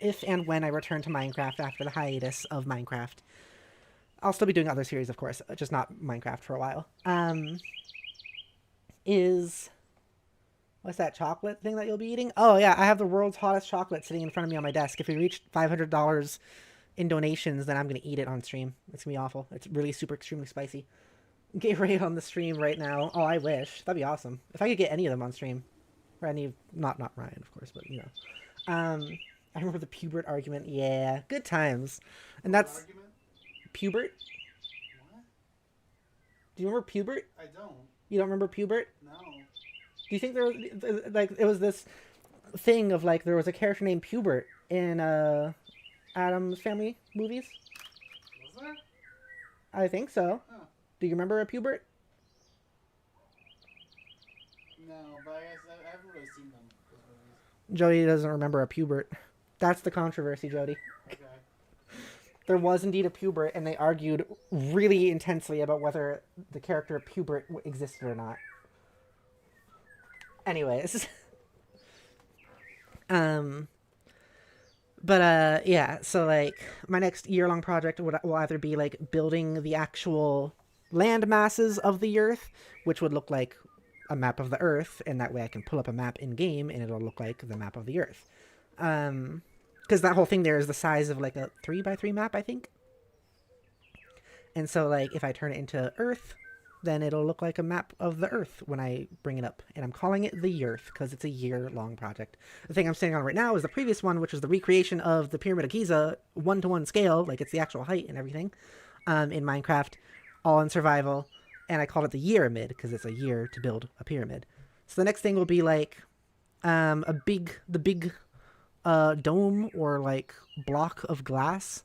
if and when I return to Minecraft after the hiatus of Minecraft, I'll still be doing other series, of course, just not Minecraft for a while, is... What's that chocolate thing that you'll be eating? Oh yeah, I have the world's hottest chocolate sitting in front of me on my desk. If we reach $500 in donations, then I'm going to eat it on stream. It's going to be awful. It's really super extremely spicy. Gatorade on the stream right now. Oh, I wish. That'd be awesome. If I could get any of them on stream. Or any of... Not Ryan, of course, but, you know. I remember the Pubert argument. Yeah, good times. And that's... Argument? Pubert? What? Do you remember Pubert? I don't. You don't remember Pubert? No. Do you think there was... Like, it was this thing of, like, there was a character named Pubert in, Addams Family movies? Was there? I think so. Huh. Do you remember a Pubert? No, but I guess I haven't really seen them. Those movies. Jody doesn't remember a Pubert. That's the controversy, Jody. Okay. There was indeed a Pubert, and they argued really intensely about whether the character Pubert existed or not. Anyways. Yeah, so, like, my next year-long project will either be, like, building the actual land masses of the Earth, which would look like a map of the Earth, and that way I can pull up a map in-game, and it'll look like the map of the Earth. Because that whole thing there is the size of, like, a 3x3 map, I think. And so, like, if I turn it into Earth, then it'll look like a map of the Earth when I bring it up. And I'm calling it the YEARTH, because it's a year-long project. The thing I'm sitting on right now is the previous one, which is the recreation of the Pyramid of Giza, 1-to-1 scale, like, it's the actual height and everything, in Minecraft, all in survival. And I called it the Yearamid, because it's a year to build a pyramid. So the next thing will be, like, the big dome or, like, block of glass.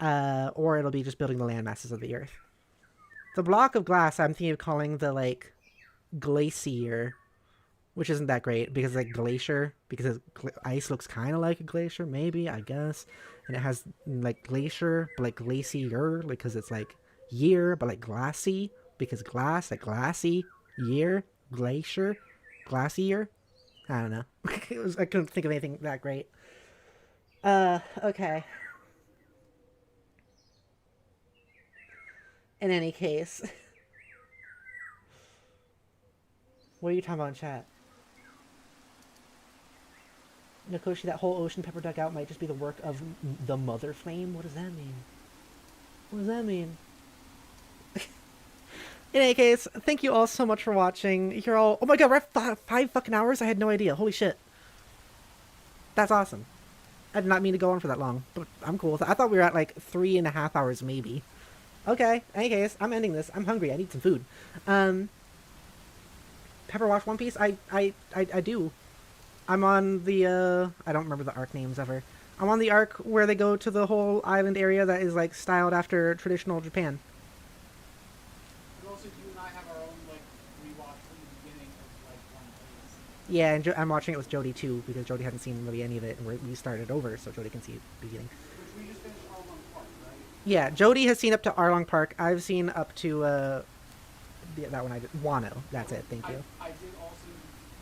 Or it'll be just building the land masses of the Earth. The block of glass I'm thinking of calling the, like, glacier, which isn't that great, because it's, like, glacier, because ice looks kind of like a glacier, maybe, I guess. And it has, like, glacier, but, like, glacier, like, because it's, like, year, but, like, glassy. Because glass, like glassy, year, glacier, glacier. I don't know. I couldn't think of anything that great. Okay. In any case. What are you talking about in chat? Nakoshi, that whole ocean Pepper dug out might just be the work of the Mother Flame? What does that mean? What does that mean? In any case, thank you all so much for watching. You're all... Oh my god, we're at 5 fucking hours? I had no idea. Holy shit. That's awesome. I did not mean to go on for that long, but I'm cool with it. I thought we were at like 3.5 hours maybe. Okay, in any case, I'm ending this. I'm hungry. I need some food. Pepper watch One Piece? I do. I'm on the, I don't remember the arc names ever. I'm on the arc where they go to the whole island area that is like styled after traditional Japan. Yeah, and I'm watching it with Jody too, because Jody hadn't seen really any of it, and we started over, so Jody can see it beginning. Which we just finished Arlong Park, right? Yeah, Jody has seen up to Arlong Park. I've seen up to, that one I did. Wano. That's it, thank you. I did also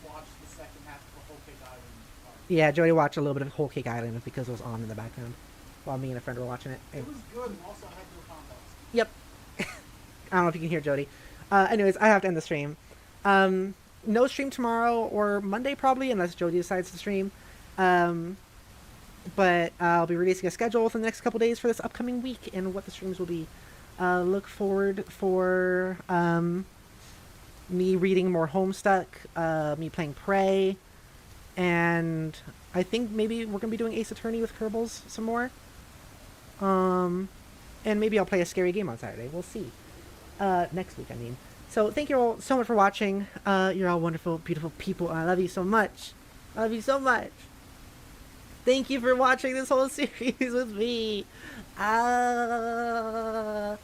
watch the second half of Whole Cake Island Park. Yeah, Jody watched a little bit of Whole Cake Island because it was on in the background. while me and a friend were watching it. It was good and also had no combos. Yep. I don't know if you can hear Jody. Anyways, I have to end the stream. No stream tomorrow or Monday probably, unless Jody decides to stream. But I'll be releasing a schedule within the next couple days for this upcoming week and what the streams will be. Look forward for me reading more Homestuck, me playing Prey, and I think maybe we're gonna be doing Ace Attorney with Kerbals some more. And maybe I'll play a scary game on Saturday. We'll see. Next week, I mean. So thank you all so much for watching. You're all wonderful, beautiful people. I love you so much. I love you so much. Thank you for watching this whole series with me. That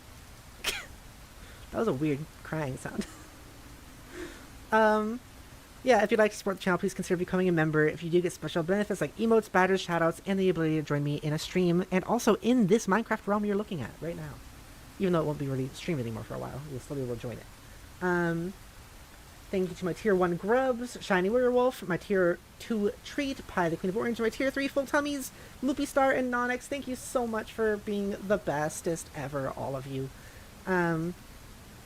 was a weird crying sound. Yeah, if you'd like to support the channel, please consider becoming a member. If you do get special benefits like emotes, badges, shoutouts, and the ability to join me in a stream, and also in this Minecraft realm you're looking at right now. Even though it won't be really streamed anymore for a while, you'll still be able to join it. Thank you to my tier 1 grubs, Shiny Werewolf, my tier 2 treat, Pie the Queen of Orange, my tier 3 full tummies, Loopy Star, and Nonix. Thank you so much for being the bestest ever, all of you.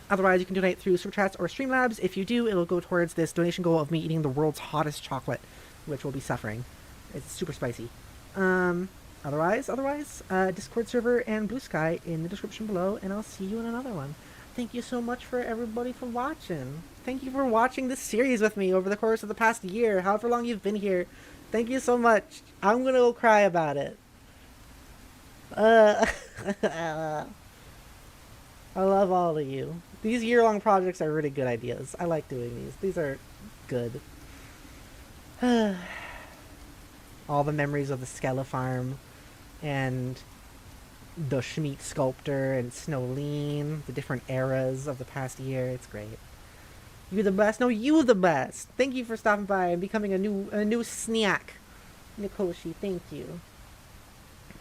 Otherwise, you can donate through Super Chats or Streamlabs. If you do, it'll go towards this donation goal of me eating the world's hottest chocolate, which will be suffering. It's super spicy. Otherwise, Discord server and Blue Sky in the description below, and I'll see you in another one. Thank you so much for everybody for watching. Thank you for watching this series with me over the course of the past year, however long you've been here. Thank you so much. I'm gonna go cry about it. I love all of you. These year-long projects are really good ideas. I like doing these. These are good. All the memories of the Skella farm and the Schmidt sculptor and Snowleen, the different eras of the past year. It's great. You're the best. No, you the best. Thank you for stopping by and becoming a new snack. Nikoshi, thank you.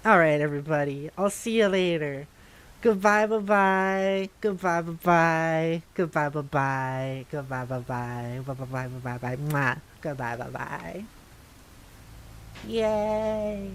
Alright, everybody. I'll see you later. Goodbye, bye-bye. Goodbye, bye-bye. Goodbye, bye-bye. Goodbye, bye-bye. Bye-bye, bye-bye. Mwah. Goodbye, bye-bye. Yay.